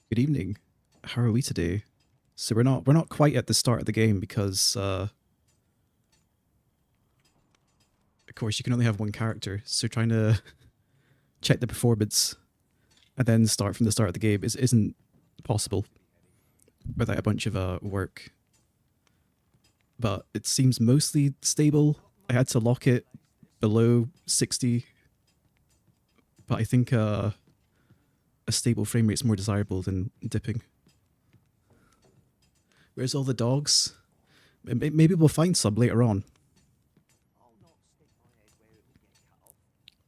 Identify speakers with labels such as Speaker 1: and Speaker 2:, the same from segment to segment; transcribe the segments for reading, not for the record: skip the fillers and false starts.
Speaker 1: Good evening. How are we today? So we're not quite at the start of the game because of course you can only have one character. So trying to check the performance and then start from the start of the game isn't possible without a bunch of work. But it seems mostly stable. I had to lock it below 60, but I think a stable frame rate is more desirable than dipping. Where's all the dogs? Maybe we'll find some later on.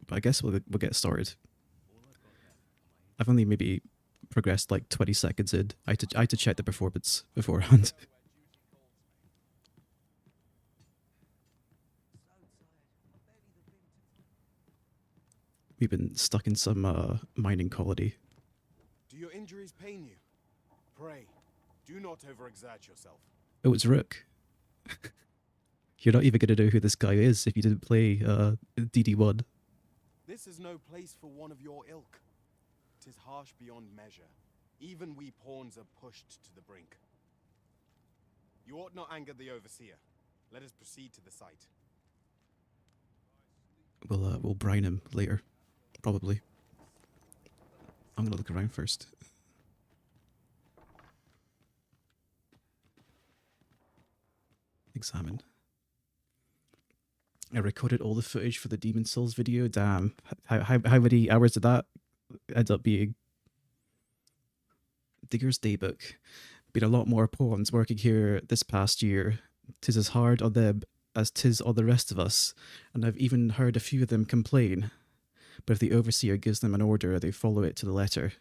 Speaker 1: But I guess we'll get started. I've only maybe progressed like 20 seconds in. I had to check the performance beforehand. We've been stuck in some mining colony.
Speaker 2: Do your injuries pain you? Pray, do not overexert yourself.
Speaker 1: Oh, it's Rook. You're not even going to know who this guy is if you didn't play DD1.
Speaker 2: This is no place for one of your ilk. 'Tis harsh beyond measure. Even we pawns are pushed to the brink. You ought not anger the overseer. Let us proceed to the site.
Speaker 1: We'll brine him later, probably. I'm gonna look around first. Examine. I recorded all the footage for the Demon Souls video. Damn, how many hours did that end up being? Digger's Daybook. Been a lot more pawns working here this past year. 'Tis as hard on them as 'tis on the rest of us, and I've even heard a few of them complain. But if the overseer gives them an order, they follow it to the letter.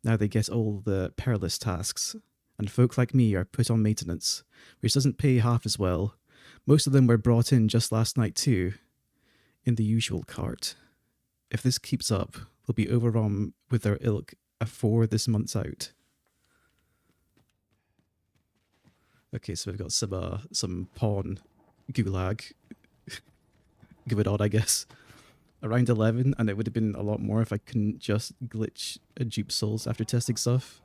Speaker 1: Now they get all the perilous tasks, and folk like me are put on maintenance, which doesn't pay half as well. Most of them were brought in just last night too, in the usual cart. If this keeps up, we'll be overrun with their ilk afore this month's out. Okay, so we've got some pawn gulag going on, I guess. Around 11, and it would have been a lot more if I couldn't just glitch a dupe souls after testing stuff.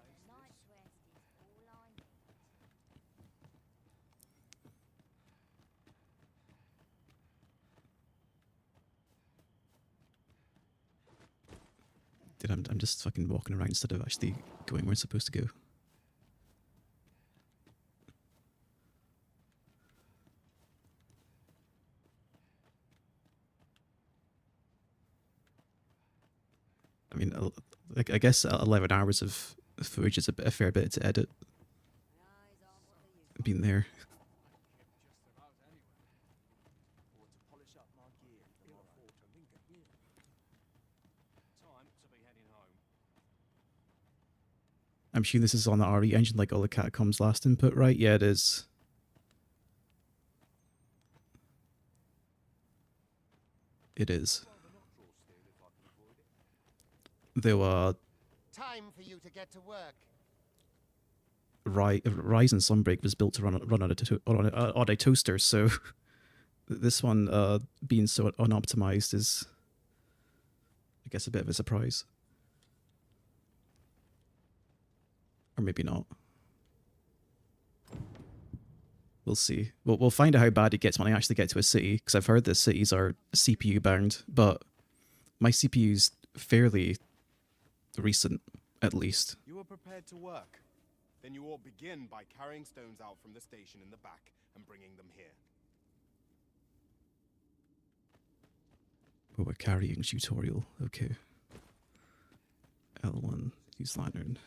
Speaker 1: Dude, I'm just fucking walking around instead of actually going where I'm supposed to go. I mean, I guess 11 hours of footage is a fair bit to edit. Being there. I'm sure this is on the RE engine like all the Catacombs last input, right? Yeah, it is. It is. Though,
Speaker 3: Time for you to get to work.
Speaker 1: Rise and Sunbreak was built to run on a toaster, so this one being so unoptimized is, I guess, a bit of a surprise. Or maybe not. We'll see. We'll find out how bad it gets when I actually get to a city, because I've heard that cities are CPU bound, but my CPU's fairly recent, at least.
Speaker 2: You are prepared to work. Then you ought begin by carrying stones out from the station in the back and bringing them here.
Speaker 1: Oh, a carrying tutorial. Okay. L1, use lantern.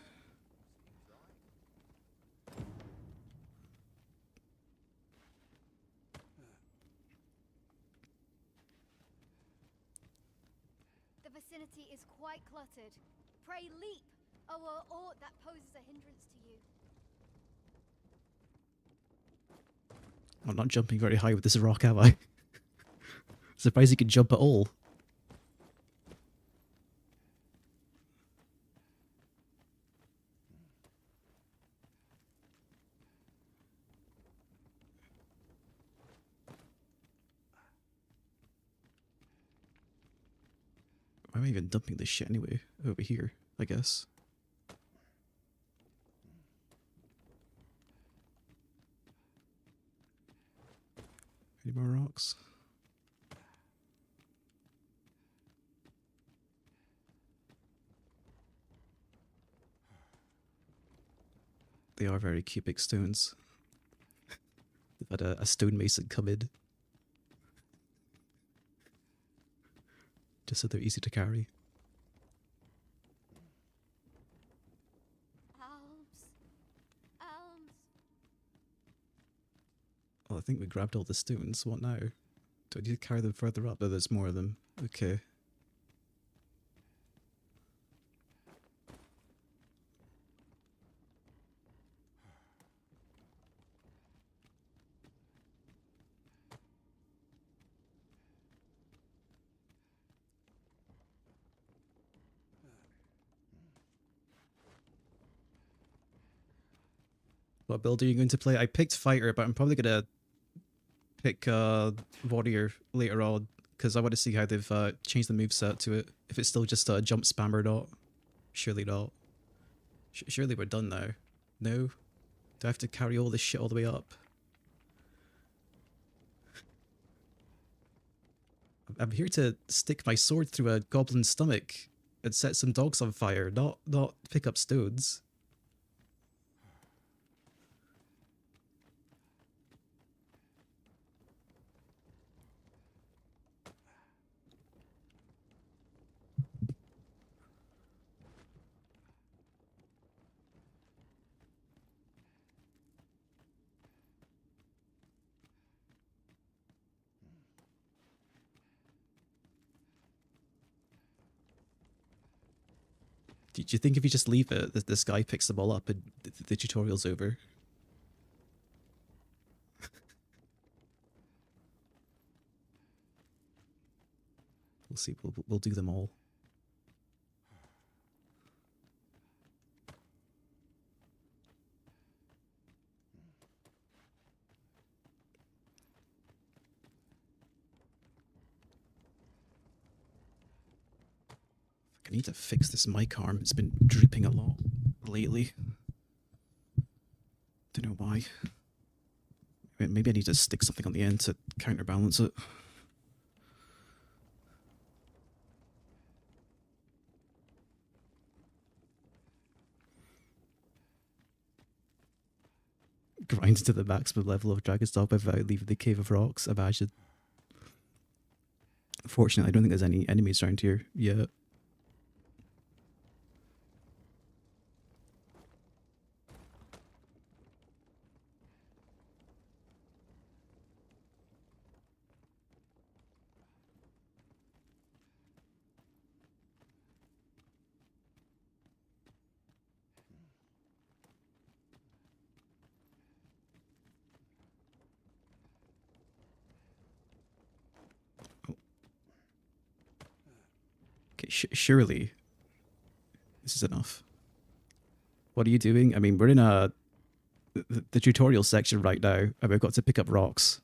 Speaker 4: The vicinity is quite cluttered. Pray leap, or aught that poses a hindrance to you.
Speaker 1: I'm not jumping very high with this rock, am I? Surprised you can jump at all. Why am I even dumping this shit anyway? Over here, I guess. Any more rocks? They are very cubic stones. They've had a stonemason come in. Just so they're easy to carry.
Speaker 4: Elms. Elms.
Speaker 1: Well, I think we grabbed all the stones. What now? Do I need to carry them further up? Oh, there's more of them. Okay. What build are you going to play? I picked fighter, but I'm probably gonna pick warrior later on because I want to see how they've changed the moveset to it. If it's still just a jump spam or not. Surely not. Surely we're done now. No? Do I have to carry all this shit all the way up? I'm here to stick my sword through a goblin's stomach and set some dogs on fire, not pick up stones. Do you think if you just leave it, this guy picks them all up and the tutorial's over? We'll see. We'll do them all. I need to fix this mic arm. It's been drooping a lot lately. Don't know why. Maybe I need to stick something on the end to counterbalance it. Grind to the maximum level of Dragon's Dogma without leaving the Cave of Rocks, imagine. Fortunately, I don't think there's any enemies around here yet. Okay, surely this is enough. What are you doing? I mean, we're in the tutorial section right now, and we've got to pick up rocks.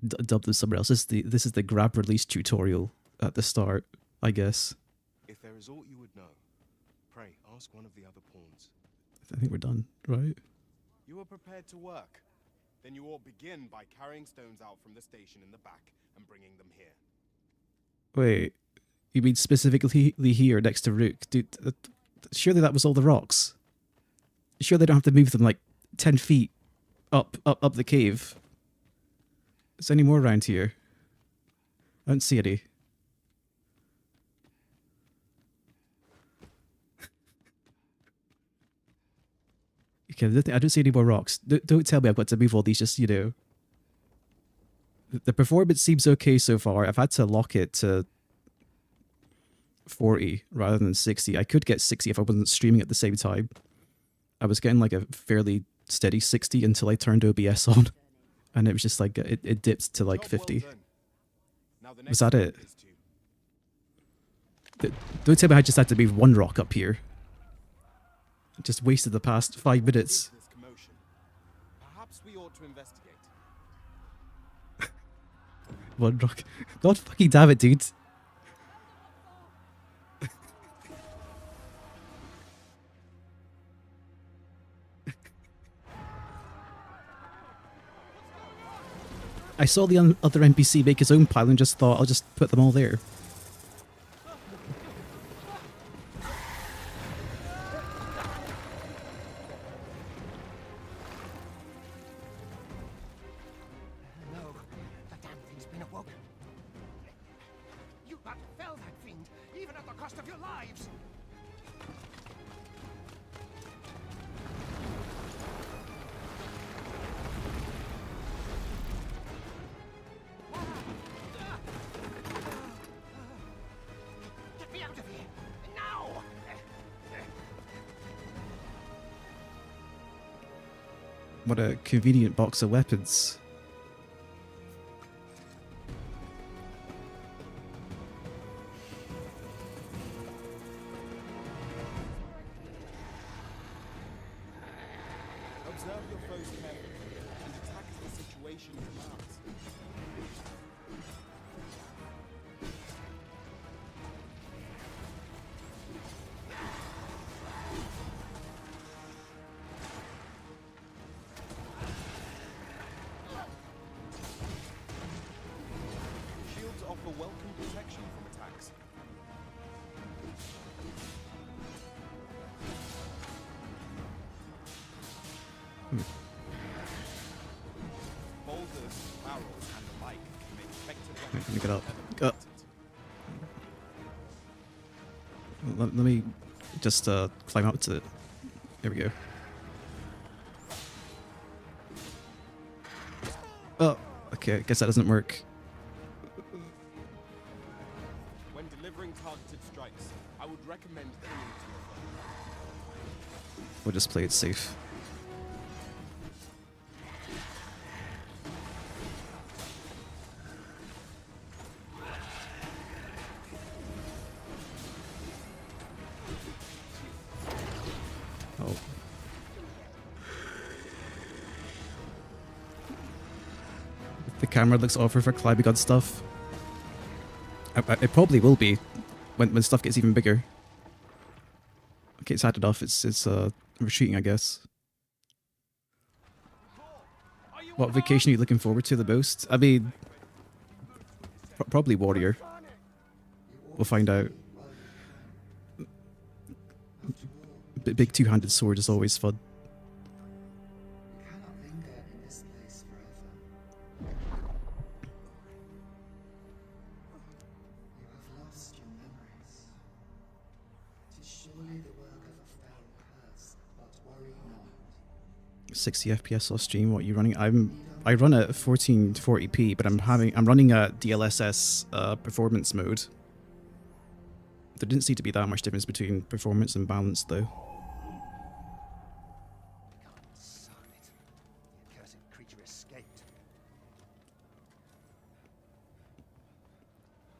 Speaker 1: Dub them somewhere else. This is the grab release tutorial at the start, I guess.
Speaker 2: If there is aught you would know, pray ask one of the other pawns.
Speaker 1: I think we're done, right?
Speaker 2: You are prepared to work. Then you ought begin by carrying stones out from the station in the back and bringing them here.
Speaker 1: Wait, you mean specifically here next to Rook? Dude, surely that was all the rocks. Sure they don't have to move them like 10 feet up the cave. Is there any more around here? I don't see any. Okay, I don't see any more rocks. Don't tell me I've got to move all these just, you know. The performance seems okay so far. I've had to lock it to 40 rather than 60. I could get 60 if I wasn't streaming at the same time. I was getting like a fairly steady 60 until I turned OBS on. And it was just like, it dipped to like 50. Was that it? Don't tell me I just had to move one rock up here. Just wasted the past 5 minutes.
Speaker 2: Perhaps we ought to investigate.
Speaker 1: One rock. God fucking damn it, dude. I saw the other NPC make his own pile and just thought I'll just put them all there.
Speaker 3: No, the damn thing's been awoken. You but fell that fiend, even at the cost of your lives. Get me out of here now!
Speaker 1: What a convenient box of weapons.
Speaker 2: Observe your foes carefully and attack as the situation demands. Shields offer welcome protection from attacks. Boulders, barrels, and the like can make effective
Speaker 1: Let me get up.
Speaker 2: weapons.
Speaker 1: Let me just climb up to it. There we go. Oh, okay, I guess that doesn't work.
Speaker 2: When delivering targeted strikes, I would recommend aiming to your foe.
Speaker 1: We'll just play it safe. Oh. The camera looks awful for climbing on stuff. It probably will be when stuff gets even bigger. Okay, it's had enough. It's retreating, I guess. What vacation are you looking forward to the most? I mean, probably warrior. We'll find out. Big two-handed sword is always fun.
Speaker 5: We cannot linger in this place forever. You have lost your memories. It is surely the work of a foul curse, but worry not.
Speaker 1: 60 FPS off stream. What are you running? I run at 1440p, but I'm running a DLSS performance mode. There didn't seem to be that much difference between performance and balance, though.
Speaker 3: Son it. The accursed creature escaped.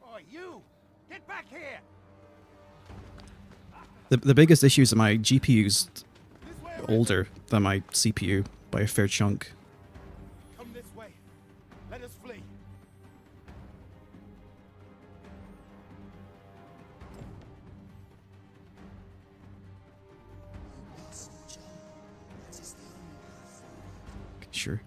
Speaker 3: Oh, you! Get back here!
Speaker 1: The biggest issue is that my GPU's older than my CPU by a fair chunk.
Speaker 2: Come this way. Let us flee.
Speaker 5: You must jump. That is the only path forward.
Speaker 1: Sure.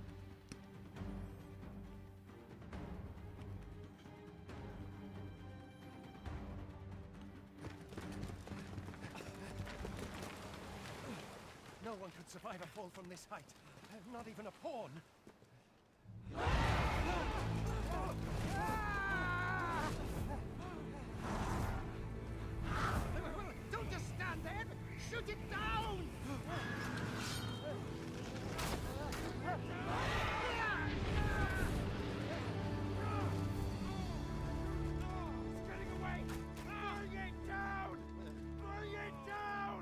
Speaker 3: No one could survive a fall from this height. Not even a pawn. Don't just stand there! Shoot it down! It's getting away! Bring it down! Bring it down!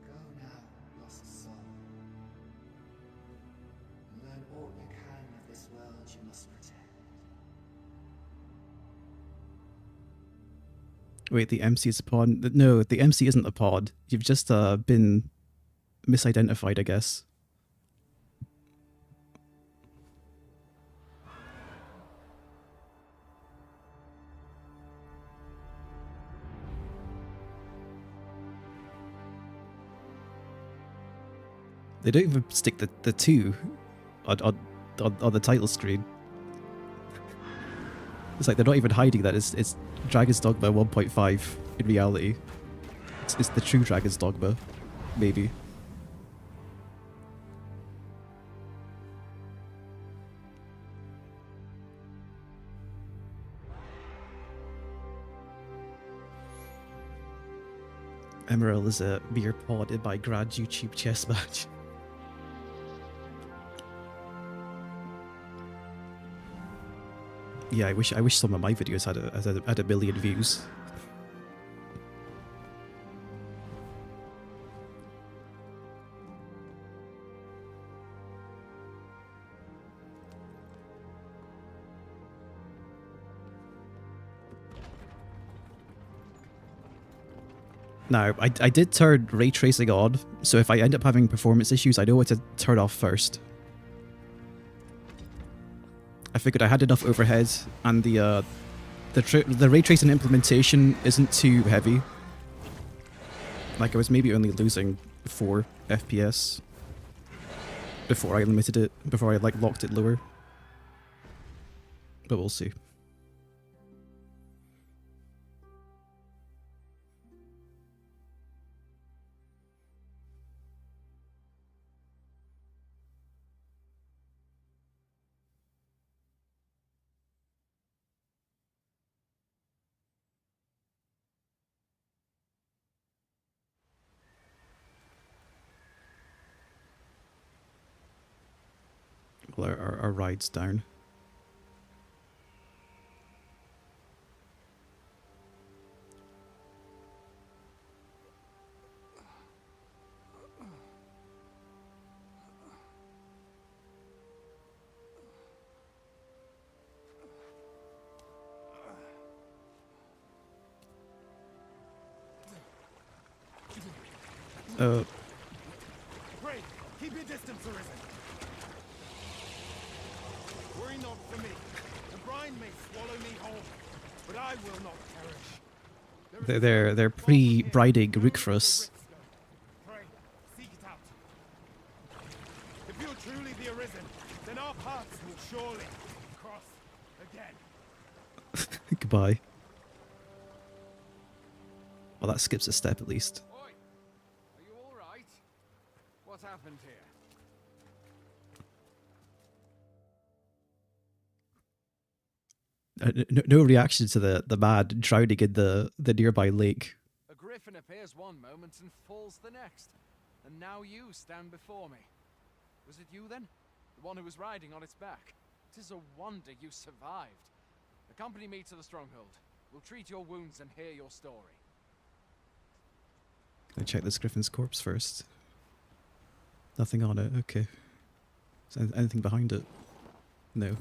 Speaker 5: Go now, lost soul. Learn all you can of this world you must protect.
Speaker 1: Wait, the MC is a pod? No, the MC isn't a pod. You've just been misidentified, I guess. They don't even stick the two on on the title screen. It's like they're not even hiding that it's Dragon's Dogma 1.5 in reality. It's the true Dragon's Dogma, maybe. Emarrel is a mere pawn in my grand YouTube chess match. Yeah, I wish some of my videos had a million views. Now, I did turn ray tracing on, so if I end up having performance issues, I know what to turn off first. I figured I had enough overhead, and the ray tracing implementation isn't too heavy. Like, I was maybe only losing 4 FPS before I limited it, before I like locked it lower. But we'll see. Well, our ride's down.
Speaker 2: Pray, keep your distance, Arisen. Worry not for me. The brine may swallow me whole, but I will not perish.
Speaker 1: They're pre-briding Rookfrus.
Speaker 2: Pray, seek it out. If you're truly the Arisen, then our paths will surely cross again.
Speaker 1: Goodbye. Well, that skips a step at least.
Speaker 3: Oi! Are you alright? What happened here?
Speaker 1: No reaction to the man drowning in the nearby lake.
Speaker 3: A griffin appears one moment and falls the next. And now you stand before me. Was it you then? The one who was riding on its back? 'Tis a wonder you survived. Accompany me to the stronghold. We'll treat your wounds and hear your story.
Speaker 1: Can I check this griffin's corpse first? Nothing on it, okay. Is there anything behind it? No.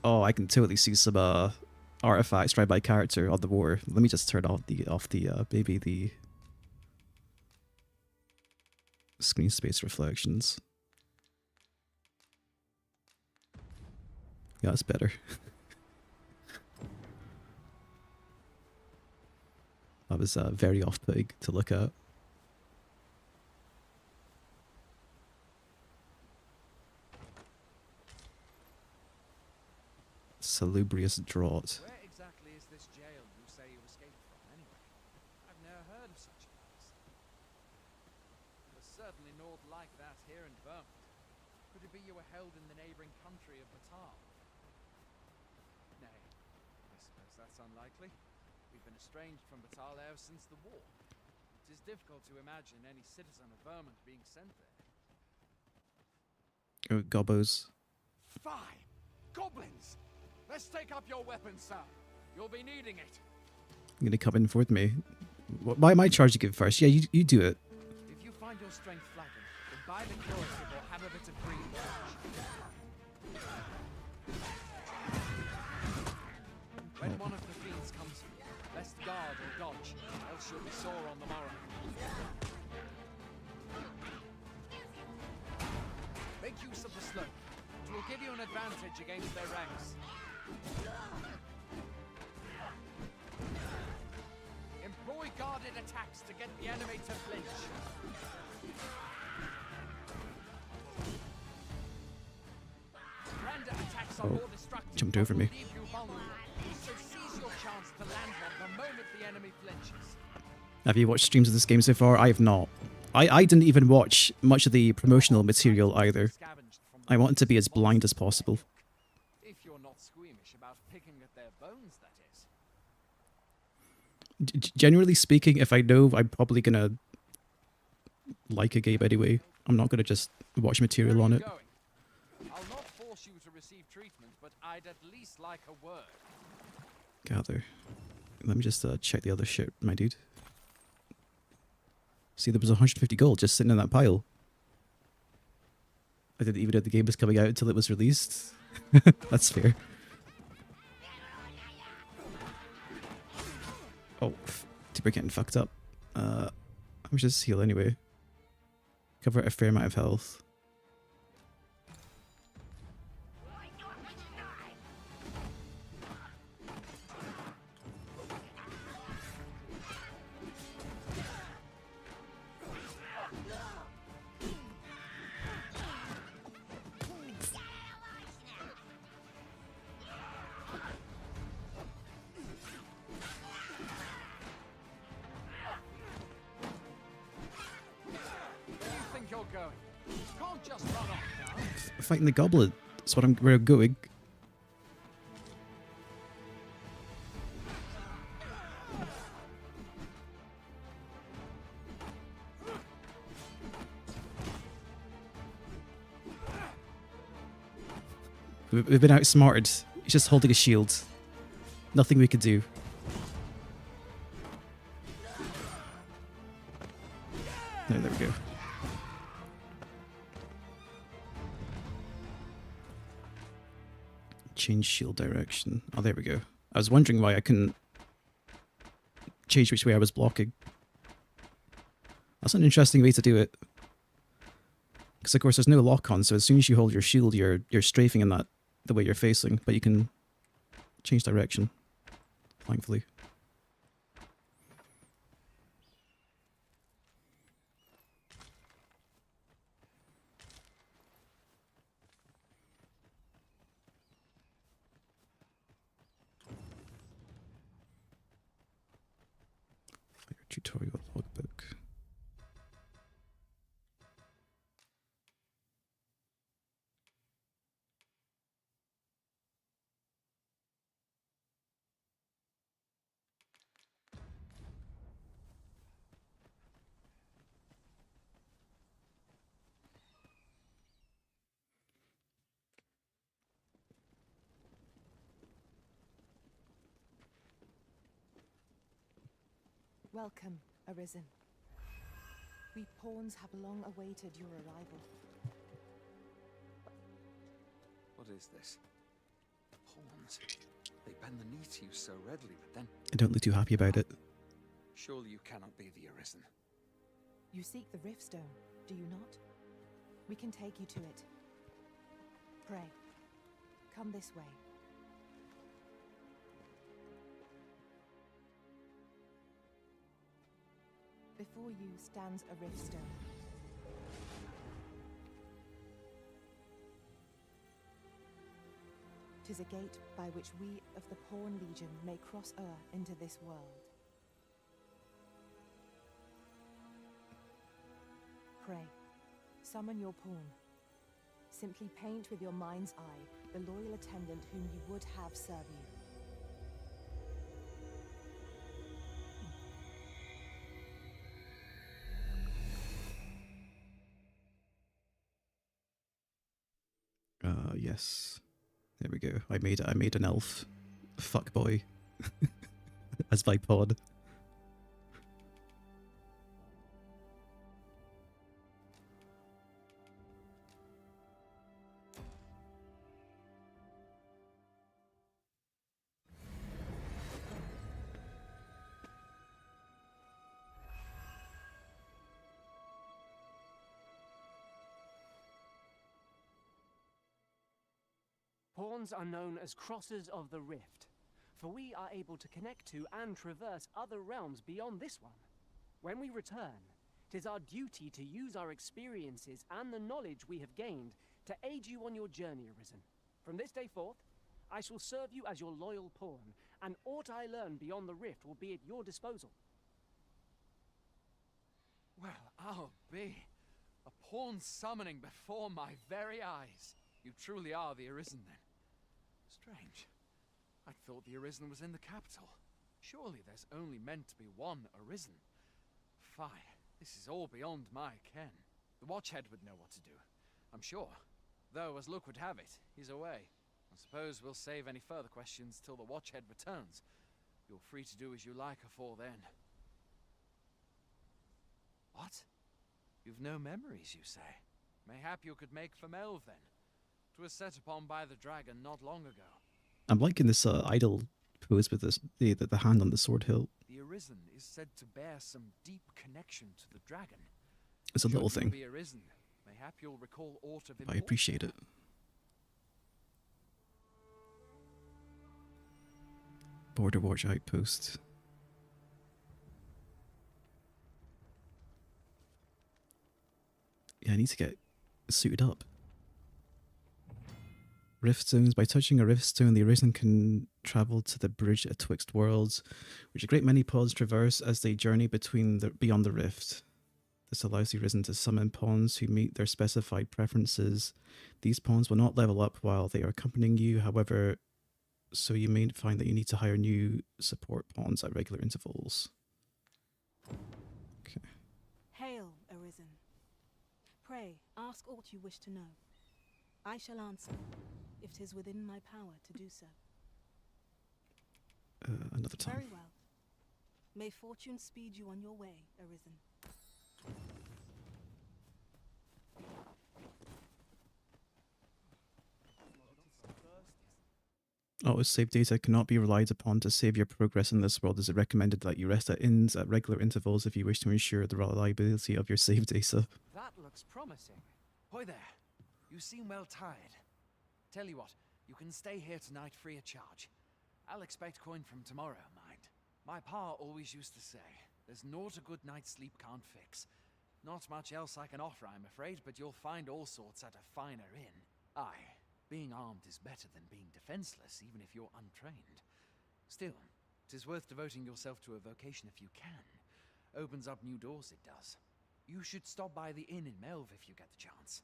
Speaker 1: Oh, I can totally see some artifacts right by character on the war. Let me just turn off the screen space reflections. Yeah, that's better. That was very off-putting to look at. Salubrious draught.
Speaker 3: Where exactly is this jail you say you escaped from, anyway? I've never heard of such a place. There's certainly naught like that here in Vermont. Could it be you were held in the neighbouring country of Batal? Nay, I suppose that's unlikely. We've been estranged from Batal ever since the war. It is difficult to imagine any citizen of Vermont being sent there.
Speaker 1: Oh, gobbos.
Speaker 3: Fie! Goblins! Let's take up your weapons, sir. You'll be needing it.
Speaker 1: You're gonna come in for me. Why am I charging it first? Yeah, you do it.
Speaker 3: If you find your strength flagging, then buy the curative or have a bit of green touch. When one of the fiends comes for you, best guard or dodge, else you'll be sore on the morrow. Make use of the slope. It will give you an advantage against their ranks. Employ Deploy guarded attacks to get the enemy to flinch. Render attacks are
Speaker 1: Oh,
Speaker 3: more destructive,
Speaker 1: jumped
Speaker 3: but
Speaker 1: over
Speaker 3: will
Speaker 1: me.
Speaker 3: leave you vulnerable. So seize your chance to land one the moment the enemy flinches.
Speaker 1: Have you watched streams of this game so far? I have not. I didn't even watch much of the promotional material either. I wanted to be as blind as possible.
Speaker 3: If you're not squeamish about picking at their bones, that is.
Speaker 1: Generally speaking, if I know I'm probably gonna like a game anyway, I'm not gonna just watch material
Speaker 3: Where are
Speaker 1: on
Speaker 3: you
Speaker 1: it.
Speaker 3: going? I'll not force you to receive treatment, but I'd at least like a word.
Speaker 1: Gather. Let me just check the other shit, my dude. See, there was 150 gold just sitting in that pile. I didn't even know the game was coming out until it was released. That's fair. Oh, we're getting fucked up. I'm just heal anyway. Cover a fair amount of health.
Speaker 3: Going. Can't just run off now.
Speaker 1: Fighting the goblin. That's what we're going. We've been outsmarted. He's just holding a shield. Nothing we could do. No, there we go. Change shield direction. Oh, there we go. I was wondering why I couldn't change which way I was blocking. That's an interesting way to do it. Because of course there's no lock on, so as soon as you hold your shield, you're strafing in that the way you're facing, but you can change direction, thankfully. Tutorial logbook.
Speaker 6: Welcome, Arisen. We pawns have long awaited your arrival.
Speaker 3: What is this? Pawns. They bend the knee to you so readily, but then
Speaker 1: I don't look too happy about it.
Speaker 3: surely you cannot be the Arisen.
Speaker 6: You seek the Riftstone, do you not? We can take you to it. Pray. Come this way. Before you stands a Riftstone. Tis a gate by which we of the Pawn Legion may cross into this world. Pray. Summon your pawn. Simply paint with your mind's eye the loyal attendant whom you would have serve you.
Speaker 1: Yes. There we go. I made an elf. Fuck boy. As my pod.
Speaker 7: Pawns are known as Crossers of the Rift. for we are able to connect to and traverse other realms beyond this one. When we return, 'tis our duty to use our experiences and the knowledge we have gained to aid you on your journey, Arisen. From this day forth, I shall serve you as your loyal pawn, and aught I learn beyond the rift will be at your disposal.
Speaker 3: Well, I'll be. A pawn summoning before my very eyes. You truly are the Arisen, then. Strange. I'd thought the Arisen was in the capital. Surely there's only meant to be one Arisen. Fie, this is all beyond my ken. The Watchhead would know what to do, I'm sure. Though, as luck would have it, he's away. I suppose we'll save any further questions till the Watchhead returns. You're free to do as you like afore then. What? You've no memories, you say? Mayhap you could make for Melve, then. 'Twas set upon by the dragon not long ago.
Speaker 1: I'm liking this idle pose with this the hand on the sword hilt.
Speaker 3: The Arisen is said to bear some deep connection to the dragon.
Speaker 1: It's a little
Speaker 3: Should
Speaker 1: thing.
Speaker 3: you be Arisen, mayhap you'll recall aught of
Speaker 1: I
Speaker 3: importance.
Speaker 1: appreciate it. Border Watch outpost. Yeah, I need to get suited up. Rift zones. By touching a rift stone, the Arisen can travel to the bridge atwixt worlds, which a great many pods traverse as they journey beyond the rift. This allows the Arisen to summon pawns who meet their specified preferences. These pawns will not level up while they are accompanying you, however, so you may find that you need to hire new support pawns at regular intervals. Okay.
Speaker 6: Hail, Arisen. Pray, ask aught you wish to know. I shall answer, if 'tis within my power to do so.
Speaker 1: Another time.
Speaker 6: Very well. May fortune speed you on your way, Arisen.
Speaker 1: Oh, save data cannot be relied upon to save your progress in this world. Is it recommended that you rest at inns at regular intervals if you wish to ensure the reliability of your save data?
Speaker 7: That looks promising. Hoy there. You seem well tired. Tell you what, you can stay here tonight free of charge. I'll expect coin from tomorrow, mind. My pa always used to say, there's naught a good night's sleep can't fix. Not much else I can offer, I'm afraid, but you'll find all sorts at a finer inn. Aye, being armed is better than being defenseless, even if you're untrained. Still, 'tis worth devoting yourself to a vocation if you can. Opens up new doors, it does. You should stop by the inn in Melve if you get the chance.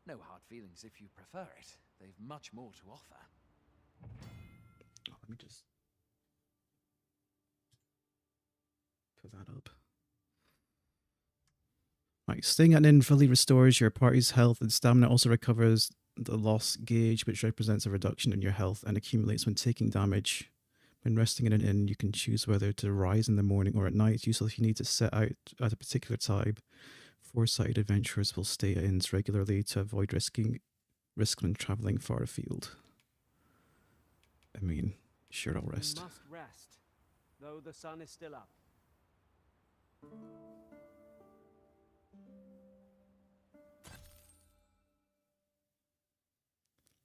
Speaker 7: No hard feelings if you prefer it. They've much more to offer.
Speaker 1: Let me just put that up. Right, staying at an inn fully restores your party's health and stamina. Also recovers the loss gauge, which represents a reduction in your health and accumulates when taking damage. When resting in an inn, you can choose whether to rise in the morning or at night. It's useful if you need to set out at a particular time. Foresighted adventurers will stay at inns regularly to avoid risk when traveling far afield. I mean, sure, I'll rest.
Speaker 7: You must rest, though the sun is still up.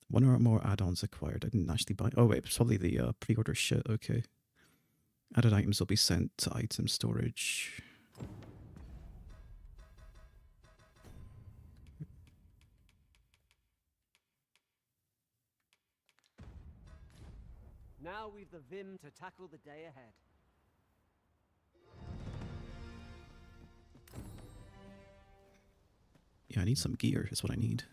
Speaker 1: One or more add-ons acquired. I didn't actually buy. Oh wait, it's probably the pre-order shit. Okay. Added items will be sent to item storage.
Speaker 7: Now we've the vim to tackle the day ahead.
Speaker 1: Yeah, I need some gear. Is what I need.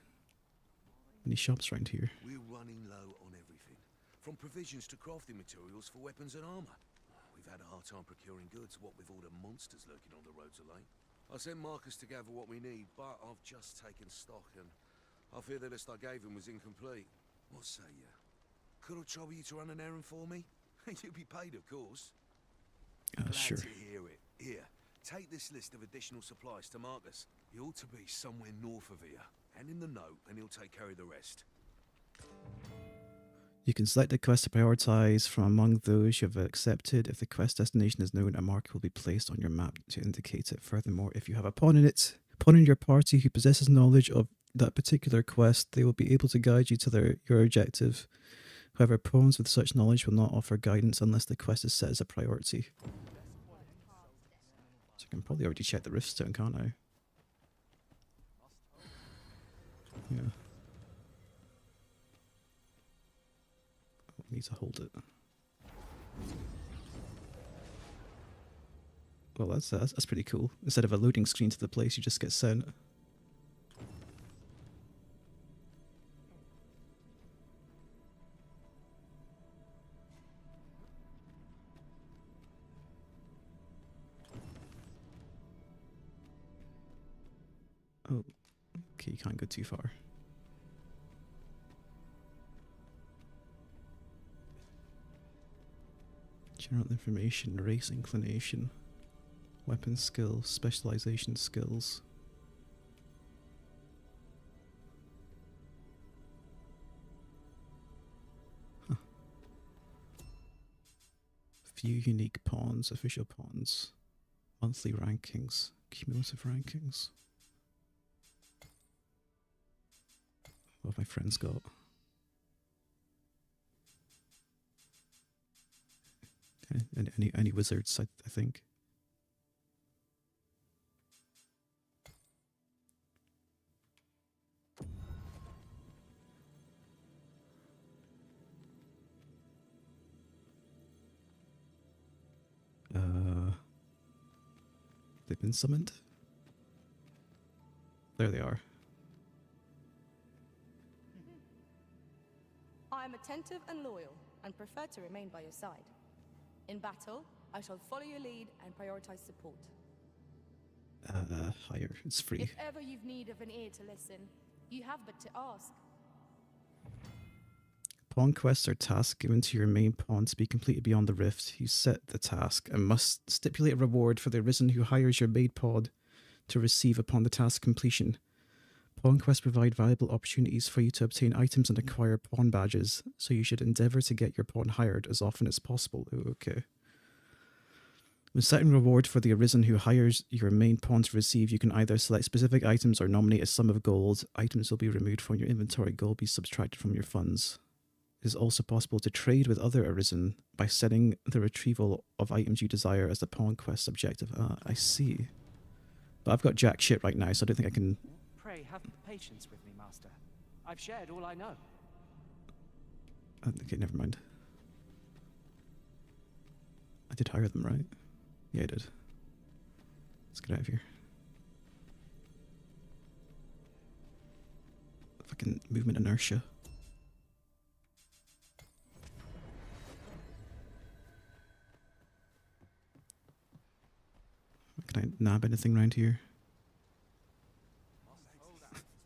Speaker 1: Any shops around here?
Speaker 8: We're running low on everything, from provisions to crafting materials for weapons and armor. We've had a hard time procuring goods, what with all the monsters lurking on the roads of late. I sent Marcus to gather what we need, but I've just taken stock and I fear the list I gave him was incomplete. What say you? Could I trouble you to run an errand for me? You'll be paid, of course.
Speaker 1: Sure.
Speaker 8: Glad to hear it. Here, take this list of additional supplies to Marcus. He ought to be somewhere north of here. And in the note, and he'll take care of the rest.
Speaker 1: You can select a quest to prioritize from among those you have accepted. If the quest destination is known, a mark will be placed on your map to indicate it. Furthermore, if you have a pawn in your party who possesses knowledge of that particular quest, they will be able to guide you to your objective. However, pawns with such knowledge will not offer guidance unless the quest is set as a priority. So I can probably already check the Riftstone, can't I? Yeah. I need to hold it. Well, that's pretty cool. Instead of a loading screen to the place, you just get sent. Oh, okay, you can't go too far. General information, race inclination, weapon skill, specialization skills. Huh. Few unique pawns, official pawns, monthly rankings, cumulative rankings. What have my friends got? Any wizards, I think. They've been summoned? There they are.
Speaker 9: I am attentive and loyal, and prefer to remain by your side. In battle, I shall follow your lead and prioritize support.
Speaker 1: Higher. It's free.
Speaker 9: If ever you've need of an ear to listen, you have but to ask.
Speaker 1: Pawn quests are tasks given to your main pawn to be completed beyond the rift. You set the task and must stipulate a reward for the arisen who hires your maid pawn to receive upon the task completion. Pawn quests provide valuable opportunities for you to obtain items and acquire pawn badges, so you should endeavour to get your pawn hired as often as possible. Oh, okay. When setting reward for the arisen who hires your main pawn to receive, you can either select specific items or nominate a sum of gold. Items will be removed from your inventory, gold will be subtracted from your funds. It is also possible to trade with other arisen by setting the retrieval of items you desire as the pawn quest objective. Ah, I see. But I've got jack shit right now, so I don't think I can...
Speaker 10: Pray have patience with me, Master. I've shared all I know.
Speaker 1: Okay, never mind. I did hire them, right? Yeah, I did. Let's get out of here. Fucking movement inertia. Can I nab anything around here?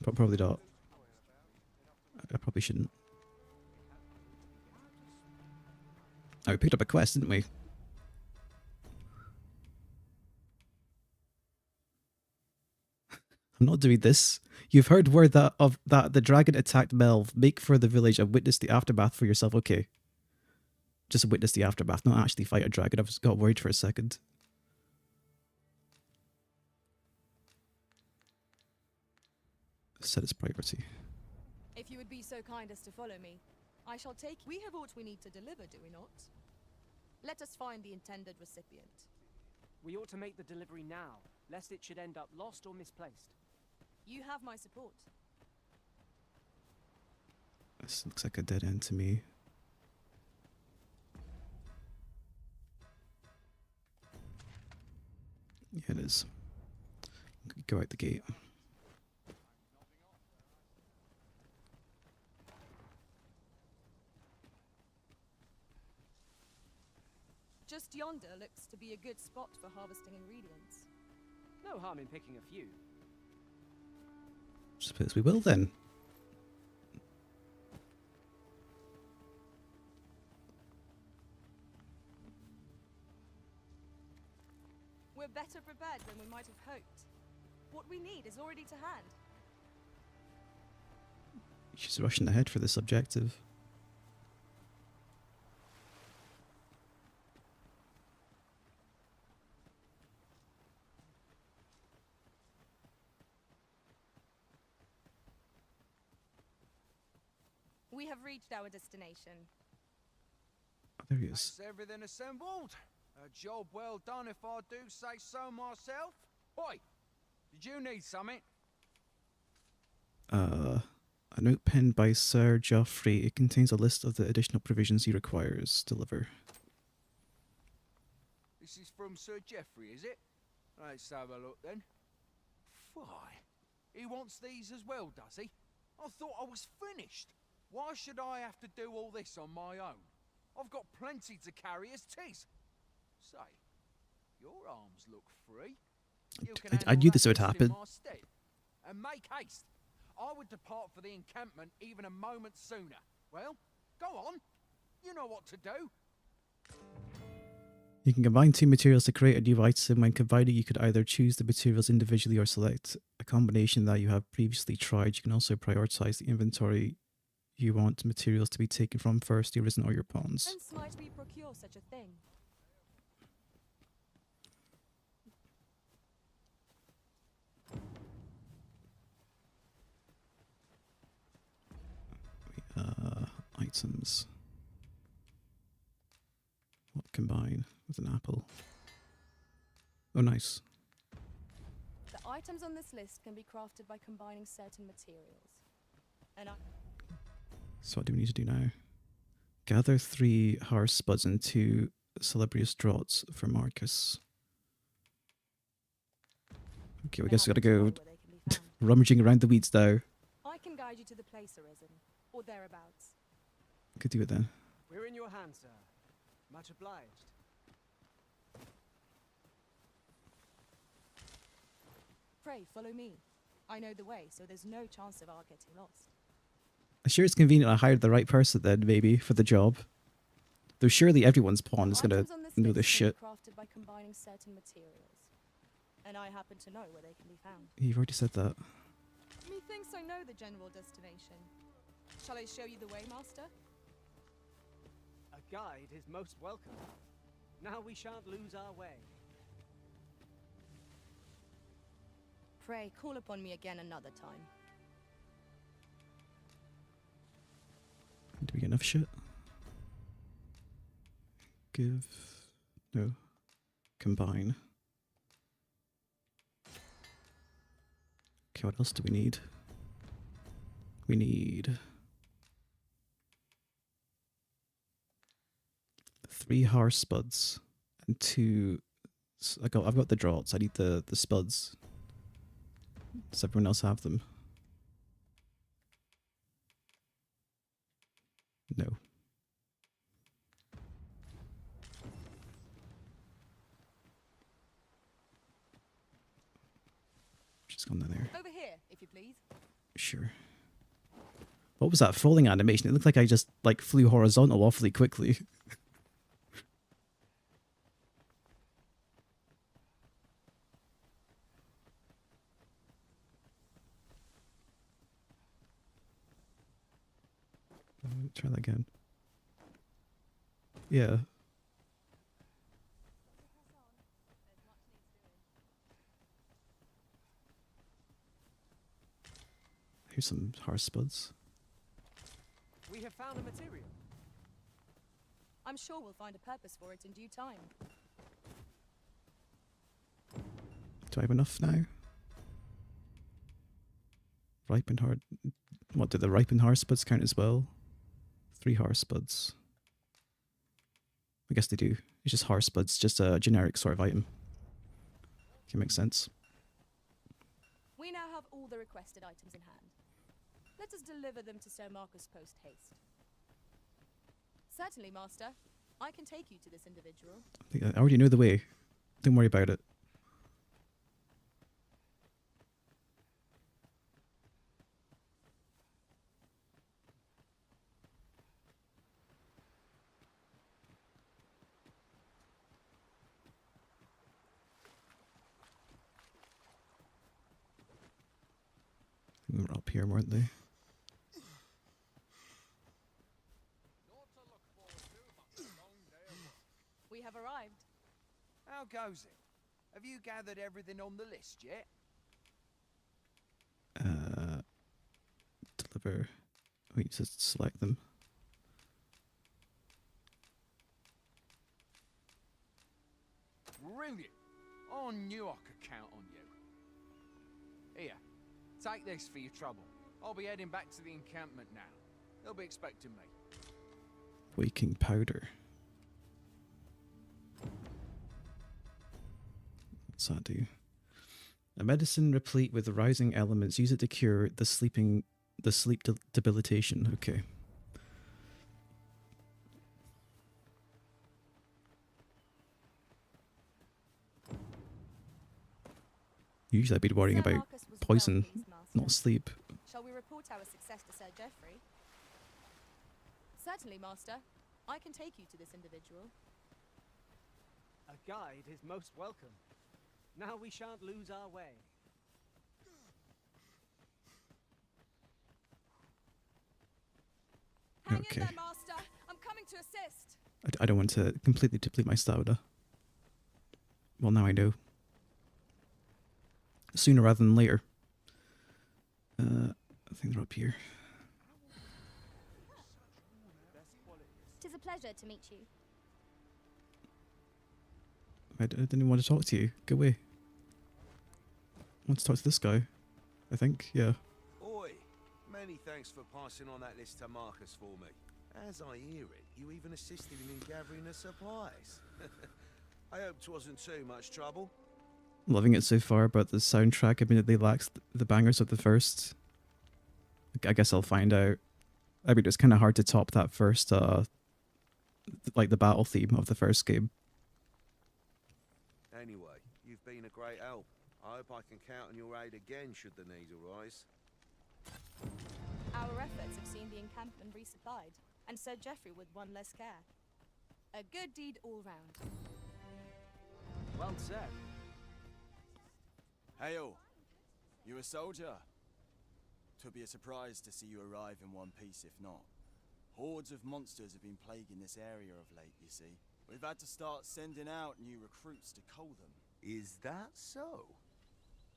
Speaker 1: Probably not. I probably shouldn't. Oh, we picked up a quest, didn't we? I'm not doing this. You've heard word that the dragon attacked Melv. Make for the village and witness the aftermath for yourself. Okay. Just witness the aftermath, not actually fight a dragon. I got worried for a second. Set its priority.
Speaker 9: If you would be so kind as to follow me, I shall take... We have what we need to deliver, do we not? Let us find the intended recipient.
Speaker 10: We ought to make the delivery now, lest it should end up lost or misplaced.
Speaker 9: You have my support.
Speaker 1: This looks like a dead end to me. Yeah, it is. Go out the gate.
Speaker 9: Just yonder looks to be a good spot for harvesting ingredients.
Speaker 10: No harm in picking a few.
Speaker 1: Suppose we will then.
Speaker 9: We're better prepared than we might have hoped. What we need is already to hand.
Speaker 1: She's rushing ahead for this objective.
Speaker 9: We have reached our destination.
Speaker 1: There he is.
Speaker 3: That's everything assembled. A job well done if I do say so myself. Oi, did you need something?
Speaker 1: A note penned by Sir Geoffrey. It contains a list of the additional provisions he requires. Deliver.
Speaker 3: This is from Sir Geoffrey, is it? Let's have a look then. Fine. He wants these as well, does he? I thought I was finished. Why should I have to do all this on my own? I've got plenty to carry as tis. Say, your arms look free. You can
Speaker 1: I knew
Speaker 3: handle
Speaker 1: this
Speaker 3: that
Speaker 1: would
Speaker 3: list in
Speaker 1: happen.
Speaker 3: my stead. And make haste. I would depart for the encampment even a moment sooner. Well, go on. You know what to do.
Speaker 1: You can combine two materials to create a new item. When combining, you could either choose the materials individually or select a combination that you have previously tried. You can also prioritize the inventory you want materials to be taken from first, the arisen or your pawns.
Speaker 6: Whence might we procure such a thing?
Speaker 1: Items. What combine with an apple? Oh, nice.
Speaker 9: The items on this list can be crafted by combining certain materials. And
Speaker 1: So what do we need to do now? Gather 3 harsh spuds and 2 celebrious draughts for Marcus. Okay, we guess we gotta go rummaging around the weeds now.
Speaker 6: I can guide you to the place arisen, or thereabouts.
Speaker 1: Could do it then.
Speaker 10: We're in your hands, sir. Much obliged.
Speaker 9: Pray, follow me. I know the way, so there's no chance of our getting lost.
Speaker 1: I'm sure it's convenient I hired the right person then, maybe, for the job. Though surely everyone's pawn is gonna
Speaker 9: Items on this
Speaker 1: know
Speaker 9: list
Speaker 1: this
Speaker 9: can be
Speaker 1: shit.
Speaker 9: crafted by combining certain materials. And I happen to know where they can be found.
Speaker 1: You've already said that.
Speaker 9: Methinks I know the general destination. Shall I show you the way, master?
Speaker 10: A guide is most welcome. Now we shan't lose our way.
Speaker 9: Pray, call upon me again another time.
Speaker 1: Do we get enough shit? Give. No. Combine. Okay, what else do we need? We need 3 harsh spuds and 2. I've got the draughts. I need the spuds. Does everyone else have them? No. She's gone down there.
Speaker 9: Over here, if you please.
Speaker 1: Sure. What was that falling animation? It looked like I just like flew horizontal awfully quickly. Try that again. Yeah. Here's some harsh spuds.
Speaker 10: We have found a material.
Speaker 9: I'm sure we'll find a purpose for it in due time.
Speaker 1: Do I have enough now? Ripened hard. What, do the ripened harsh spuds count as well? 3 harsh spuds. I guess they do. It's just harsh spuds, just a generic sort of item. Okay, makes sense.
Speaker 9: We now have all the requested items in hand. Let us deliver them to Sir Marcus post haste. Certainly, master. I can take you to this individual.
Speaker 1: I already know the way. Don't worry about it. They were up here, weren't they?
Speaker 9: We have arrived.
Speaker 3: How goes it? Have you gathered everything on the list yet?
Speaker 1: Deliver. Wait, it says select them.
Speaker 3: brilliant. I knew I could count on you. Here, take this for your trouble. I'll be heading back to the encampment now. They'll be expecting me.
Speaker 1: Waking powder. What's that do? A medicine replete with rising elements. Use it to cure the sleep debilitation. Okay. Usually I'd be worrying
Speaker 9: Sir
Speaker 1: about
Speaker 9: Marcus was
Speaker 1: poison,
Speaker 9: well pleased, Master.
Speaker 1: not sleep.
Speaker 9: Shall we report our success to Sir Geoffrey? Certainly, Master. I can take you to this individual.
Speaker 10: A guide is most welcome. Now we shan't lose our way.
Speaker 9: Hang
Speaker 1: Okay.
Speaker 9: in there, Master. I'm coming to assist.
Speaker 1: I don't want to completely deplete my stamina. Well, now I know. Sooner rather than later. I think they're up here.
Speaker 4: Tis a pleasure to meet you.
Speaker 1: I didn't even want to talk to you. Go away. I want to talk to this guy. I think, yeah.
Speaker 8: Oi, many thanks for passing on that list to Marcus for me. As I hear it, you even assisted him in gathering the supplies. I hope 'twasn't too much trouble.
Speaker 1: Loving it so far, but the soundtrack admittedly lacks the bangers of the first. I guess I'll find out. I mean, it's kind of hard to top that first, like the battle theme of the first game.
Speaker 8: Anyway, you've been a great help. I hope I can count on your aid again should the need arise.
Speaker 9: Our efforts have seen the encampment resupplied, and Sir Geoffrey with one less care. A good deed all round.
Speaker 10: Well said.
Speaker 11: Hail! You a soldier? 'Twould be a surprise to see you arrive in one piece if not. Hordes of monsters have been plaguing this area of late, you see. We've had to start sending out new recruits to cull them.
Speaker 8: Is that so?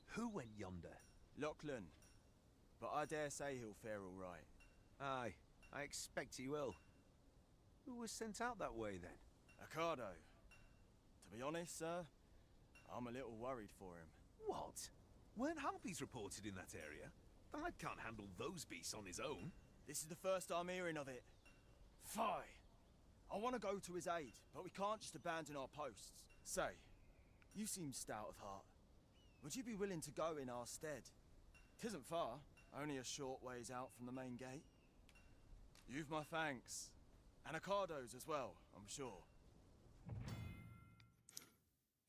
Speaker 8: Who went yonder?
Speaker 11: Lachlan. But I dare say he'll fare all right.
Speaker 8: Aye, I expect he will. Who was sent out that way then?
Speaker 11: Ocado. To be honest, sir, I'm a little worried for him.
Speaker 8: What? Weren't harpies reported in that area? The lad can't handle those beasts on his own.
Speaker 11: This is the first I'm hearing of it. Fie! I want to go to his aid, but we can't just abandon our posts. Say, you seem stout of heart. Would you be willing to go in our stead? 'Tisn't far, only a short ways out from the main gate. You've my thanks. And Ocado's as well, I'm sure.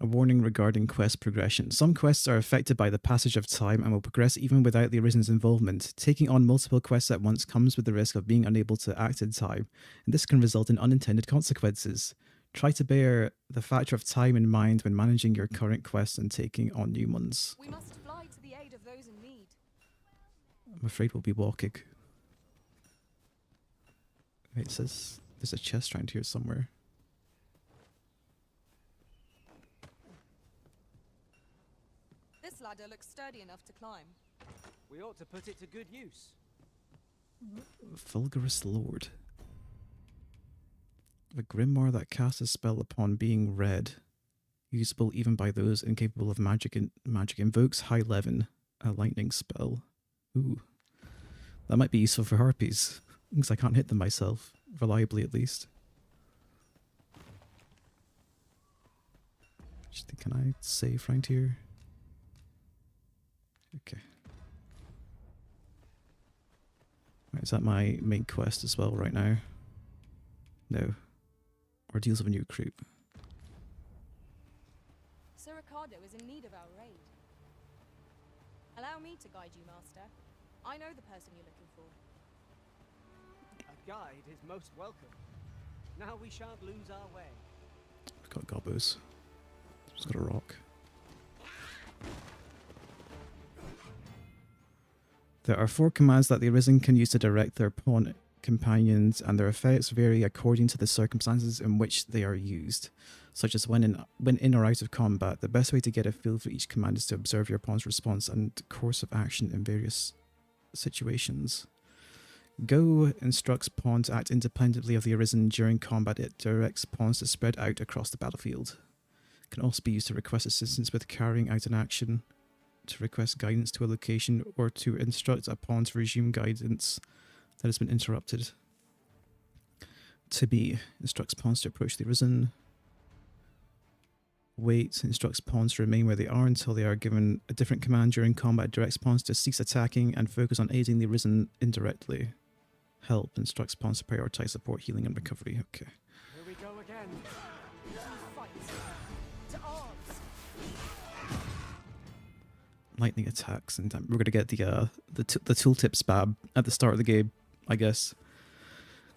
Speaker 1: A warning regarding quest progression. Some quests are affected by the passage of time and will progress even without the Arisen's involvement. Taking on multiple quests at once comes with the risk of being unable to act in time, and this can result in unintended consequences. Try to bear the factor of time in mind when managing your current quests and taking on new ones.
Speaker 9: We must fly to the aid of those in need.
Speaker 1: I'm afraid we'll be walking. Wait, it says there's a chest around here somewhere.
Speaker 9: This ladder looks sturdy enough to climb.
Speaker 10: We ought to put it to good use.
Speaker 1: Fulgurous Lord. A grimoire that casts a spell upon being read, usable even by those incapable of magic. Invokes High Levin, a lightning spell. Ooh, that might be useful for harpies, because I can't hit them myself, reliably at least. Can I save right here? Okay. Right, is that my main quest as well right now? No. Ordeals of a new recruit.
Speaker 9: Sir Ricardo is in need of our aid. Allow me to guide you, Master. I know the person you're looking for.
Speaker 10: A guide is most welcome. Now we shan't lose our way.
Speaker 1: I've got gobos. Just got a rock. There are 4 commands that the Arisen can use to direct their pawn companions, and their effects vary according to the circumstances in which they are used, such as when in or out of combat. The best way to get a feel for each command is to observe your pawn's response and course of action in various situations. Go instructs pawn to act independently of the Arisen during combat. It directs pawns to spread out across the battlefield. Can also be used to request assistance with carrying out an action, to request guidance to a location, or to instruct a pawn to resume guidance that has been interrupted. To be instructs pawns to approach the Arisen. Wait instructs pawns to remain where they are until they are given a different command during combat. Directs pawns to cease attacking and focus on aiding the Arisen indirectly. Help instructs pawns to prioritize support, healing, and recovery. Okay.
Speaker 10: Here we go again.
Speaker 9: Fight. To arms.
Speaker 1: Lightning attacks, and we're gonna get the tooltip spab at the start of the game, I guess.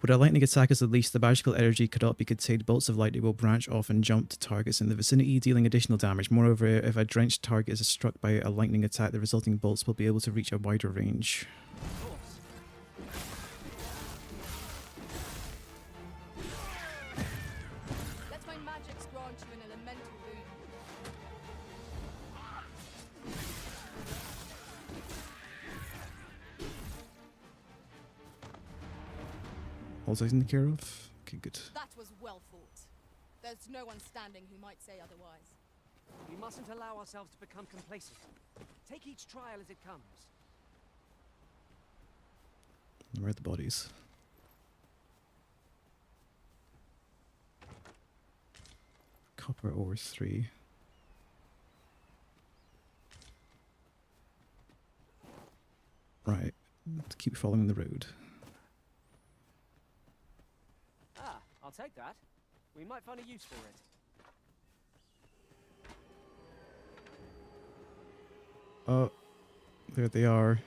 Speaker 1: When a lightning attack is unleashed, the magical energy cannot be contained. Bolts of lightning will branch off and jump to targets in the vicinity, dealing additional damage. Moreover, if a drenched target is struck by a lightning attack, the resulting bolts will be able to reach a wider range.
Speaker 9: Let my magics grant you an elemental boon.
Speaker 1: All taken care of? Okay, good.
Speaker 9: That was well fought. There's no one standing who might say otherwise.
Speaker 10: We mustn't allow ourselves to become complacent. Take each trial as it comes.
Speaker 1: Where are the bodies? Copper ore 3. Right, let's keep following the road.
Speaker 10: Ah, I'll take that. We might find a use for it.
Speaker 1: Oh, there they are.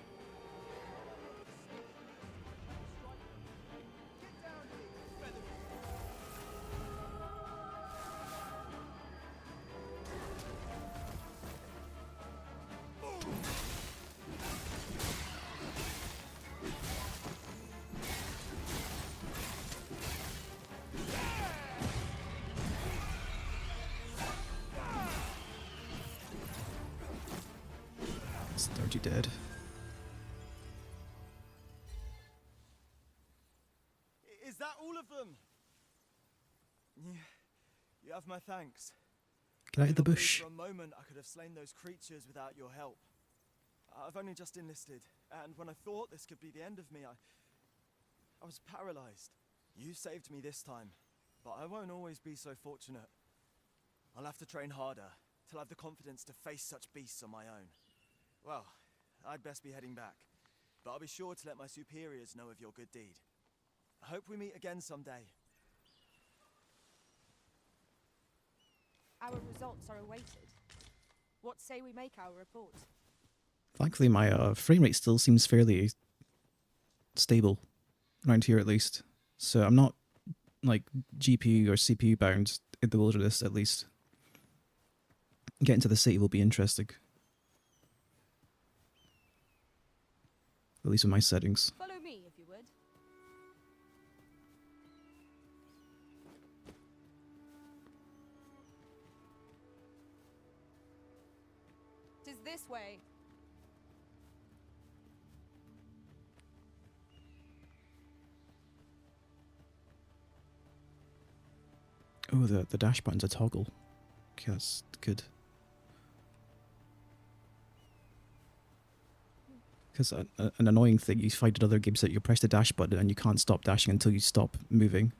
Speaker 1: Sturgy dead.
Speaker 11: Is that all of them? You have my thanks.
Speaker 1: Get out of the
Speaker 11: I did not believe
Speaker 1: bush.
Speaker 11: For a moment, I could have slain those creatures without your help. I've only just enlisted, and when I thought this could be the end of me, I was paralyzed. You saved me this time, but I won't always be so fortunate. I'll have to train harder till I have the confidence to face such beasts on my own. Well, I'd best be heading back, but I'll be sure to let my superiors know of your good deed. I hope we meet again someday.
Speaker 9: Our results are awaited. What say we make our report?
Speaker 1: Thankfully, my frame rate still seems fairly stable around here, at least. So I'm not like GPU or CPU bound in the wilderness, at least. Getting to the city will be interesting. At least with my settings.
Speaker 9: Follow me, if you would. Tis this way.
Speaker 1: Oh, the dash button's a toggle. Okay, that's good. Because an annoying thing you find in other games that you press the dash button and you can't stop dashing until you stop moving.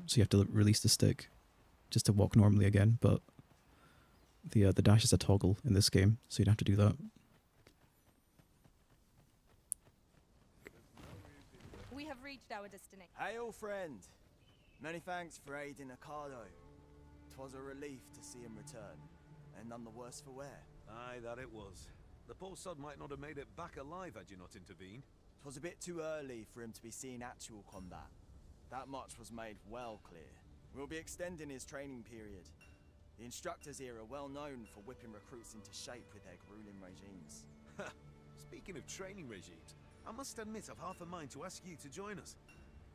Speaker 1: So you have to release the stick just to walk normally again, but the dash is a toggle in this game, so you'd have to do that.
Speaker 9: We have reached our destination.
Speaker 11: Hail, friend. Many thanks for aiding Ocado. 'Twas a relief to see him return, and none the worse for wear.
Speaker 8: Aye, that it was. The poor sod might not have made it back alive had you not intervened.
Speaker 11: 'Twas a bit too early for him to be seeing actual combat. That much was made well clear. We'll be extending his training period. The instructors here are well known for whipping recruits into shape with their grueling regimes.
Speaker 8: Speaking of training regimes, I must admit I've half a mind to ask you to join us.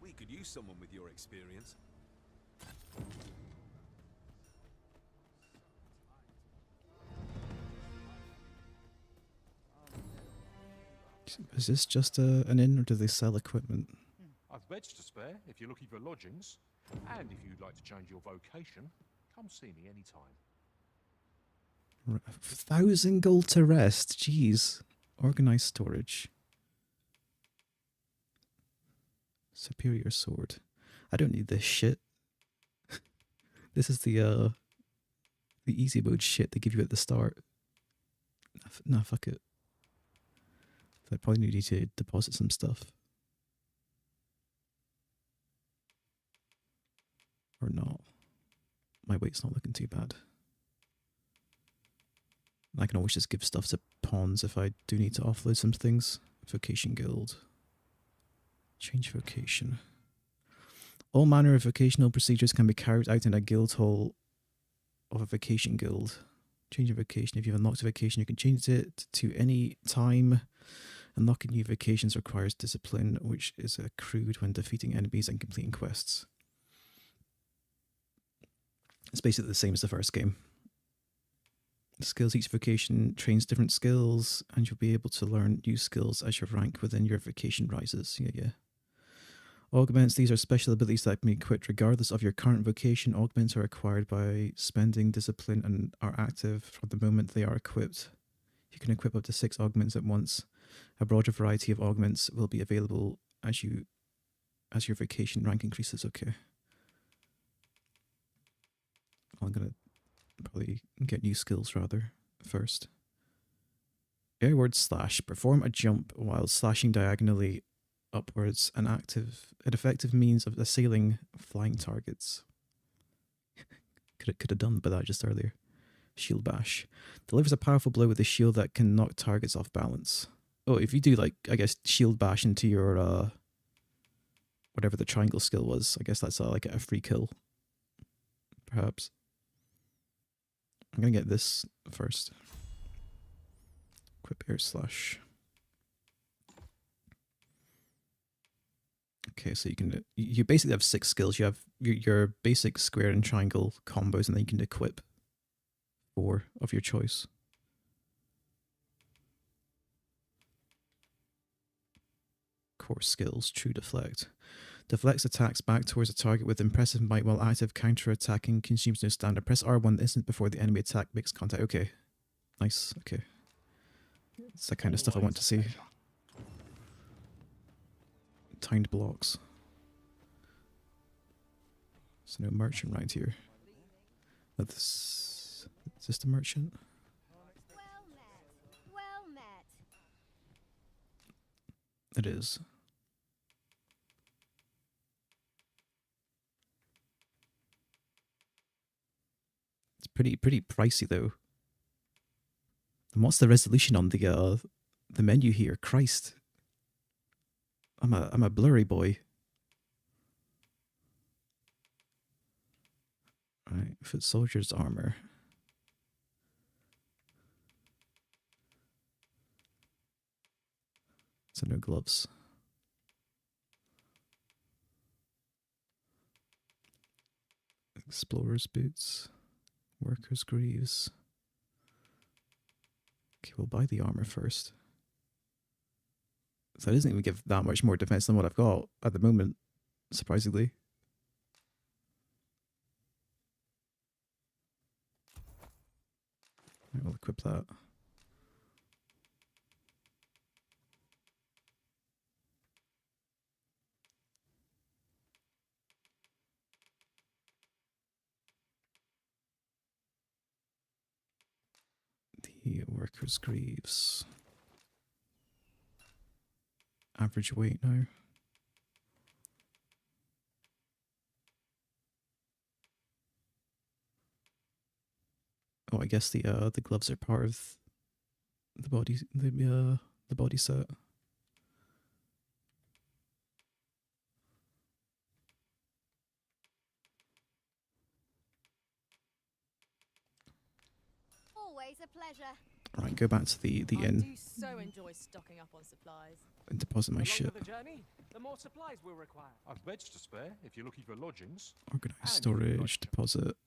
Speaker 8: We could use someone with your experience.
Speaker 1: Is this just an inn, or do they sell equipment?
Speaker 12: I've beds to spare if you're looking for lodgings. And if you'd like to change your vocation, come see me anytime.
Speaker 1: 1,000 gold to rest. Jeez. Organized storage. Superior sword. I don't need this shit. This is the easy mode shit they give you at the start. Nah, fuck it. I probably need to deposit some stuff. Or not. My weight's not looking too bad. I can always just give stuff to pawns if I do need to offload some things. Vocation guild. Change vocation. All manner of vocational procedures can be carried out in a guild hall of a vocation guild. Change a vocation. If you've unlocked a vocation, you can change it to any time. Unlocking new vocations requires discipline, which is accrued when defeating enemies and completing quests. It's basically the same as the first game. Skills. Each vocation trains different skills, and you'll be able to learn new skills as your rank within your vocation rises. Yeah. Augments. These are special abilities that can be equipped regardless of your current vocation. Augments are acquired by spending discipline and are active from the moment they are equipped. You can equip up to 6 augments at once. A broader variety of augments will be available as your vocation rank increases. Okay. I'm gonna probably get new skills rather first. Airward slash. Perform a jump while slashing diagonally upwards. An effective means of assailing flying targets. Could have done but that just earlier. Shield bash. Delivers a powerful blow with a shield that can knock targets off balance. Oh, if you do like, I guess, shield bash into your whatever the triangle skill was, I guess that's like a free kill. Perhaps. I'm gonna get this first. Equip air slash. Okay, so you basically have 6 skills. You have your basic square and triangle combos, and then you can equip 4 of your choice. Core skills. True deflect. Deflects attacks back towards a target with impressive might while active. Counter-attacking consumes no standard. Press R1 the instant before the enemy attack makes contact. Okay. Nice. Okay. It's the kind of stuff I want to see. Timed blocks. There's no merchant right here. Is this the merchant?
Speaker 4: Well met. Well met.
Speaker 1: It is. It's pretty pricey though. And what's the resolution on the menu here? Christ. I'm a blurry boy. Right, foot soldier's armor. So no gloves. Explorer's boots. Worker's greaves. Okay, we'll buy the armor first. So it doesn't even give that much more defense than what I've got at the moment, surprisingly. Right, we'll equip that. The worker's greaves. Average weight now. Oh, I guess the gloves are part of the body set.
Speaker 4: Always a pleasure.
Speaker 1: Right, go back to the
Speaker 9: I
Speaker 1: inn
Speaker 9: do so enjoy stocking up on supplies.
Speaker 1: and deposit my
Speaker 10: The
Speaker 1: shit.
Speaker 10: longer the journey, the more supplies we'll require.
Speaker 12: I've beds to spare if you're looking for lodgings.
Speaker 1: Organize
Speaker 12: And if you'd like
Speaker 1: storage,
Speaker 12: to-
Speaker 1: deposit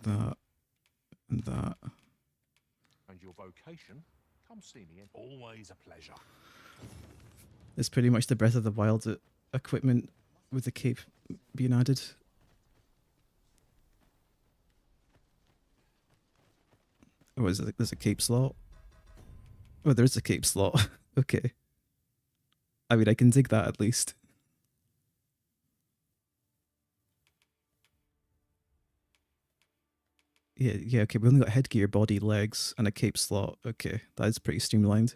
Speaker 1: that and that.
Speaker 12: And your vocation, come see me. Always a pleasure.
Speaker 1: It's pretty much the Breath of the Wild equipment with the cape being added. Oh, is it, there's a cape slot? Oh, there's a cape slot. Okay. I mean, I can dig that at least. Yeah, okay, we only got headgear, body, legs, and a cape slot. Okay, that is pretty streamlined.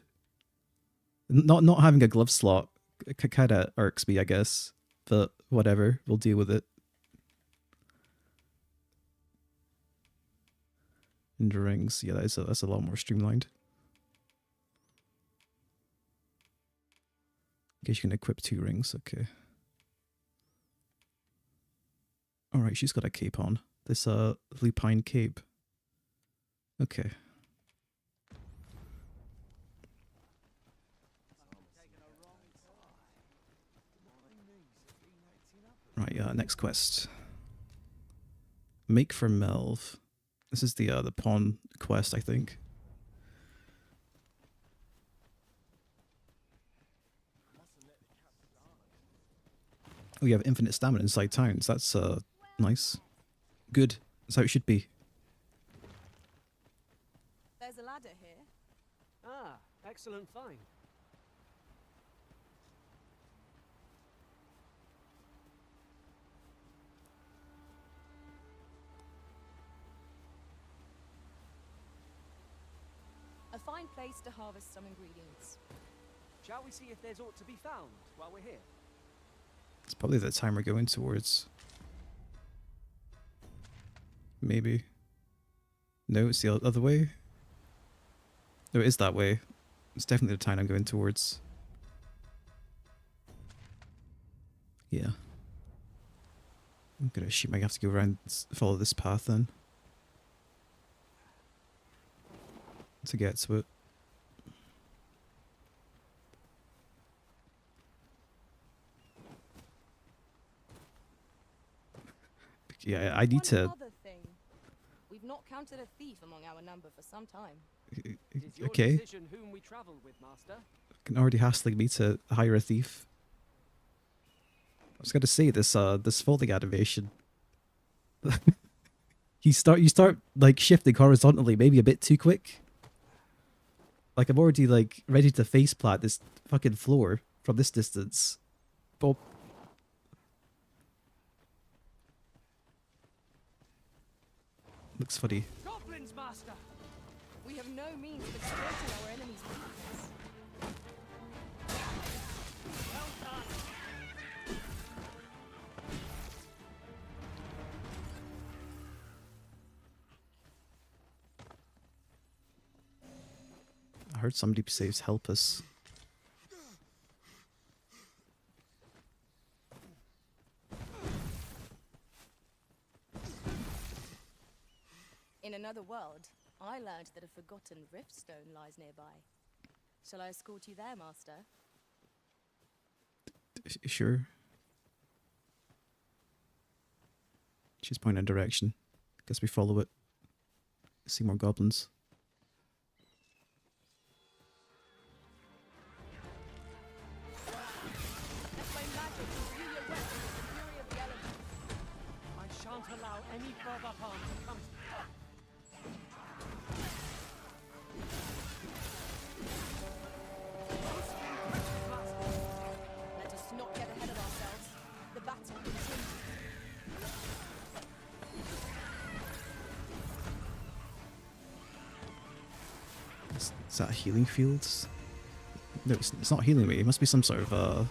Speaker 1: Not having a glove slot kind of irks me, I guess. But whatever, we'll deal with it. And rings, yeah, that's a lot more streamlined. Guess you can equip 2 rings, okay. Alright, she's got a cape on. This lupine cape. Okay. Right, next quest. Make for Melv. This is the pawn quest, I think. Oh, you have infinite stamina inside towns. That's nice. Good. That's how it should be.
Speaker 9: There's a ladder here.
Speaker 10: Ah, excellent find.
Speaker 9: A fine place to harvest some ingredients.
Speaker 10: Shall we see if there's aught to be found while we're here?
Speaker 1: It's probably the time we're going towards. Maybe. No, it's the other way. No, it is that way. It's definitely the time I'm going towards. Yeah. I'm gonna assume I have to go around, follow this path then. To get to it. Yeah, I need to...
Speaker 9: One other thing. We've not counted a thief among our number for some time.
Speaker 10: It is your
Speaker 1: Okay.
Speaker 10: decision whom we travel with, Master.
Speaker 1: Can already hassling me to hire a thief. I was gonna say this this folding animation. you start like shifting horizontally, maybe a bit too quick. Like I'm already like ready to faceplant this fucking floor from this distance. Bob. Looks funny.
Speaker 10: Goblins, Master!
Speaker 9: We have no means of exploiting our enemy's weakness.
Speaker 10: Well done!
Speaker 1: I heard somebody says help us.
Speaker 9: In another world, I learned that a forgotten riftstone lies nearby. Shall I escort you there, Master?
Speaker 1: Sure. She's pointing a direction. Guess we follow it. See more goblins.
Speaker 9: Let my magic imbue your weapons with the fury of the elements.
Speaker 10: I shan't allow any further harm to come to you.
Speaker 9: Let us not get ahead of ourselves. The battle continues.
Speaker 1: Is that healing fields? No, it's not healing me. It must be some sort of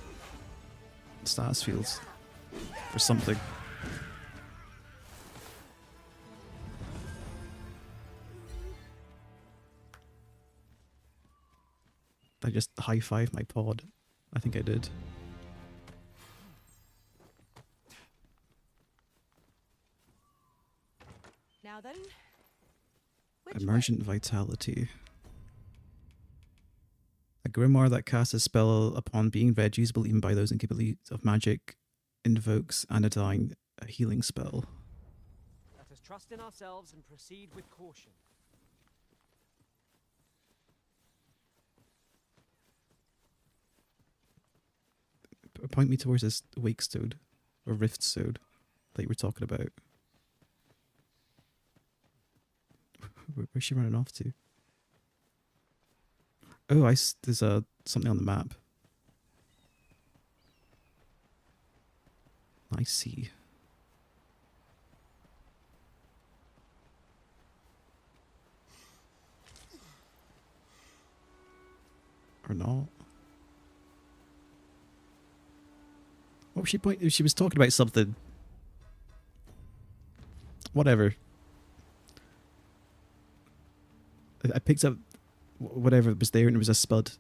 Speaker 1: status fields or something. I just high-fived my pod. I think I did.
Speaker 9: Now then, which
Speaker 1: Emergent Vitality. A grimoire that casts a spell upon being read, usable even by those incapable of magic, invokes Anodyne, a healing spell.
Speaker 10: Let us trust in ourselves and proceed with caution.
Speaker 1: Point me towards this wake stone. Or Rift Zone that you were talking about. Where's she running off to? Oh, there's something on the map. I see. Or not. What was she pointing? She was talking about something. Whatever. I picked up whatever was there and it was a spud.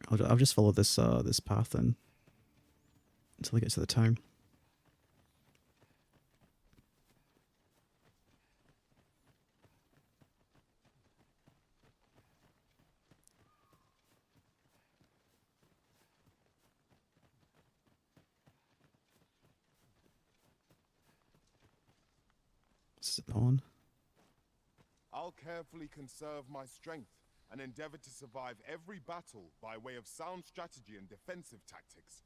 Speaker 1: I'll just follow this this path then until I get to the town. This is a pawn.
Speaker 2: I'll carefully conserve my strength and endeavor to survive every battle by way of sound strategy and defensive tactics.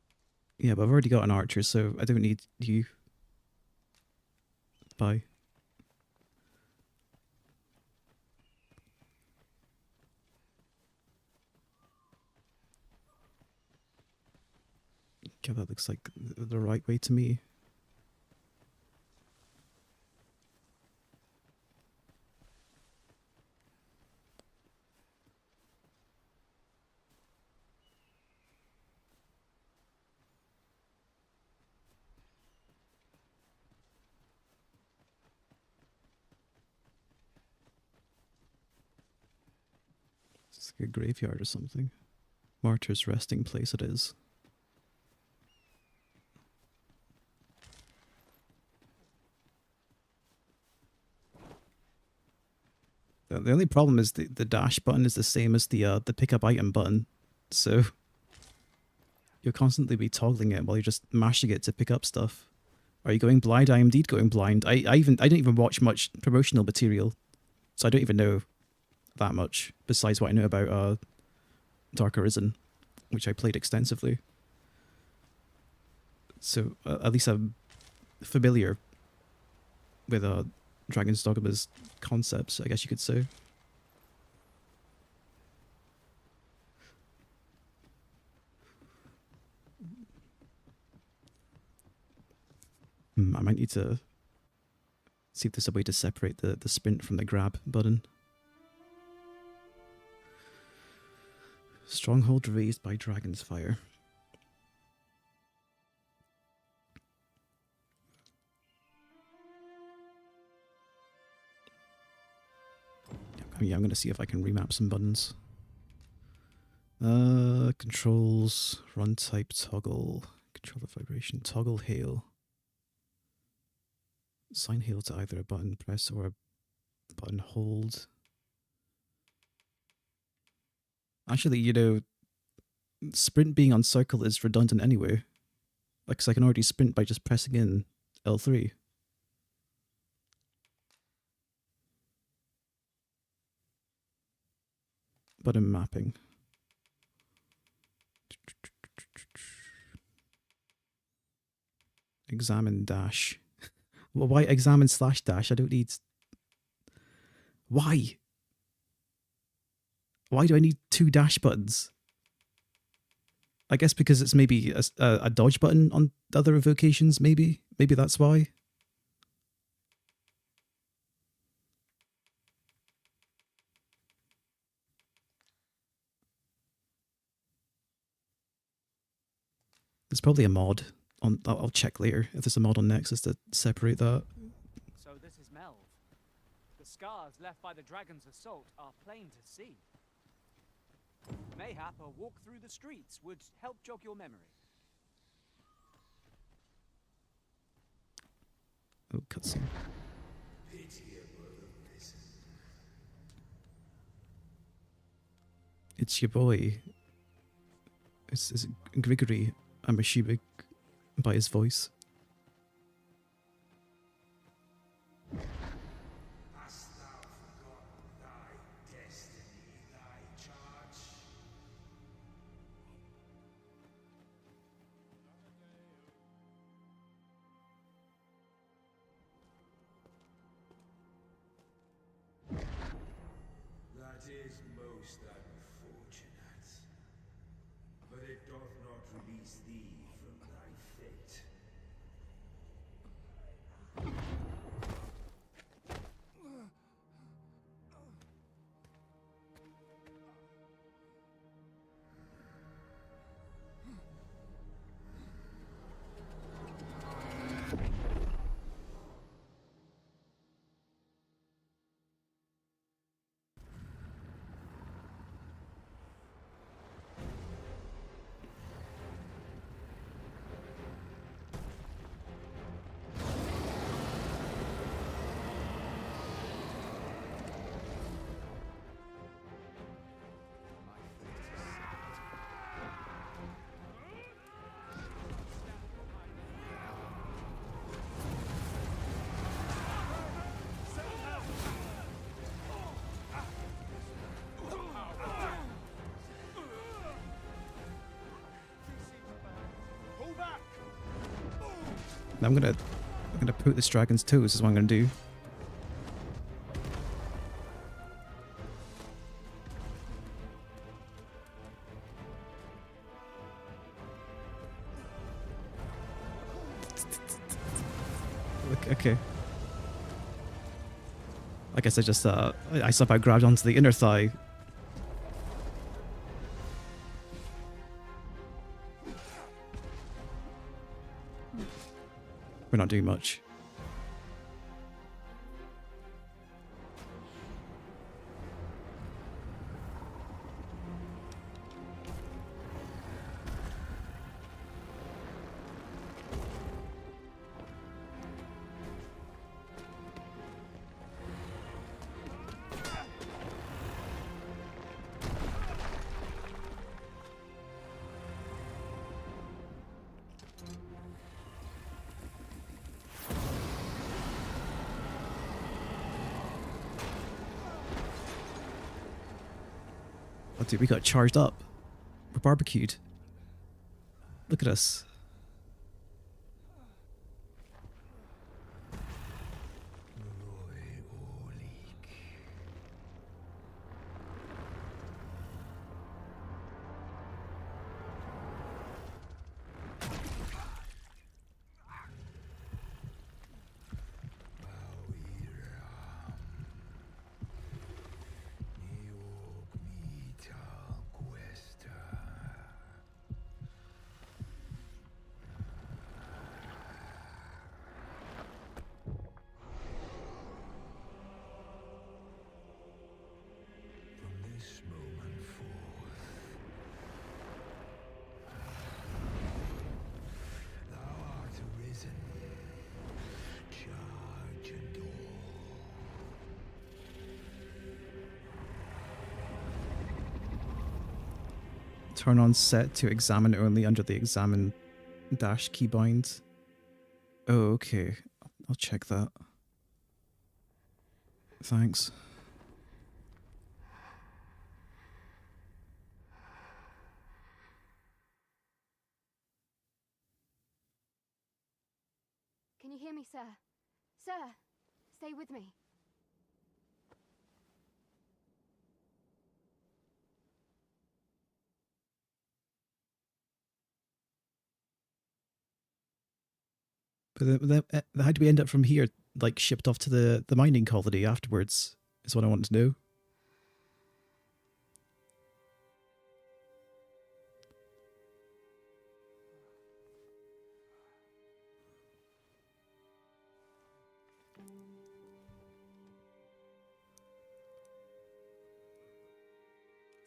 Speaker 1: Yeah, but I've already got an archer, so I don't need you. Bye. Okay, that looks like the right way to me. It's like a graveyard or something. Martyr's resting place it is. The only problem is the dash button is the same as the pick up item button, so you'll constantly be toggling it while you're just mashing it to pick up stuff. Are you going blind? I am indeed going blind. I don't even watch much promotional material, so I don't even know that much besides what I know about Dark Arisen, which I played extensively. So at least I'm familiar with Dragon's Dogma's concepts, I guess you could say. I might need to see if there's a way to separate the sprint from the grab button. Stronghold raised by Dragon's Fire. Yeah, I'm going to see if I can remap some buttons. Controls, run type toggle, controller vibration, toggle hail. Assign hail to either a button press or a button hold. Actually, you know, sprint being on circle is redundant anyway. Like, 'cause I can already sprint by just pressing in L3. Button mapping. Examine dash. Well, why examine slash dash? I don't need... Why? Why do I need two dash buttons? I guess because it's maybe a dodge button on the other evocations, maybe? Maybe that's why? There's probably a mod. I'll check later if there's a mod on Nexus to separate that.
Speaker 10: So this is Melv. The scars left by the dragon's assault are plain to see. Mayhap a walk through the streets would help jog your memory.
Speaker 1: Oh, cutscene. It's your boy. Is it Grigory? I'm assuming by his voice.
Speaker 13: Knowest that fortunate, but it doth not release thee from thy fate.
Speaker 1: I'm gonna poke this dragon's toes is what I'm gonna do. Okay. I guess I just I somehow grabbed onto the inner thigh. We're not doing much. Oh, dude, we got charged up. We're barbecued. Look at us. Turn on set to examine only under the examine dash keybind. Oh, okay. I'll check that. Thanks.
Speaker 4: Can you hear me, sir? Sir, stay with me.
Speaker 1: But how do we end up from here, like shipped off to the mining colony afterwards, is what I want to know.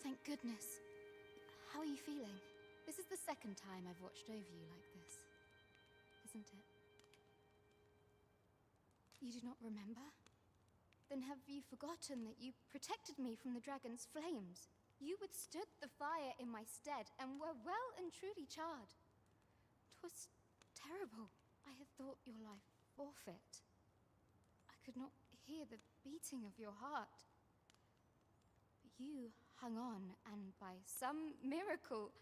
Speaker 4: Thank goodness. How are you feeling? This is the second time I've watched over you like this, isn't it? You do not remember? Then have you forgotten that you protected me from the dragon's flames? You withstood the fire in my stead and were well and truly charred. 'Twas terrible. I had thought your life forfeit. I could not hear the beating of your heart. But you hung on and by some miracle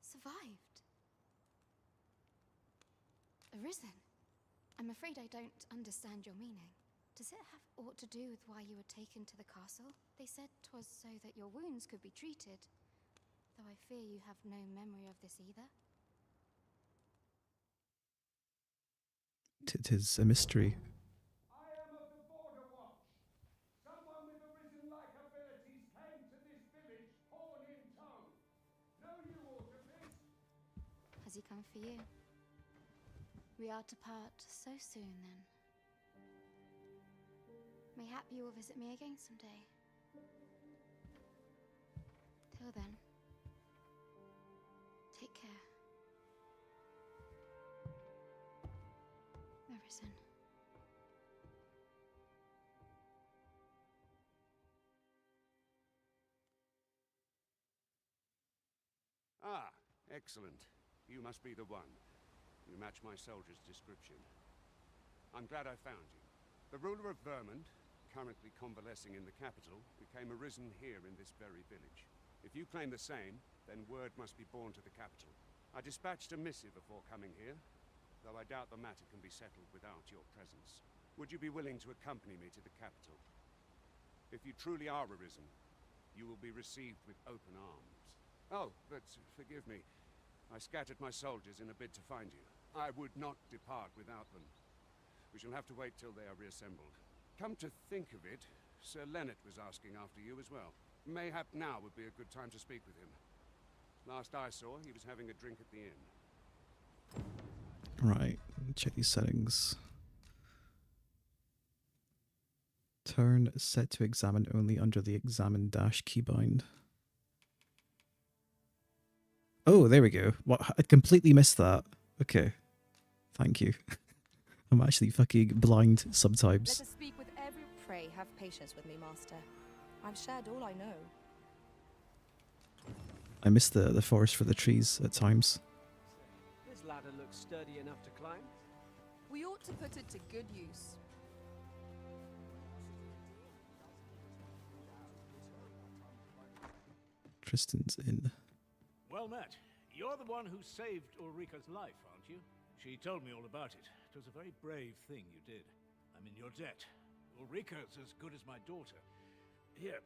Speaker 4: survived. Arisen. I'm afraid I don't understand your meaning. Does it have aught to do with why you were taken to the castle? They said 'twas so that your wounds could be treated, though I fear you have no memory of this either.
Speaker 1: Tis a mystery.
Speaker 13: I am of the Border Watch. Someone with arisen-like abilities came to this village, horn in tow. Know you aught of this?
Speaker 4: Has he come for you? We are to part so soon, then. Mayhap you will visit me again someday. Till then, take care. Arisen.
Speaker 14: Ah, excellent. You must be the one. You match my soldier's description. I'm glad I found you. The ruler of Vermont, currently convalescing in the capital, became arisen here in this very village. If you claim the same, then word must be borne to the capital. I dispatched a missive before coming here, though I doubt the matter can be settled without your presence. Would you be willing to accompany me to the capital? If you truly are arisen, you will be received with open arms. Oh, but forgive me. I scattered my soldiers in a bid to find you. I would not depart without them. We shall have to wait till they are reassembled. Come to think of it, Sir Leonard was asking after you as well. Mayhap now would be a good time to speak with him. Last I saw, he was having a drink at the inn.
Speaker 1: Right, check these settings. Turn set to examine only under the examine dash keybind. Oh, there we go. What? I completely missed that. Okay. Thank you. I'm actually fucking blind sometimes.
Speaker 9: Let us speak with every... Pray, have patience with me, Master. I've shared all I know.
Speaker 1: I miss the forest for the trees at times.
Speaker 10: This ladder looks sturdy enough to climb.
Speaker 9: We ought to put it to good use.
Speaker 1: Tristan's Inn.
Speaker 12: Well met. You're the one who saved Ulrika's life, aren't you? She told me all about it. It was a very brave thing you did. I'm in your debt. Ulrika's as good as my daughter. Here,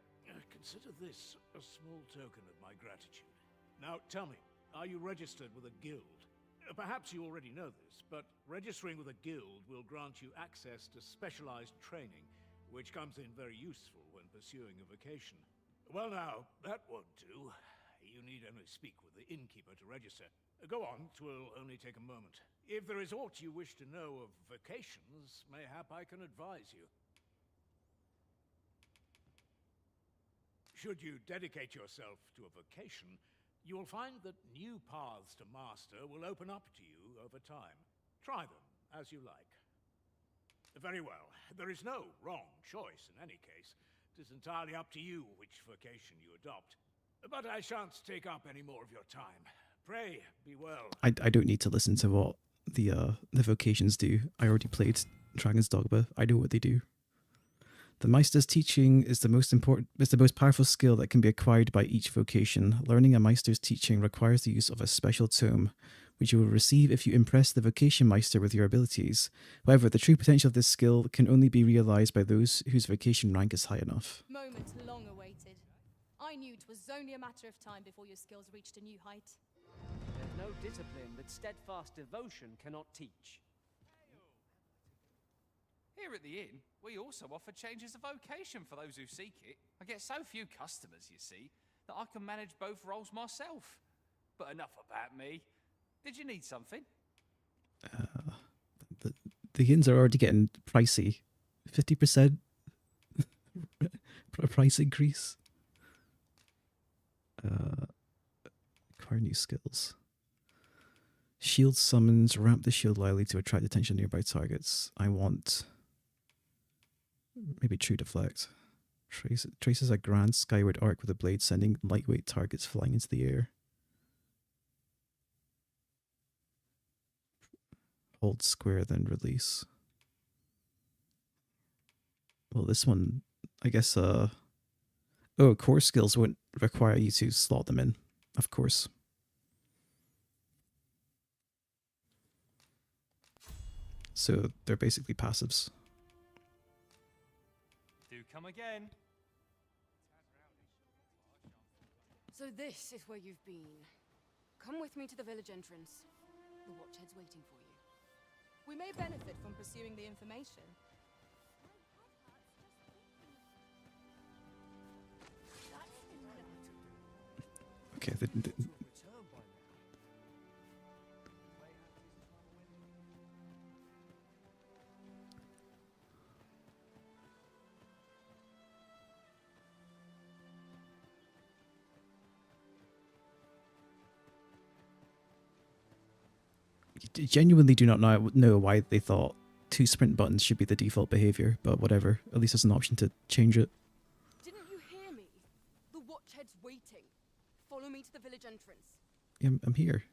Speaker 12: consider this a small token of my gratitude. Now, tell me, are you registered with a guild? Perhaps you already know this, but registering with a guild will grant you access to specialized training, which comes in very useful when pursuing a vocation. Well now, that won't do. You need only speak with the innkeeper to register. Go on, 'twill only take a moment. If there is aught you wish to know of vocations, mayhap I can advise you. Should you dedicate yourself to a vocation, you will find that new paths to master will open up to you over time. Try them as you like. Very well. There is no wrong choice in any case. It is entirely up to you which vocation you adopt. But I shan't take up any more of your time. Pray, be well.
Speaker 1: I don't need to listen to what the vocations do. I already played Dragon's Dogma. I know what they do. The Meister's teaching is the most powerful skill that can be acquired by each vocation. Learning a Meister's teaching requires the use of a special tome, which you will receive if you impress the Vocation Meister with your abilities. However, the true potential of this skill can only be realized by those whose vocation rank is high enough.
Speaker 9: Moment long awaited. I knew it was only a matter of time before your skills reached a new height.
Speaker 10: There's no discipline that steadfast devotion cannot teach.
Speaker 3: Here at the inn, we also offer changes of vocation for those who seek it. I get so few customers, you see, that I can manage both roles myself. But enough about me. Did you need something?
Speaker 1: The inns are already getting pricey. 50% price increase. Acquire new skills. Shield summons. Ramp the shield lightly to attract attention of nearby targets. I want... maybe True Deflect. Traces a grand skyward arc with a blade, sending lightweight targets flying into the air. Hold square, then release. Well, this one, I guess, oh, core skills won't require you to slot them in, of course. So they're basically passives.
Speaker 11: again.
Speaker 15: So this is where you've been. Come with me to the village entrance. The Watchhead's waiting for you.
Speaker 9: We may benefit from pursuing the information.
Speaker 1: Okay, genuinely do not know why they thought 2 sprint buttons should be the default behavior, but whatever. At least there's an option to change it.
Speaker 15: Didn't you hear me? The Watchhead's waiting. Follow me to the village entrance.
Speaker 1: Yeah, I'm here.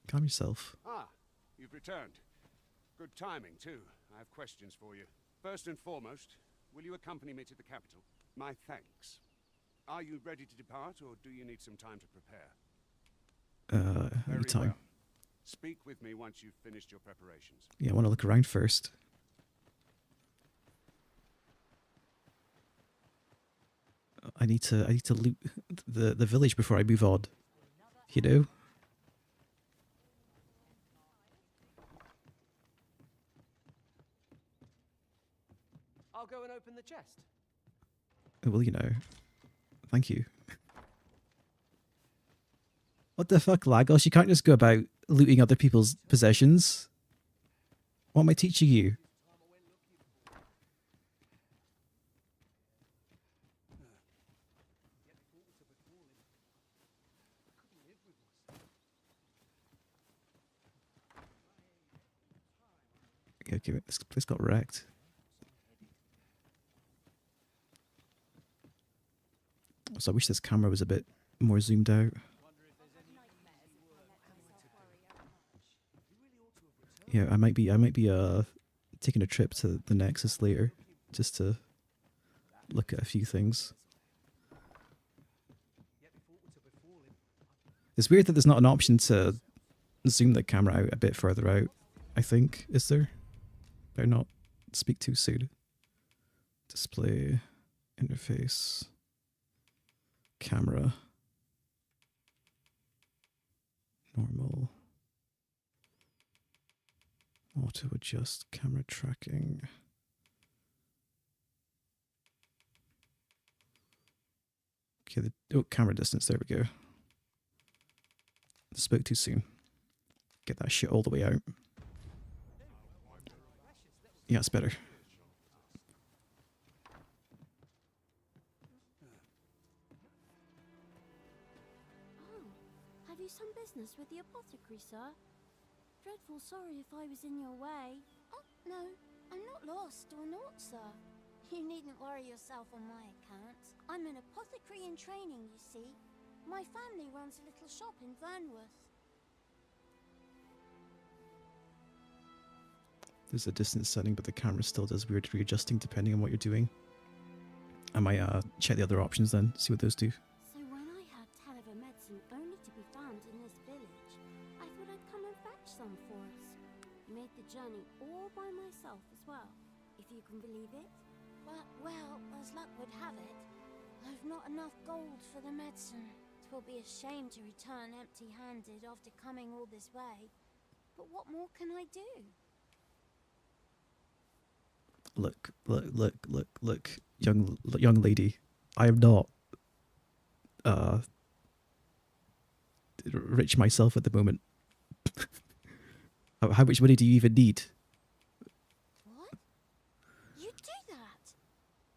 Speaker 1: Calm yourself.
Speaker 14: Ah, you've returned. Good timing, too. I have questions for you. First and foremost, will you accompany me to the capital? My thanks. Are you ready to depart, or do you need some time to prepare?
Speaker 1: Any time.
Speaker 14: Well. Speak with me once you've finished your preparations.
Speaker 1: Yeah, I want to look around first. I need to loot the village before I move on. You know?
Speaker 10: I'll go and open the chest.
Speaker 1: Well, you know. Thank you. What the fuck, Lagos? You can't just go about looting other people's possessions. What am I teaching you? Okay, this place got wrecked. So I wish this camera was a bit more zoomed out. Yeah, I might be taking a trip to the Nexus later, just to look at a few things. It's weird that there's not an option to zoom the camera out a bit further out, I think, is there? Better not speak too soon. Display, interface, camera, normal. Auto adjust camera tracking. Okay, camera distance, there we go. Spoke too soon. Get that shit all the way out. Yeah, it's better.
Speaker 16: Oh, have you some business with the apothecary, sir? Dreadful sorry if I was in your way. Oh, no, I'm not lost or naught, sir. You needn't worry yourself on my account. I'm an apothecary in training, you see. My family runs a little shop in Vernworth.
Speaker 1: There's a distance setting, but the camera still does weird readjusting depending on what you're doing. I might check the other options then, see what those do.
Speaker 16: So when I heard tell of a medicine only to be found in this village, I thought I'd come and fetch some for us. Made the journey all by myself as well, if you can believe it. But, well, as luck would have it, I've not enough gold for the medicine. 'Twill be a shame to return empty-handed after coming all this way. But what more can I do?
Speaker 1: Look, young lady. I am not rich myself at the moment. How much money do you even need?
Speaker 16: What? You'd do that?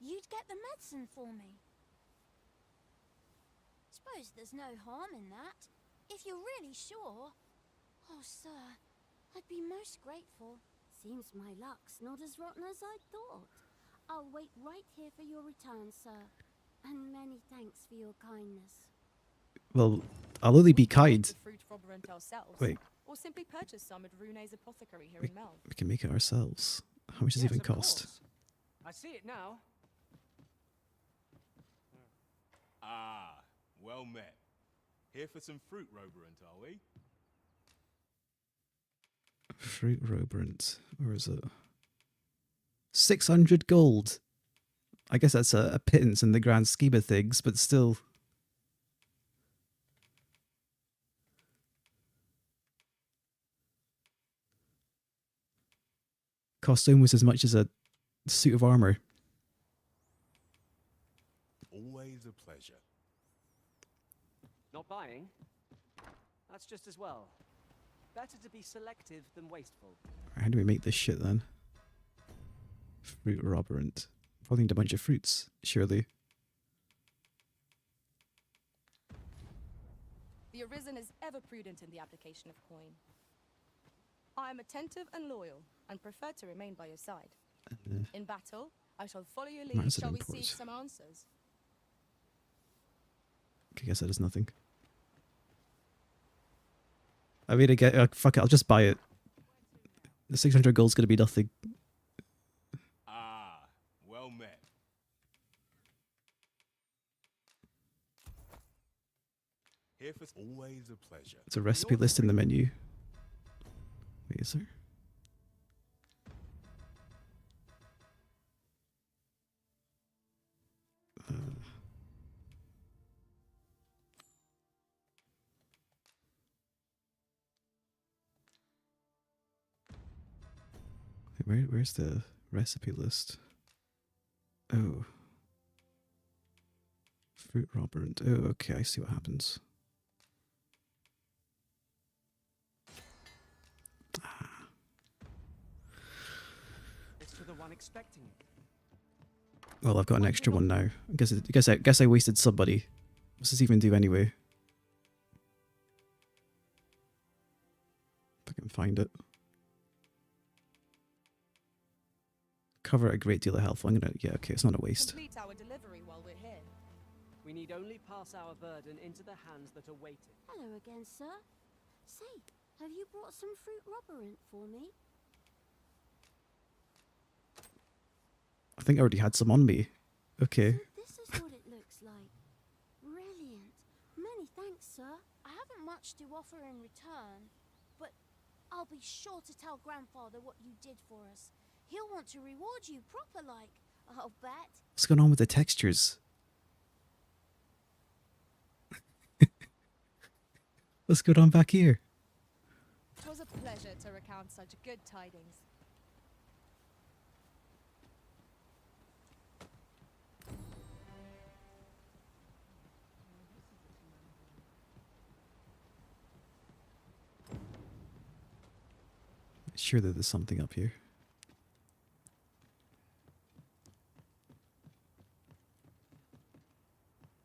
Speaker 16: You'd get the medicine for me? Suppose there's no harm in that, if you're really sure. Oh, sir, I'd be most grateful. Seems my luck's not as rotten as I thought. I'll wait right here for your return, sir. And many thanks for your kindness.
Speaker 1: Well, I'll only be kind.
Speaker 9: The fruit Roberant ourselves.
Speaker 1: Wait.
Speaker 9: Or simply purchase some at Rune's apothecary here in Mel.
Speaker 1: We can make it ourselves. How much does it even cost?
Speaker 10: I see it now.
Speaker 2: Ah, well met. Here for some fruit, Roberant, are we?
Speaker 1: Fruit Roberant. Where is it? 600 gold. I guess that's a pittance in the grand scheme of things, but still. Cost almost as much as a suit of armor.
Speaker 2: Always a pleasure.
Speaker 10: Not buying? That's just as well. Better to be selective than wasteful.
Speaker 1: How do we make this shit then? Fruit roberant. Probably need a bunch of fruits, surely.
Speaker 9: The Arisen is ever prudent in the application of coin. I am attentive and loyal, and prefer to remain by your side. In battle, I shall follow your lead.
Speaker 1: Resident
Speaker 9: Shall we
Speaker 1: port.
Speaker 9: seek some answers?
Speaker 1: I guess that is nothing. I mean, again, fuck it, I'll just buy it. The 600 gold's gonna be nothing.
Speaker 2: Ah, well met. Here for always a pleasure.
Speaker 1: It's a recipe list in the menu. Wait, is there? Where's the recipe list? Oh. Fruit roberant. Oh, okay, I see what happens.
Speaker 10: It's for the one expecting it.
Speaker 1: Well, I've got an extra one now. I guess I wasted somebody. What's this even do anyway? If I can find it. Cover a great deal of health. I'm gonna, yeah, okay, it's not a waste.
Speaker 9: Complete our delivery while we're here.
Speaker 10: We need only pass our burden into the hands that await it.
Speaker 16: Hello again, sir. Say, have you brought some fruit roberant for me?
Speaker 1: I think I already had some on me. Okay.
Speaker 16: So this is what it looks like. Brilliant. Many thanks, sir. I haven't much to offer in return, but I'll be sure to tell Grandfather what you did for us. He'll want to reward you proper like, I'll bet.
Speaker 1: What's going on with the textures? What's going on back here?
Speaker 9: It was a pleasure to recount such good tidings.
Speaker 1: Surely there's something up here.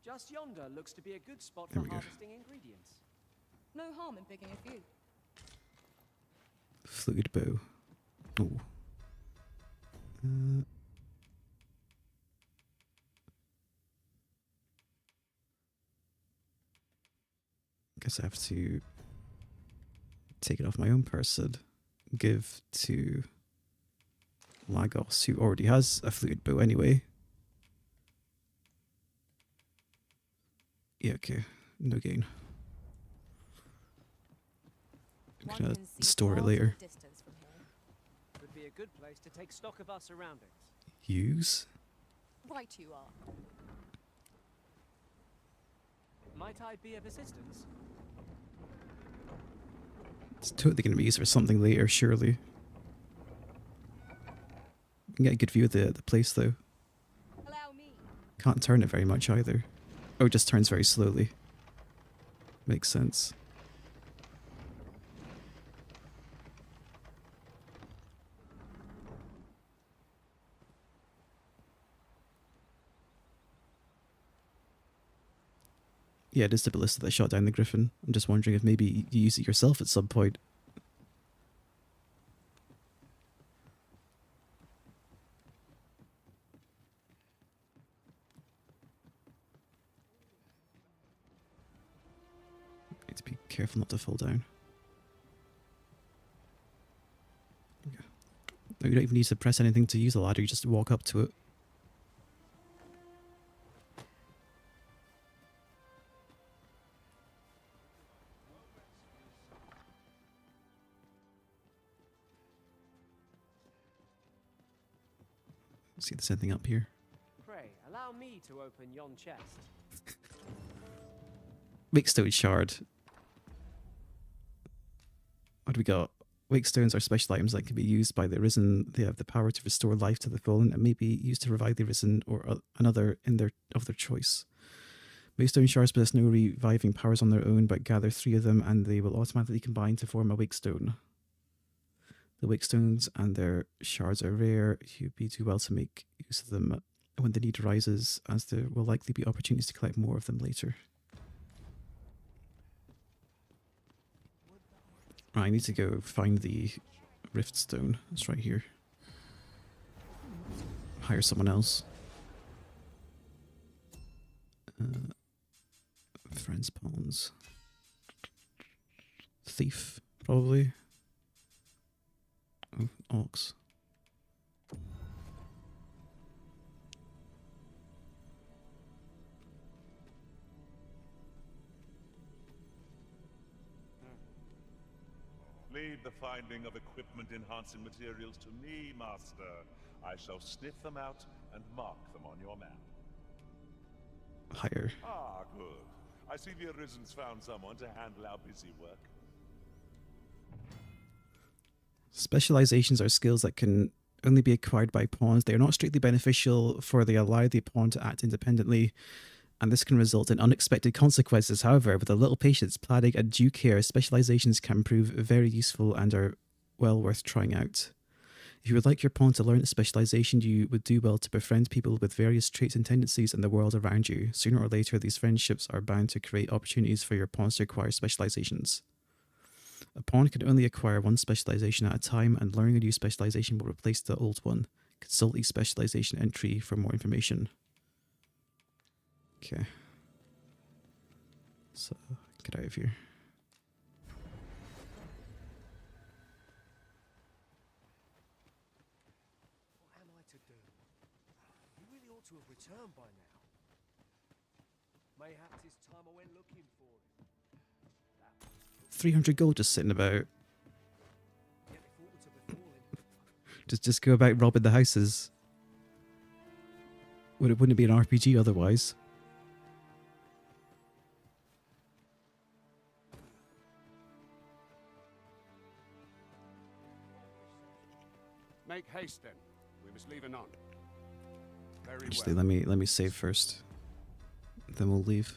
Speaker 10: Just yonder looks to be a good spot
Speaker 1: There
Speaker 10: for
Speaker 1: we go.
Speaker 10: harvesting ingredients.
Speaker 9: No harm in picking a few.
Speaker 1: Fluid bow. Oh. Guess I have to take it off my own person. Give to Lagos, who already has a fluid bow anyway. Yeah, okay. No gain. I'm gonna store it later.
Speaker 10: Would be a good place to take stock of our surroundings.
Speaker 1: Use?
Speaker 9: Right you are.
Speaker 10: Might I be of assistance?
Speaker 1: It's totally going to be used for something later, surely. You can get a good view of the place, though.
Speaker 9: Allow me.
Speaker 1: Can't turn it very much either. Oh, it just turns very slowly. Makes sense. Yeah, it is the ballista that shot down the griffin. I'm just wondering if maybe you use it yourself at some point. Need to be careful not to fall down. Okay. No, you don't even need to press anything to use the ladder, you just walk up to it. See if there's anything up here.
Speaker 10: Pray, Allow me to open yon chest.
Speaker 1: Wakestone shard. What do we got? Wakestones are special items that can be used by the Risen. They have the power to restore life to the fallen and may be used to revive the Risen or another of their choice. Wakestone shards possess no reviving powers on their own, but gather 3 of them and they will automatically combine to form a Wakestone. The Wakestones and their shards are rare. You'd be too well to make use of them when the need arises, as there will likely be opportunities to collect more of them later. Right, I need to go find the Rift Stone. It's right here. Hire someone else. Friends pawns. Thief, probably. Oh, Ox.
Speaker 17: Leave the finding of equipment-enhancing materials to me, Master. I shall sniff them out and mark them on your map.
Speaker 1: Hire.
Speaker 17: Ah, good. I see the Arisen's found someone to handle our busy work.
Speaker 1: Specializations are skills that can only be acquired by pawns. They are not strictly beneficial, for they allow the pawn to act independently, and this can result in unexpected consequences. However, with a little patience, planning, and due care, specializations can prove very useful and are well worth trying out. If you would like your pawn to learn a specialization, you would do well to befriend people with various traits and tendencies in the world around you. Sooner or later, these friendships are bound to create opportunities for your pawns to acquire specializations. A pawn can only acquire one specialization at a time, and learning a new specialization will replace the old one. Consult each specialization entry for more information. Okay. So, get out of here.
Speaker 11: What am I to do? You really ought to have returned by now. Mayhaps it's time I went looking for him.
Speaker 1: 300 gold just sitting about. Just go about robbing the houses. Wouldn't it be an RPG otherwise?
Speaker 14: Make haste then. We must leave anon. Very
Speaker 1: Actually,
Speaker 14: well.
Speaker 1: let me save first. Then we'll leave.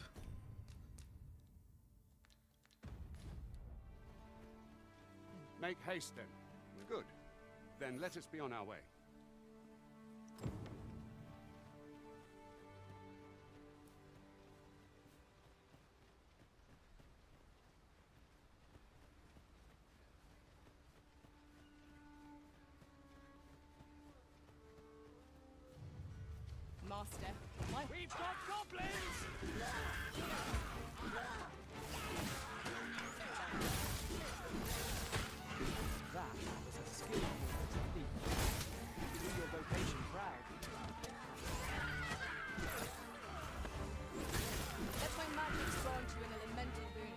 Speaker 14: Make haste then. Good. Then let us be on our way.
Speaker 9: Master,
Speaker 10: we've got goblins! That was a skillful technique. Do your vocation proud.
Speaker 9: let my magic grant you an elemental boon.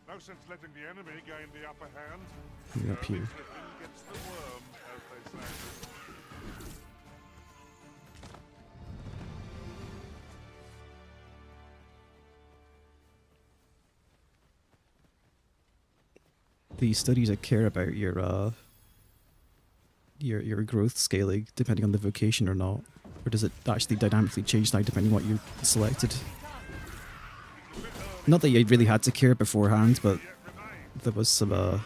Speaker 17: No sense letting the enemy gain the upper hand.
Speaker 1: Maybe up here.
Speaker 17: Gets the worm, as they say.
Speaker 1: These studies that care about your growth scaling depending on the vocation or not, or does it actually dynamically change now depending on what you selected? Not that you really had to care beforehand, but there was some it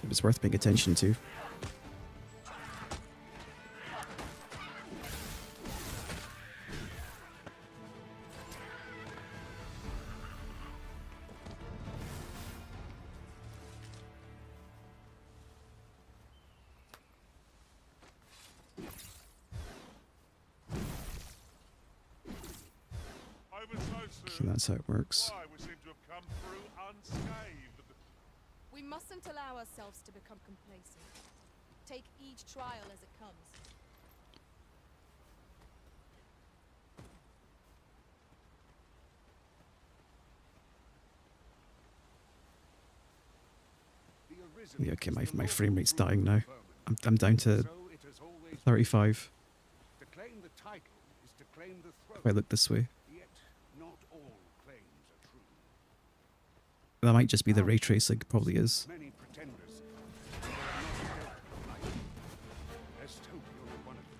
Speaker 1: was worth paying attention to. Okay, that's how it works.
Speaker 9: We mustn't allow ourselves to become complacent. Take each trial as it comes.
Speaker 14: The
Speaker 1: Yeah, okay, my frame rate's dying now. I'm down to 35.
Speaker 14: To claim the title is to claim the throne.
Speaker 1: If I look this way.
Speaker 14: Yet not all claims are true.
Speaker 1: That might just be the ray tracing, probably is.
Speaker 14: Many pretenders. They are not dead, like Estopia were one of them.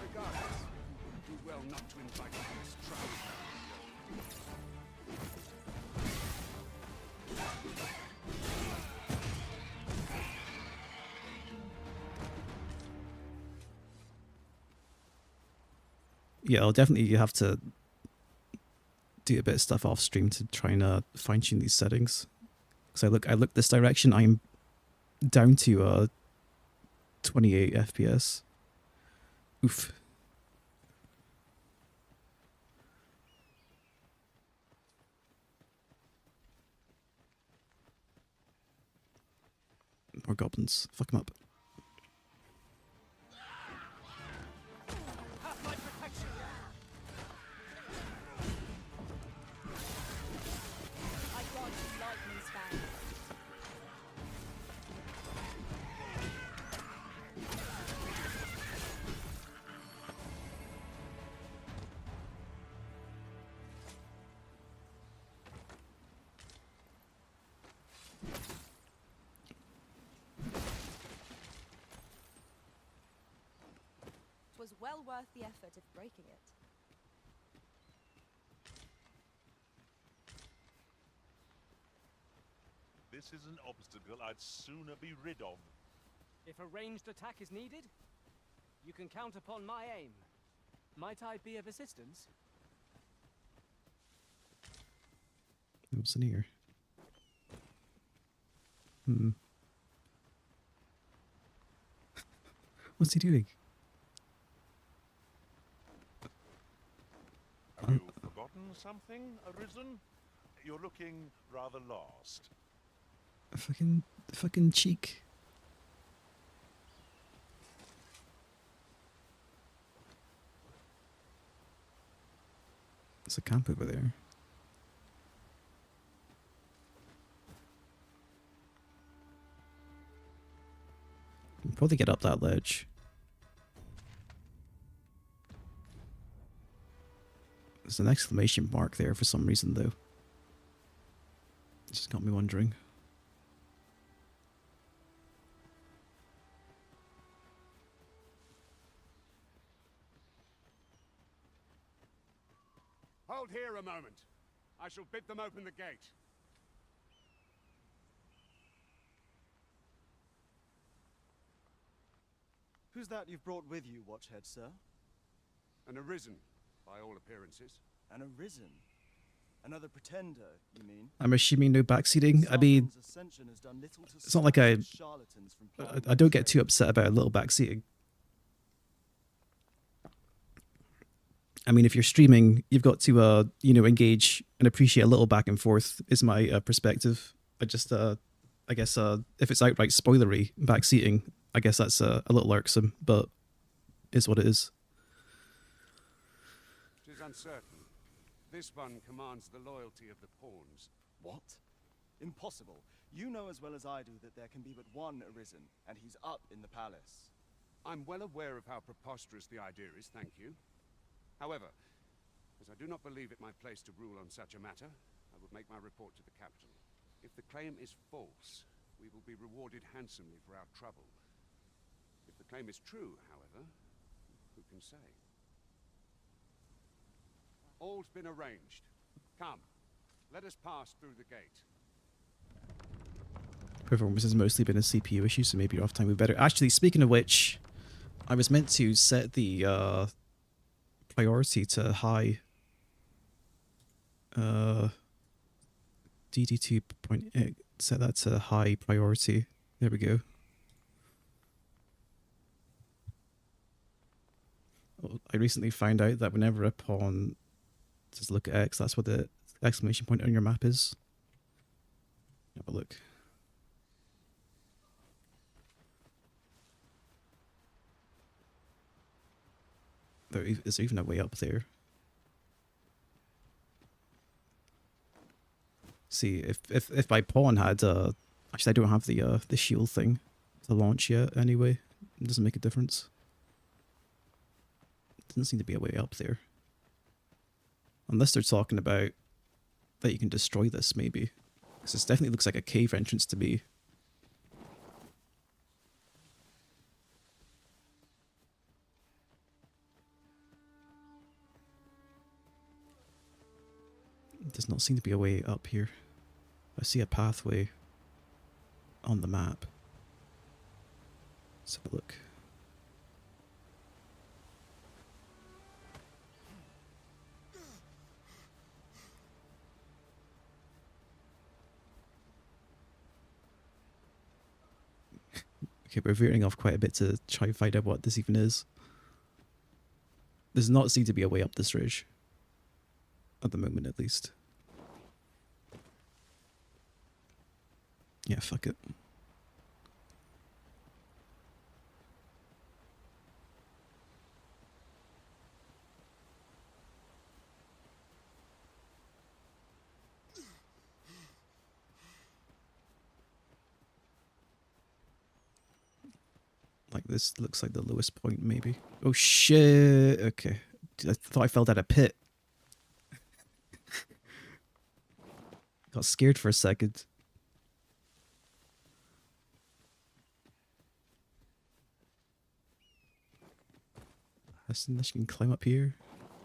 Speaker 14: Regardless, you would do well not to invite me to this trial.
Speaker 1: Yeah, I'll definitely have to do a bit of stuff off stream to try and fine tune these settings. Because I look this direction, I'm down to 28 FPS. Oof. More goblins. Fuck them up.
Speaker 9: Was well worth the effort of breaking it.
Speaker 17: This is an obstacle I'd sooner be rid of.
Speaker 10: If a ranged attack is needed, you can count upon my aim. Might I be of assistance?
Speaker 1: What's in here? Hmm. What's he doing?
Speaker 17: Have you forgotten something, Arisen? You're looking rather lost.
Speaker 1: Fucking cheek. There's a camp over there. You can probably get up that ledge. There's an exclamation mark there for some reason, though. It just got me wondering.
Speaker 14: Hold here a moment. I shall bid them open the gate.
Speaker 11: Who's that you've brought with you, Watchhead, sir?
Speaker 14: An Arisen, by all appearances.
Speaker 11: An Arisen? Another pretender, you mean?
Speaker 1: I'm assuming no backseating. I mean, it's not like I don't get too upset about a little backseating. I mean, if you're streaming, you've got to, engage and appreciate a little back and forth, is my perspective. I guess, if it's outright spoilery backseating, I guess that's a little irksome, but is what it is.
Speaker 14: It is uncertain. This one commands the loyalty of the pawns.
Speaker 11: What? Impossible. You know as well as I do that there can be but one Arisen, and he's up in the palace.
Speaker 14: I'm well aware of how preposterous the idea is, thank you. However, as I do not believe it my place to rule on such a matter, I would make my report to the capital. If the claim is false, we will be rewarded handsomely for our trouble. If the claim is true, however, who can say? All's been arranged. Come, let us pass through the gate.
Speaker 1: Performance has mostly been a CPU issue, so maybe off time would be better. Actually, speaking of which, I was meant to set the priority to high. DD2.8, set that to high priority. There we go. I recently found out that whenever a pawn says look at X, that's what the exclamation point on your map is. Have a look. There is even a way up there. See, if my pawn had Actually, I don't have the shield thing to launch yet anyway. It doesn't make a difference. Doesn't seem to be a way up there. Unless they're talking about that you can destroy this, maybe. Because this definitely looks like a cave entrance to me. It does not seem to be a way up here. I see a pathway on the map. Let's have a look. Okay, we're veering off quite a bit to try and find out what this even is. Does not seem to be a way up this ridge. At the moment, at least. Yeah, fuck it. Like this looks like the lowest point, maybe. Oh shit! Okay, I thought I fell down a pit. Got scared for a second. Unless you can climb up here.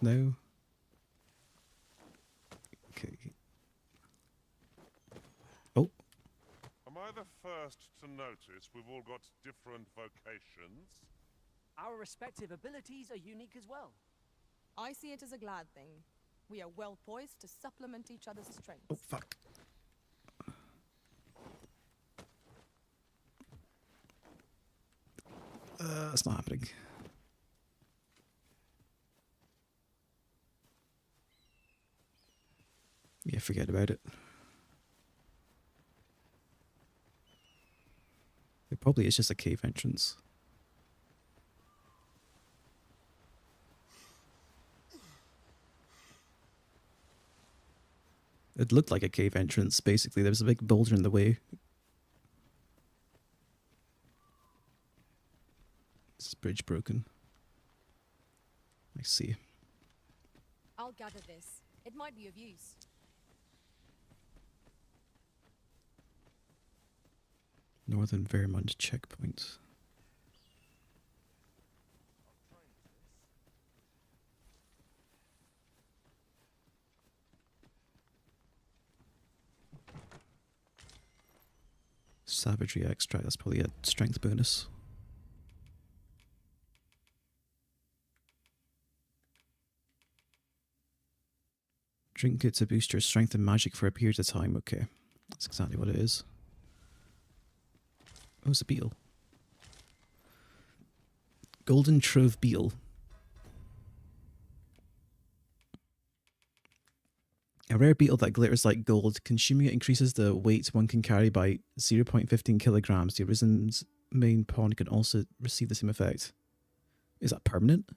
Speaker 1: No. Okay. Oh.
Speaker 17: Am I the first to notice we've all got different vocations?
Speaker 10: Our respective abilities are unique as well.
Speaker 9: I see it as a glad thing. We are well poised to supplement each other's strengths.
Speaker 1: Oh, fuck. It's not happening. Yeah, forget about it. It probably is just a cave entrance. It looked like a cave entrance, basically. There was a big boulder in the way. This bridge broken. I see.
Speaker 9: I'll gather this. It might be of use.
Speaker 1: Northern Vermont checkpoint. Savagery extract, that's probably a strength bonus. Drink it to boost your strength and magic for a period of time. Okay, that's exactly what it is. Oh, it's a beetle. Golden Trove Beetle. A rare beetle that glitters like gold. Consuming it increases the weight one can carry by 0.15 kilograms. The Arisen's main pawn can also receive the same effect. Is that permanent?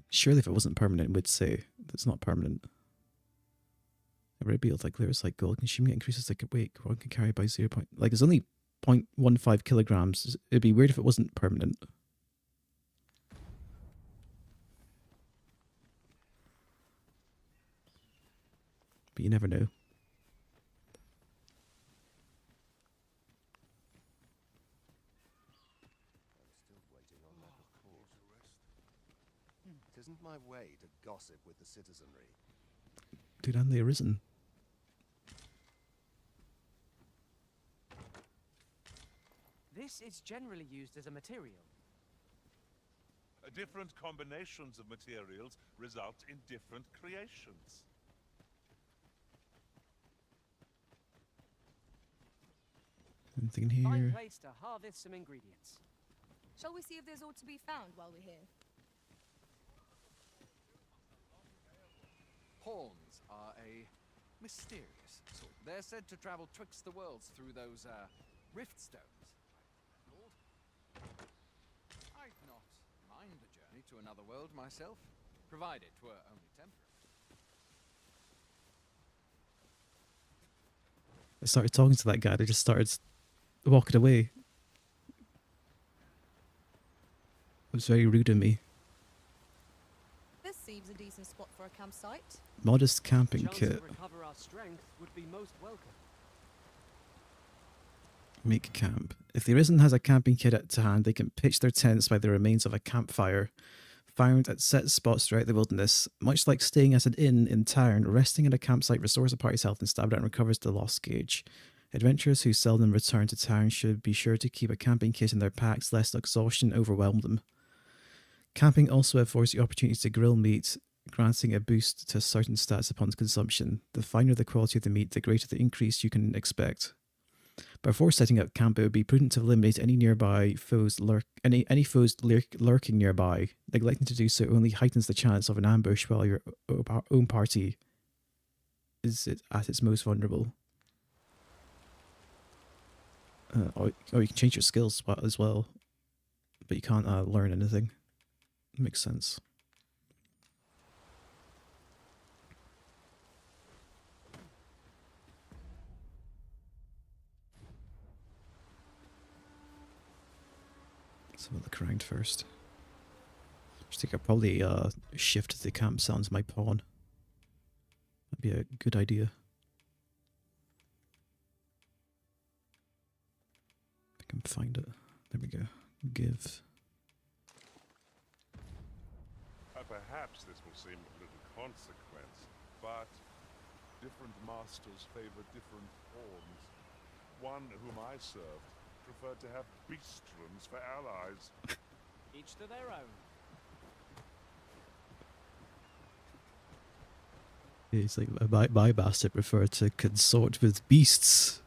Speaker 1: Surely if it wasn't permanent, it would say it's not permanent. A rare beetle that glitters like gold. Consuming it increases the weight one can carry by 0. Like, it's only 0.15 kilograms. It'd be weird if it wasn't permanent. But you never know.
Speaker 18: Tisn't my way to gossip with the citizenry.
Speaker 1: Dude, and the Arisen.
Speaker 10: This is generally used as a material.
Speaker 17: Different combinations of materials result in different creations.
Speaker 1: Anything
Speaker 10: Fine
Speaker 1: here?
Speaker 10: place to harvest some ingredients.
Speaker 9: Shall we see if there's aught to be found while we're here?
Speaker 7: Horns are a mysterious sort. They're said to travel twixt the worlds through those, rift stones.
Speaker 8: I
Speaker 3: to another world myself, provided 'twere only temporary.
Speaker 1: I started talking to that guy, they just started walking away. It was very rude of me.
Speaker 9: This seems a decent spot for a campsite.
Speaker 1: Modest camping
Speaker 10: Chance
Speaker 1: kit.
Speaker 10: to recover our strength would be most welcome.
Speaker 1: Make camp. If the Arisen has a camping kit to hand, they can pitch their tents by the remains of a campfire found at set spots throughout the wilderness. Much like staying at an inn in town, resting at a campsite restores a party's health and stamina and recovers the lost gauge. Adventurers who seldom return to town should be sure to keep a camping kit in their packs lest exhaustion overwhelm them. Camping also affords the opportunity to grill meat, granting a boost to certain stats upon consumption. The finer the quality of the meat, the greater the increase you can expect. Before setting up camp, it would be prudent to eliminate any nearby foes any foes lurking nearby. Neglecting to do so only heightens the chance of an ambush while your own party is at its most vulnerable. Or you can change your skills as well, but you can't learn anything. Makes sense. Let's have a look around first. I think I'll probably shift the camp sounds my pawn. That'd be a good idea. If I can find it. There we go. Give.
Speaker 17: Perhaps this will seem of little consequence, but different masters favor different forms. One whom I served preferred to have beastrons for allies.
Speaker 10: Each to their own.
Speaker 1: It's like my master preferred to consort with beasts.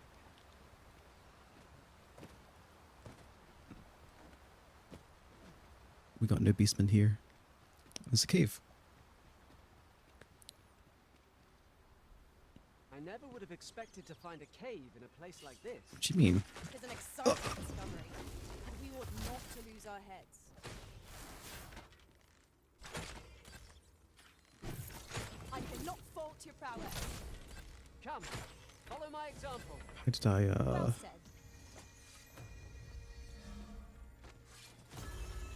Speaker 1: We got no beastmen here. There's a cave.
Speaker 10: I never would have expected to find a cave in a place like this.
Speaker 1: What do you mean?
Speaker 9: It's an exciting discovery, and we ought not to lose our heads. I cannot fault your prowess.
Speaker 10: Come, follow my example.
Speaker 1: How did I
Speaker 9: Well said.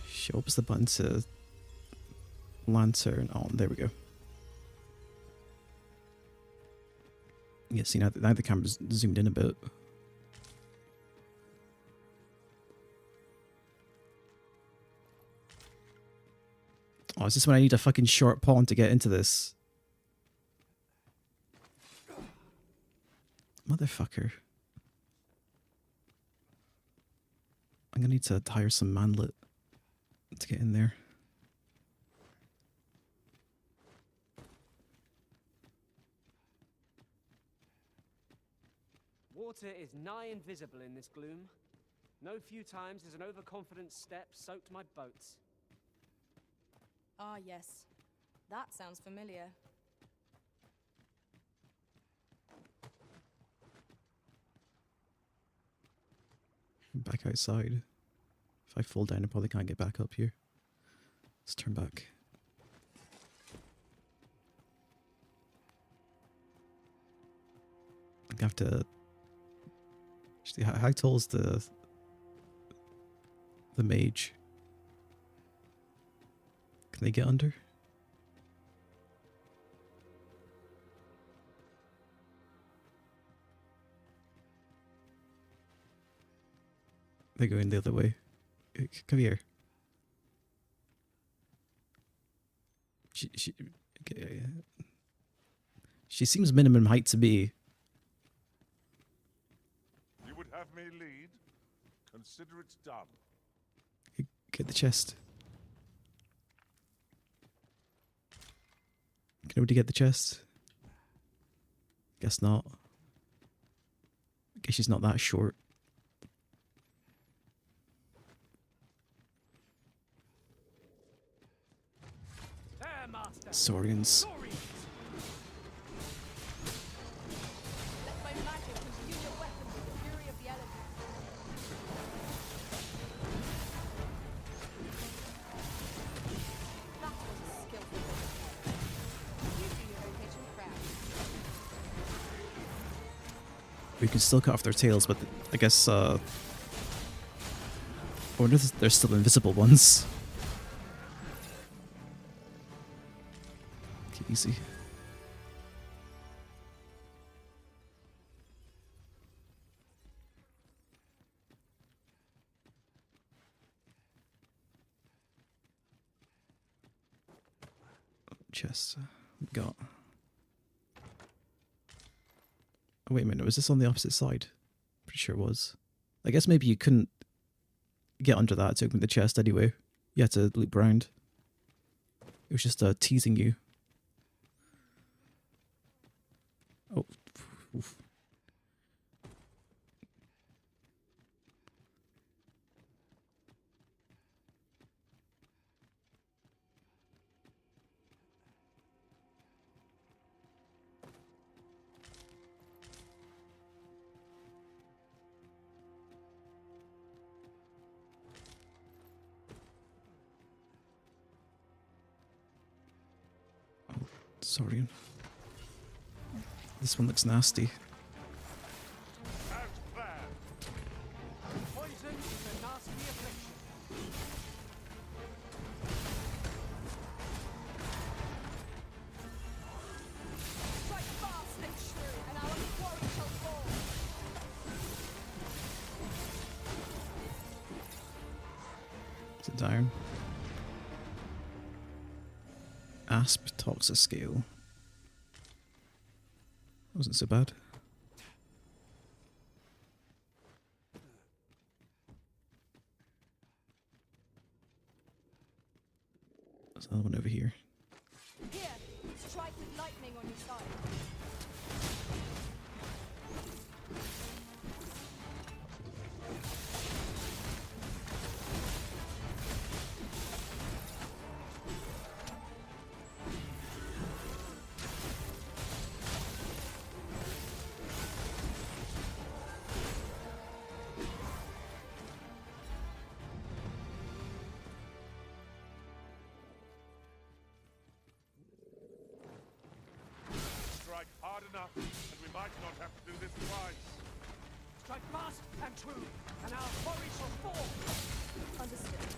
Speaker 1: Shit, what was the button to lantern on? There we go. Yeah, see, now the camera's zoomed in a bit. Oh, is this when I need a fucking short pawn to get into this? Motherfucker. I'm gonna need to hire some manlet to get in there.
Speaker 10: Water is nigh invisible in this gloom. No few times has an overconfident step soaked my boats.
Speaker 9: Ah, yes. That sounds familiar.
Speaker 1: Back outside. If I fall down, I probably can't get back up here. Let's turn back. I have to. Actually, how tall is the mage? Can they get under? They're going the other way. Come here. She seems minimum height to me.
Speaker 17: You would have me lead? Consider it done.
Speaker 1: Get the chest. Can nobody get the chest? Guess not. Guess she's not that short.
Speaker 10: There, master.
Speaker 1: Saurians.
Speaker 9: Let my magic imbue your weapon with the fury of the elements.
Speaker 1: We can still cut off their tails, but I guess, or they're still invisible ones. Okay, easy. Chest. Got. Oh, wait a minute, was this on the opposite side? Pretty sure it was. I guess maybe you couldn't get under that to open the chest anyway. You had to loop around. It was just teasing you. Oh. Oof. Sorry. This one looks nasty.
Speaker 3: Poison is a nasty affliction.
Speaker 9: Strike fast and true, and our quarry shall fall.
Speaker 1: Is it down? Asp Toxiscale. Wasn't so bad. There's another one over here.
Speaker 9: Here, strike with lightning on your side.
Speaker 17: Strike hard enough, and we might not have to do this twice.
Speaker 3: Strike fast and true, and our quarry shall fall.
Speaker 9: Understood.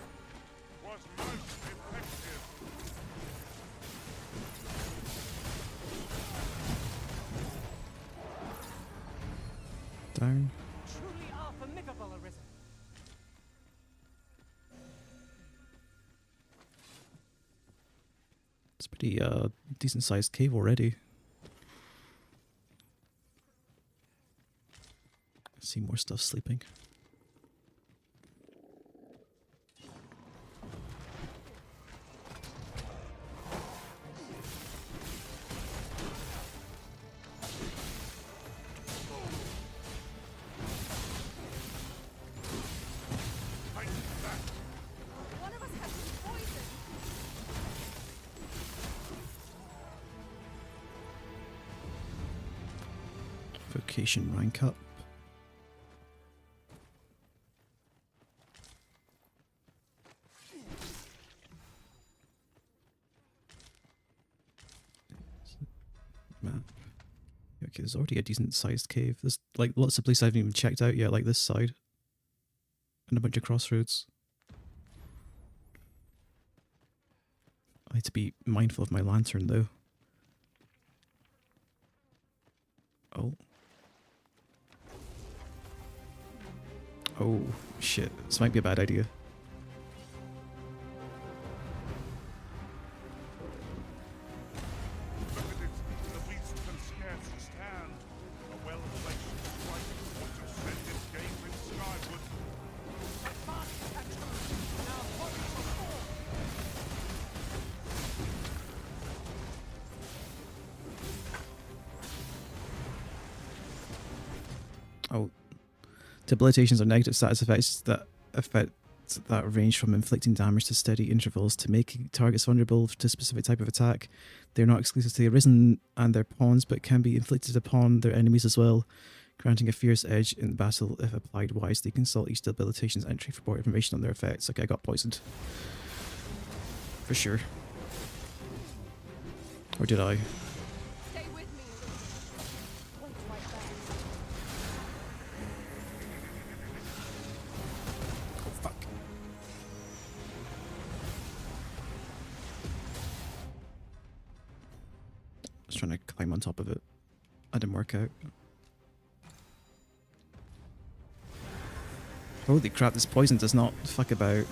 Speaker 17: Was most effective.
Speaker 1: Down.
Speaker 3: Truly are formidable arisen.
Speaker 1: It's pretty decent sized cave already. I see more stuff sleeping.
Speaker 9: One of us has been poisoned.
Speaker 1: Vocation rank up. Map. Okay, there's already a decent sized cave. There's like lots of places I haven't even checked out yet, like this side. And a bunch of crossroads. I need to be mindful of my lantern though. Oh. Oh, shit. This might be a bad idea.
Speaker 17: Look at it. The beast can scarcely stand. A well-placed strike ought to send its gazing skyward.
Speaker 3: Strike fast and true, and our quarry shall fall.
Speaker 1: Oh. Debilitations are negative status effects that affect that range from inflicting damage to steady intervals to making targets vulnerable to a specific type of attack. They're not exclusive to the Arisen and their pawns, but can be inflicted upon their enemies as well, granting a fierce edge in battle if applied wisely. Consult each debilitation's entry for more information on their effects. Okay, I got poisoned. For sure. Or did I?
Speaker 9: Stay with me. Wait right there.
Speaker 1: trying to climb on top of it. That didn't work out. Holy crap, this poison does not fuck about.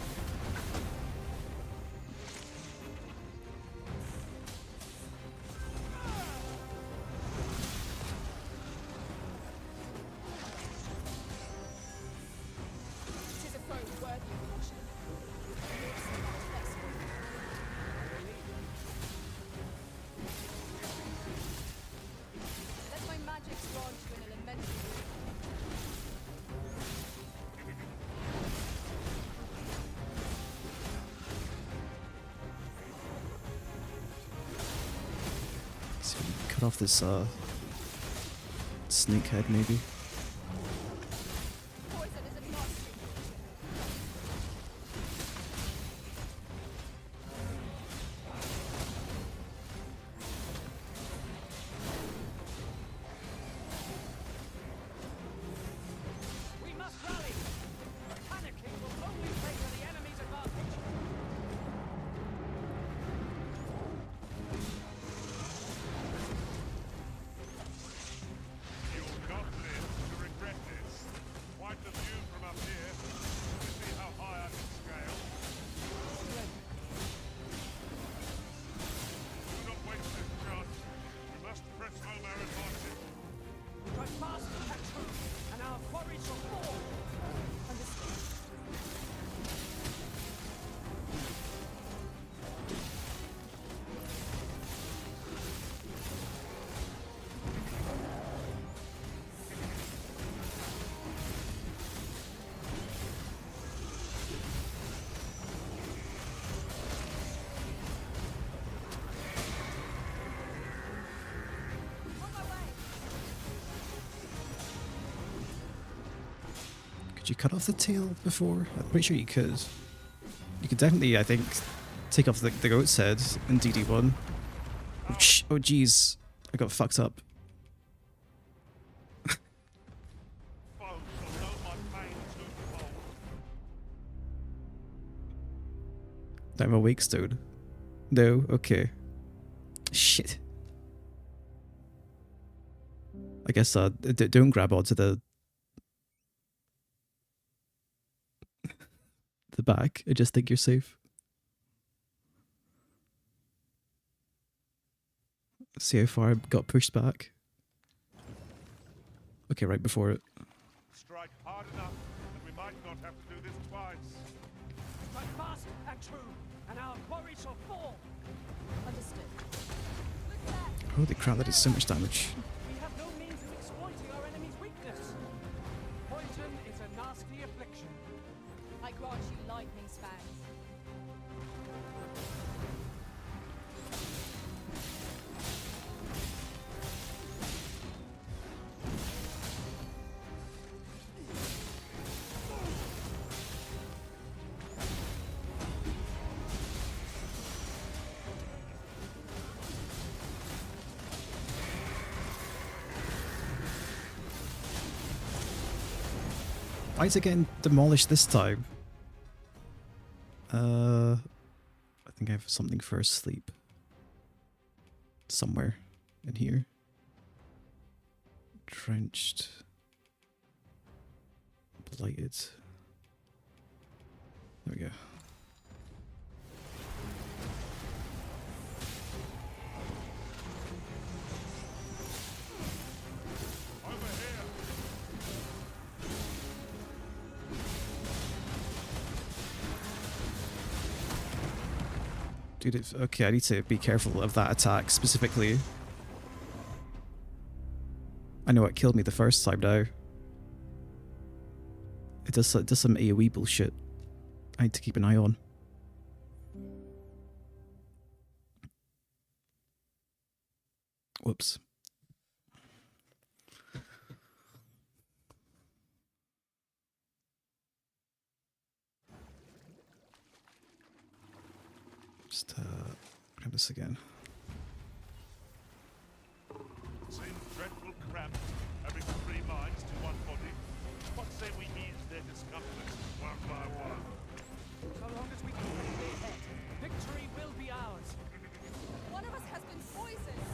Speaker 1: Cut off this snake head maybe.
Speaker 10: We must rally. Panicking will only play to the enemy's advantage.
Speaker 17: You'll not live to regret this. Quite the view from up here. You see how high I can scale? Do not waste this chance. We must press home our advantage.
Speaker 10: Drive fast and true, and our quarry shall fall.
Speaker 1: Could you cut off the tail before? I'm pretty sure you could. You could definitely, I think, take off the goat's head in DD1. Oh, oh jeez. I got fucked up. I'm awake, Stone. No? Okay. Shit. I guess, don't grab onto the back. I just think you're safe. See how far I got pushed back. Okay, right before it.
Speaker 17: Strike hard enough, and we might not have to do this twice.
Speaker 10: Strike fast and true, and our quarry shall fall.
Speaker 9: Understood.
Speaker 1: Holy crap, that is so much damage.
Speaker 10: We have no means of exploiting our enemy's weakness. Poison is a nasty affliction.
Speaker 9: I grant you lightning spans.
Speaker 1: Why is it getting demolished this time? I think I have something for a sleep. Somewhere in here. Drenched. Blighted. There we go. Dude, okay, I need to be careful of that attack specifically. I know it killed me the first time now. It does some AoE bullshit. I need to keep an eye on. Whoops. Just grab this again.
Speaker 17: Seems dreadful cramped, having 3 minds to 1 body. What say we ease their discomfort one by one?
Speaker 10: So long as we can bring their head, victory will be ours.
Speaker 9: One of us has been poisoned.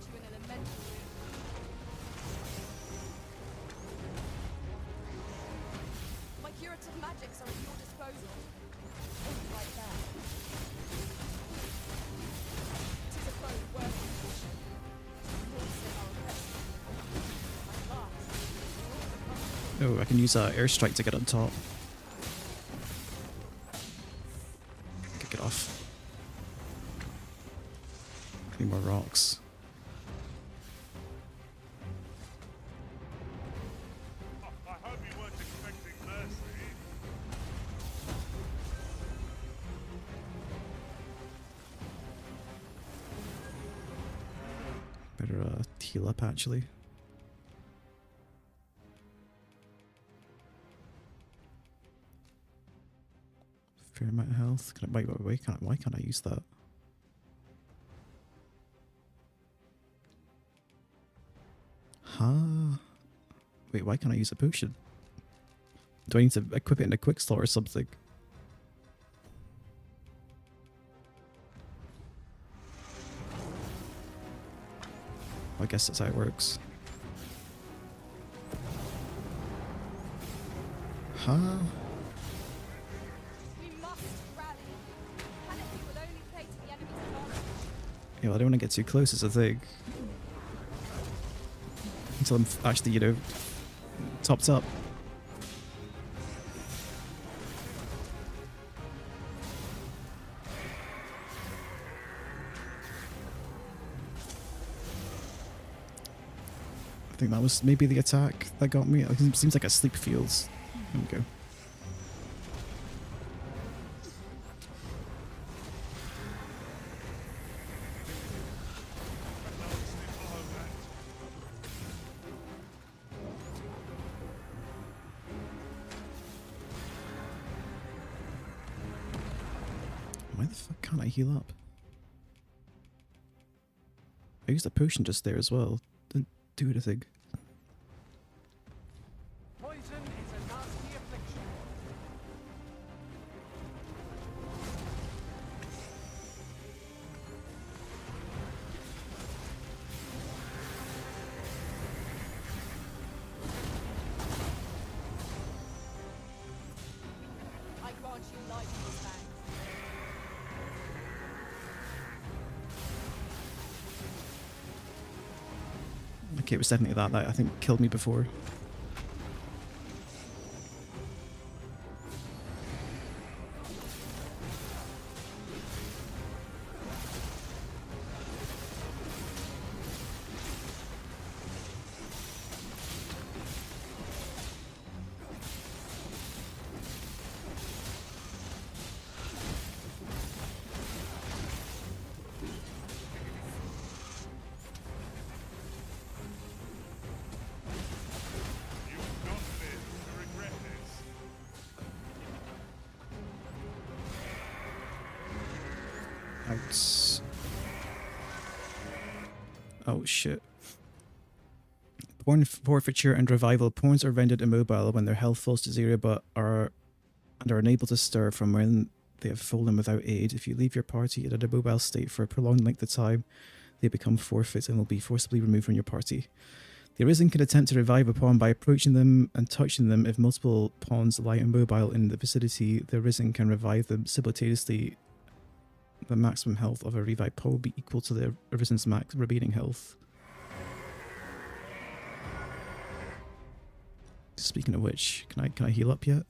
Speaker 9: grant you an elemental boon. My curative magics are at your disposal. Only right there. Tis a foe worthy of caution. Also our best. At last.
Speaker 1: Oh, I can use airstrike to get on top. Kick it off. Need more rocks.
Speaker 17: I hope you weren't expecting mercy.
Speaker 1: Better heal up actually. Fair amount of health. Can I, why can't I use that? Huh? Wait, why can't I use a potion? Do I need to equip it in a quick slot or something? I guess that's how it works. Huh?
Speaker 9: We must rally. Panic will only play to the enemy's advantage.
Speaker 1: Yeah, well, I don't want to get too close as a thing. Until I'm actually, you know, topped up. I think that was maybe the attack that got me. It seems like a sleep fields. There we go. Why the fuck can't I heal up? I used a potion just there as well. Didn't do anything.
Speaker 10: Poison is a nasty affliction.
Speaker 9: I grant you life, Mustang.
Speaker 1: Okay, it was definitely that I think killed me before.
Speaker 17: You've not lived to regret this.
Speaker 1: Ouch. Oh shit. Pawn forfeiture and revival. Pawns are rendered immobile when their health falls to 0 but are unable to stir from when they have fallen without aid. If you leave your party in an immobile state for a prolonged length of time, they become forfeit and will be forcibly removed from your party. The Arisen can attempt to revive a pawn by approaching them and touching them. If multiple pawns lie immobile in the vicinity, the Arisen can revive them simultaneously. The maximum health of a revived pawn will be equal to the Arisen's max remaining health. Speaking of which, can I heal up yet?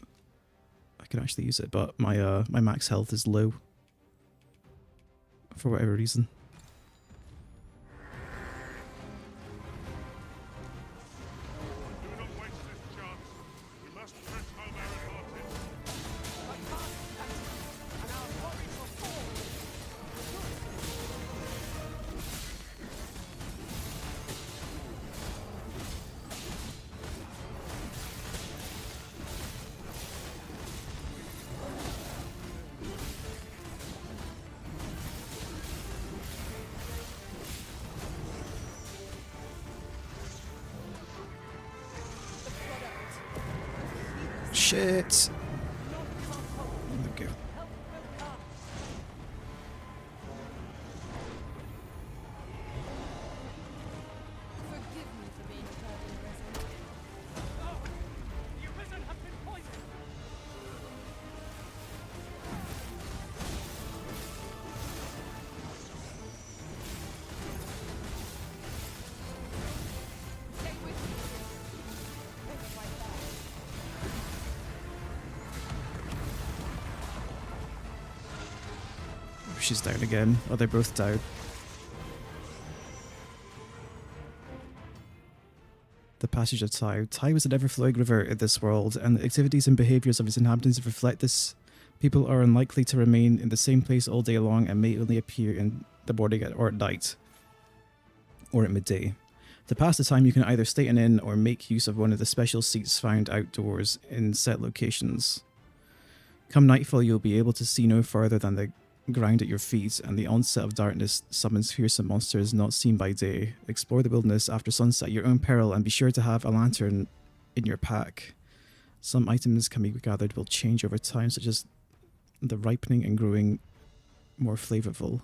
Speaker 1: I can actually use it, but my my max health is low for whatever reason.
Speaker 17: Do not waste this chance. We must press home our advantage.
Speaker 1: Shit! There we go. She's down again. Oh, they're both down. The passage of time. Time is an ever-flowing river in this world, and the activities and behaviours of its inhabitants reflect this. People are unlikely to remain in the same place all day long and may only appear in the morning or at night, or at midday. To pass the time, you can either stay in an inn or make use of one of the special seats found outdoors in set locations. Come nightfall, you'll be able to see no further than the ground at your feet, and the onset of darkness summons fearsome monsters not seen by day. Explore the wilderness after sunset at your own peril, and be sure to have a lantern in your pack. Some items can be gathered will change over time, such as the ripening and growing more flavorful.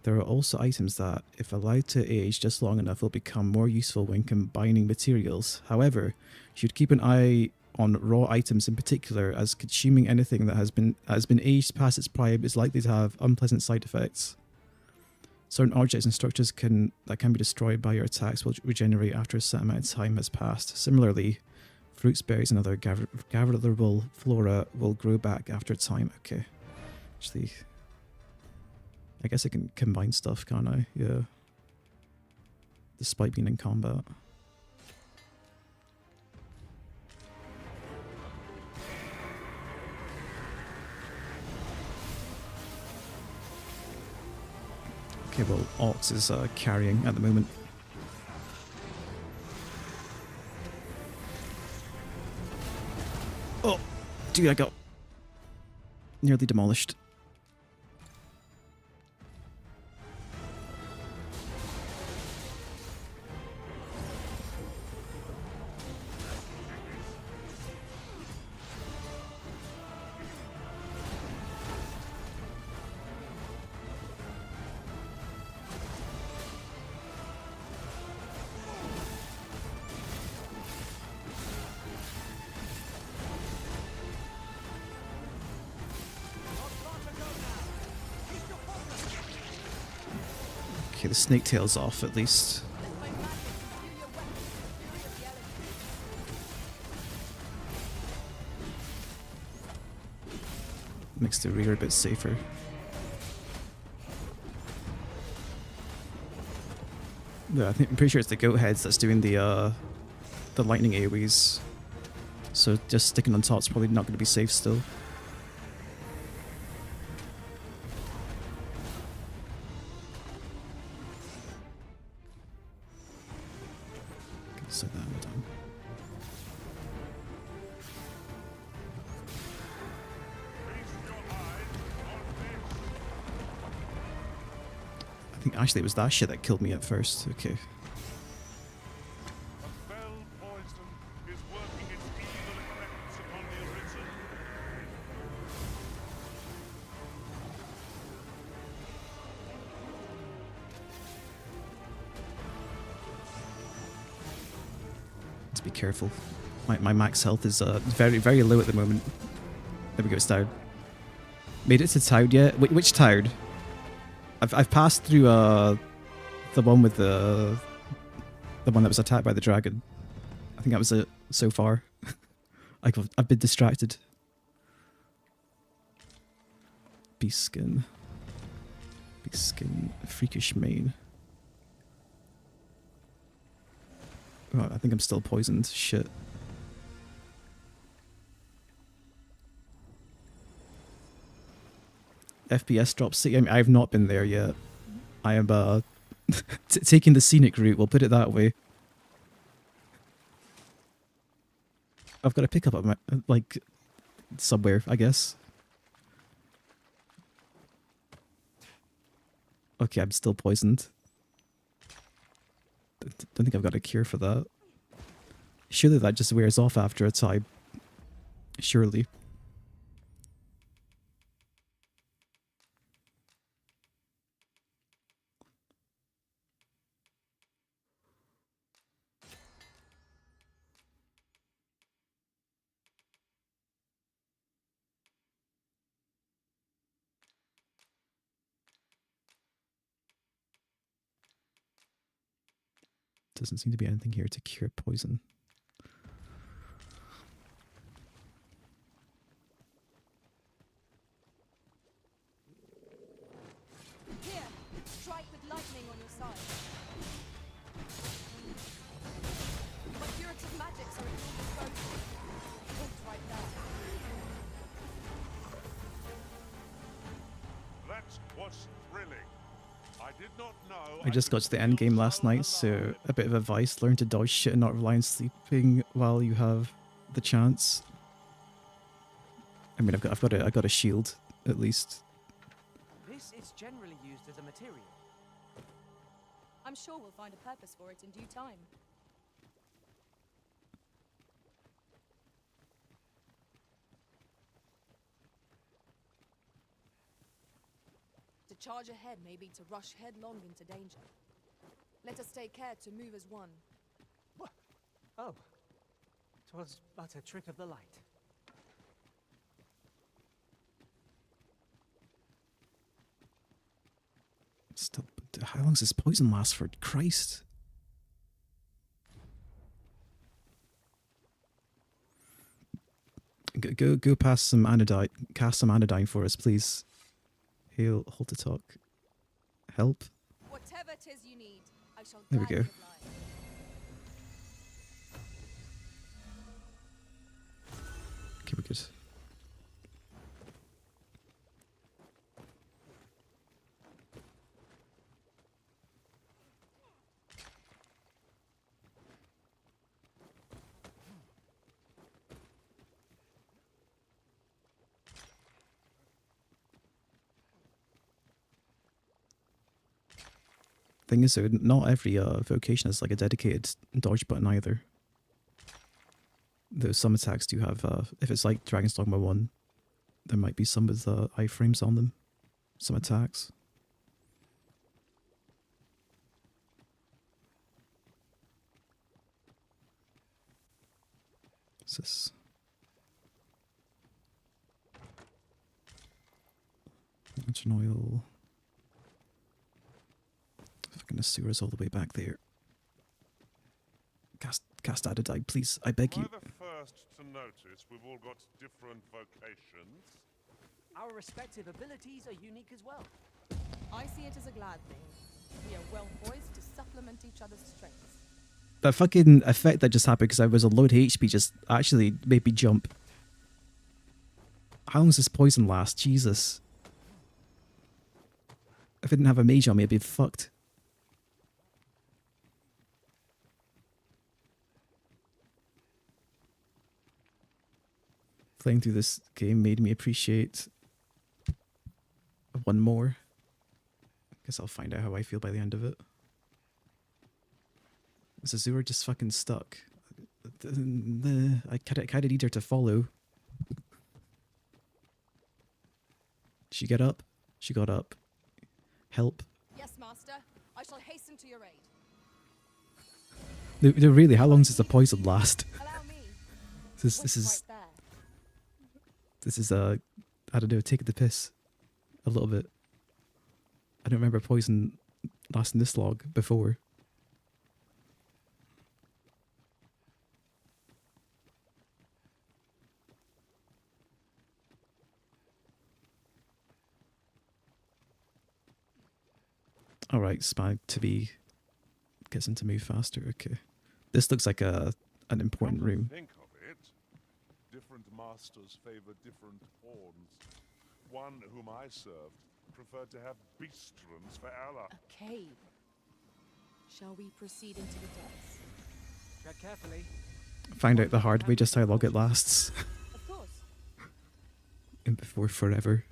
Speaker 1: There are also items that, if allowed to age just long enough, will become more useful when combining materials. However, you should keep an eye on raw items in particular, as consuming anything that has been aged past its prime is likely to have unpleasant side effects. Certain objects and structures that can be destroyed by your attacks will regenerate after a certain amount of time has passed. Similarly, fruits, berries, and other gatherable flora will grow back after time. Okay. Actually, I guess I can combine stuff, can't I? Yeah. Despite being in combat. Okay, well, Ox is carrying at the moment. Oh, dude, I got nearly demolished. Okay, the snake tail's off at least. Makes the rear a bit safer. Yeah, I'm pretty sure it's the goat heads that's doing the lightning AoEs. So just sticking on top's probably not going to be safe still. Set that one down. I think actually it was that shit that killed me at first. Okay. Be careful. My max health is very low at the moment. There we go, it's down. Made it to town yet? Which town? I've passed through the one with the one that was attacked by the dragon. I think that was it so far. I've been distracted. Beast skin, freakish mane. Oh, I think I'm still poisoned. Shit. FPS drop 6. I mean, I've not been there yet. I am taking the scenic route, we'll put it that way. I've got to pick up at my, like, somewhere, I guess. Okay, I'm still poisoned. Don't think I've got a cure for that. Surely that just wears off after a time. Surely. Doesn't seem to be anything here to cure poison.
Speaker 17: was thrilling. I did not know
Speaker 1: I just got to the end game last night, so a bit of advice: learn to dodge shit and not rely on sleeping while you have the chance. I mean, I got a shield at least.
Speaker 10: This is generally used as a material.
Speaker 9: I'm sure we'll find a purpose for it in due time. To charge ahead may be to rush headlong into danger. Let us take care to move as one.
Speaker 10: Oh, 'twas but a trick of the light.
Speaker 1: Still, how long does this poison last for? Christ. Go past some anodyne. Cast some anodyne for us, please. Heal. Hold to talk. Help.
Speaker 9: Whatever 'tis you need, I shall
Speaker 1: There we
Speaker 9: gladly
Speaker 1: go.
Speaker 9: oblige.
Speaker 1: Okay, we're good. Thing is, though, not every vocation has like a dedicated dodge button either. Though some attacks do have, if it's like Dragon's Dogma 1, there might be some with iframes on them. Some attacks. What's this? Engine oil. Fucking the sewers all the way back there. Cast Adadite, please. I beg you.
Speaker 17: Am I the first to notice we've all got different vocations?
Speaker 10: Our respective abilities are unique as well.
Speaker 9: I see it as a glad thing. We are well poised to supplement each other's strengths.
Speaker 1: That fucking effect that just happened because I was a low HP just actually made me jump. How long does this poison last? Jesus. If I didn't have a mage on me, I'd be fucked. Playing through this game made me appreciate one more. Guess I'll find out how I feel by the end of it. Is Azura just fucking stuck? I kind of need her to follow. Did she get up? She got up. Help.
Speaker 9: Yes, master. I shall hasten to your aid.
Speaker 1: No, really, how long does the poison last?
Speaker 9: Allow me.
Speaker 1: This is I don't know, taking the piss a little bit. I don't remember poison lasting this long before. Alright, Spag to be gets him to move faster, okay. This looks like an important room.
Speaker 17: Think of it. Different masters favor different horns. One whom I served preferred to have beastrons for Allah.
Speaker 9: A cave. Shall we proceed into the depths?
Speaker 10: Tread carefully.
Speaker 1: Find out the hard way just how long it lasts.
Speaker 9: Of course.
Speaker 1: And before forever.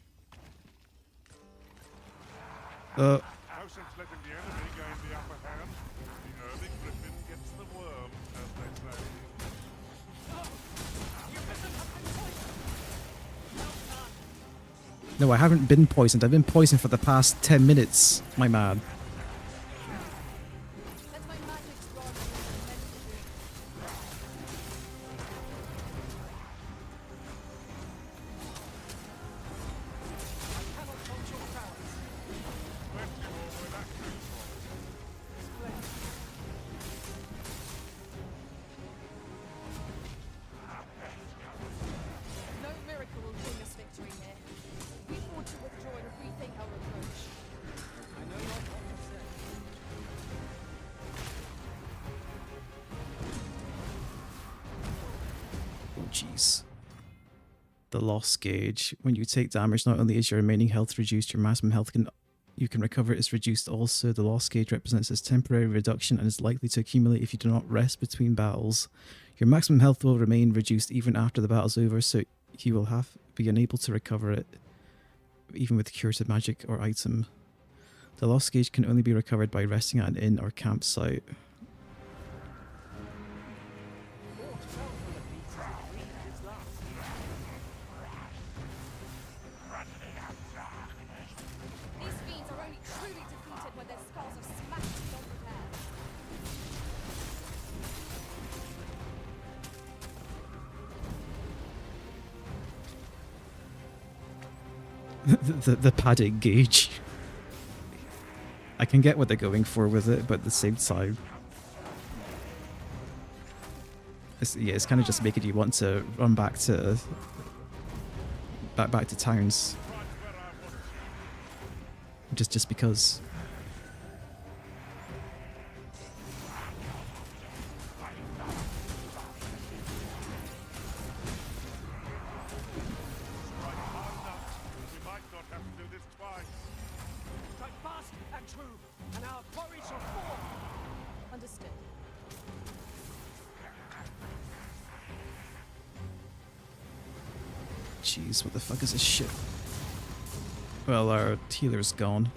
Speaker 17: No sense letting the enemy gain the upper hand. The early griffin gets the worm, as they say.
Speaker 1: No, I haven't been poisoned. I've been poisoned for the past 10 minutes, my man.
Speaker 9: No miracle will bring us victory here. We ought to withdraw and rethink our approach.
Speaker 10: I know not what to say.
Speaker 1: Oh, jeez. The loss gauge. When you take damage, not only is your remaining health reduced, your maximum health can you can recover is reduced also. The loss gauge represents this temporary reduction and is likely to accumulate if you do not rest between battles. Your maximum health will remain reduced even after the battle's over, so you will be unable to recover it even with curative magic or item. The loss gauge can only be recovered by resting at an inn or campsite.
Speaker 9: These fiends are only truly defeated when their skulls are smashed beyond repair.
Speaker 1: The padding gauge. I can get what they're going for with it, but at the same time, it's kind of just making you want to run back to towns, just because.
Speaker 9: Understood.
Speaker 1: Jeez, what the fuck is this shit? Well, our healer's gone.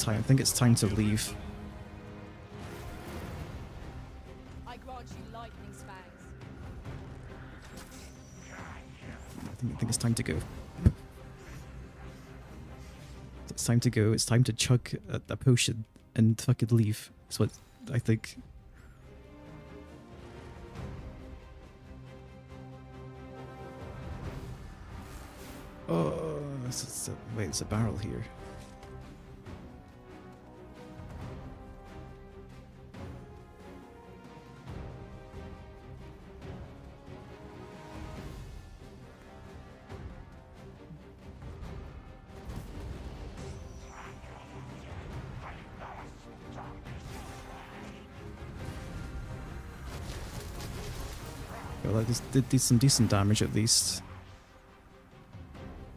Speaker 1: I think it's time to leave.
Speaker 9: I grant you lightning spangs.
Speaker 1: I think it's time to go. It's time to go. It's time to chug a potion and fucking leave. That's what I think. Oh, wait, it's a barrel here. Well, that did some decent damage at least.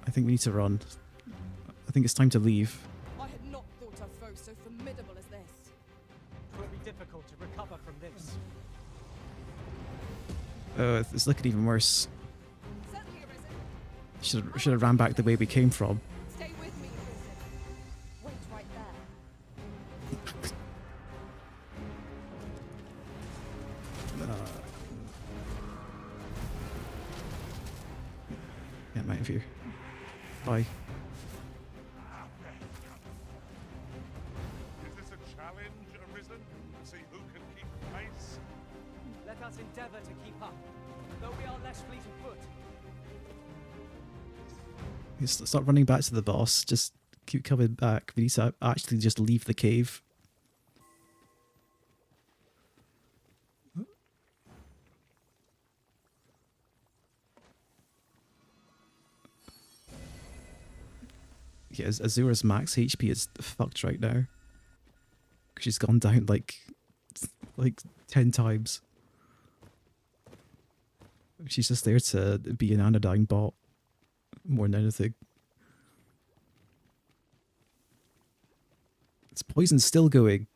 Speaker 1: I think we need to run. I think it's time to leave.
Speaker 9: I had not thought a foe so formidable as this.
Speaker 10: It will be difficult to recover from this.
Speaker 1: Oh, it's looking even worse. Should have ran back the way we came from.
Speaker 9: Stay with me, Arisen. Wait right there.
Speaker 1: Get him out of here. Bye.
Speaker 17: Is this a challenge, Arisen? To see who can keep pace?
Speaker 10: Let us endeavor to keep up, though we are less fleet of foot.
Speaker 1: Stop running back to the boss. Just keep coming back. We need to actually just leave the cave. Yeah, Azura's max HP is fucked right now. She's gone down like 10 times. She's just there to be an anodyne bot more than anything. This poison's still going.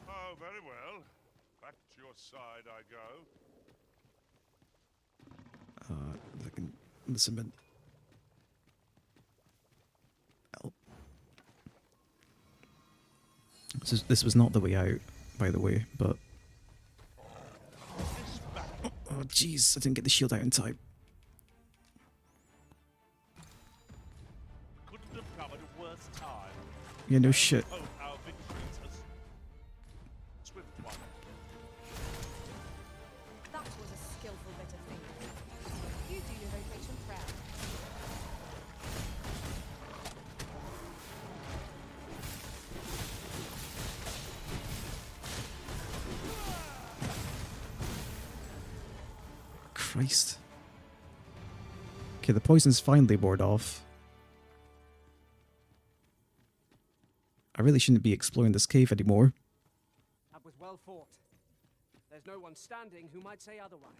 Speaker 17: Oh, very well. Back to your side I go.
Speaker 1: I can listen. This was not the way out, by the way, but... Oh jeez, I didn't get the shield out in time.
Speaker 17: Couldn't have come at a worse time.
Speaker 1: Yeah, no shit.
Speaker 17: Hope our victories are swift one.
Speaker 9: That was a skillful bit of thinking. You do your vocation proud.
Speaker 1: Christ. Okay, the poison's finally bored off. I really shouldn't be exploring this cave anymore.
Speaker 10: That was well fought. There's no one standing who might say otherwise.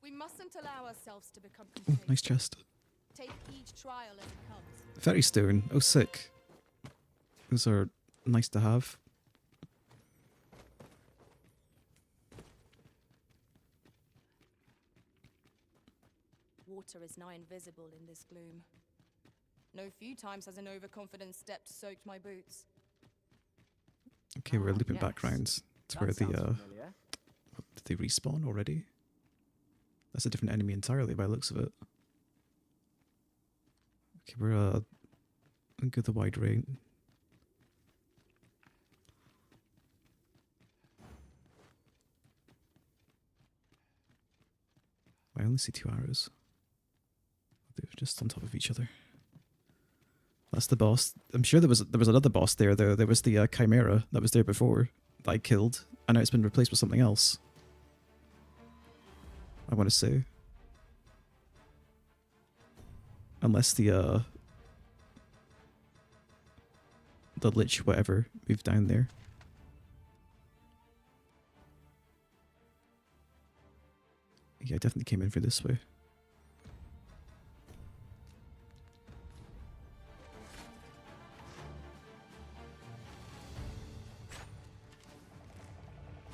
Speaker 9: We mustn't allow ourselves to become
Speaker 1: Oh,
Speaker 9: complacent.
Speaker 1: nice chest.
Speaker 9: Take each trial as it comes.
Speaker 1: Fairy stone. Oh, sick. Those are nice to have.
Speaker 9: Water is nigh invisible in this gloom. No few times has an overconfident step soaked my boots.
Speaker 1: Okay, we're looping
Speaker 10: yes.
Speaker 1: backgrounds to
Speaker 10: That
Speaker 1: where the
Speaker 10: sounds familiar.
Speaker 1: did they respawn already? That's a different enemy entirely by the looks of it. Okay, we're go the wide range. I only see 2 arrows. They're just on top of each other. That's the boss. I'm sure there was another boss there though. There was the Chimera that was there before that I killed. I know it's been replaced with something else. I want to say, unless the Lich whatever moved down there. Yeah, I definitely came in for this way.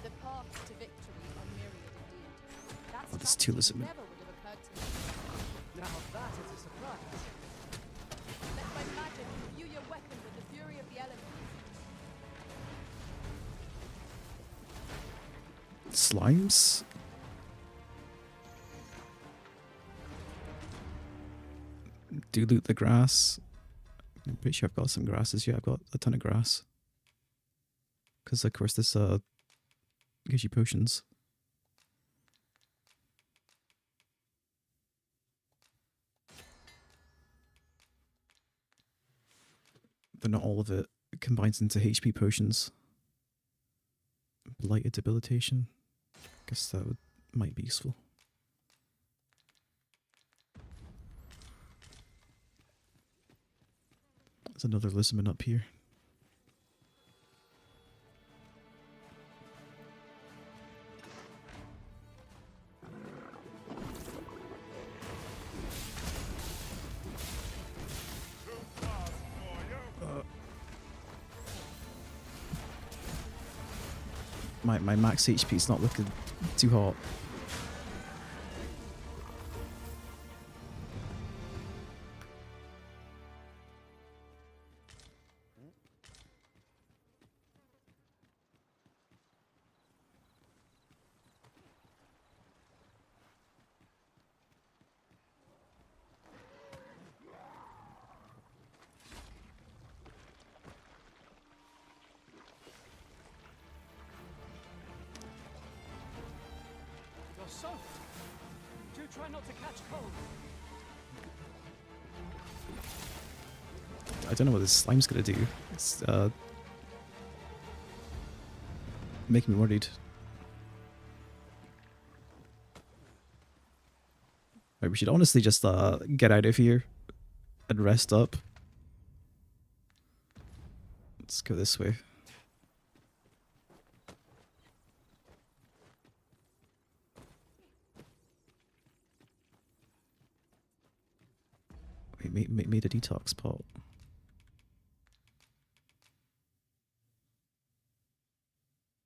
Speaker 9: The paths to victory are myriad indeed. That
Speaker 1: Oh, this
Speaker 9: strategy
Speaker 1: Tulism.
Speaker 9: never would have occurred to me.
Speaker 10: Now that is a surprise.
Speaker 9: Let my magic imbue your weapon with the fury of the elements.
Speaker 1: Slimes? Do loot the grass. I'm pretty sure I've got some grasses. Yeah, I've got a ton of grass. Because of course this gives you potions. But not all of it combines into HP potions. Blighted debilitation. Guess that might be useful. There's another Lissaman up here. My max HP is not looking too hot.
Speaker 10: You're soaked. Do try not to catch cold.
Speaker 1: I don't know what this slime's gonna do. It's making me worried. Right, we should honestly just get out of here and rest up. Let's go this way. We made a detox pot.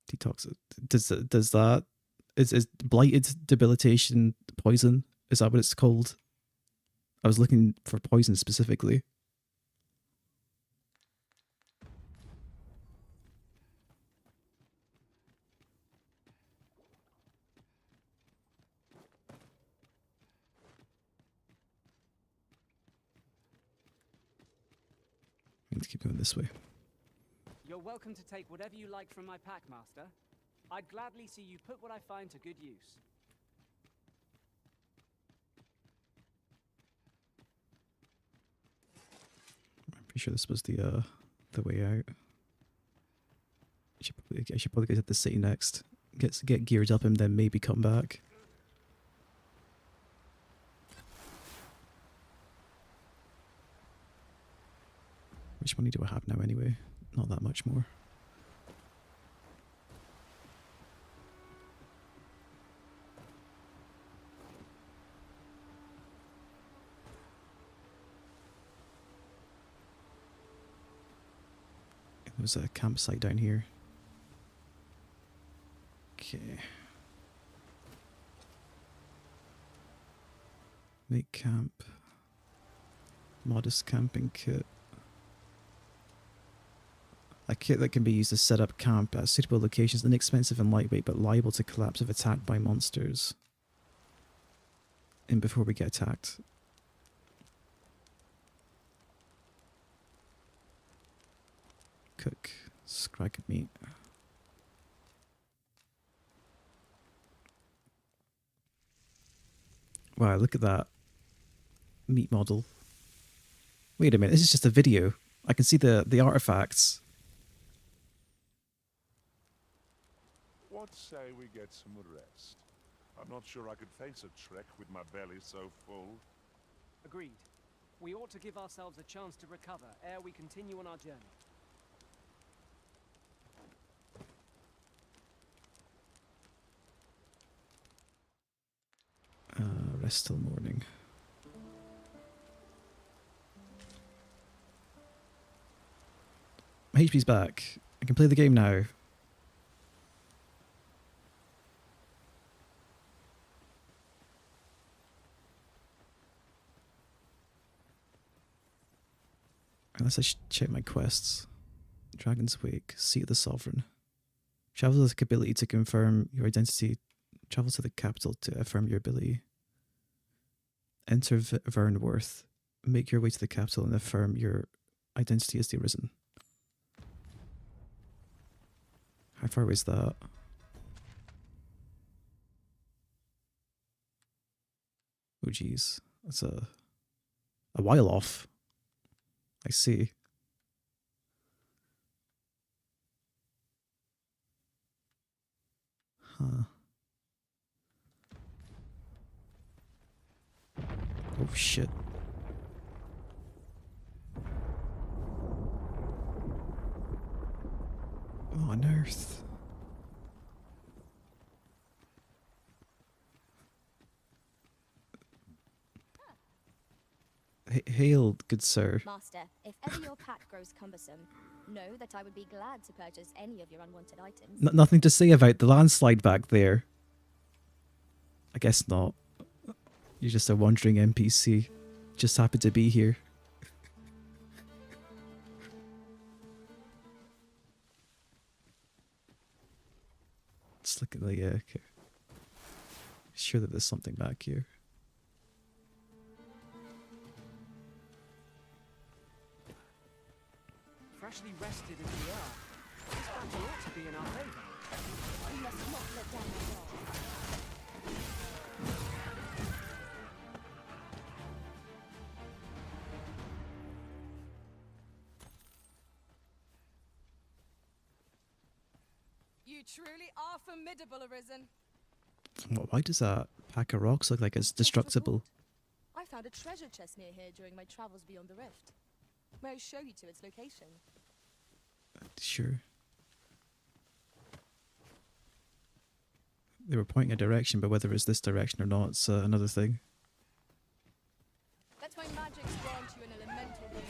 Speaker 1: Detox. Does that is blighted debilitation poison? Is that what it's called? I was looking for poison specifically. I need to keep going this way.
Speaker 10: You're welcome to take whatever you like from my pack, Master. I'd gladly see you put what I find to good use.
Speaker 1: I'm pretty sure this was the way out. I should probably go to the city next. Get geared up and then maybe come back. Which money do I have now anyway? Not that much more. There's a campsite down here. Okay. Make camp. Modest camping kit. A kit that can be used to set up camp at suitable locations, inexpensive and lightweight, but liable to collapse if attacked by monsters. And before we get attacked. Cook scrag meat. Wow, look at that meat model. Wait a minute, this is just a video. I can see the artifacts.
Speaker 17: What say we get some rest? I'm not sure I could face a trek with my belly so full.
Speaker 10: Agreed. We ought to give ourselves a chance to recover ere we continue on our journey.
Speaker 1: Rest till morning. My HP's back. I can play the game now. Unless I should check my quests. Dragon's Wake, Seat of the Sovereign. Travel with the ability to confirm your identity. Travel to the capital to affirm your ability. Enter Vernworth. Make your way to the capital and affirm your identity as the Arisen. How far away is that? Oh geez, that's a while off. I see. Huh. Oh shit. What on earth? Hail, good sir.
Speaker 9: Master, if ever your pack grows cumbersome, know that I would be glad to purchase any of your unwanted items.
Speaker 1: Nothing to say about the landslide back there. I guess not. You're just a wandering NPC. Just happened to be here. Let's look at the okay. Sure that there's something back here.
Speaker 10: Freshly rested as we are, this battle ought to be in our favor.
Speaker 9: We must not let down our guard. You truly are formidable, Arisen.
Speaker 1: Why does that pack of rocks look like it's destructible?
Speaker 9: I found a treasure chest near here during my travels beyond the rift. May I show you to its location?
Speaker 1: Sure. They were pointing a direction, but whether it's this direction or not, it's another thing.
Speaker 9: Let my magics grant you an elemental being.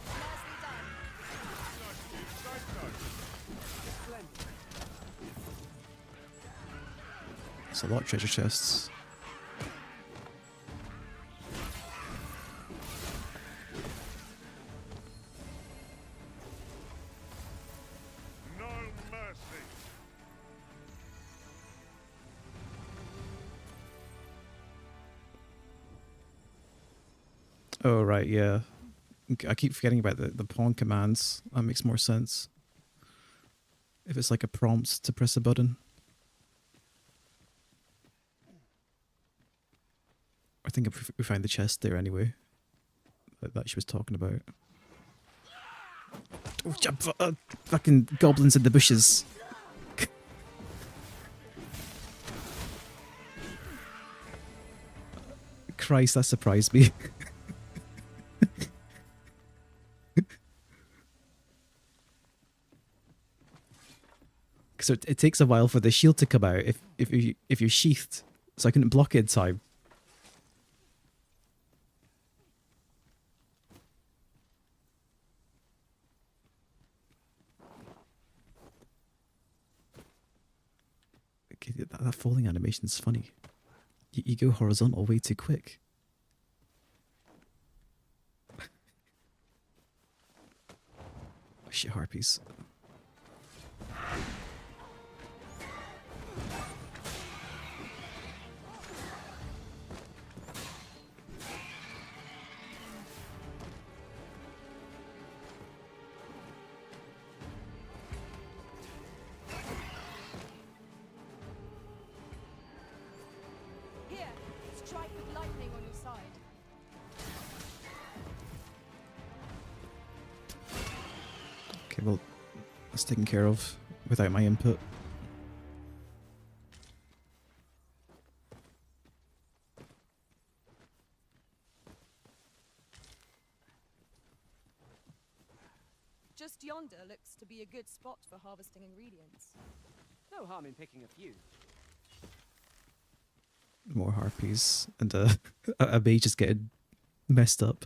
Speaker 9: Nicely done.
Speaker 10: Splendid.
Speaker 1: It's a lot of treasure chests. Oh, right, yeah. I keep forgetting about the pawn commands. That makes more sense. If it's like a prompt to press a button. I think we found the chest there anyway. That she was talking about. Oh, fucking goblins in the bushes. Christ, that surprised me. So it takes a while for the shield to come out if you're sheathed. So I couldn't block it in time. Okay, that falling animation is funny. You go horizontal way too quick. Oh, shit, harpies.
Speaker 9: Here, strike with lightning on your side.
Speaker 1: Okay, well, that's taken care of without my input.
Speaker 9: Just yonder looks to be a good spot for harvesting ingredients.
Speaker 10: No harm in picking a few.
Speaker 1: More harpies and a mage is getting messed up.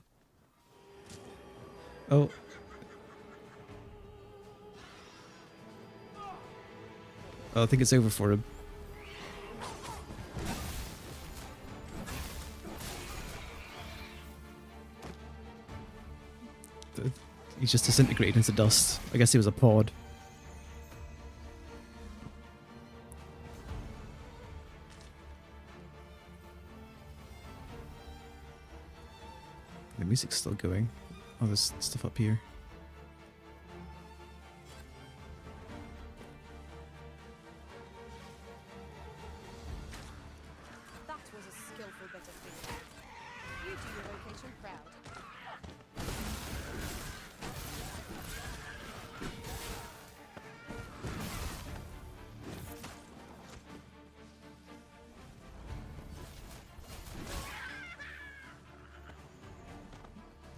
Speaker 1: Oh. Oh, I think it's over for him. He's just disintegrated into dust. I guess he was a pod. The music's still going. Oh, there's stuff up here.
Speaker 9: That was a skillful bit of theatre. You do your vocation proud.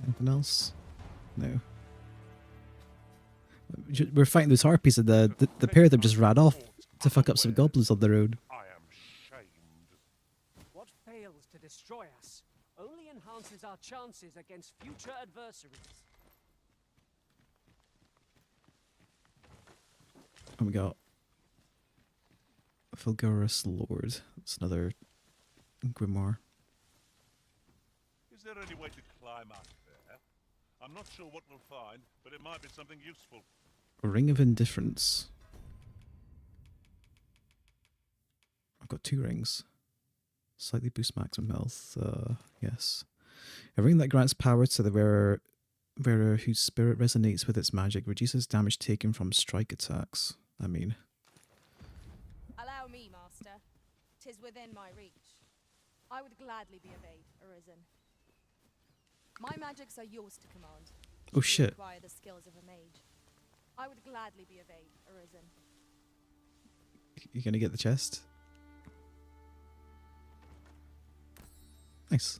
Speaker 1: Anything else? No. We're fighting those harpies and the pair of them just ran off to fuck up some goblins on their own.
Speaker 10: What fails to destroy us only enhances our chances against future adversaries.
Speaker 1: And we got Fulgurus Lord. That's another grimoire.
Speaker 17: Is there any way to climb up there? I'm not sure what we'll find, but it might be something useful.
Speaker 1: A Ring of Indifference. I've got 2 rings. Slightly boost maximum health. Yes. A ring that grants power to the wearer whose spirit resonates with its magic, reduces damage taken from strike attacks. I mean,
Speaker 9: Allow me, master. 'Tis within my reach. I would gladly be of aid, Arisen. My magics are yours to command.
Speaker 1: Oh,
Speaker 9: should you
Speaker 1: shit.
Speaker 9: require the skills of a mage. I would gladly be of aid, Arisen.
Speaker 1: you gonna get the chest? Nice.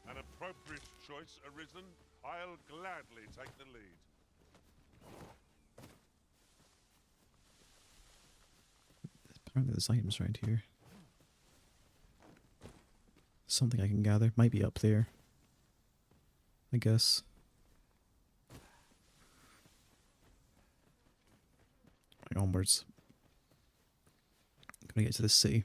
Speaker 17: An appropriate choice, Arisen. I'll gladly take the lead.
Speaker 1: Apparently there's items around here. Something I can gather. Might be up there. I guess. Right, onwards. Gonna get to the city.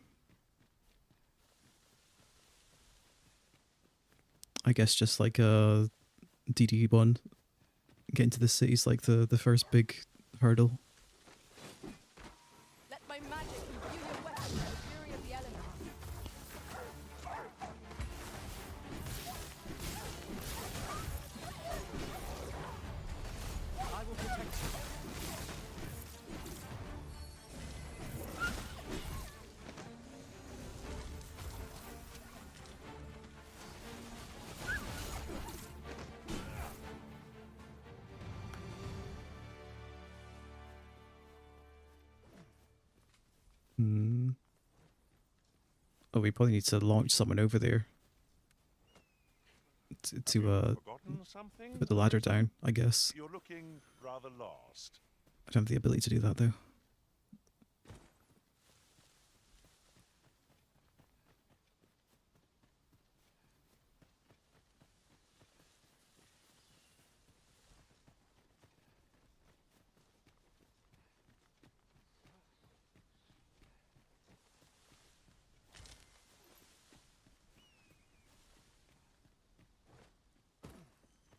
Speaker 1: I guess just like a DD1, getting to the city is like the first big hurdle.
Speaker 9: Let my magic imbue your weapon with the fury of the elements.
Speaker 10: I will protect you.
Speaker 1: Oh, we probably need to launch someone over there to
Speaker 17: Forgotten something?
Speaker 1: put the ladder down, I guess.
Speaker 17: You're looking rather lost.
Speaker 1: I don't have the ability to do that though.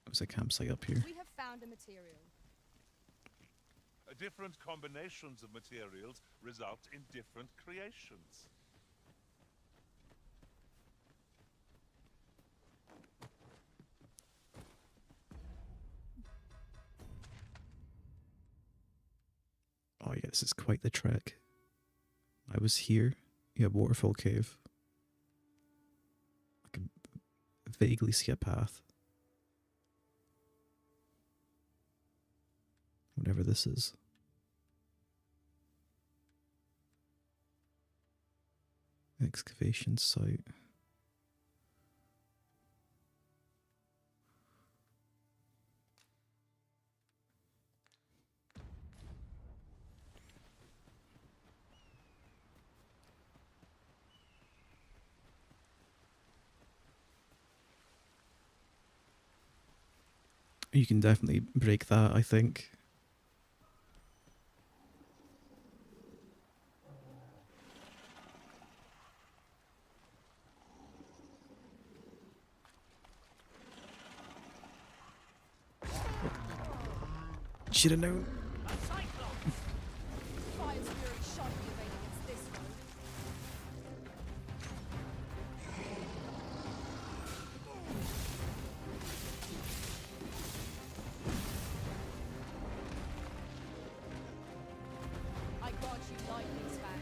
Speaker 1: There's a campsite up here.
Speaker 9: We have found a material.
Speaker 17: Different combinations of materials result in different creations.
Speaker 1: Oh yeah, this is quite the trek. I was here. Yeah, Waterfall Cave. I can vaguely see a path. Whatever this is. Excavation site. You can definitely break that, I think. Should have known.
Speaker 9: Fire's fury shan't be arrayed against this road. I grant you lightning span.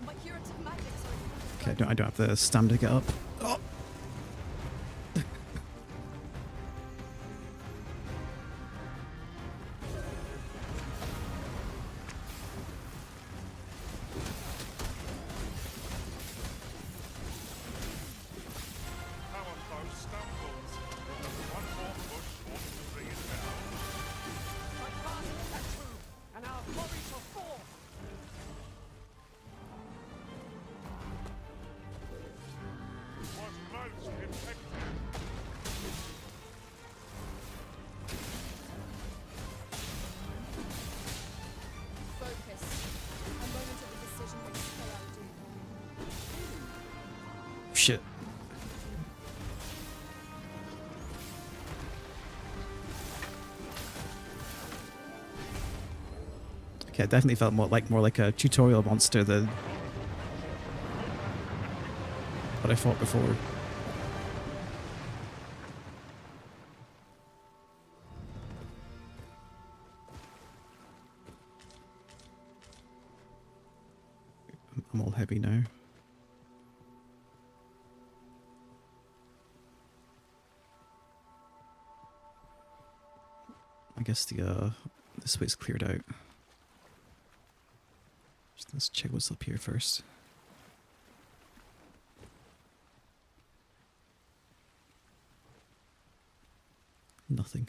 Speaker 9: My curative magics are
Speaker 1: Okay, I don't have the stamina to get up. Oh.
Speaker 17: Power foe stumbles. One more push ought to bring it down.
Speaker 10: My fast is that true, and our quarry shall fall.
Speaker 17: Was most effective.
Speaker 9: focus. A moment of a decision will spell out doom.
Speaker 1: Shit. Okay, it definitely felt more like a tutorial monster than what I fought before. I'm all heavy now. I guess this way's cleared out. Let's check what's up here first. Nothing.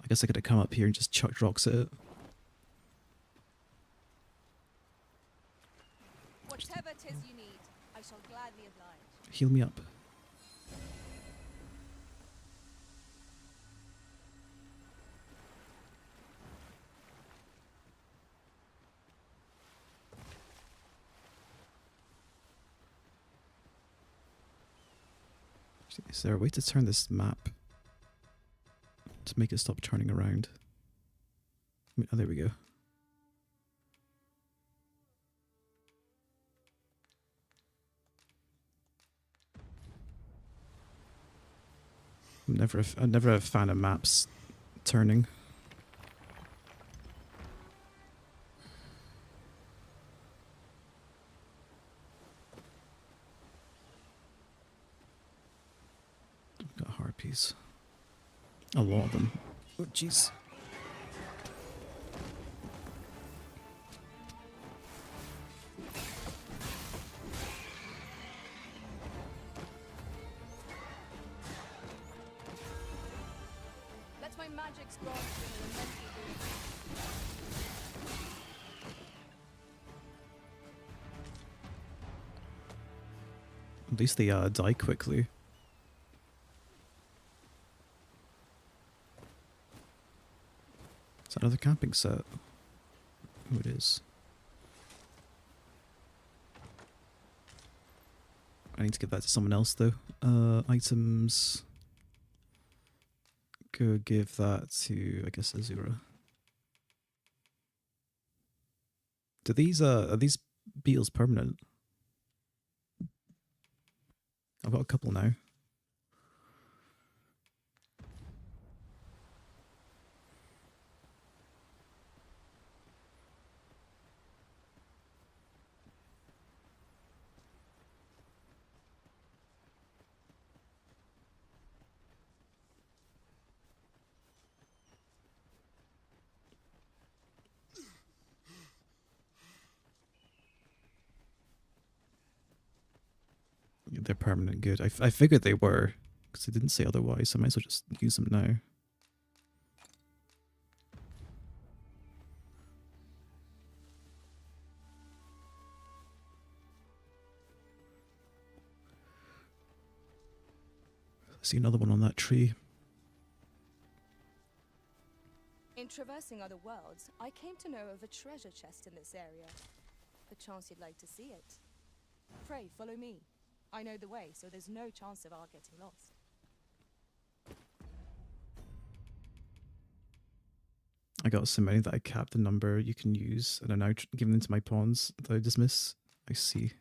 Speaker 1: I guess I could have come up here and just chucked rocks at it.
Speaker 9: Whatever 'tis you need, I shall gladly oblige.
Speaker 1: Heal me up. Is there a way to turn this map to make it stop turning around? Oh, there we go. I'm never a fan of maps turning. A lot of them. Oh, jeez.
Speaker 9: Let my magics grant you an elemental boon.
Speaker 1: At least they die quickly. Is that another camping set? Oh, it is. I need to give that to someone else though. Items. Go give that to, I guess, Azura. Are these beetles permanent? I've got a couple now. They're permanent good. I figured they were, because they didn't say otherwise, so I might as well just use them now. I see another one on that tree.
Speaker 9: In traversing other worlds, I came to know of a treasure chest in this area. Perchance you'd like to see it. Pray, follow me. I know the way, so there's no chance of our getting lost.
Speaker 1: I got so many that I capped the number you can use, and I'm now giving them to my pawns that I dismiss. I see.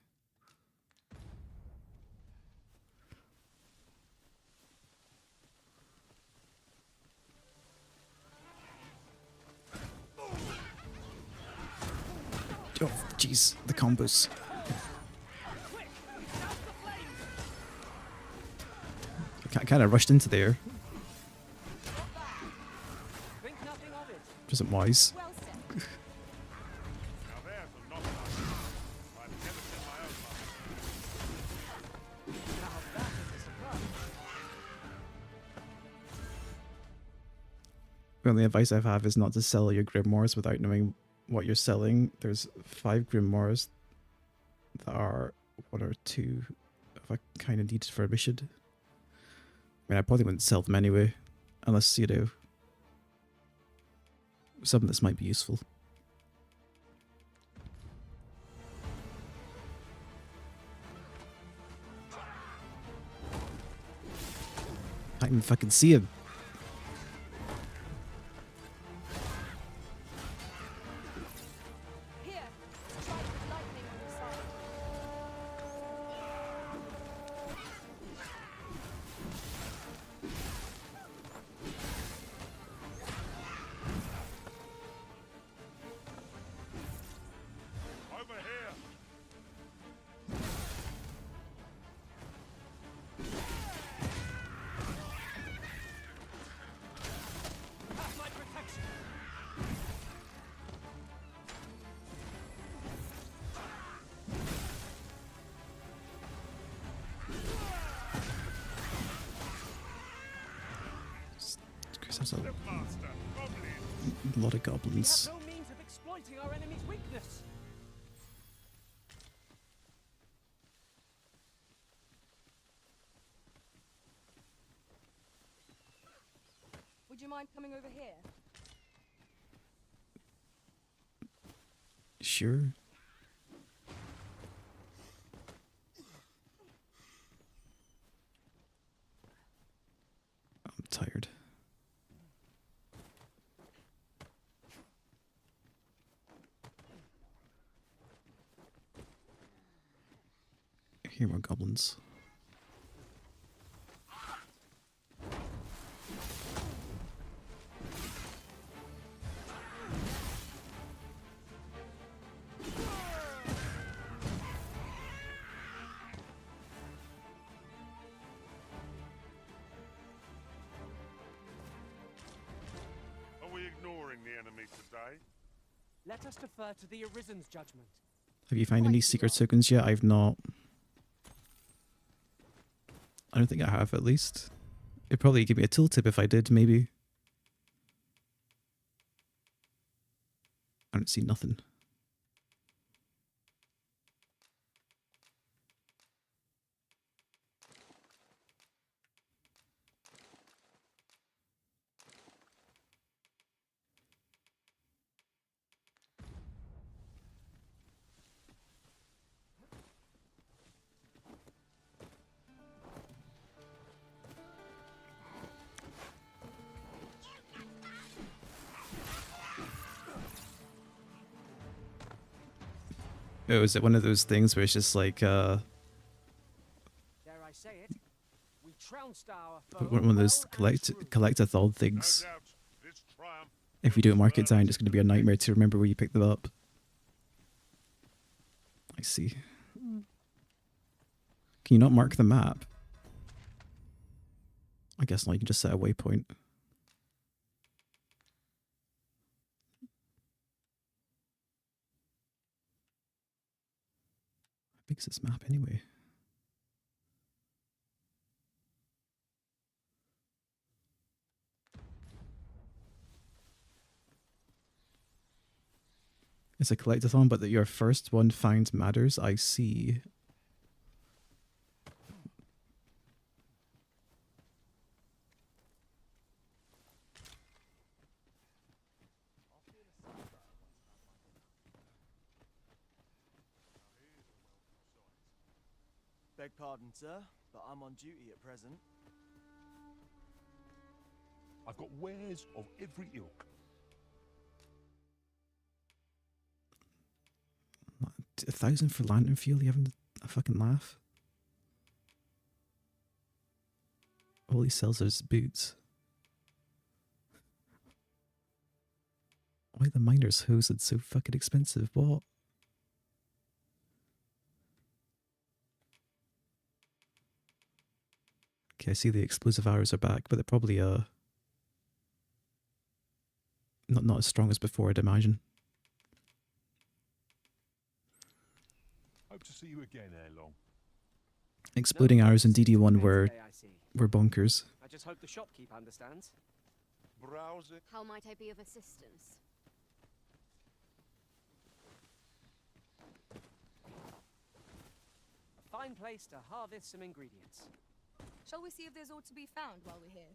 Speaker 1: Oh, jeez, the combos. I kind of rushed into there. Which isn't wise. The only advice I have is not to sell your grimoires without knowing what you're selling. There's 5 grimoires that are 1 or 2 of a kind of needed for a mission. I mean, I probably wouldn't sell them anyway, unless, you know, something that might be useful. I can fucking see him. There's a lot of goblins.
Speaker 10: No means of exploiting our enemy's weakness.
Speaker 9: Would you mind coming over here?
Speaker 1: Sure. I'm tired. I hear more goblins.
Speaker 17: enemy today?
Speaker 10: Let us defer to the Arisen's judgment.
Speaker 1: Have you found any secret tokens yet? I've not. I don't think I have, at least. It'd probably give me a tooltip if I did, maybe. I don't see nothing. Oh, is it one of those things where it's just like,
Speaker 10: Dare I say it? We trounced our foe
Speaker 1: one of those collectathon things? If you don't mark it down, it's going to be a nightmare to remember where you picked them up. I see. Can you not mark the map? I guess not, you can just set a waypoint. How big's this map anyway? It's a collectathon, but that your first one finds matters. I see.
Speaker 11: Beg pardon, sir, but I'm on duty at present.
Speaker 17: I've got wares of every ilk.
Speaker 1: 1,000 for Lantern Field? You having a fucking laugh? All he sells is boots. Why are the miners' hosed so fucking expensive? What? Okay, I see the explosive arrows are back, but they're probably not as strong as before, I'd imagine.
Speaker 17: Hope to see you again ere long.
Speaker 1: Exploding arrows in DD1 were bonkers.
Speaker 10: I just hope the shopkeep understands.
Speaker 17: Browsing.
Speaker 15: How might I be of assistance?
Speaker 10: A fine place to harvest some ingredients.
Speaker 9: Shall we see if there's aught to be found while we're here?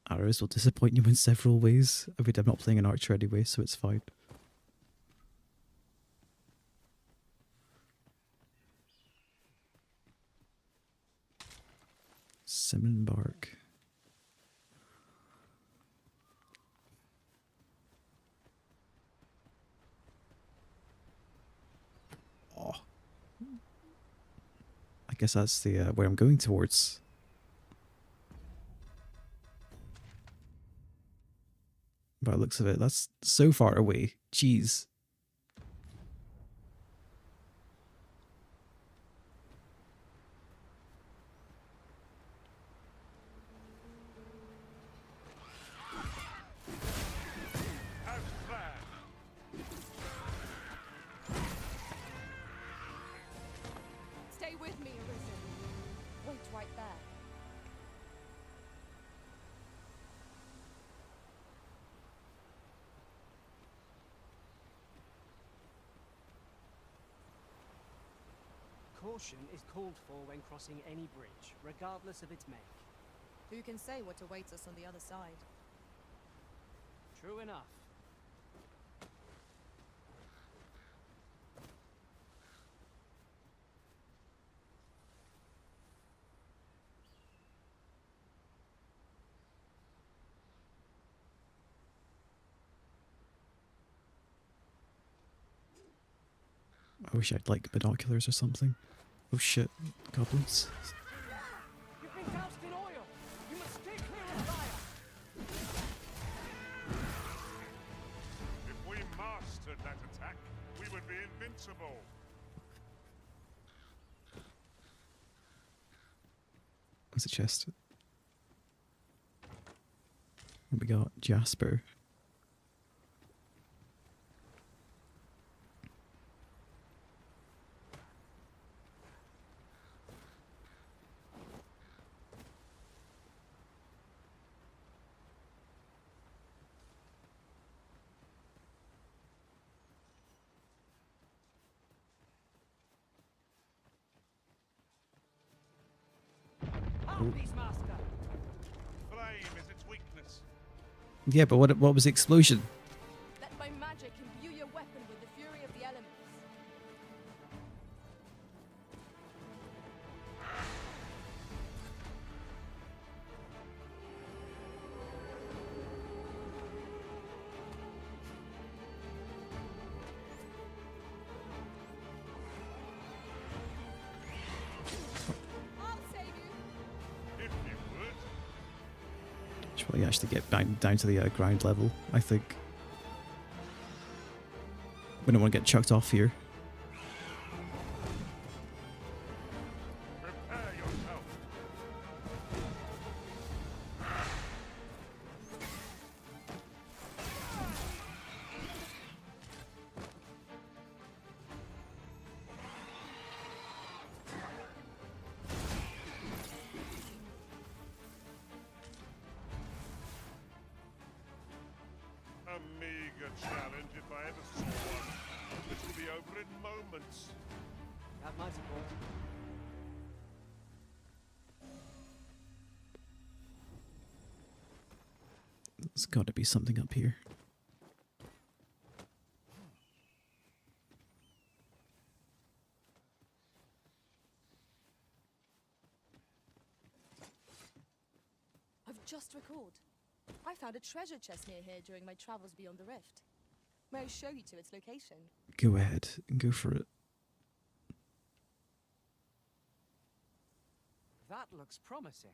Speaker 1: Arrows will disappoint you in several ways. I mean, I'm not playing an archer anyway, so it's fine. Cinnamon bark. Oh. I guess that's the where I'm going towards. By the looks of it, that's so far away. Jeez.
Speaker 9: Stay with me, Arisen. Wait right there.
Speaker 10: Caution is called for when crossing any bridge, regardless of its make.
Speaker 9: Who can say what awaits us on the other side?
Speaker 10: True enough.
Speaker 1: I wish I'd like binoculars or something. Oh shit, goblins.
Speaker 10: You've been doused in oil. You must stay clear of fire.
Speaker 17: If we mastered that attack, we would be invincible.
Speaker 1: What's the chest? We got Jasper.
Speaker 10: Beastmaster.
Speaker 17: Flame is its weakness.
Speaker 1: Yeah, but what was the explosion?
Speaker 9: Let my magic imbue your weapon with the fury of the elements. I'll save you.
Speaker 17: If you would.
Speaker 1: Should probably actually get down to the ground level, I think. We don't want to get chucked off here.
Speaker 17: Prepare yourself. A meager challenge if I ever saw one. This will be over in moments.
Speaker 10: Have my support.
Speaker 1: There's got to be something up here.
Speaker 9: I've just recalled. I found a treasure chest near here during my travels beyond the rift. May I show you to its location?
Speaker 1: Go ahead and go for it.
Speaker 10: That looks promising.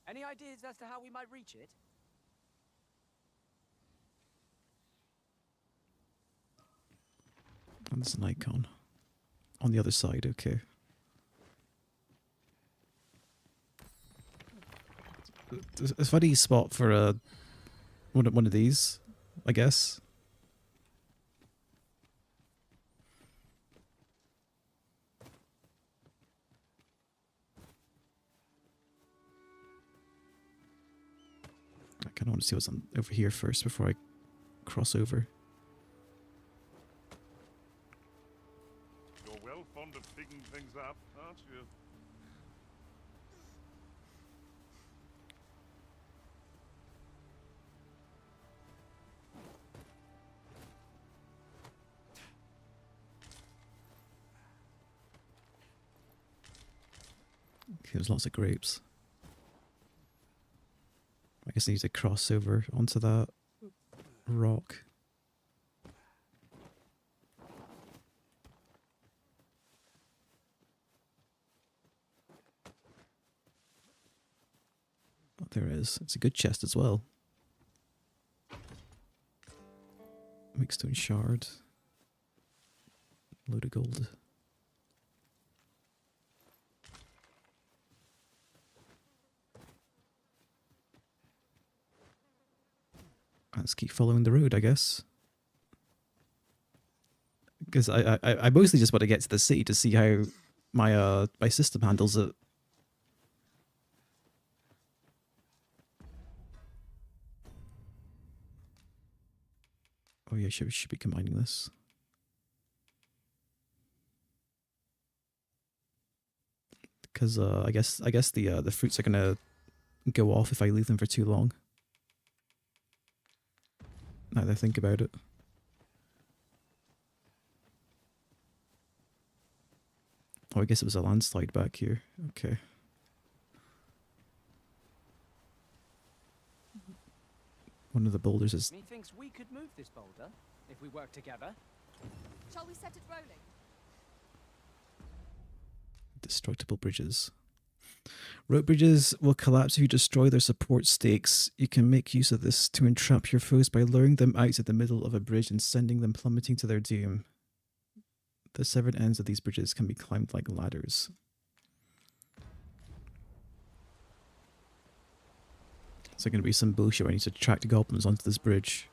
Speaker 10: Any ideas as to how we might reach it?
Speaker 1: Oh, there's an icon. On the other side, okay. It's a funny spot for one of these, I guess. I kind of want to see what's over here first before I cross over.
Speaker 17: You're well fond of digging things up, aren't you?
Speaker 1: Okay, there's lots of grapes. I guess I need to cross over onto that rock. Oh, there it is. It's a good chest as well. Weak stone shard. Load of gold. Let's keep following the road, I guess. Because I mostly just want to get to the city to see how my my system handles it. Oh yeah, should be combining this. Because I guess the fruits are gonna go off if I leave them for too long. Now that I think about it. Oh, I guess it was a landslide back here. Okay. One of the boulders is
Speaker 10: Methinks we could move this boulder if we work together.
Speaker 9: Shall we set it rolling?
Speaker 1: destructible bridges. Rope bridges will collapse if you destroy their support stakes. You can make use of this to entrap your foes by luring them out to the middle of a bridge and sending them plummeting to their doom. The severed ends of these bridges can be climbed like ladders. Is there going to be some bullshit where I need to track the goblins onto this bridge?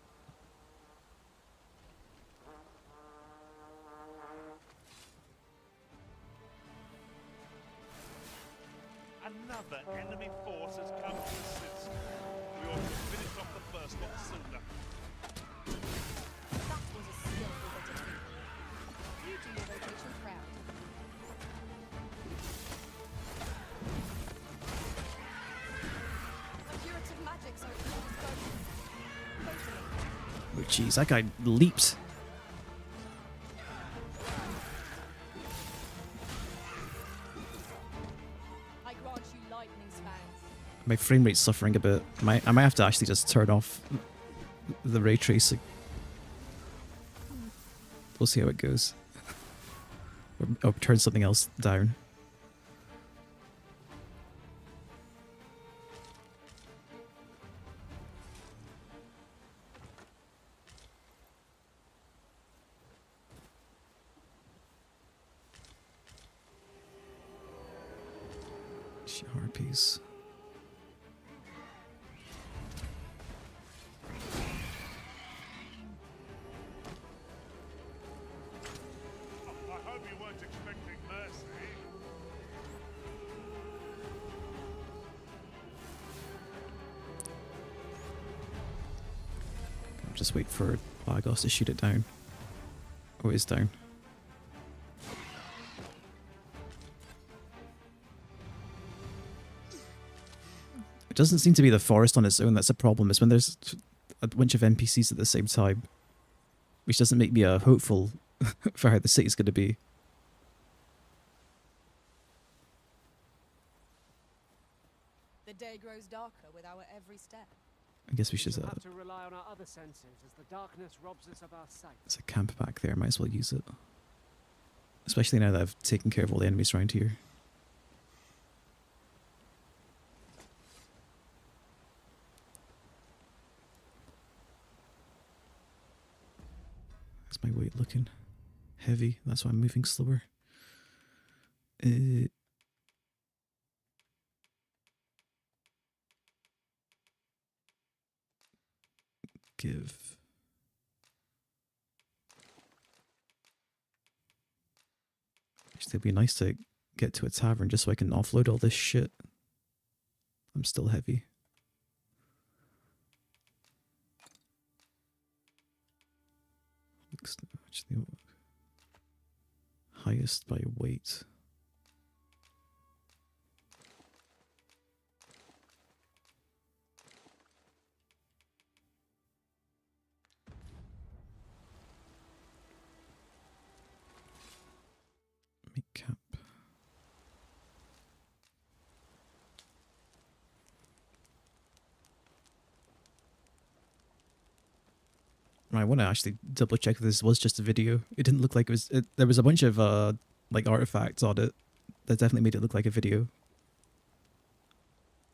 Speaker 13: Another enemy force has come to assist. We ought to finish off the first lot sooner.
Speaker 9: That was a skillful bit of feat. You do your rotation proud. The curative magics are at your disposal. Totally.
Speaker 1: Oh jeez, that guy leaps.
Speaker 9: I grant you lightning spans.
Speaker 1: My frame rate's suffering a bit. I might have to actually just turn off the ray tracing. We'll see how it goes. Or turn something else down. Harpies.
Speaker 13: I hope you weren't expecting mercy.
Speaker 1: Just wait for Lagos to shoot it down. Oh, it is down. It doesn't seem to be the forest on its own that's a problem. It's when there's a bunch of NPCs at the same time. Which doesn't make me hopeful for how the city's going to be.
Speaker 9: The day grows darker with our every step.
Speaker 1: I guess we should...
Speaker 10: We'll have to rely on our other senses as the darkness robs us of our sight.
Speaker 1: There's a camp back there. Might as well use it. Especially now that I've taken care of all the enemies around here. How's my weight looking? Heavy. That's why I'm moving slower. Give. Actually, it'd be nice to get to a tavern just so I can offload all this shit. I'm still heavy. Actually, highest by weight. Make cap. I want to actually double check if this was just a video. It didn't look like it was. There was a bunch of like artifacts on it that definitely made it look like a video.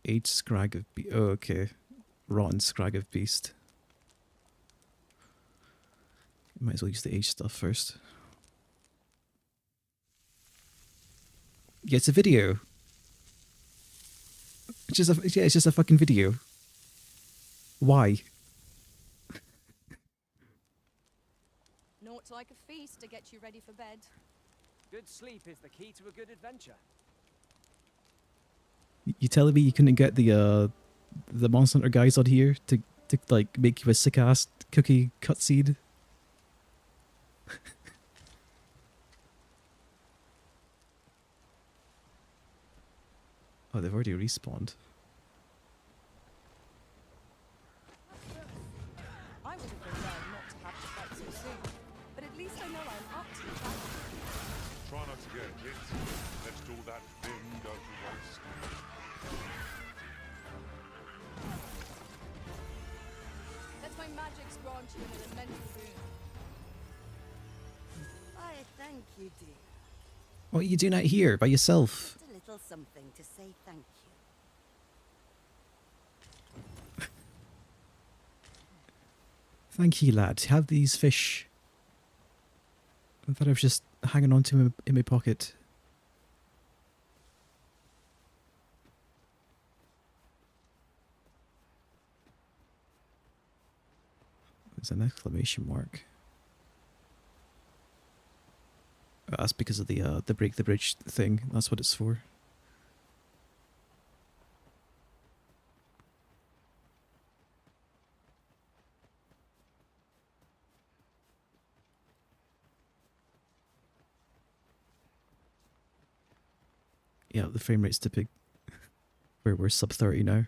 Speaker 1: Aged scrag of beast. Oh, okay. Rotten scrag of beast. Might as well use the aged stuff first. Yeah, it's a video. It's just a, yeah, it's just a fucking video. Why?
Speaker 9: Naught like a feast to get you ready for bed.
Speaker 10: Good sleep is the key to a good adventure.
Speaker 1: You telling me you couldn't get the Monster Hunter guys on here to like make you a sick ass cookie cutscene? Oh, they've already respawned.
Speaker 9: I would have preferred not to have to fight so soon, but at least I know I'm up to the challenge.
Speaker 17: Try not to get hit. Let's do that thing go to waste.
Speaker 9: Let my magics grant you an elemental boon.
Speaker 19: I thank you, dear.
Speaker 1: What are you doing out here by yourself?
Speaker 19: Just a little something to say thank you.
Speaker 1: Thank you, lad. Have these fish. I thought I was just hanging on to him in my pocket. There's an exclamation mark. That's because of the break the bridge thing. That's what it's for. Yeah, the frame rate's dipping. We're sub 30 now.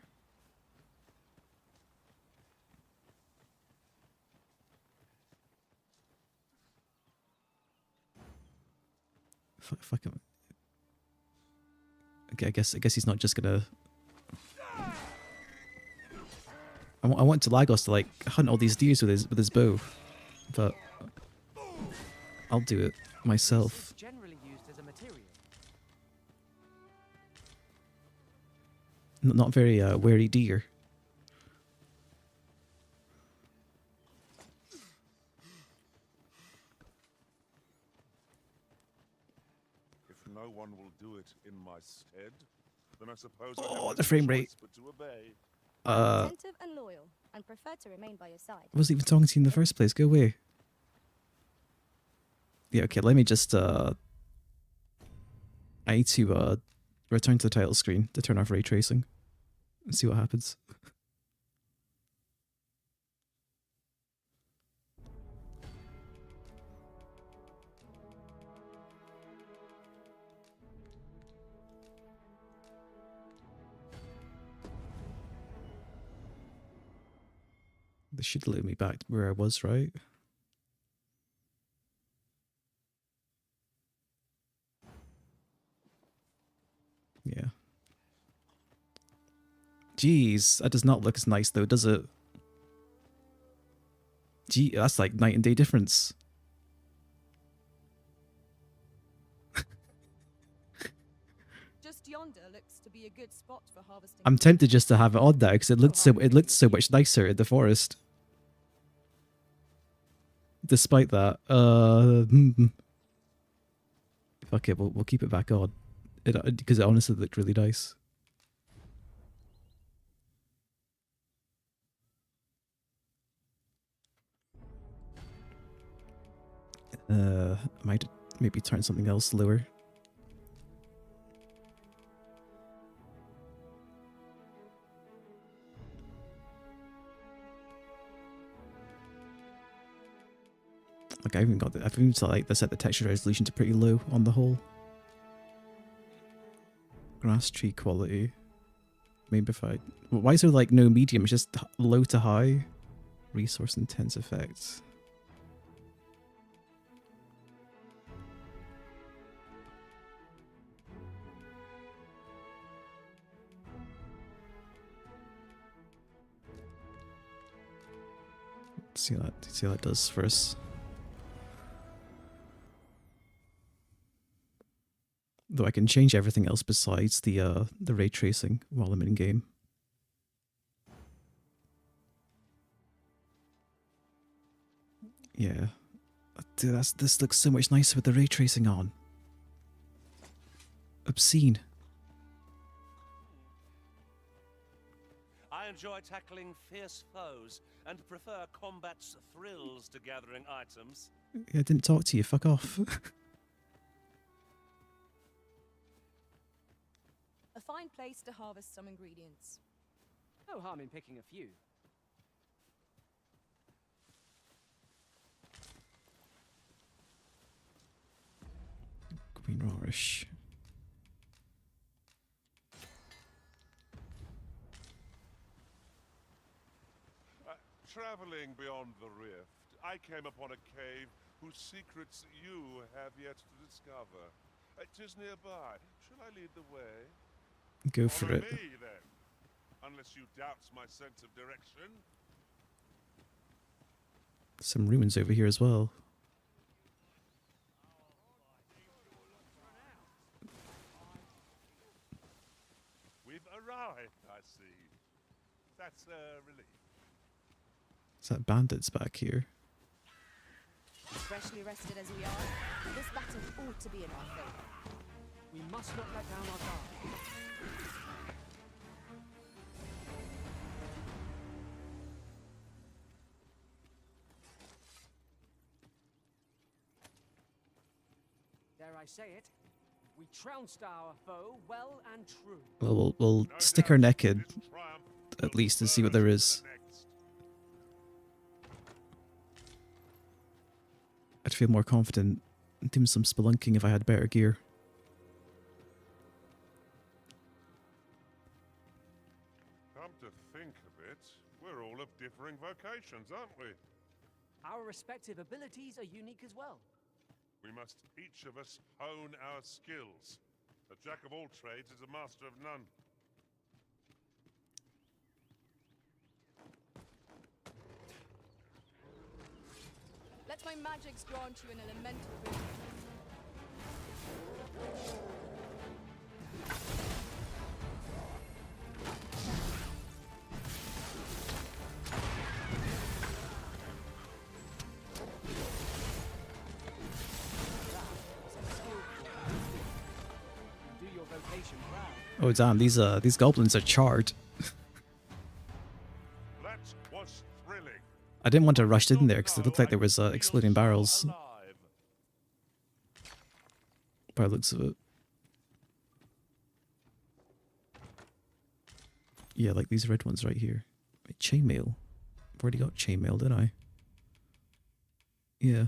Speaker 1: Fuck him. Okay, I guess he's not just gonna. I want to Lagos to like hunt all these deers with his bow, but I'll do it myself.
Speaker 10: Generally used as a material.
Speaker 1: Not very wary deer.
Speaker 17: If no one will do it in my stead, then I suppose I
Speaker 1: Oh,
Speaker 17: have
Speaker 1: the
Speaker 17: no
Speaker 1: frame rate.
Speaker 17: choice but to obey.
Speaker 9: Attentive and loyal, and prefer to remain by your side.
Speaker 1: I wasn't even talking to you in the first place. Go away. Yeah, okay, let me just I need to return to the title screen to turn off ray tracing and see what happens. This should lead me back to where I was, right? Yeah. Jeez, that does not look as nice though, does it? Gee, that's like night and day difference.
Speaker 9: Just yonder looks to be a good spot for harvesting.
Speaker 1: I'm tempted just to have it on that because it looked so much nicer in the forest. Despite that, fuck it, we'll keep it back on. Because it honestly looked really nice. Might maybe turn something else lower. Like I've even set the texture resolution to pretty low on the whole. Grass tree quality. Magnified. Why is there like no medium? It's just low to high. Resource intense effects. See how that does for us. Though I can change everything else besides the ray tracing while I'm in game. Yeah. Dude, this looks so much nicer with the ray tracing on. Obscene.
Speaker 20: I enjoy tackling fierce foes and prefer combat's thrills to gathering items.
Speaker 1: Yeah, I didn't talk to you. Fuck off.
Speaker 9: A fine place to harvest some ingredients.
Speaker 10: No harm in picking a few.
Speaker 1: Green Rorish.
Speaker 17: Traveling beyond the rift, I came upon a cave whose secrets you have yet to discover. 'Tis nearby. Shall I lead the way?
Speaker 1: Go for
Speaker 17: Follow
Speaker 1: it.
Speaker 17: me, then. Unless you doubt my sense of direction.
Speaker 1: Some ruins over here as well.
Speaker 17: We've arrived, I see. That's a relief.
Speaker 1: Is that bandits back here?
Speaker 9: Freshly rested as we are, this battle ought to be in our favor.
Speaker 10: We must not let down our guard. Dare I say it? We trounced our foe well and true.
Speaker 1: Well, we'll stick our neck in, at least, and see what there is. I'd feel more confident doing some spelunking if I had better gear.
Speaker 17: Come to think of it, we're all of differing vocations, aren't we?
Speaker 10: Our respective abilities are unique as well.
Speaker 17: We must each of us hone our skills. A jack of all trades is a master of none.
Speaker 9: Let my magics grant you an elemental boon.
Speaker 10: Do your vocation proud.
Speaker 1: Oh damn, these goblins are charred.
Speaker 17: That was thrilling.
Speaker 1: I didn't want to rush in there because it looked like there was exploding barrels. By the looks of it. Yeah, like these red ones right here. Wait, chainmail. I've already got chainmail, didn't I? Yeah.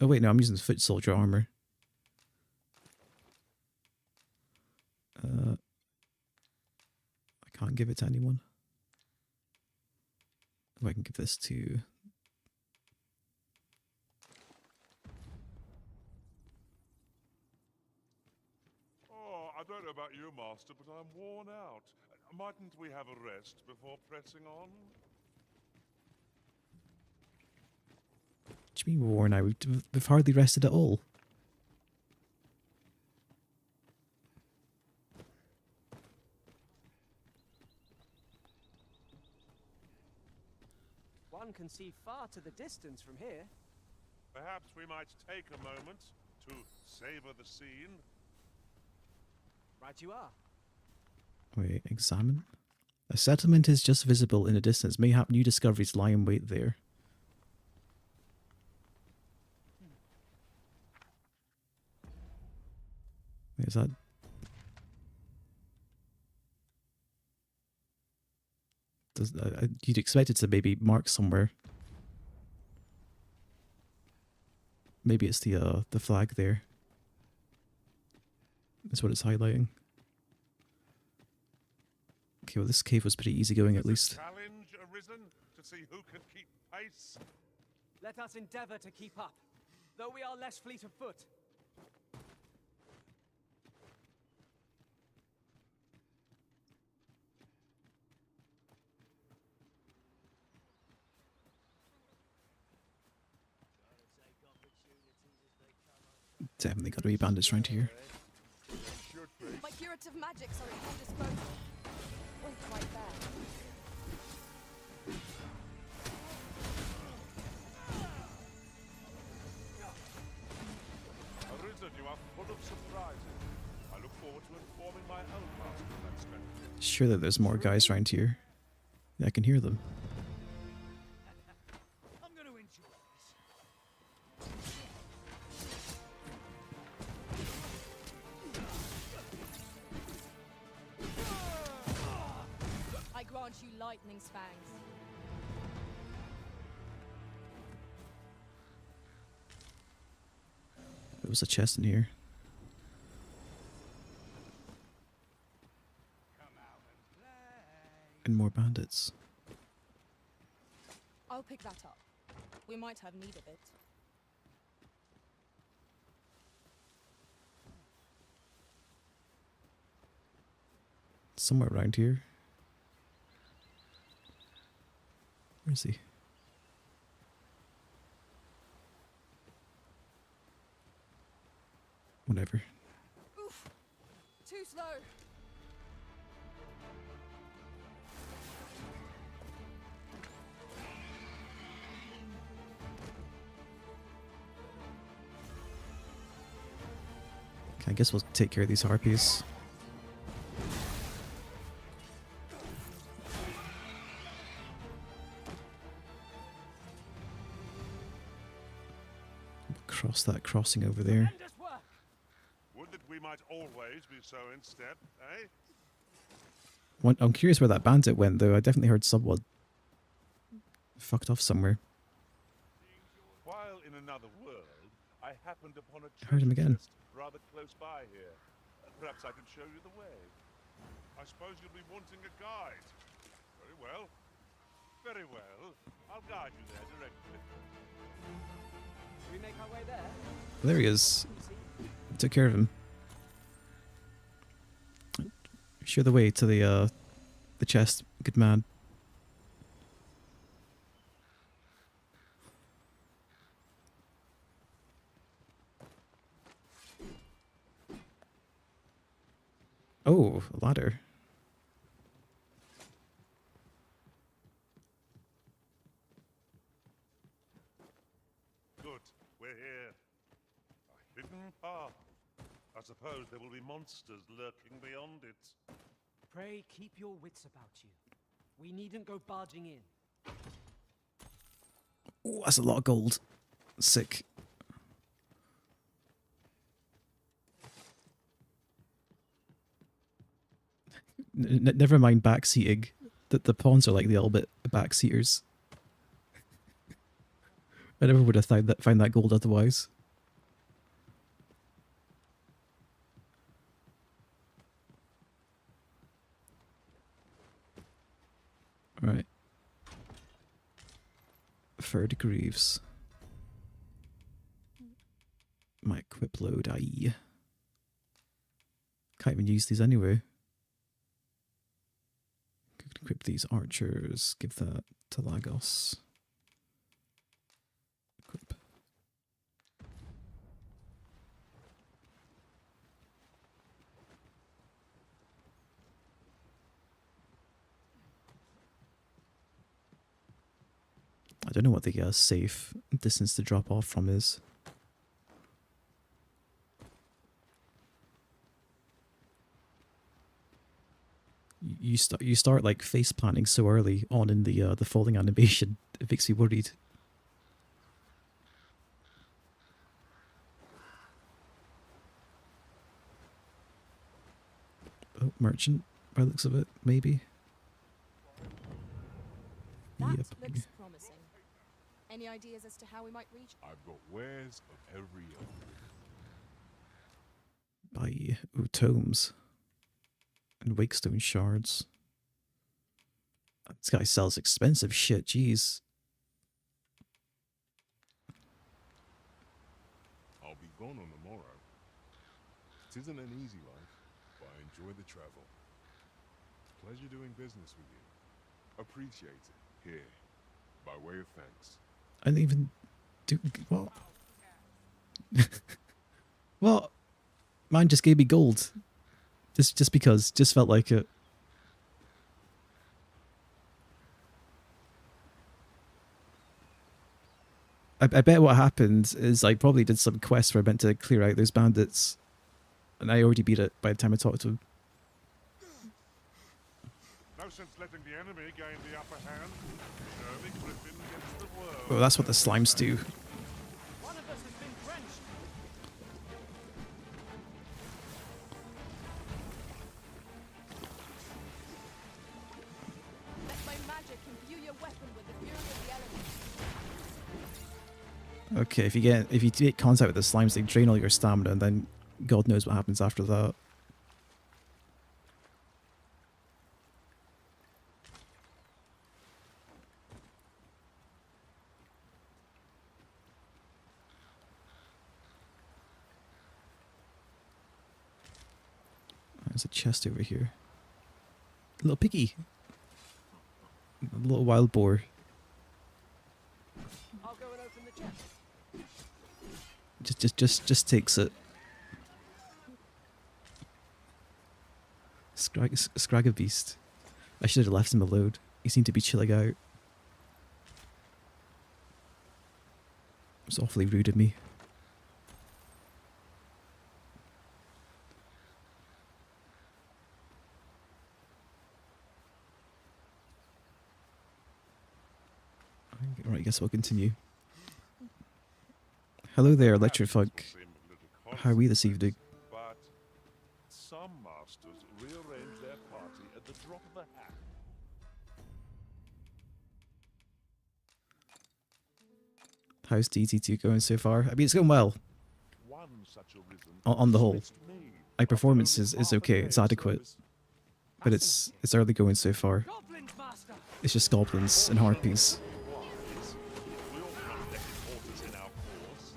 Speaker 1: Oh wait, no, I'm using foot soldier armor. I can't give it to anyone. Oh, I can give this to...
Speaker 17: Oh, I don't know about you, Master, but I'm worn out. Mightn't we have a rest before pressing on?
Speaker 1: What do you mean worn out? We've hardly rested at all.
Speaker 10: One can see far to the distance from here.
Speaker 17: Perhaps we might take a moment to savor the scene.
Speaker 10: Right you are.
Speaker 1: Wait, examine? A settlement is just visible in the distance. Mayhap new discoveries lie in wait there. Wait, is that... you'd expect it to maybe mark somewhere. Maybe it's the flag there. That's what it's highlighting. Okay, well this cave was pretty easy going at least.
Speaker 17: Challenge arisen to see who can keep pace.
Speaker 10: Let us endeavor to keep up, though we are less fleet of foot.
Speaker 1: Definitely got to be bandits around here.
Speaker 9: My curative magics are at your disposal. Wait right there.
Speaker 17: Arisen, you are full of surprises. I look forward to informing my own master of that strength.
Speaker 1: Sure that there's more guys around here. Yeah, I can hear them.
Speaker 12: I'm going to enjoy this.
Speaker 9: I grant you lightning's fangs.
Speaker 1: There was a chest in here. And more bandits.
Speaker 9: I'll pick that up. We might have need of it.
Speaker 1: Somewhere around here. Where is he? Whatever.
Speaker 9: Oof! Too slow.
Speaker 1: Okay, I guess we'll take care of these harpies. Cross that crossing over there.
Speaker 17: Would that we might always be so in step, eh?
Speaker 1: I'm curious where that bandit went, though. I definitely heard someone fucked off somewhere.
Speaker 17: While in another world, I happened upon a
Speaker 1: Heard him
Speaker 17: treasure
Speaker 1: again.
Speaker 17: chest rather close by here. Perhaps I can show you the way. I suppose you'll be wanting a guide. Very well. Very well. I'll guide you there directly.
Speaker 10: We make our way there.
Speaker 1: There he is. Took care of him. Show the way to the chest, good man. Oh, a ladder.
Speaker 17: Good. We're here. A hidden path. I suppose there will be monsters lurking beyond it.
Speaker 10: Pray keep your wits about you. We needn't go barging in.
Speaker 1: Oh, that's a lot of gold. Sick. Never mind backseating. The pawns are like the little bit backseaters. I never would have found that gold otherwise. Right. Third Greaves. My equip load, aye. Can't even use these anyway. Could equip these archers, give that to Lagos. Equip. I don't know what the safe distance to drop off from is. You start like face planting so early on in the falling animation. It makes me worried. Oh, merchant, by the looks of it, maybe.
Speaker 9: That
Speaker 1: Yep.
Speaker 9: looks promising. Any ideas as to how we might reach?
Speaker 17: I've got wares of every ilk.
Speaker 1: By tomes and wakestone shards. This guy sells expensive shit, jeez.
Speaker 17: I'll be gone on the morrow. It isn't an easy life, but I enjoy the travel. Pleasure doing business with you. Appreciate it. Here, by way of thanks.
Speaker 1: I didn't even do what? What? Man just gave me gold. Just because. Just felt like it. I bet what happened is I probably did some quest where I meant to clear out those bandits. And I already beat it by the time I talked to him.
Speaker 17: No sense letting the enemy gain the upper hand. The early griffin gets the world.
Speaker 1: Oh, that's what the slimes do.
Speaker 10: One of us has been drenched.
Speaker 9: Let my magic imbue your weapon with the fury of the elements.
Speaker 1: Okay, if you make contact with the slimes, they drain all your stamina, and then God knows what happens after that. There's a chest over here. A little piggy. A little wild boar.
Speaker 10: I'll go and open the chest.
Speaker 1: Just takes it. Scragga beast. I should have left him alone. He seemed to be chilling out. It was awfully rude of me. guess we'll continue. Hello there, Electrifug. How are we this evening?
Speaker 17: But some masters rearrange their party at the drop of a hat.
Speaker 1: How's DT2 going so far? I mean, it's going well.
Speaker 17: One such arisen
Speaker 1: On the whole.
Speaker 17: dismissed me
Speaker 1: My
Speaker 17: after
Speaker 1: performance
Speaker 17: only
Speaker 1: is
Speaker 17: half a
Speaker 1: okay,
Speaker 17: day's
Speaker 1: it's adequate.
Speaker 17: service.
Speaker 1: But it's early going so far. It's just goblins and harpies.
Speaker 17: We all have naked horses in our course.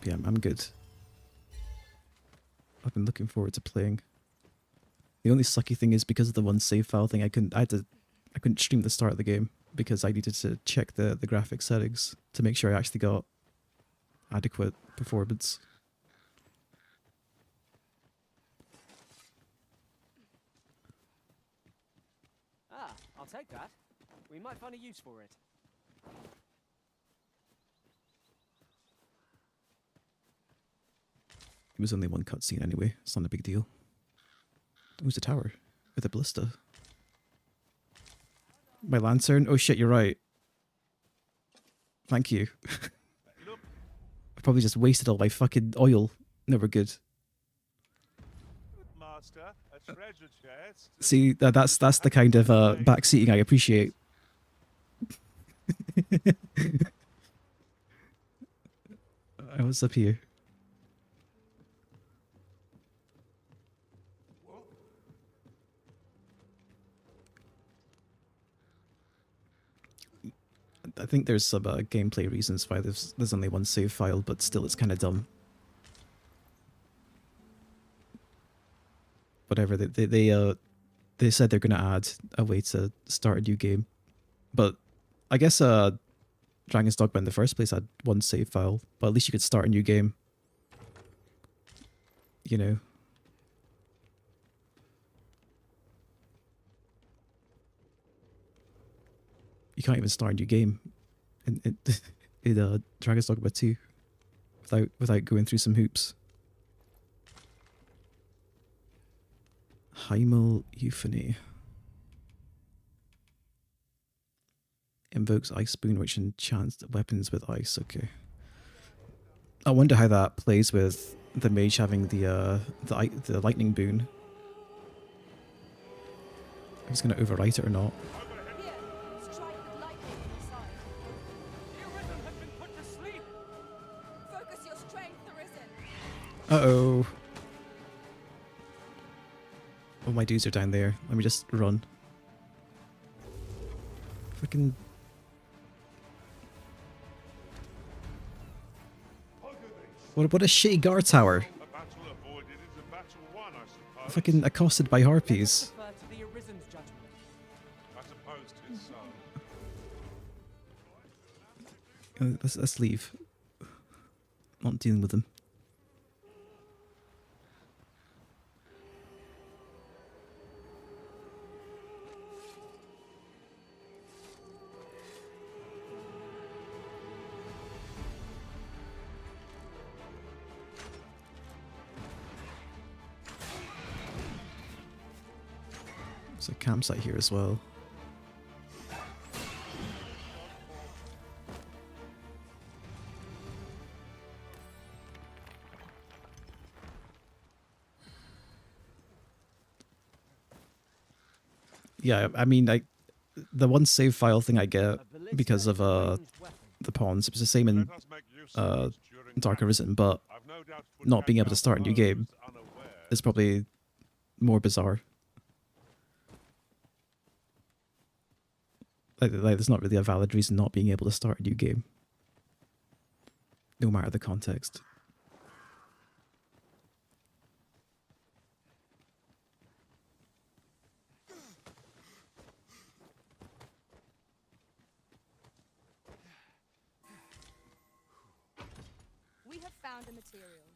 Speaker 1: Yeah, I'm good. I've been looking forward to playing. The only sucky thing is because of the one save file thing, I couldn't stream the start of the game because I needed to check the graphic settings to make sure I actually got adequate performance.
Speaker 10: Ah, I'll take that. We might find a use for it.
Speaker 1: It was only one cutscene anyway, it's not a big deal. It was a tower with a ballista. My lantern? Oh shit, you're right. Thank you. I probably just wasted all my fucking oil. No, we're good.
Speaker 17: Master, a treasure chest.
Speaker 1: See, that's the kind of backseating I appreciate. What's up here? I think there's some gameplay reasons why there's only one save file, but still it's kind of dumb. Whatever, they said they're gonna add a way to start a new game, but I guess Dragon's Dogma in the first place had one save file, but at least you could start a new game. You know. You can't even start a new game in Dragon's Dogma 2 without going through some hoops. Hymal Euphony. Invokes Ice Boon, which enchants weapons with ice. Okay. I wonder how that plays with the mage having the lightning boon. If he's going to overwrite it or not. Uh-oh. Oh, my dudes are down there. Let me just run. Freaking... What a shitty guard tower. Fucking accosted by harpies. Let's leave. Not dealing with them. There's a campsite here as well. Yeah, I mean, the one save file thing I get because of the pawns. It was the same in Dark Arisen, but not being able to start a new game is probably more bizarre. Like, there's not really a valid reason not being able to start a new game, no matter the context.
Speaker 9: We have found a material.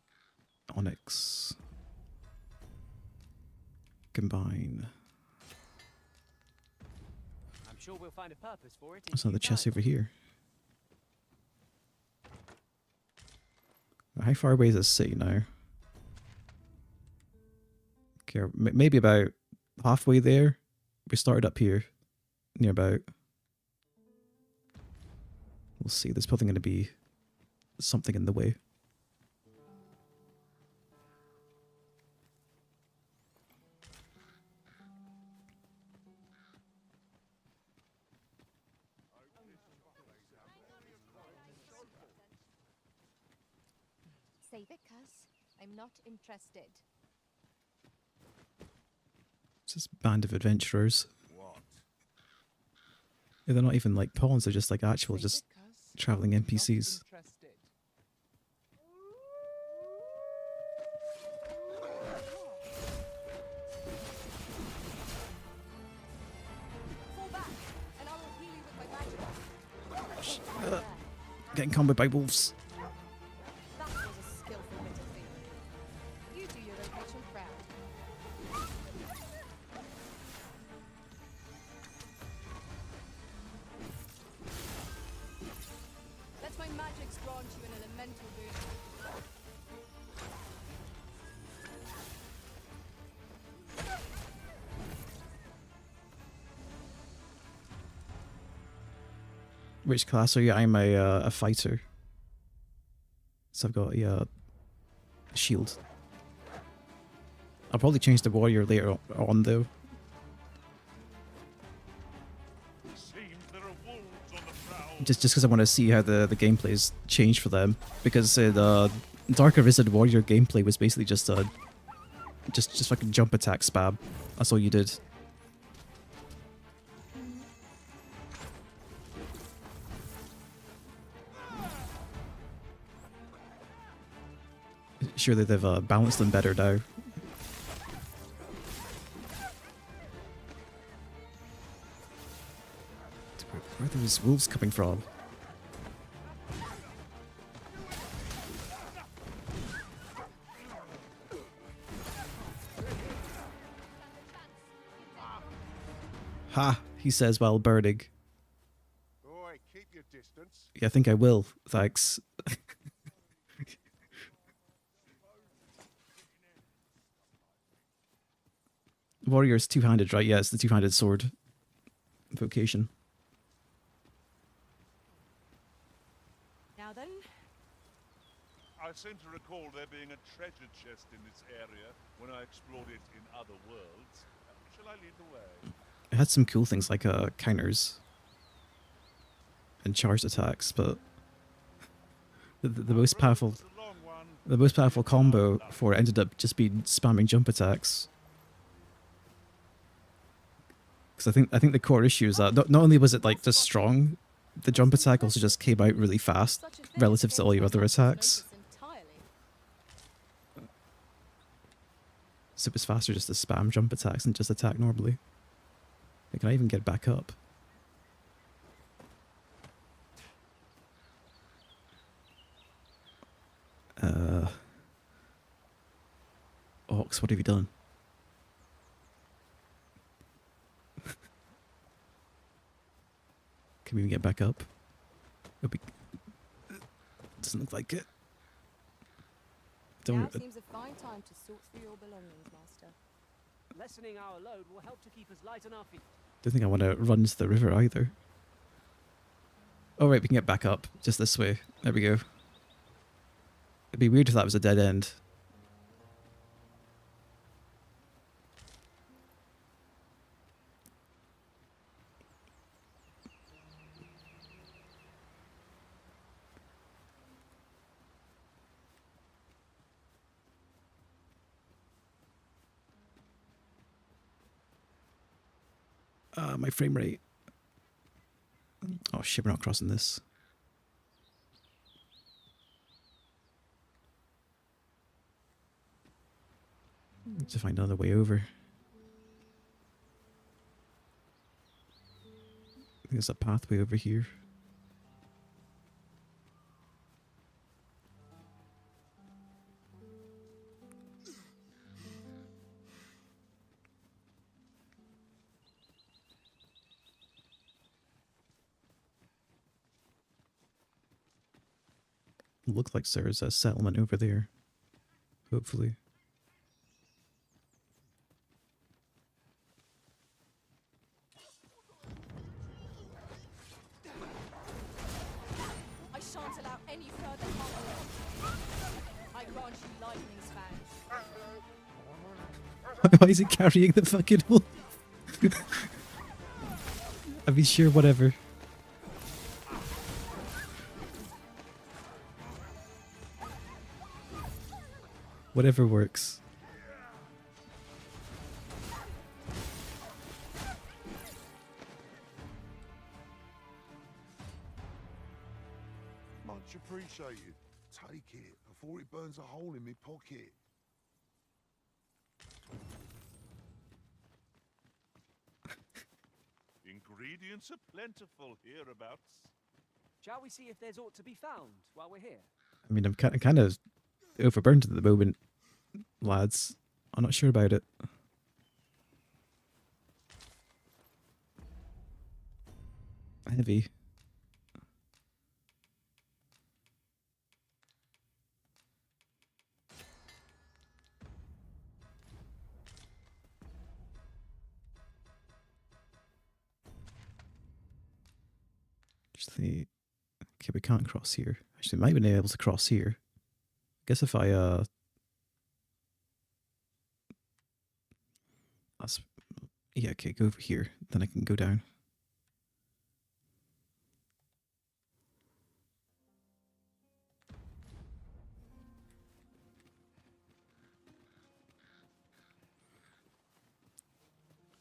Speaker 1: Onyx. Combine.
Speaker 10: I'm sure we'll find a purpose for it.
Speaker 1: There's another chest over here. How far away is this city now? Okay, maybe about halfway there. We started up here, near about. We'll see. There's probably going to be something in the way.
Speaker 9: Save it, cuz. I'm not interested.
Speaker 1: It's this band of adventurers.
Speaker 8: What?
Speaker 1: Yeah, they're not even like pawns, they're just like actual, just traveling NPCs.
Speaker 9: Fall back, and I will heal you with my magic.
Speaker 1: Getting comboed by wolves.
Speaker 9: That was a skillful bit of theory. You do your location proud. Let my magics grant you an elemental boon.
Speaker 1: Which class are you? I'm a fighter. So I've got a shield. I'll probably change the warrior later on though. Just because I want to see how the gameplay's changed for them. Because the Dark Arisen warrior gameplay was basically just just fucking jump attack spam. That's all you did. Surely they've balanced them better now. Where are those wolves coming from? Ha! He says while burning.
Speaker 14: Boy, keep your distance.
Speaker 1: Yeah, I think I will. Thanks. Warrior's two-handed, right? Yeah, it's the two-handed sword vocation.
Speaker 9: Now then,
Speaker 17: I seem to recall there being a treasure chest in this area when I explored it in other worlds. Shall I lead the way?
Speaker 1: It had some cool things like counters and charged attacks, but the most powerful combo for it ended up just being spamming jump attacks. Because I think the core issue is that not only was it like just strong, the jump attack also just came out really fast relative to all your other attacks. So it was faster just to spam jump attacks and just attack normally. Like, can I even get back up? Ox, what have you done? Can we even get back up? Doesn't look like it.
Speaker 9: now seems a fine time to sort through your belongings, Master.
Speaker 10: Lessening our load will help to keep us light on our feet.
Speaker 1: Don't think I want to run to the river either. Oh right, we can get back up. Just this way. There we go. It'd be weird if that was a dead end. My frame rate. Oh shit, we're not crossing this. Need to find another way over. I think there's a pathway over here. Look like there's a settlement over there. Hopefully.
Speaker 9: I shan't allow any further harm. I grant you lightning's fangs.
Speaker 1: Why is he carrying the fucking wolf? I mean, sure, whatever. Whatever works.
Speaker 17: Much appreciated. Take it before it burns a hole in me pocket.
Speaker 12: Ingredients are plentiful hereabouts.
Speaker 10: Shall we see if there's aught to be found while we're here?
Speaker 1: I mean, I'm kind of overburdened at the moment, lads. I'm not sure about it. Heavy. Actually, okay, we can't cross here. Actually, might be able to cross here. Guess if I that's, yeah, okay, go over here, then I can go down.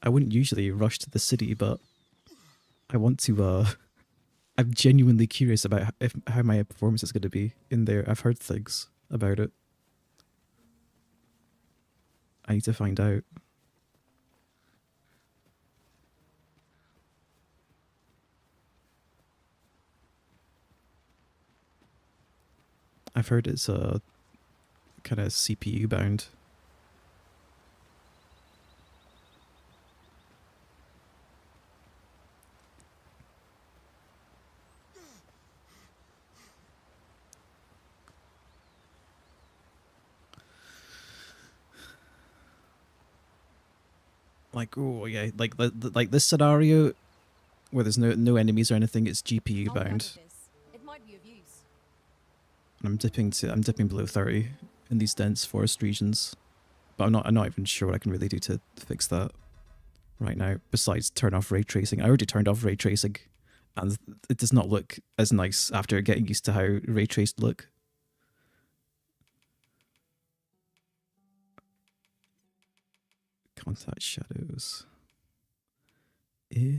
Speaker 1: I wouldn't usually rush to the city, but I want to I'm genuinely curious about how my performance is going to be in there. I've heard things about it. I need to find out. I've heard it's kind of CPU bound. Like, oh yeah, like like this scenario where there's no enemies or anything, it's GPU bound.
Speaker 9: It might be of use.
Speaker 1: And I'm dipping below 30 in these dense forest regions. But I'm not even sure what I can really do to fix that right now, besides turn off ray tracing. I already turned off ray tracing, and it does not look as nice after getting used to how ray traced look. Contact shadows. Eh?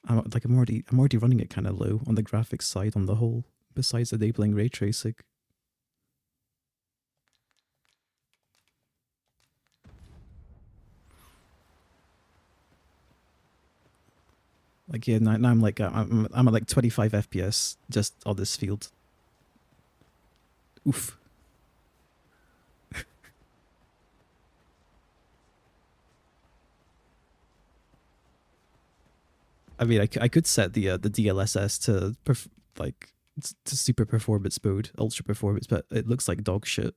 Speaker 1: I'm already running it kind of low on the graphics side on the whole, besides enabling ray tracing. Like yeah, now I'm like I'm at like 25 FPS just on this field. Oof. I mean, I could set the DLSS to to super performance mode, ultra performance, but it looks like dog shit.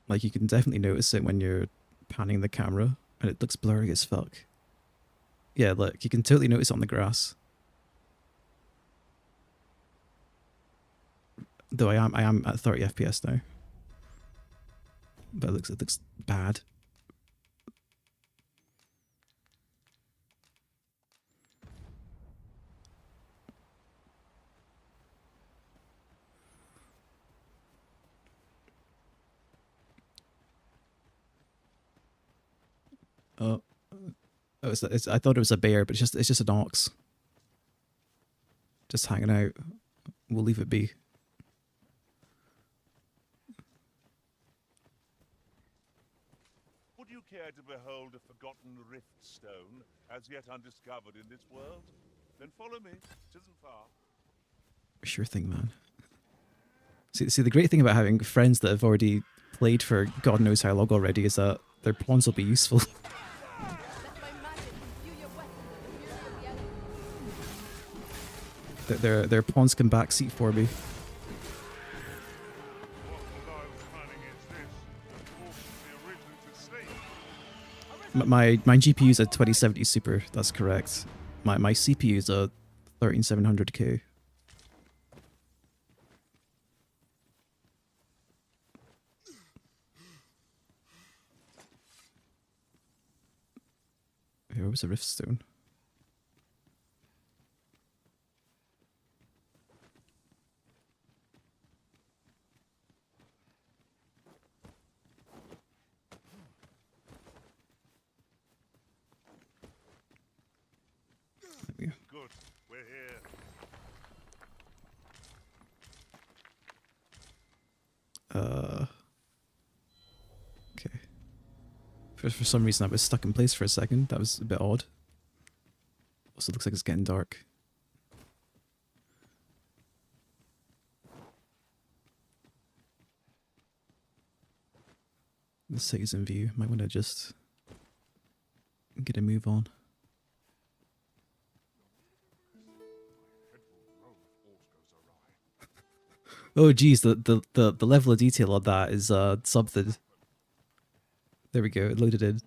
Speaker 1: Like you can definitely notice it when you're panning the camera, and it looks blurry as fuck. Yeah, look, you can totally notice it on the grass. Though I am at 30 FPS now, but it looks bad. Oh, I thought it was a bear, but it's just an ox. Just hanging out. We'll leave it be.
Speaker 12: Would you care to behold a forgotten rift stone, as yet undiscovered in this world? Then follow me. 'Tisn't far.
Speaker 1: Sure thing, man. See, the great thing about having friends that have already played for God knows how long already is that their pawns will be useful. Their pawns can backseat for me. My GPU is a 2070 Super. That's correct. My CPU is a 13700K. Here was a Riftstone.
Speaker 17: Good, we're here.
Speaker 1: Okay. For some reason I was stuck in place for a second. That was a bit odd. Also looks like it's getting dark. The city's in view. Might want to just get a move on. Oh geez, the level of detail on that is something. There we go, it loaded in.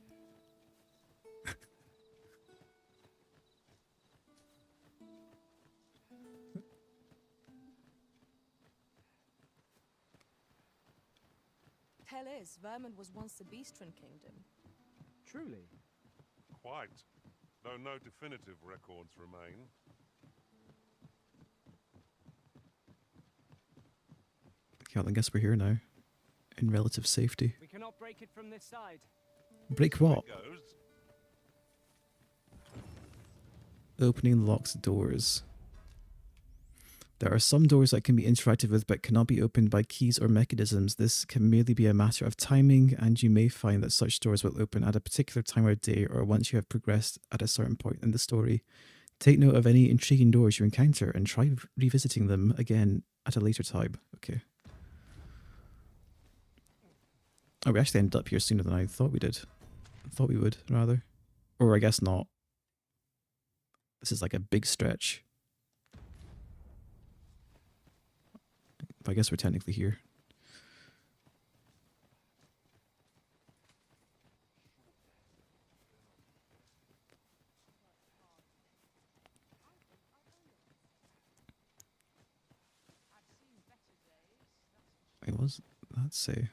Speaker 9: Tell is, Vermund was once a Beastren kingdom.
Speaker 10: Truly?
Speaker 17: Quite. Though no definitive records remain.
Speaker 1: Okay, well, I guess we're here now. In relative safety.
Speaker 10: We cannot break it from this side.
Speaker 1: Break what? Opening locked doors. There are some doors that can be interacted with but cannot be opened by keys or mechanisms. This can merely be a matter of timing, and you may find that such doors will open at a particular time of day or once you have progressed at a certain point in the story. Take note of any intriguing doors you encounter and try revisiting them again at a later time. Okay. Oh, we actually ended up here sooner than I thought we did. I thought we would, rather. Or I guess not. This is like a big stretch. But I guess we're technically here. Wait, what was that say?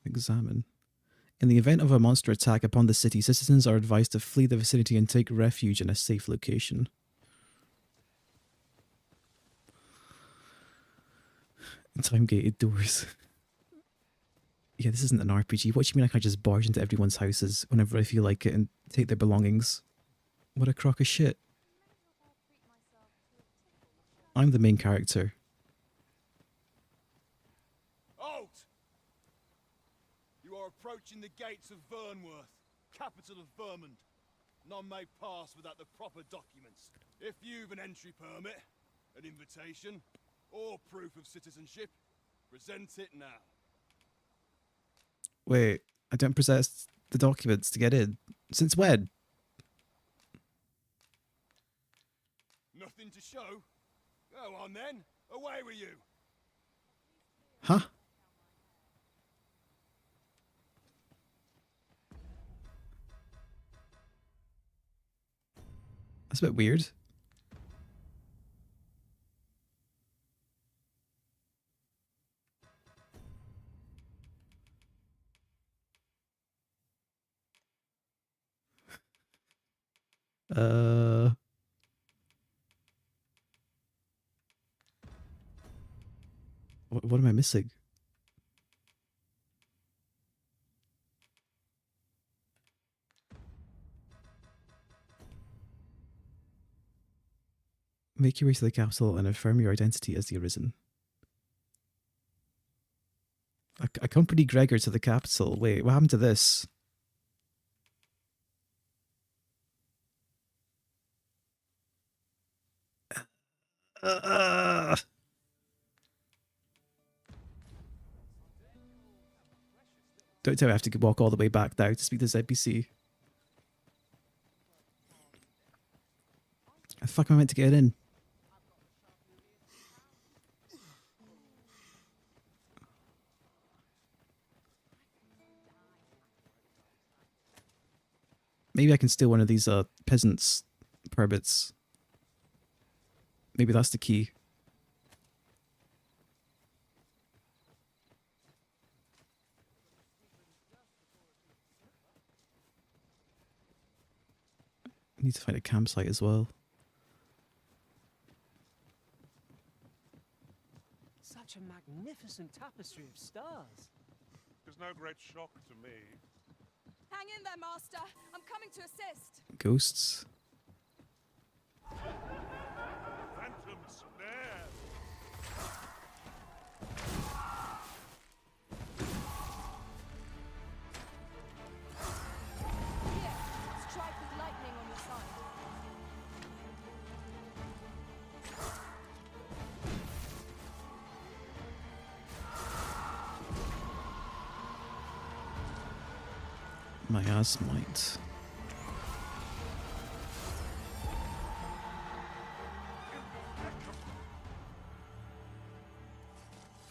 Speaker 1: Examine. In the event of a monster attack upon the city, citizens are advised to flee the vicinity and take refuge in a safe location. Time-gated doors. Yeah, this isn't an RPG. What do you mean I can't just barge into everyone's houses whenever I feel like it and take their belongings? What a crock of shit. I'm the main character.
Speaker 11: Halt! You are approaching the gates of Vernworth, capital of Vermund. None may pass without the proper documents. If you've an entry permit, an invitation, or proof of citizenship, present it now.
Speaker 1: Wait, I don't possess the documents to get in. Since when?
Speaker 11: Nothing to show? Go on then, away with you.
Speaker 1: Huh? That's a bit weird. What am I missing? Make your way to the capital and affirm your identity as the Arisen. Accompany Gregor to the capital. Wait, what happened to this? Don't tell me I have to walk all the way back now to speak to this NPC. How the fuck am I meant to get in? Maybe I can steal one of these peasants' permits. Maybe that's the key. I need to find a campsite as well.
Speaker 10: Such a magnificent tapestry of stars.
Speaker 17: It's no great shock to me.
Speaker 9: Hang in there, Master. I'm coming to assist.
Speaker 1: Ghosts.
Speaker 17: Phantom snare.
Speaker 9: Here, strike with lightning on your side.
Speaker 1: My ass might.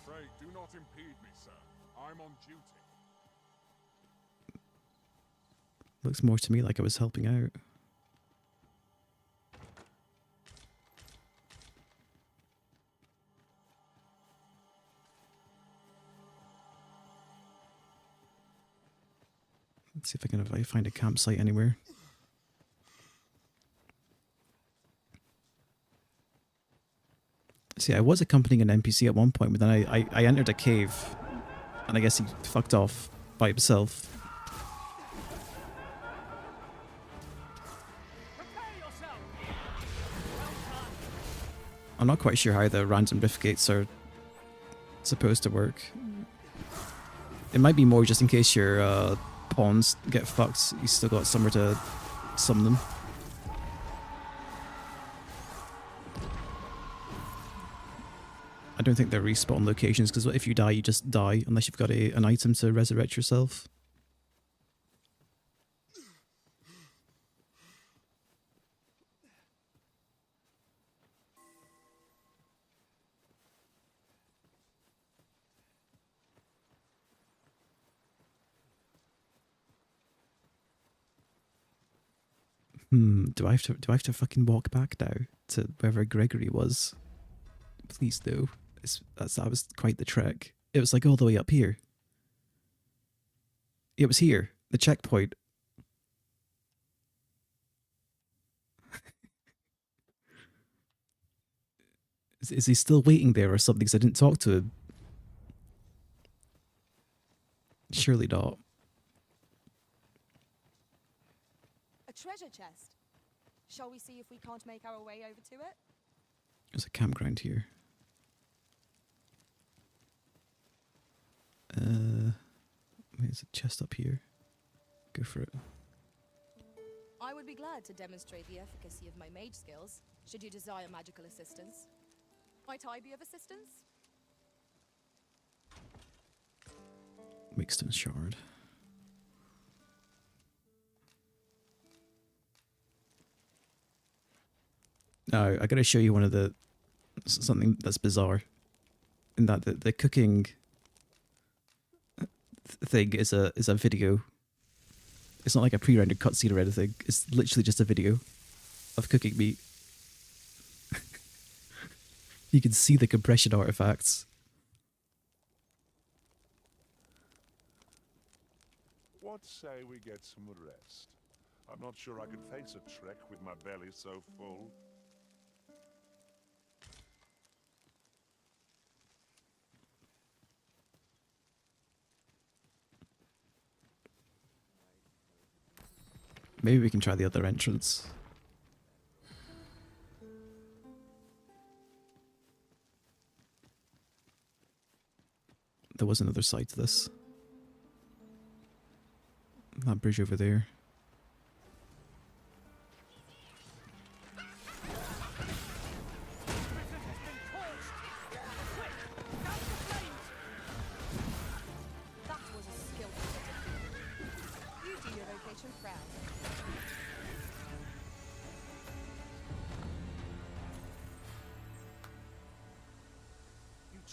Speaker 17: Pray, do not impede me, sir. I'm on duty.
Speaker 1: Looks more to me like I was helping out. Let's see if I find a campsite anywhere. See, I was accompanying an NPC at one point, but then I entered a cave, and I guess he fucked off by himself. I'm not quite sure how the random rift gates are supposed to work. It might be more just in case your pawns get fucked, you still got somewhere to summon them. I don't think they're respawn locations, because if you die, you just die, unless you've got an item to resurrect yourself. Do I have to fucking walk back now to wherever Gregory was? Please do. That was quite the trek. It was like all the way up here. It was here, the checkpoint. Is he still waiting there or something? Because I didn't talk to him. Surely not.
Speaker 9: A treasure chest. Shall we see if we can't make our way over to it?
Speaker 1: There's a campground here. There's a chest up here. Go for it.
Speaker 9: I would be glad to demonstrate the efficacy of my mage skills, should you desire magical assistance. Might I be of assistance?
Speaker 1: Wixton Shard. Now, I gotta show you one of the... something that's bizarre. In that the cooking thing is a video. It's not like a pre-rendered cutscene or anything. It's literally just a video of cooking meat. You can see the compression artifacts.
Speaker 17: What say we get some rest? I'm not sure I could face a trek with my belly so full.
Speaker 1: Maybe we can try the other entrance. There was another side to this. That bridge over there.
Speaker 9: That was a skillful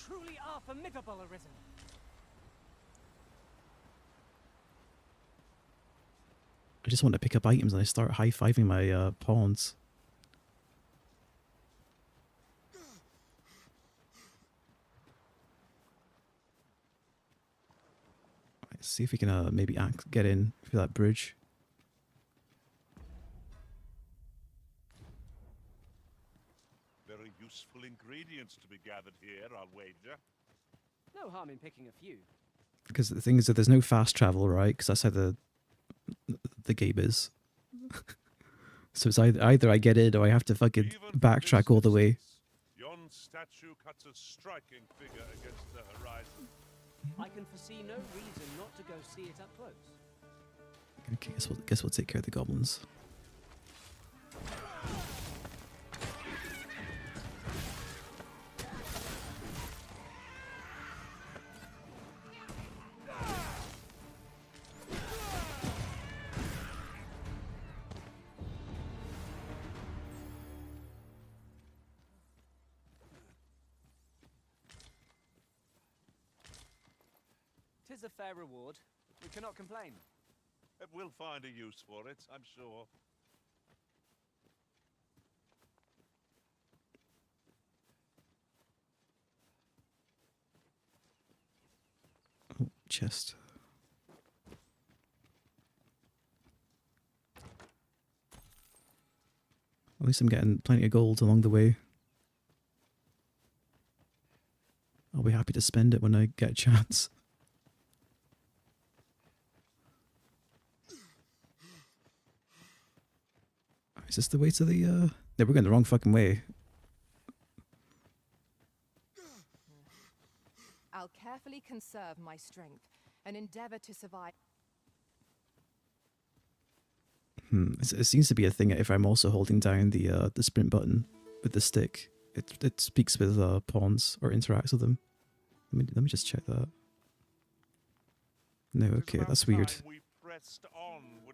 Speaker 10: truly are formidable, Arisen.
Speaker 1: I just want to pick up items and I start high-fiving my pawns. Right, see if we can maybe get in through that bridge.
Speaker 17: Very useful ingredients to be gathered here, I'll wager.
Speaker 10: No harm in picking a few.
Speaker 1: Because the thing is that there's no fast travel, right? Because that's how the game is. So it's either I get in or I have to fucking backtrack all the way.
Speaker 17: Yon statue cuts a striking figure against the horizon.
Speaker 10: I can foresee no reason not to go see it up close.
Speaker 1: Okay, guess we'll take care of the goblins.
Speaker 10: Tis a fair reward. We cannot complain.
Speaker 17: We'll find a use for it, I'm sure.
Speaker 1: Oh, chest. At least I'm getting plenty of gold along the way. I'll be happy to spend it when I get a chance. Is this the way to the, No, we're going the wrong fucking way.
Speaker 6: I'll carefully conserve my strength and endeavor to survive.
Speaker 1: It seems to be a thing if I'm also holding down the sprint button with the stick. It speaks with pawns or interacts with them. Let me just check that. No, okay, that's weird.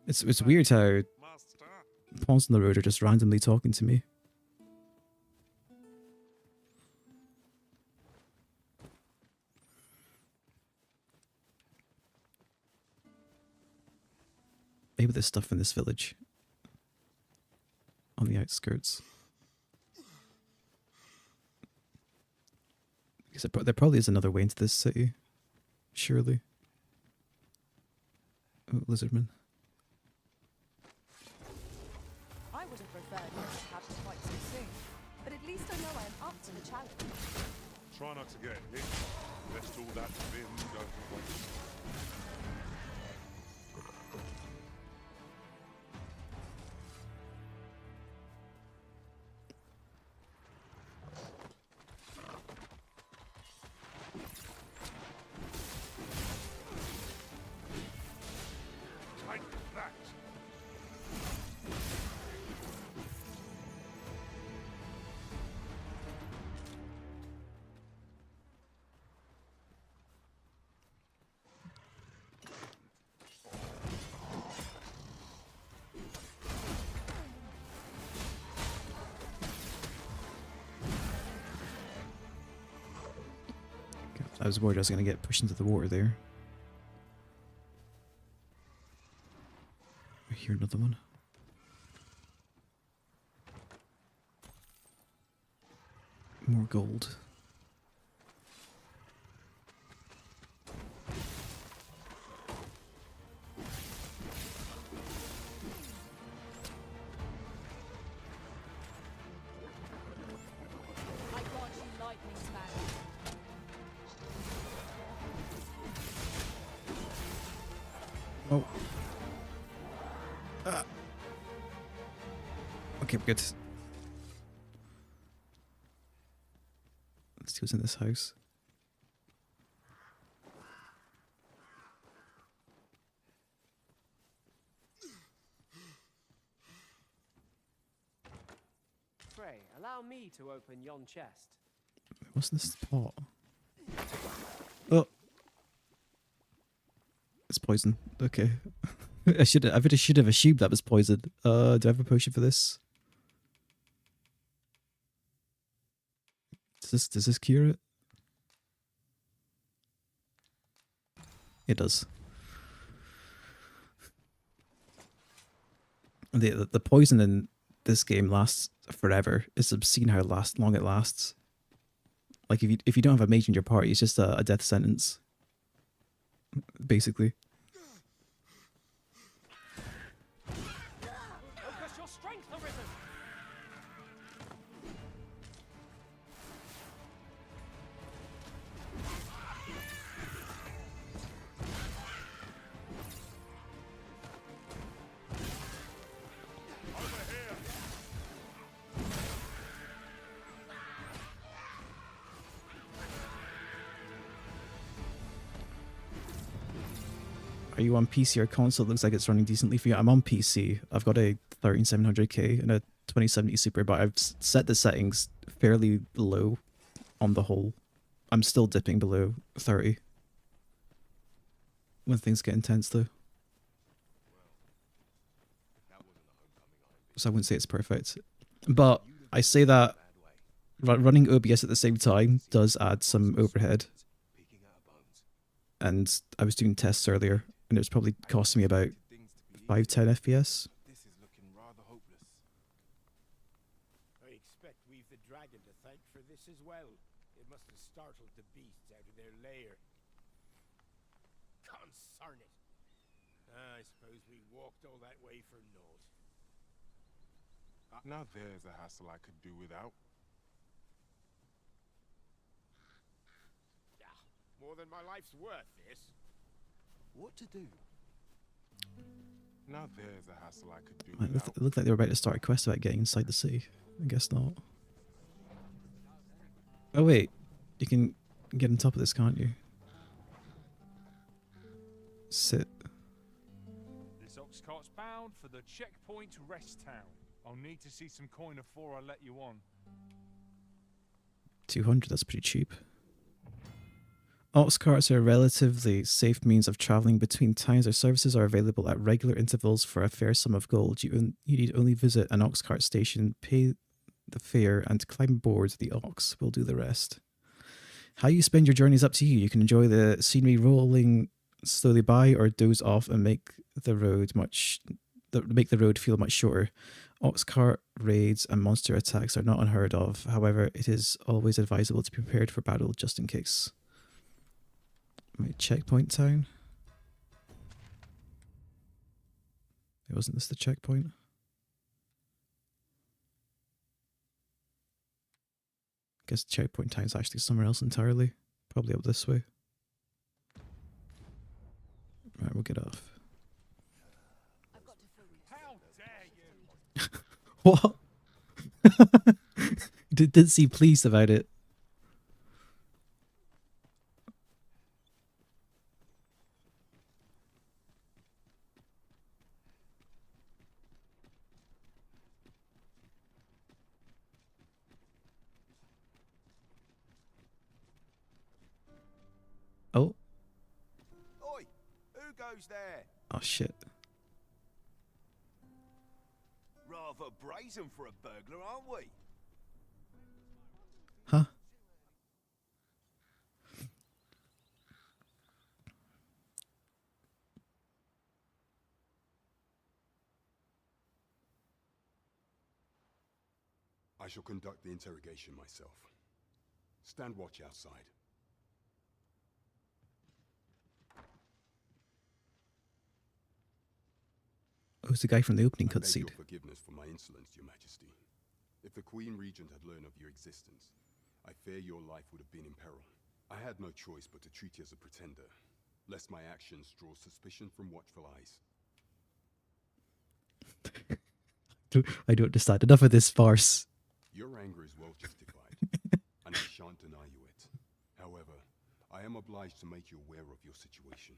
Speaker 1: It's weird how pawns on the road are just randomly talking to me. Maybe there's stuff in this village. On the outskirts. Because there probably is another way into this city. Surely. Oh, lizardman.
Speaker 6: I would have preferred not to have to fight so soon, but at least I know I am up to the challenge.
Speaker 17: Try not to get hit. Lest all that vim go to waste.
Speaker 1: I was worried I was going to get pushed into the water there. I hear another one. More gold.
Speaker 9: I got you lightning smash.
Speaker 1: Oh. Okay, we're good. Let's see what's in this house.
Speaker 10: Pray, allow me to open yon chest.
Speaker 1: What's in this pot? Oh. It's poison. Okay. I should have assumed that was poison. Do I have a potion for this? Does this cure it? It does. The poison in this game lasts forever. It's obscene how long it lasts. Like if you don't have a mage in your party, it's just a death sentence, basically.
Speaker 10: Focus your strength, Arisen!
Speaker 1: Are you on PC or console? It looks like it's running decently for you. I'm on PC. I've got a 13700K and a 2070 Super, but I've set the settings fairly low on the whole. I'm still dipping below 30 when things get intense though. So I wouldn't say it's perfect. But I say that running OBS at the same time does add some overhead. And I was doing tests earlier, and it was probably costing me about 5-10 FPS.
Speaker 2: This is looking rather hopeless.
Speaker 13: I expect we've the dragon to thank for this as well. It must have startled the beasts out of their lair. Concern it. I suppose we walked all that way for naught.
Speaker 2: Now there's a hassle I could do without.
Speaker 13: More than my life's worth, this.
Speaker 2: What to do? Now there's a hassle I could do
Speaker 1: It looked like they were about to start a quest about getting inside the city. I guess not. Oh wait, you can get on top of this, can't you? Sit.
Speaker 21: This ox cart's bound for the checkpoint rest town. I'll need to see some coin before I let you on.
Speaker 1: 200, that's pretty cheap. Ox carts are a relatively safe means of travelling between towns. Their services are available at regular intervals for a fair sum of gold. You need only visit an ox cart station, pay the fare, and climb aboard. The ox will do the rest. How you spend your journey is up to you. You can enjoy the scenery rolling slowly by, or doze off and make the road feel much shorter. Ox cart raids and monster attacks are not unheard of. However, it is always advisable to be prepared for battle just in case. Wait, checkpoint town? Wasn't this the checkpoint? Guess checkpoint town's actually somewhere else entirely. Probably up this way. Right, we'll get off.
Speaker 21: How dare you!
Speaker 1: What? Didn't seem pleased about it. Oh.
Speaker 11: Oi! Who goes there?
Speaker 1: Oh shit.
Speaker 11: Rather brazen for a burglar, aren't we?
Speaker 1: Huh?
Speaker 22: I shall conduct the interrogation myself. Stand watch outside.
Speaker 1: Oh, it's the guy from the opening
Speaker 22: I beg
Speaker 1: cutscene.
Speaker 22: your forgiveness for my insolence, Your Majesty. If the Queen Regent had learned of your existence, I fear your life would have been in peril. I had no choice but to treat you as a pretender, lest my actions draw suspicion from watchful eyes.
Speaker 1: I don't understand. Enough of this farce.
Speaker 22: Your anger is well justified, and I shan't deny you it. However, I am obliged to make you aware of your situation.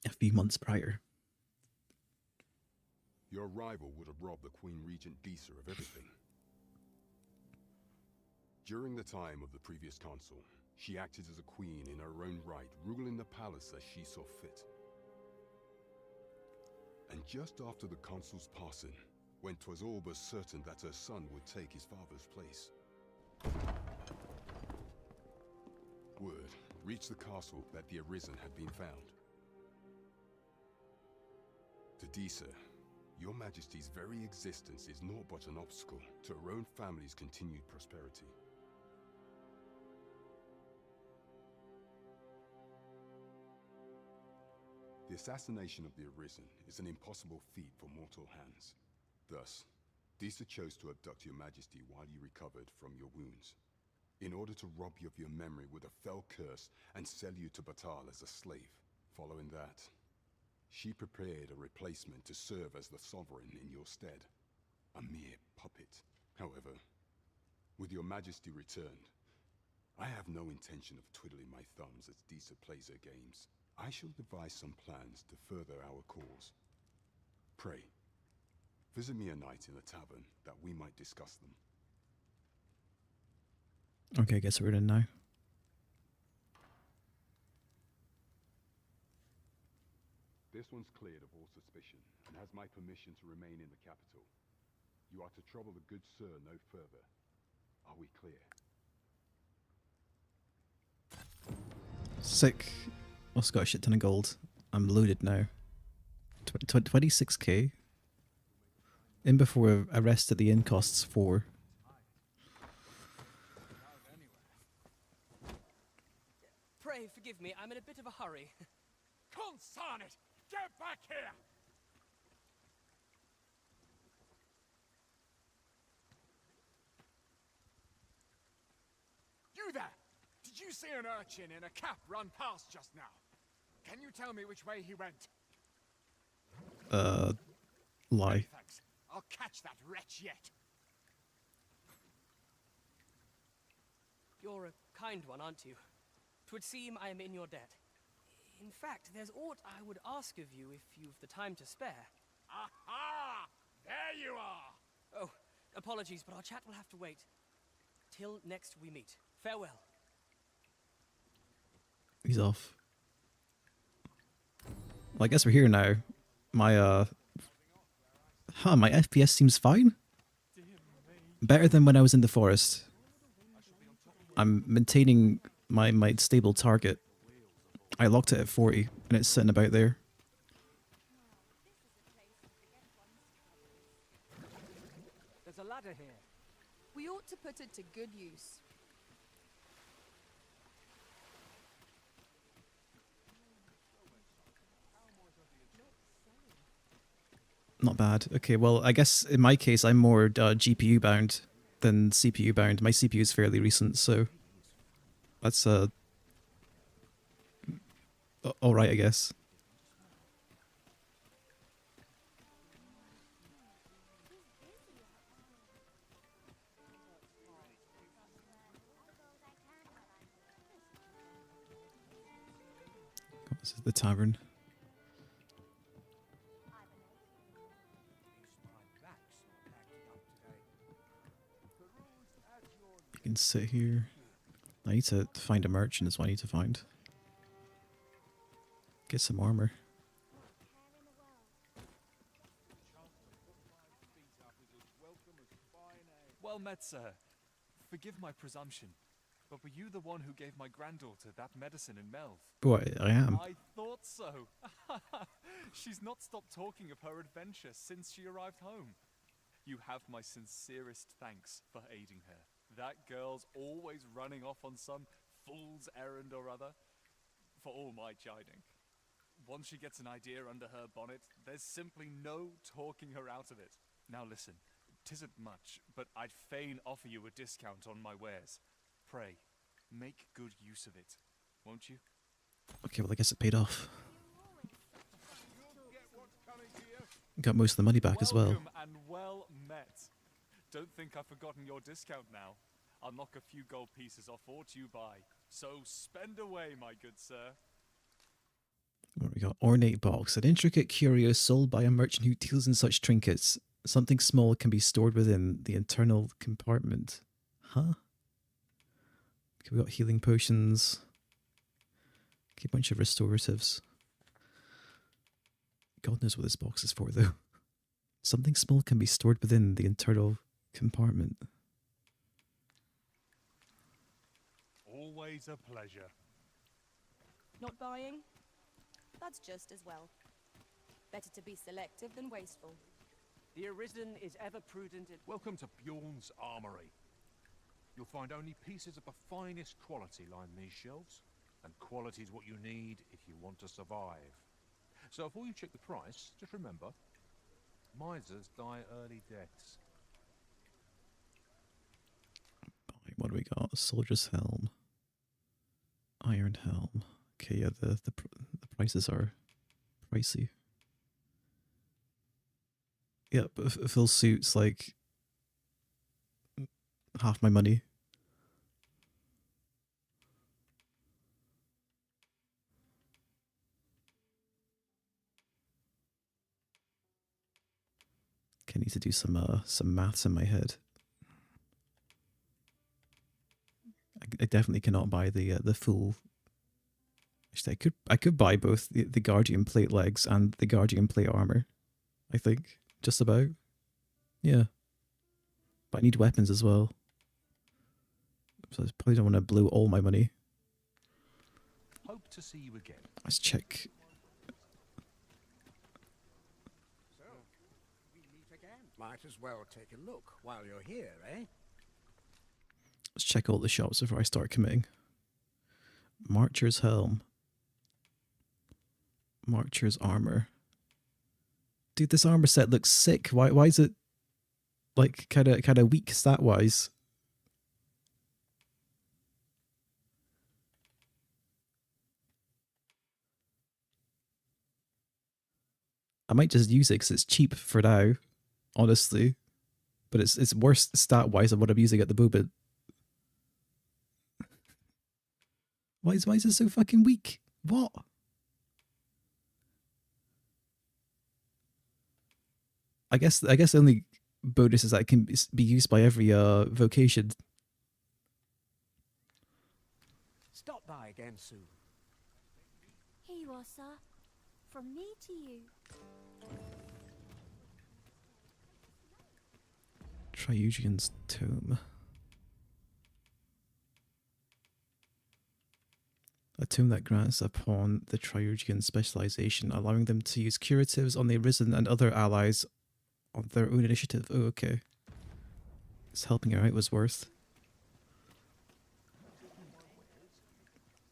Speaker 1: A few months prior.
Speaker 22: Your rival would have robbed the Queen Regent Disa of everything. During the time of the previous consul, she acted as a queen in her own right, ruling the palace as she saw fit. And just after the consul's passing, when 'twas all but certain that her son would take his father's place, Word reached the castle that the Arisen had been found. To Disa, your Majesty's very existence is naught but an obstacle to our own family's continued prosperity. The assassination of the Arisen is an impossible feat for mortal hands. Thus, Disa chose to abduct your Majesty while you recovered from your wounds, in order to rob you of your memory with a fell curse and sell you to Batal as a slave. Following that, she prepared a replacement to serve as the sovereign in your stead. A mere puppet. However, with your Majesty returned, I have no intention of twiddling my thumbs as Disa plays her games. I shall devise some plans to further our cause. Pray, visit me a night in the tavern that we might discuss them.
Speaker 1: Okay, I guess we're in now.
Speaker 22: This one's cleared of all suspicion and has my permission to remain in the capital. You are to trouble the good sir no further. Are we clear?
Speaker 1: Sick. Also got a shit ton of gold. I'm loaded now. 26k. In before a rest at the inn costs 4.
Speaker 10: Pray forgive me, I'm in a bit of a hurry.
Speaker 21: Consign it! Get back here! You there! Did you see an urchin in a cap run past just now? Can you tell me which way he went?
Speaker 1: Lie.
Speaker 21: Thanks. I'll catch that wretch yet.
Speaker 10: You're a kind one, aren't you? 'Twould seem I am in your debt. In fact, there's aught I would ask of you if you've the time to spare.
Speaker 21: Aha! There you are!
Speaker 10: Oh, apologies, but our chat will have to wait. Till next we meet. Farewell.
Speaker 1: He's off. Well, I guess we're here now. My my FPS seems fine. Better than when I was in the forest. I'm maintaining my stable target. I locked it at 40 and it's sitting about there.
Speaker 10: There's a ladder here.
Speaker 9: We ought to put it to good use.
Speaker 1: Not bad. Okay, well, I guess in my case, I'm more GPU bound than CPU bound. My CPU is fairly recent, so that's all right, I guess. This is the tavern. You can sit here. I need to find a merchant is what I need to find. Get some armor.
Speaker 4: Well met, sir. Forgive my presumption, but were you the one who gave my granddaughter that medicine in Melv?
Speaker 1: Oh, I am.
Speaker 4: I thought so. She's not stopped talking of her adventure since she arrived home. You have my sincerest thanks for aiding her. That girl's always running off on some fool's errand or other, for all my chiding. Once she gets an idea under her bonnet, there's simply no talking her out of it. Now listen, 'tisn't much, but I'd fain offer you a discount on my wares. Pray, make good use of it, won't you?
Speaker 1: Okay, well, I guess it paid off. Got most of the money back as well.
Speaker 4: Welcome and well met. Don't think I've forgotten your discount now. I'll knock a few gold pieces off aught you buy. So spend away, my good sir.
Speaker 1: What we got? Ornate box. An intricate curio sold by a merchant who deals in such trinkets. Something small can be stored within the internal compartment. Huh? Okay, we got healing potions. Okay, a bunch of restoratives. God knows what this box is for, though. Something small can be stored within the internal compartment.
Speaker 21: Always Always a pleasure.
Speaker 9: Not buying? That's just as well. Better to be selective than wasteful.
Speaker 10: The Arisen is ever prudent in...
Speaker 5: Welcome to Bjorn's Armory. You'll find only pieces of the finest quality line these shelves, and quality's what you need if you want to survive. So before you check the price, just remember, misers die early deaths.
Speaker 1: What do we got? Soldier's helm, iron helm. Okay, yeah, the prices are pricey. Yeah, but full suit's like half my money. I need to do some maths in my head. I definitely cannot buy the full. Actually, I could buy both the Guardian plate legs and the Guardian plate armor. I think just about. Yeah, but I need weapons as well. So I probably don't want to blow all my money.
Speaker 5: Hope to see you again.
Speaker 1: Let's check.
Speaker 12: So, we meet again. Might as well take a look while you're here, eh?
Speaker 1: Let's check all the shops before I start committing. Marcher's helm. Marcher's armor. Dude, this armor set looks sick. Why is it like kind of weak stat wise? I might just use it because it's cheap for now, honestly. But it's worse stat wise than what I'm using at the moment. Why is it so fucking weak? What? I guess the only bonus is that it can be used by every vocation.
Speaker 12: Stop by again soon.
Speaker 16: Here you are, sir. From me to you.
Speaker 1: Triugian's Tome. A tome that grants upon the Triugian specialization, allowing them to use curatives on the Arisen and other allies on their own initiative. Oh, okay. It's helping her out was worth.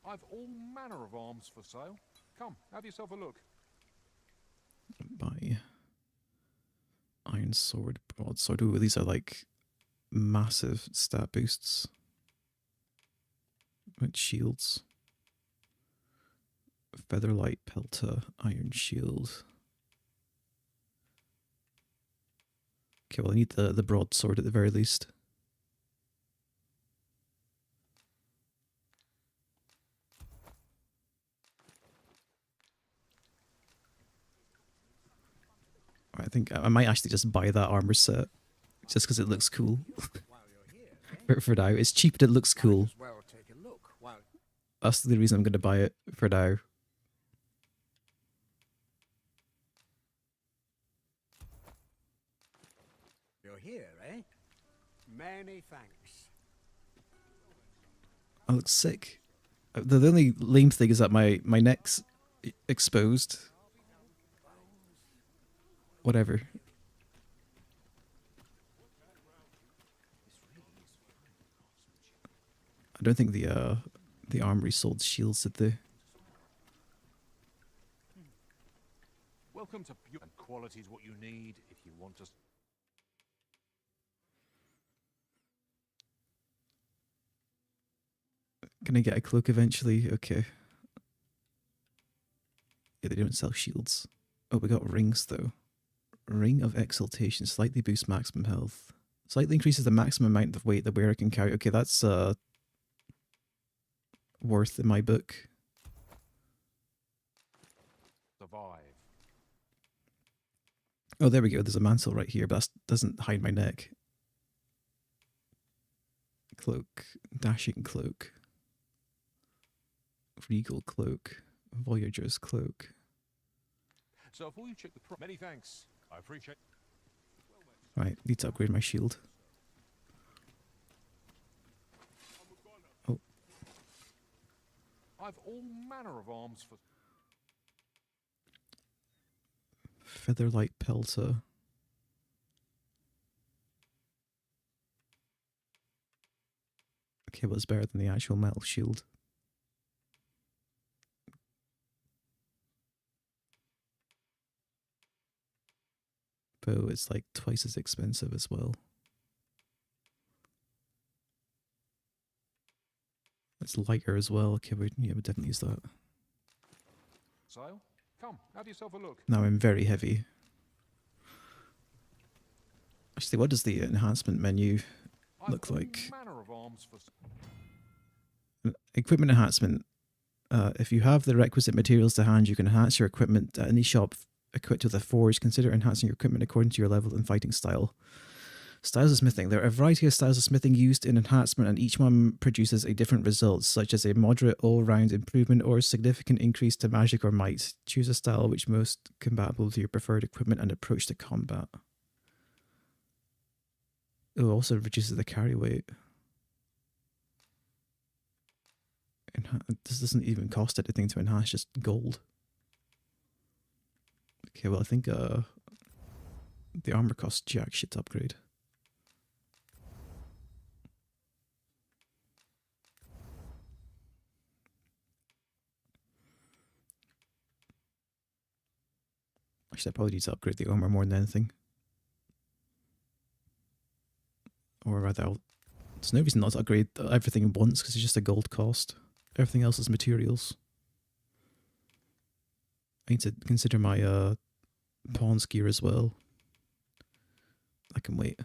Speaker 5: I've all manner of arms for sale. Come, have yourself a look.
Speaker 1: Buy iron sword, broadsword. Ooh, these are like massive stat boosts. With shields. Featherlight pelter, iron shield. Okay, well I need the broadsword at the very least. I think I might actually just buy that armor set, just because it looks cool. for now, it's cheap and it looks cool. That's the reason I'm going to buy it for now.
Speaker 12: You're here, eh? Many thanks.
Speaker 1: I look sick. The only lame thing is that my neck's exposed. Whatever. I don't think the armory sold shields, did they?
Speaker 5: Welcome to Bjorn. And quality's what you need if you want to.
Speaker 1: Can I get a cloak eventually? Okay. Yeah, they don't sell shields. Oh, we got rings though. Ring of Exaltation. Slightly boosts maximum health. Slightly increases the maximum amount of weight the wearer can carry. Okay, that's worth in my book.
Speaker 5: Survive.
Speaker 1: Oh, there we go. There's a mantle right here, but that doesn't hide my neck. Cloak. Dashing cloak. Regal cloak. Voyager's cloak.
Speaker 5: So before you check the many thanks. I appreciate.
Speaker 1: Right, need to upgrade my shield. Oh.
Speaker 5: I've all manner of arms for...
Speaker 1: Featherlight Pelter. Okay, well, it's better than the actual metal shield. But it's like twice as expensive as well. It's lighter as well. Okay, we definitely use that.
Speaker 5: Sale? Come, have yourself a look.
Speaker 1: Now I'm very heavy. Actually, what does the enhancement menu look like?
Speaker 5: Manner of arms for...
Speaker 1: Equipment enhancement. If you have the requisite materials to hand, you can enhance your equipment at any shop equipped with a forge. Consider enhancing your equipment according to your level and fighting style. Styles of smithing. There are a variety of styles of smithing used in enhancement, and each one produces a different result, such as a moderate all-round improvement or a significant increase to magic or might. Choose a style which most compatible with your preferred equipment and approach to combat. It also reduces the carry weight. This doesn't even cost anything to enhance, just gold. Okay, well I think the armor costs jack shit to upgrade. Actually, I probably need to upgrade the armor more than anything. Or rather, there's no reason not to upgrade everything at once because it's just a gold cost. Everything else is materials. I need to consider my pawn's gear as well. I can wait.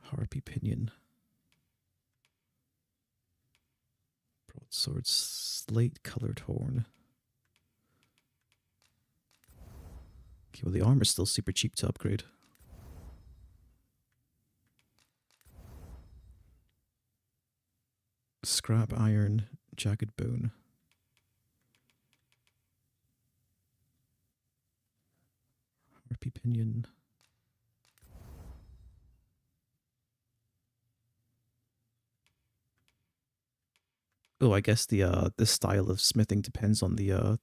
Speaker 1: Harpy pinion. Broadsword, slate colored horn. Okay, well the armor's still super cheap to upgrade. Scrap iron, jagged bone. Harpy pinion. Oh, I guess the style of smithing depends on the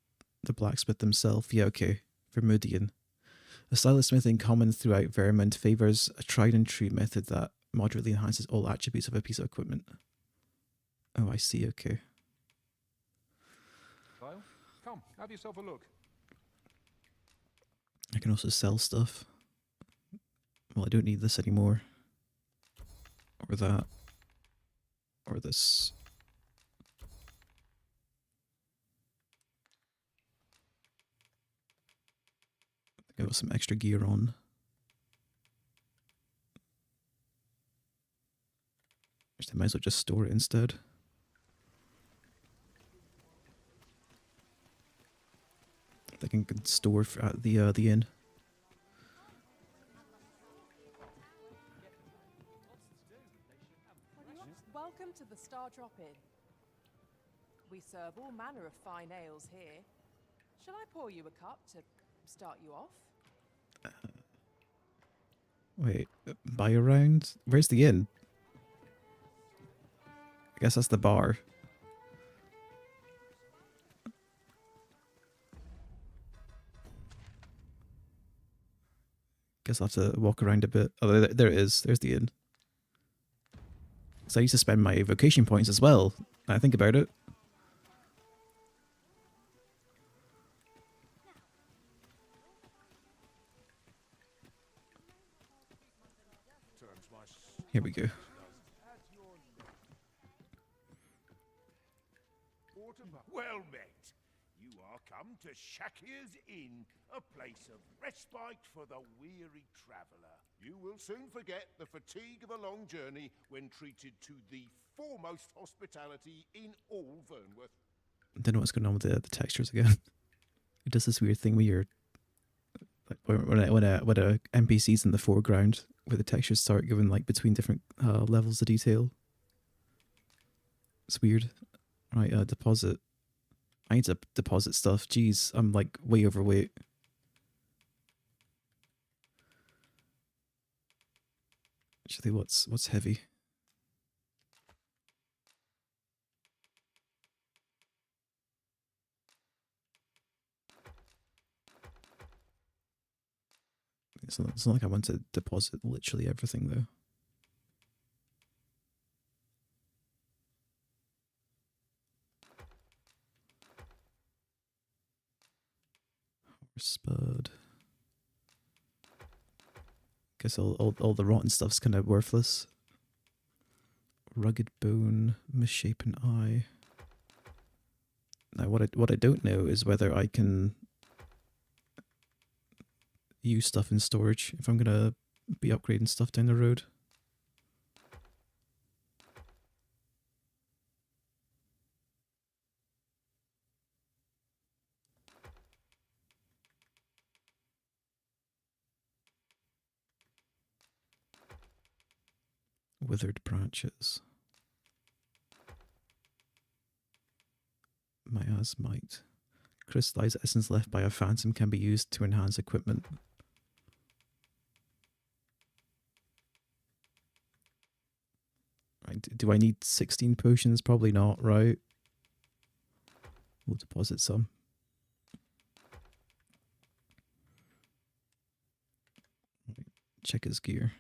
Speaker 1: blacksmith himself. Yeah, okay. Vermodian. A style of smithing common throughout Vermont favors a tried and true method that moderately enhances all attributes of a piece of equipment. Oh, I see, okay.
Speaker 5: Sale? Come, have yourself a look.
Speaker 1: I can also sell stuff. Well, I don't need this anymore. Or that. Or this. I got some extra gear on. I might as well just store it instead. I can store at the inn.
Speaker 6: Welcome to the Star Drop Inn. We serve all manner of fine ales here. Shall I pour you a cup to start you off?
Speaker 1: Wait, buy around? Where's the inn? I guess that's the bar. Guess I'll have to walk around a bit. Oh, there it is. There's the inn. So I used to spend my vocation points as well. Now I think about it. Here we go.
Speaker 7: Well met. You are come to Shakir's Inn, a place of respite for the weary traveller. You will soon forget the fatigue of a long journey when treated to the foremost hospitality in all Vernworth.
Speaker 1: I don't know what's going on with the textures again. It does this weird thing where you're like when a NPC's in the foreground, where the textures start going like between different levels of detail. It's weird. Right, deposit. I need to deposit stuff. Jeez, I'm like way overweight. Actually, what's heavy? It's not like I want to deposit literally everything though. Spud. Guess all the rotten stuff's kind of worthless. Rugged bone, misshapen eye. Now what I don't know is whether I can use stuff in storage if I'm gonna be upgrading stuff down the road. Withered branches. Miasmite. Crystallized essence left by a phantom can be used to enhance equipment. Right, do I need 16 potions? Probably not, right? We'll deposit some. Check his gear.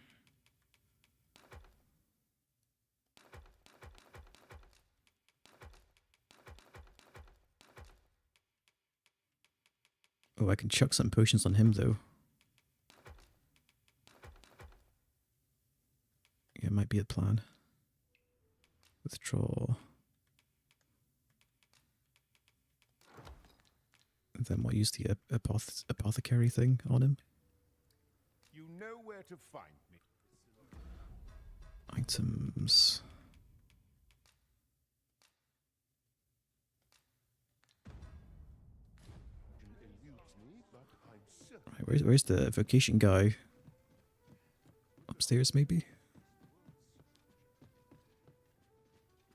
Speaker 1: Oh, I can chuck some potions on him though. Yeah, might be a plan. Withdraw. And then we'll use the apothecary thing on him.
Speaker 7: You know where to find me.
Speaker 1: Items. Right, where's the vocation guy? Upstairs, maybe?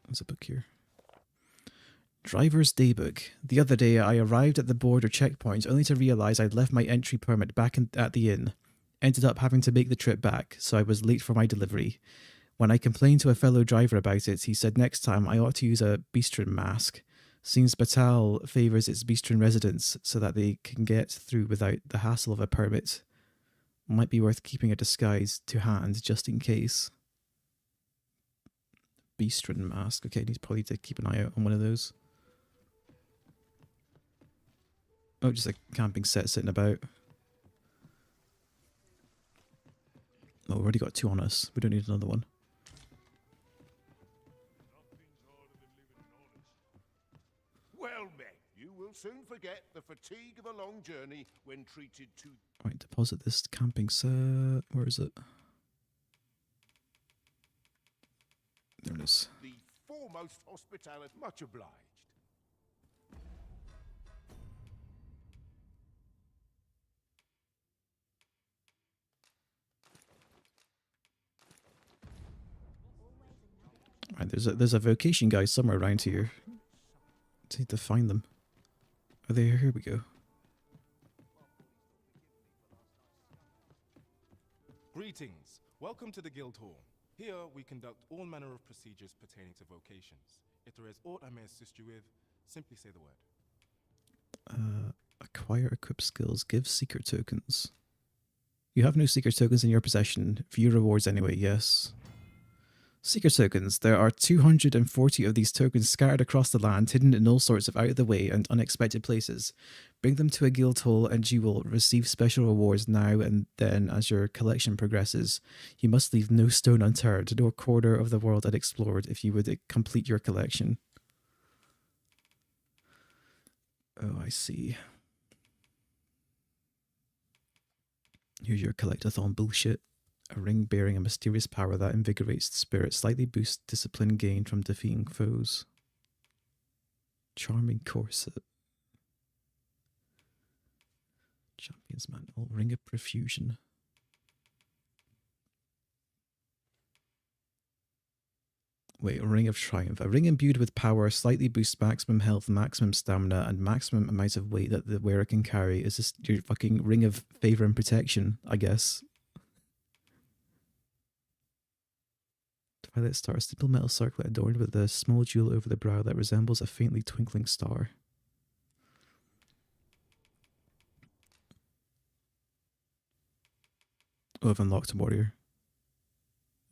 Speaker 1: There's a book here. Driver's Daybook. The other day, I arrived at the border checkpoint only to realise I'd left my entry permit back at the inn. Ended up having to make the trip back, so I was late for my delivery. When I complained to a fellow driver about it, he said next time I ought to use a bistron mask. Seems Batal favours its bistron residents so that they can get through without the hassle of a permit. Might be worth keeping a disguise to hand just in case. Bistron mask. Okay, need probably to keep an eye out on one of those. Oh, just a camping set sitting about. Oh, we've already got 2 on us. We don't need another one.
Speaker 7: Well met. You will soon forget the fatigue of a long journey when treated to...
Speaker 1: Right, deposit this camping set. Where is it? There it is.
Speaker 7: The foremost hospitality. Much obliged.
Speaker 1: Right, there's a vocation guy somewhere around here. I need to find them. Are they here? Here we go.
Speaker 3: Greetings. Welcome to the Guild Hall. Here we conduct all manner of procedures pertaining to vocations. If there is aught I may assist you with, simply say the word.
Speaker 1: Acquire equip skills. Give secret tokens. You have no secret tokens in your possession. View rewards anyway, yes. Secret tokens. There are 240 of these tokens scattered across the land, hidden in all sorts of out-of-the-way and unexpected places. Bring them to a guild hall and you will receive special rewards now and then as your collection progresses. You must leave no stone unturned, no corner of the world unexplored if you would complete your collection. Oh, I see. Here's your collectathon bullshit. A ring bearing a mysterious power that invigorates the spirit, slightly boosts discipline gained from defeating foes. Charming corset. Champion's mantle. Ring of profusion. Wait, Ring of Triumph. A ring imbued with power slightly boosts maximum health, maximum stamina, and maximum amount of weight that the wearer can carry. Is this your fucking Ring of Favor and Protection, I guess? Twilight star, a simple metal circlet adorned with a small jewel over the brow that resembles a faintly twinkling star. Oh, I've unlocked warrior.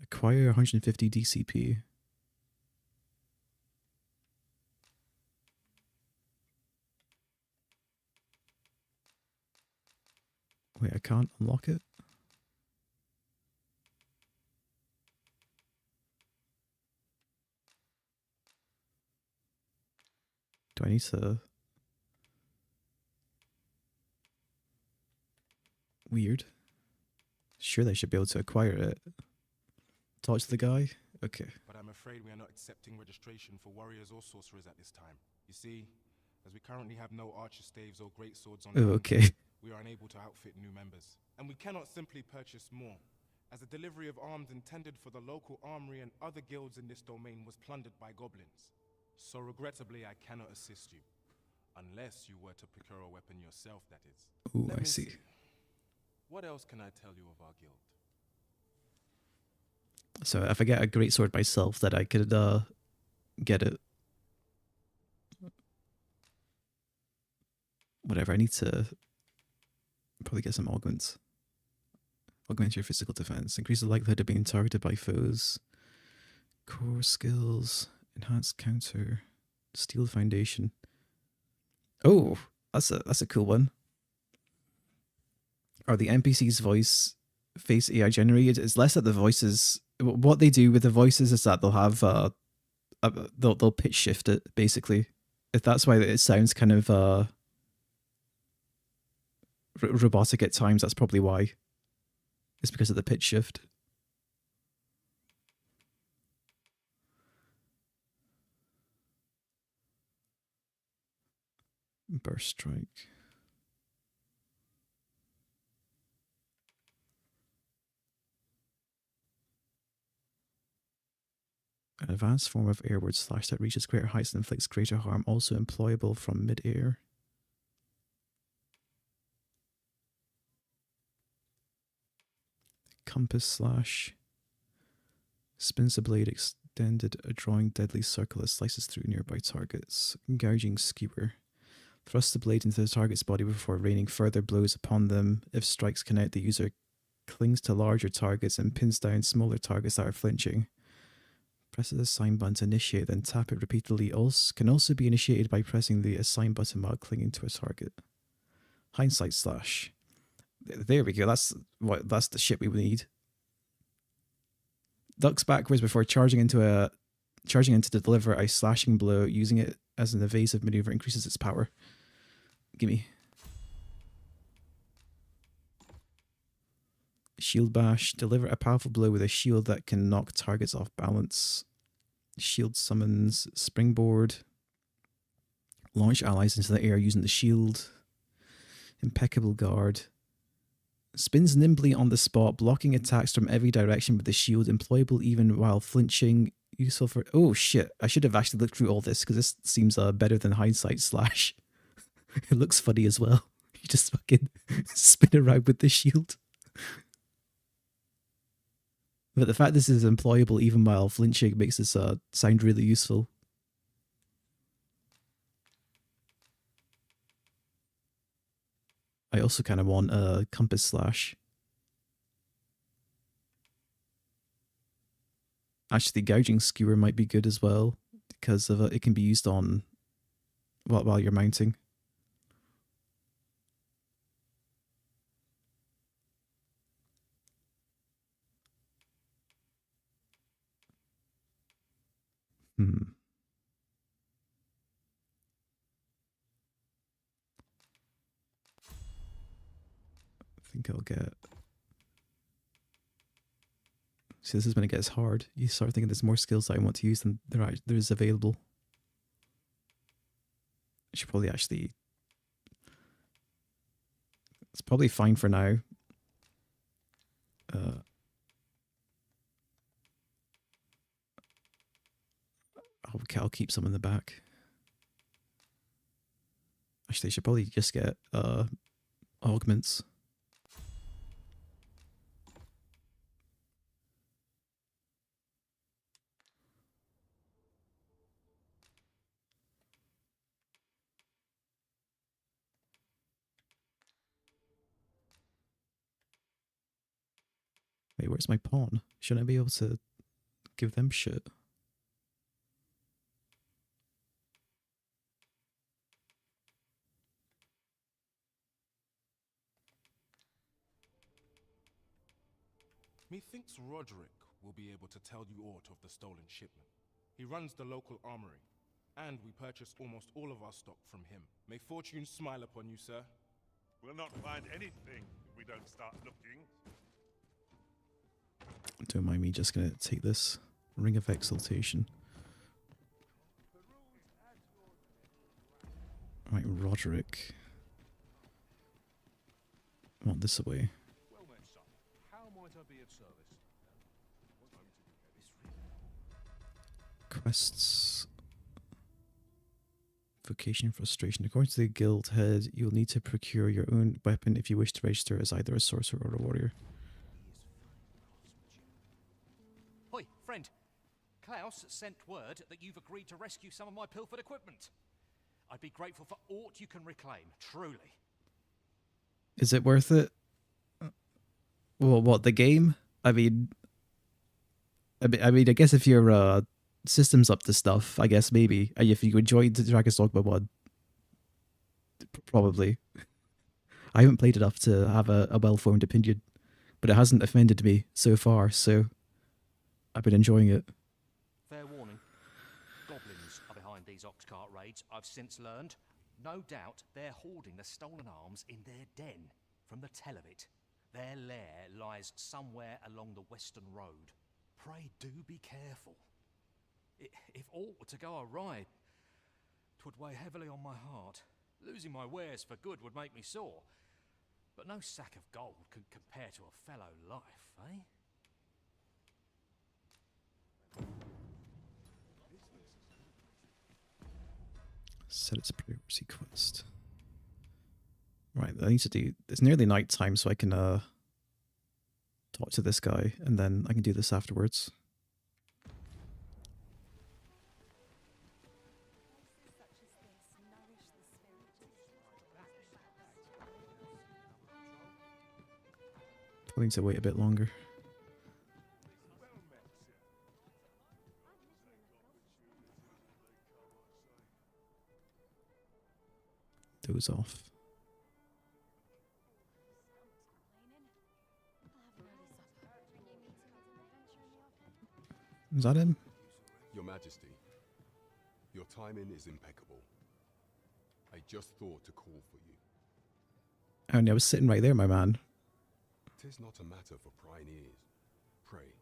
Speaker 1: Acquire 150 DCP. Wait, I can't unlock it? Do I need to... Weird. Sure, they should be able to acquire it. Talk to the guy? Okay.
Speaker 3: But I'm afraid we are not accepting registration for warriors or sorcerers at this time. You see, as we currently have no archer staves or great swords on
Speaker 1: Oh,
Speaker 3: hand,
Speaker 1: okay.
Speaker 3: we are unable to outfit new members. And we cannot simply purchase more, as the delivery of arms intended for the local armory and other guilds in this domain was plundered by goblins. So regrettably, I cannot assist you. Unless you were to procure a weapon yourself, that is.
Speaker 1: Ooh,
Speaker 3: Let
Speaker 1: I
Speaker 3: me
Speaker 1: see.
Speaker 3: What else can I tell you of our guild?
Speaker 1: So if I get a great sword myself, then I could get it. Whatever, I need to probably get some augments. Augment your physical defense. Increase the likelihood of being targeted by foes. Core skills. Enhanced counter. Steel foundation. Oh, that's a cool one. Are the NPC's voice face AI generated? It's less that the voices... What they do with the voices is that they'll have... they'll pitch shift it, basically. If that's why it sounds kind of... robotic at times, that's probably why. It's because of the pitch shift. Burst strike. An advanced form of airward slash that reaches greater heights and inflicts greater harm, also employable from mid-air. Compass slash. Spins the blade extended, drawing deadly circle that slices through nearby targets. Gouging skewer. Thrust the blade into the target's body before raining further blows upon them. If strikes connect, the user clings to larger targets and pins down smaller targets that are flinching. Press the assign button to initiate, then tap it repeatedly. Can also be initiated by pressing the assign button while clinging to a target. Hindsight slash. There we go. That's the shit we would need. Ducks backwards before charging into to deliver a slashing blow. Using it as an evasive maneuver increases its power. Gimme. Shield bash. Deliver a powerful blow with a shield that can knock targets off balance. Shield summons. Springboard. Launch allies into the air using the shield. Impeccable guard. Spins nimbly on the spot, blocking attacks from every direction with the shield, employable even while flinching. Useful for... Oh shit, I should have actually looked through all this, because this seems better than hindsight slash. It looks funny as well. You just fucking spin around with the shield. But the fact this is employable even while flinching makes this sound really useful. I also kind of want a compass slash. Actually, gouging skewer might be good as well, because of it can be used on while you're mounting. I think I'll get... See, this is when it gets hard. You start thinking there's more skills that I want to use than there is available. I should probably actually... It's probably fine for now. Okay, I'll keep some in the back. Actually, I should probably just get augments. Wait, where's my pawn? Shouldn't I be able to give them shit?
Speaker 3: Methinks Roderick will be able to tell you aught of the stolen shipment. He runs the local armory, and we purchase almost all of our stock from him. May fortune smile upon you, sir.
Speaker 17: We'll not find anything if we don't start looking.
Speaker 1: Don't mind me, just gonna take this Ring of Exaltation. Right, Roderick. I want this away.
Speaker 5: Well met, son. How might I be of service?
Speaker 1: Quests. Vocation Frustration. According to the guild head, you'll need to procure your own weapon if you wish to register as either a sorcerer or a warrior.
Speaker 15: Hoi, friend. Klaus sent word that you've agreed to rescue some of my pilfered equipment. I'd be grateful for aught you can reclaim, truly.
Speaker 1: Is it worth it? Well, what, the game? I mean, I guess if your system's up to stuff, I guess maybe. If you enjoyed the Dragon's Dogma 1, probably. I haven't played enough to have a well-formed opinion, but it hasn't offended me so far, so I've been enjoying it.
Speaker 15: Fair warning. Goblins are behind these ox cart raids, I've since learned. No doubt they're hoarding the stolen arms in their den, from the tell of it. Their lair lies somewhere along the western road. Pray do be careful. If aught were to go awry, 'twould weigh heavily on my heart. Losing my wares for good would make me sore. But no sack of gold can compare to a fellow life, eh?
Speaker 1: Set its priority quest. Right, I need to do... It's nearly night time, so I can talk to this guy, and then I can do this afterwards. Probably need to wait a bit longer. Doze off. Is that him?
Speaker 22: Your Majesty, your timing is impeccable. I just thought to call for you.
Speaker 1: I was sitting right there, my man.
Speaker 22: 'Tis not a matter for prying ears. Pray,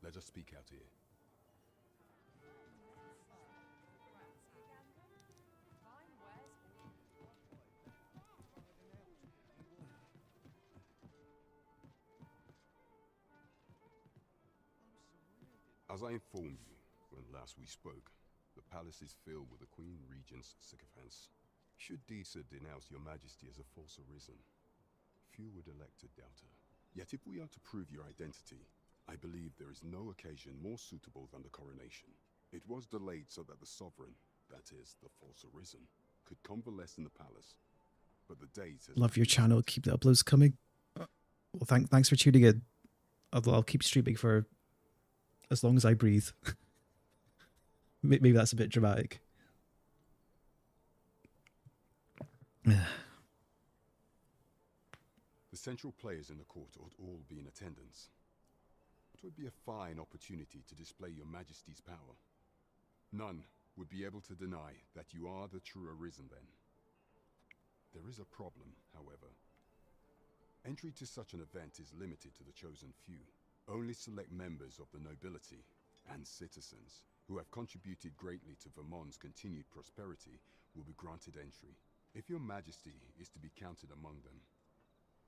Speaker 22: let us speak out here. As I informed you when last we spoke, the palace is filled with the Queen Regent's sycophants. Should Disa denounce your Majesty as a false arisen, few would elect to doubt her. Yet if we are to prove your identity, I believe there is no occasion more suitable than the coronation. It was delayed so that the sovereign, that is, the false arisen, could convalesce in the palace. But the date has...
Speaker 1: Love your channel. Keep the uploads coming. Well, thanks for tuning in. I'll keep streaming for as long as I breathe. Maybe that's a bit dramatic.
Speaker 22: The central players in the court ought all be in attendance. It would be a fine opportunity to display your Majesty's power. None would be able to deny that you are the true arisen then. There is a problem, however. Entry to such an event is limited to the chosen few. Only select members of the nobility and citizens who have contributed greatly to Vermont's continued prosperity will be granted entry. If your Majesty is to be counted among them,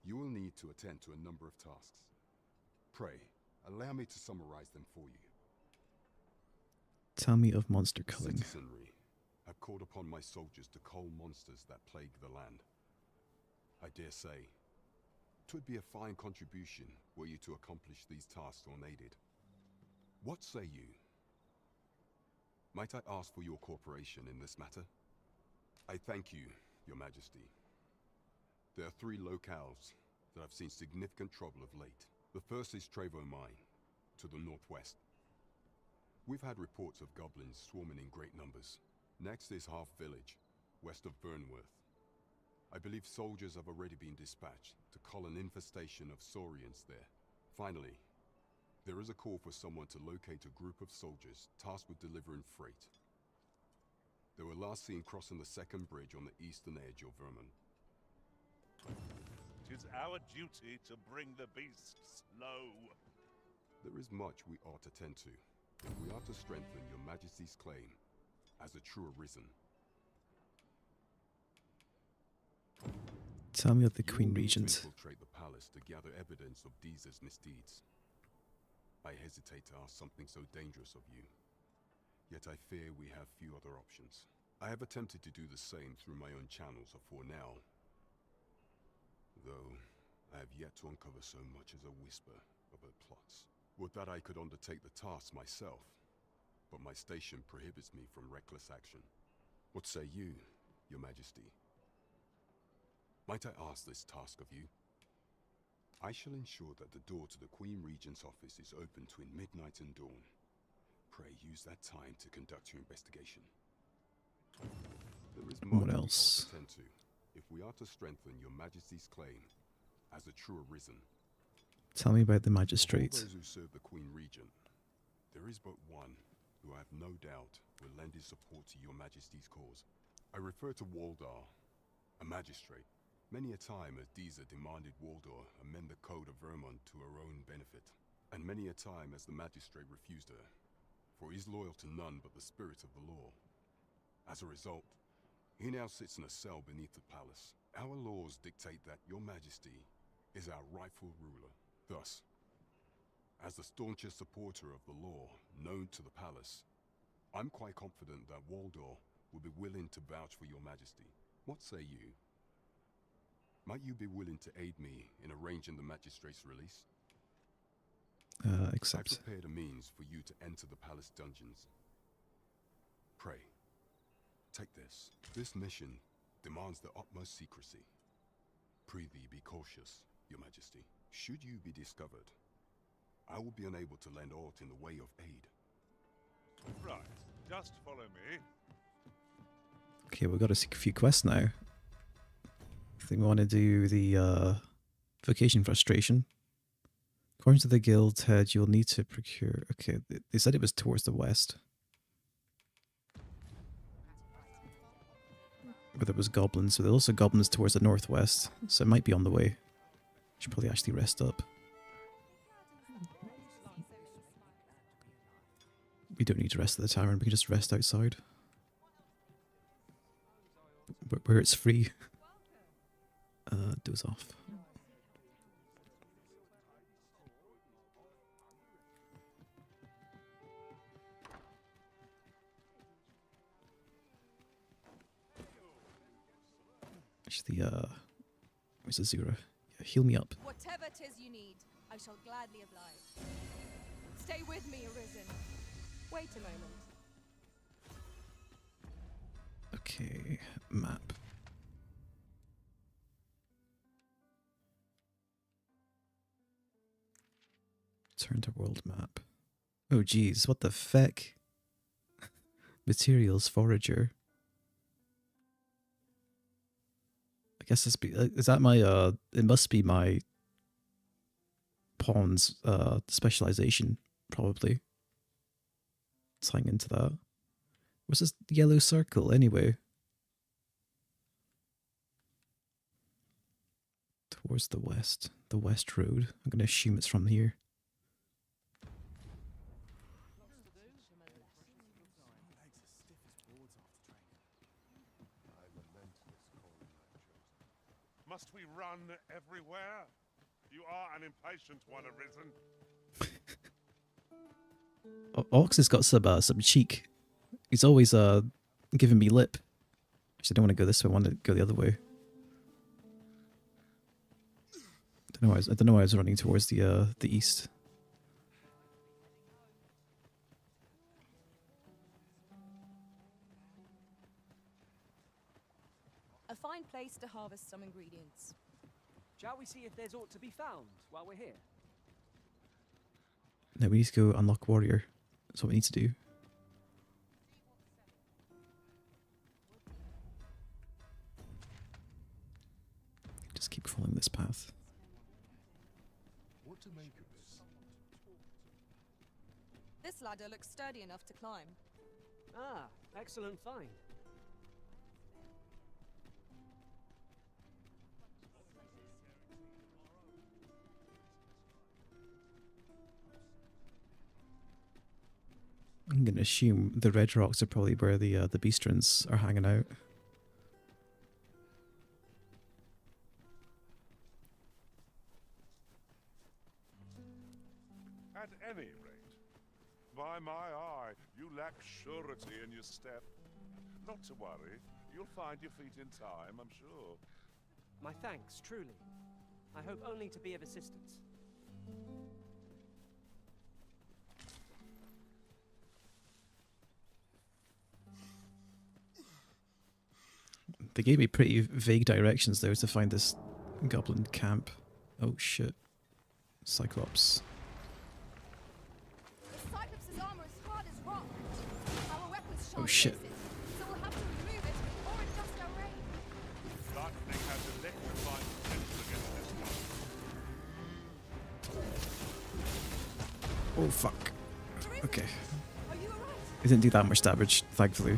Speaker 22: you will need to attend to a number of tasks. Pray, allow me to summarize them for you.
Speaker 1: Tell me of monster culling.
Speaker 22: Citizenry have called upon my soldiers to cull monsters that plague the land. I dare say, 'twould be a fine contribution were you to accomplish these tasks unaided. What say you? Might I ask for your cooperation in this matter? I thank you, Your Majesty. There are 3 locales that have seen significant trouble of late. The first is Trevo Mine, to the northwest. We've had reports of goblins swarming in great numbers. Next is Half Village, west of Burnworth. I believe soldiers have already been dispatched to cull an infestation of saurians there. Finally, there is a call for someone to locate a group of soldiers tasked with delivering freight. They were last seen crossing the second bridge on the eastern edge of Vermont.
Speaker 7: 'Tis our duty to bring the beasts low.
Speaker 22: There is much we ought to tend to, if we are to strengthen your Majesty's claim as a true arisen.
Speaker 1: Tell me of the
Speaker 22: You
Speaker 1: Queen
Speaker 22: will need
Speaker 1: Regent.
Speaker 22: to infiltrate the palace to gather evidence of Deezer's misdeeds. I hesitate to ask something so dangerous of you, yet I fear we have few other options. I have attempted to do the same through my own channels afore now, though I have yet to uncover so much as a whisper of her plots. Would that I could undertake the task myself, but my station prohibits me from reckless action. What say you, Your Majesty? Might I ask this task of you? I shall ensure that the door to the Queen Regent's office is open between midnight and dawn. Pray use that time to conduct your investigation. There is much
Speaker 1: What
Speaker 22: we
Speaker 1: else?
Speaker 22: ought to tend to, if we are to strengthen your Majesty's claim as a true arisen.
Speaker 1: Tell me about the
Speaker 22: Of all
Speaker 1: magistrate.
Speaker 22: those who serve the Queen Regent, there is but one who I have no doubt will lend his support to your Majesty's cause. I refer to Waldar, a magistrate. Many a time has Deezer demanded Waldar amend the code of Vermont to her own benefit, and many a time has the magistrate refused her, for he is loyal to none but the spirit of the law. As a result, he now sits in a cell beneath the palace. Our laws dictate that your Majesty is our rightful ruler. Thus, as the staunchest supporter of the law known to the palace, I'm quite confident that Waldor will be willing to vouch for your Majesty. What say you? Might you be willing to aid me in arranging the magistrate's release?
Speaker 1: Accept.
Speaker 22: I prepared a means for you to enter the palace dungeons. Pray, take this. This mission demands the utmost secrecy. Prithee be cautious, Your Majesty. Should you be discovered, I will be unable to lend aught in the way of aid.
Speaker 7: Right, just follow me.
Speaker 1: Okay, we've got a few quests now. I think we want to do the vocation frustration. According to the guild head, you'll need to procure... Okay, they said it was towards the west. Where there was goblins, so there are also goblins towards the northwest, so it might be on the way. Should probably actually rest up. We don't need to rest at the tavern, we can just rest outside. Where it's free. Doze off. Actually, where's Azura? Yeah, heal me up.
Speaker 9: Whatever 'tis you need, I shall gladly oblige. Stay with me, Arisen. Wait a moment.
Speaker 1: Okay, map. Turn to world map. Oh geez, what the feck? Materials forager. I guess this is that my it must be my pawn's specialization, probably. Tying into that. What's this yellow circle anyway? Towards the west road. I'm gonna assume it's from here.
Speaker 7: Must we run everywhere? You are an impatient one, Arisen.
Speaker 1: Ox has got some cheek. He's always giving me lip. Actually, I don't want to go this way. I want to go the other way. I don't know why I was running towards the east.
Speaker 9: A fine place to harvest some ingredients.
Speaker 10: Shall we see if there's aught to be found while we're here?
Speaker 1: Now we need to go unlock warrior. That's what we need to do. Just keep following this path.
Speaker 7: What to make of this?
Speaker 9: This ladder looks sturdy enough to climb.
Speaker 10: Ah, excellent find.
Speaker 1: I'm gonna assume the red rocks are probably where the beastrons are hanging out.
Speaker 17: At any rate, by my eye, you lack surety in your step. Not to worry, you'll find your feet in time, I'm sure.
Speaker 10: My thanks, truly. I hope only to be of assistance.
Speaker 1: They gave me pretty vague directions though to find this goblin camp. Oh shit. Cyclops.
Speaker 9: The Cyclops' armor is hard as rock. Our weapons shan't
Speaker 1: Oh shit.
Speaker 9: pierce it, so we'll have to remove it or adjust our aim.
Speaker 17: Lightning has electrifying potential against this one.
Speaker 1: Oh fuck. Okay.
Speaker 9: Are you alright?
Speaker 1: It didn't do that much damage, thankfully.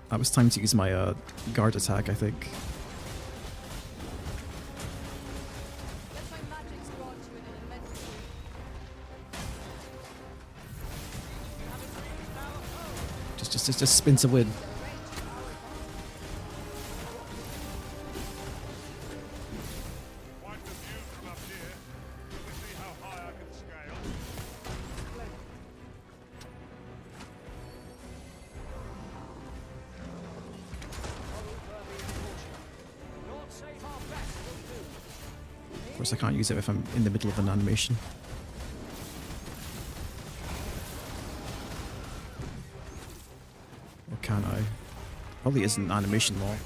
Speaker 1: That was time to use my guard attack, I think.
Speaker 9: Let my magics grant you an elemental.
Speaker 1: Just spin to win.
Speaker 17: Quite a view from up here. Let me see how high I can scale.
Speaker 1: Of course I can't use it if I'm in the middle of an animation. Or can I? Probably isn't an animation lock.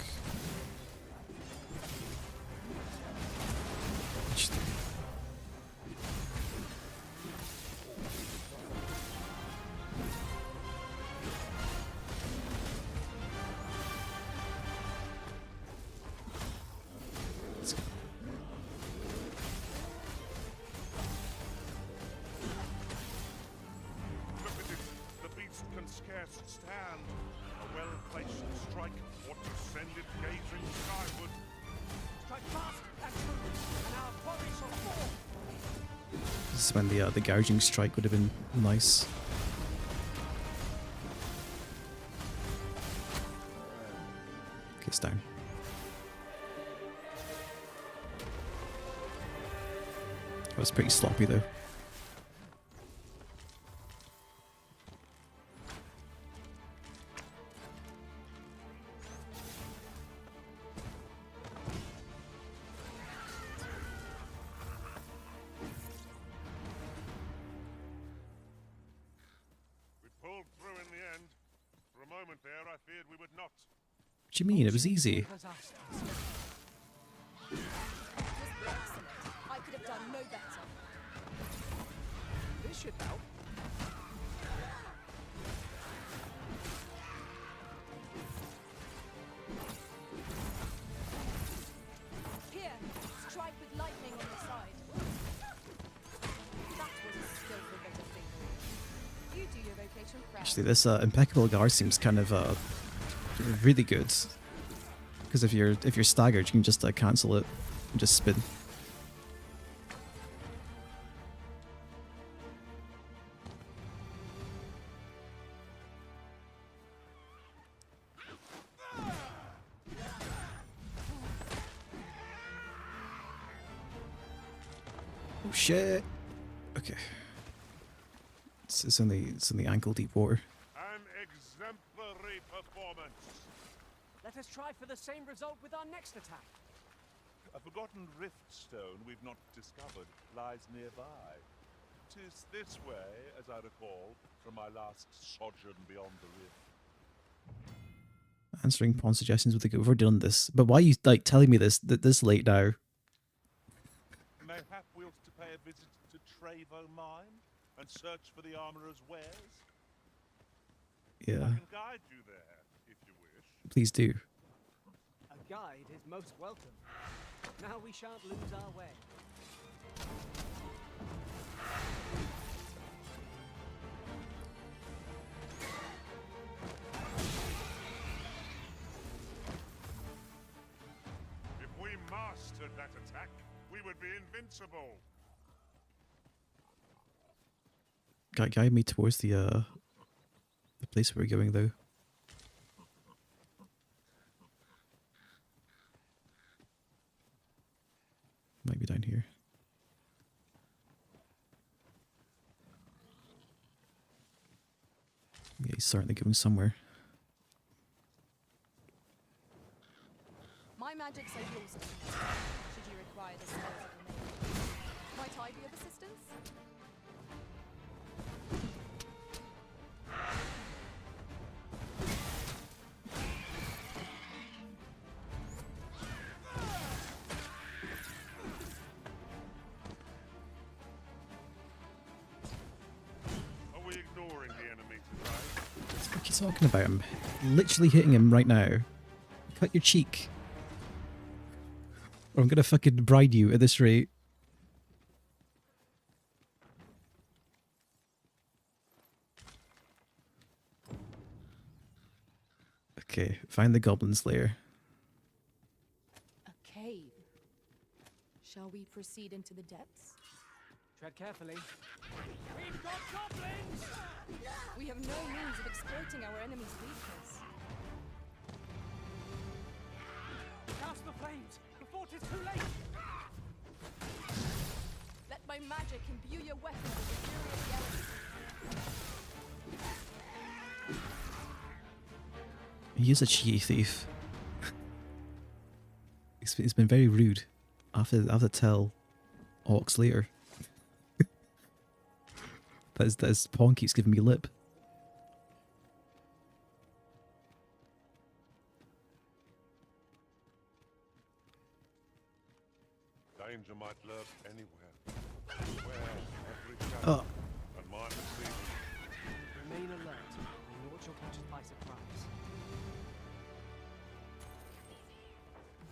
Speaker 17: Look at it. The beast can scarce stand. A well-placed strike ought to send it gazing skyward.
Speaker 10: Strike fast and true, and our quarry shall fall.
Speaker 1: This is when the gouging strike would have been nice. Okay, it's down. That was pretty sloppy though.
Speaker 17: We pulled through in the end. For a moment there, I feared we would not.
Speaker 1: What do you mean? It was easy.
Speaker 9: Excellent. I could have done no better.
Speaker 10: This should help.
Speaker 9: Here, strike with lightning on the side. That was a skillful bit of thing. You do your vocation proud.
Speaker 1: Actually, this impeccable guard seems kind of really good. Because if you're staggered, you can just cancel it and just spin. Oh shit! Okay, it's only ankle deep water.
Speaker 17: An exemplary performance.
Speaker 10: Let us try for the same result with our next attack.
Speaker 17: A forgotten rift stone we've not discovered lies nearby. 'Tis this way, as I recall, from my last sojourn beyond the rift.
Speaker 1: Answering pawn suggestions with the we've already done this, but why are you telling me this late now?
Speaker 17: Mayhap we'll to pay a visit to Trevo mine and search for the armorer's wares?
Speaker 1: Yeah.
Speaker 17: I can guide you there, if you wish.
Speaker 1: Please do.
Speaker 10: A guide is most welcome. Now we shan't lose our way.
Speaker 17: If we mastered that attack, we would be invincible.
Speaker 1: Guide me towards the place we're going though. Might be down here. Yeah, he's certainly going somewhere.
Speaker 9: My magic's at your disposal, should you require the skills of the maiden. Might I be of assistance?
Speaker 17: Are we ignoring the enemy today?
Speaker 1: What are you talking about? I'm literally hitting him right now. Cut your cheek. Or I'm gonna fucking bride you at this rate. Okay, find the goblin's lair.
Speaker 9: A cave. Shall we proceed into the depths?
Speaker 10: Tread carefully.
Speaker 9: We've got goblins! We have no means of exploiting our enemy's weakness.
Speaker 10: Cast the flames before it is too late!
Speaker 9: Let my magic imbue your weapon with the fury of the elements.
Speaker 1: He is a cheeky thief. He's been very rude. I have to tell Orcs later. That pawn keeps giving me lip.
Speaker 17: Danger might lurk anywhere. Where every shadow and mine is leading.
Speaker 10: Remain alert. Naught shall catch us by surprise.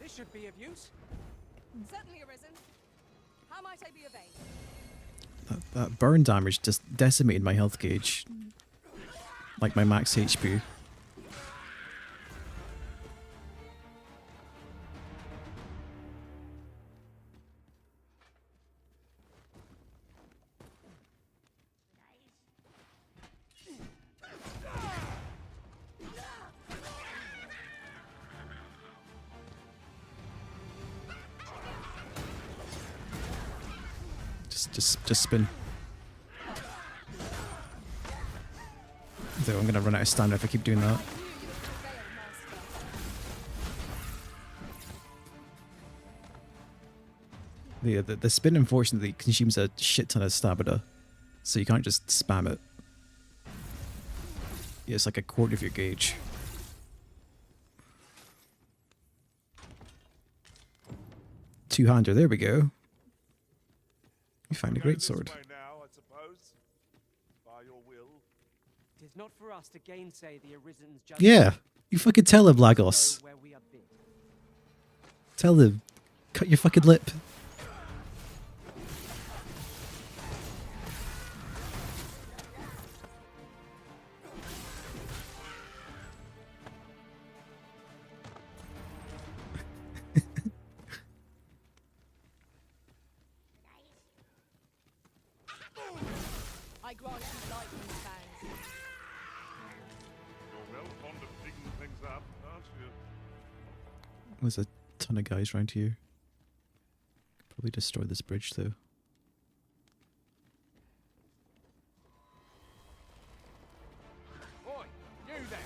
Speaker 10: This should be of use.
Speaker 9: Certainly arisen. How might I be of aid?
Speaker 1: That burn damage just decimated my health gauge. Like my max HP. Just spin. Though I'm gonna run out of stamina if I keep doing that. The spin unfortunately consumes a shit ton of stamina, so you can't just spam it. Yeah, it's like a quarter of your gauge. Two-hander, there we go. You find a great sword.
Speaker 17: Now, I suppose, by your will.
Speaker 10: It is not for us to gainsay the Arisen's judgment.
Speaker 1: Yeah, you fucking tell him, Lagos.
Speaker 10: Where we are bid.
Speaker 1: Tell him. Cut your fucking lip.
Speaker 9: I grant you lightning fangs.
Speaker 17: You're well fond of digging things up, aren't you?
Speaker 1: There's a ton of guys around here. Could probably destroy this bridge though.
Speaker 21: Oi, you there!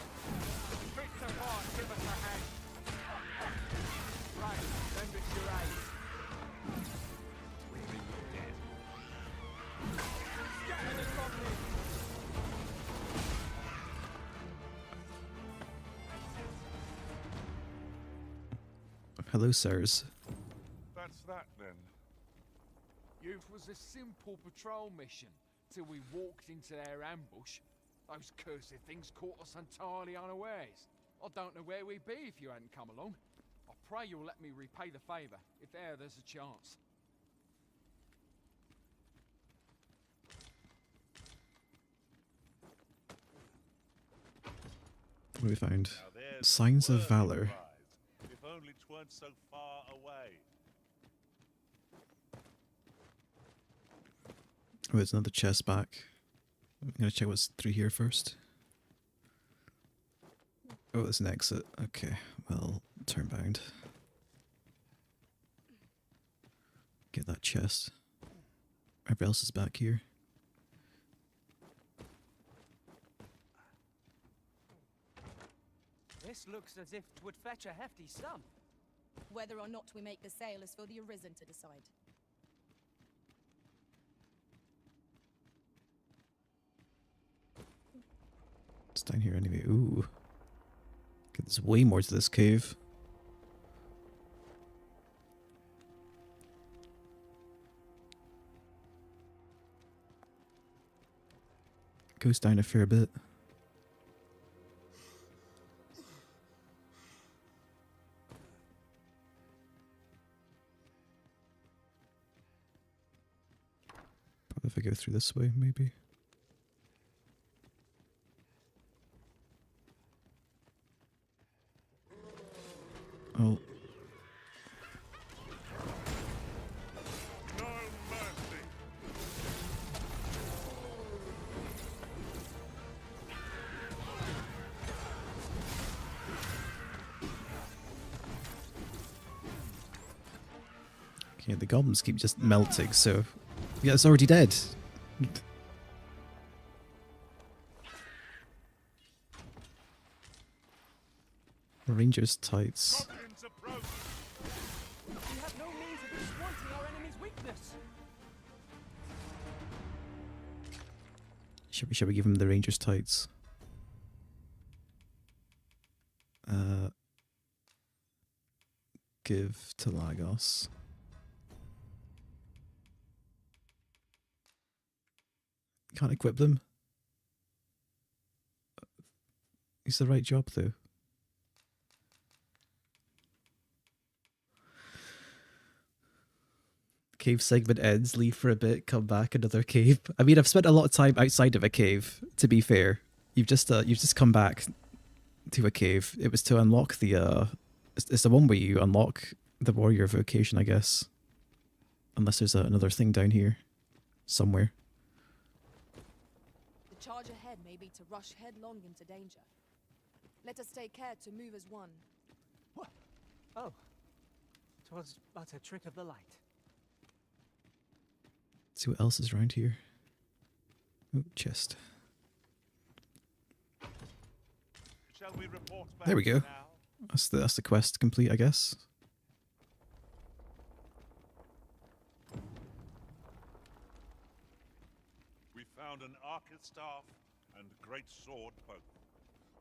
Speaker 21: Treat so hard, give us a hand. Right, lend us your aid. We're in your debt. Scatter the goblins!
Speaker 1: Hello, sirs.
Speaker 17: That's that then.
Speaker 18: Youth was a simple patrol mission, till we walked into their ambush. Those cursed things caught us entirely unawares. I don't know where we'd be if you hadn't come along. I pray you'll let me repay the favour, if there's a chance.
Speaker 1: What do we find?
Speaker 17: Now there's
Speaker 1: Signs of
Speaker 17: worthy
Speaker 1: valor.
Speaker 17: prize, if only 'tweren't so far away.
Speaker 1: Oh, there's another chest back. I'm gonna check what's through here first. Oh, there's an exit. Okay, well, turn bound. Get that chest. Everybody else is back here.
Speaker 10: This looks as if 'twould fetch a hefty sum.
Speaker 9: Whether or not we make the sale is for the Arisen to decide.
Speaker 1: It's down here anyway. Ooh. Okay, there's way more to this cave. Goes down a fair bit. Probably if I go through this way, maybe. Oh. Okay, the goblins keep just melting, so yeah, it's already dead. Ranger's tights.
Speaker 10: We have no means of exploiting our enemy's weakness.
Speaker 1: Shall we give him the ranger's tights? Give to Lagos. Can't equip them. It's the right job though. Cave segment ends, leave for a bit, come back, another cave. I mean, I've spent a lot of time outside of a cave, to be fair. You've just come back to a cave. It was to unlock the it's the one where you unlock the warrior vocation, I guess. Unless there's another thing down here somewhere.
Speaker 6: The charge ahead may be to rush headlong into danger. Let us take care to move as one.
Speaker 10: What? Oh. 'Twas but a trick of the light.
Speaker 1: See what else is around here. Oh, chest.
Speaker 17: Shall we report back
Speaker 1: There we go.
Speaker 17: now?
Speaker 1: That's the quest complete, I guess.
Speaker 17: We found an archet staff and great sword both.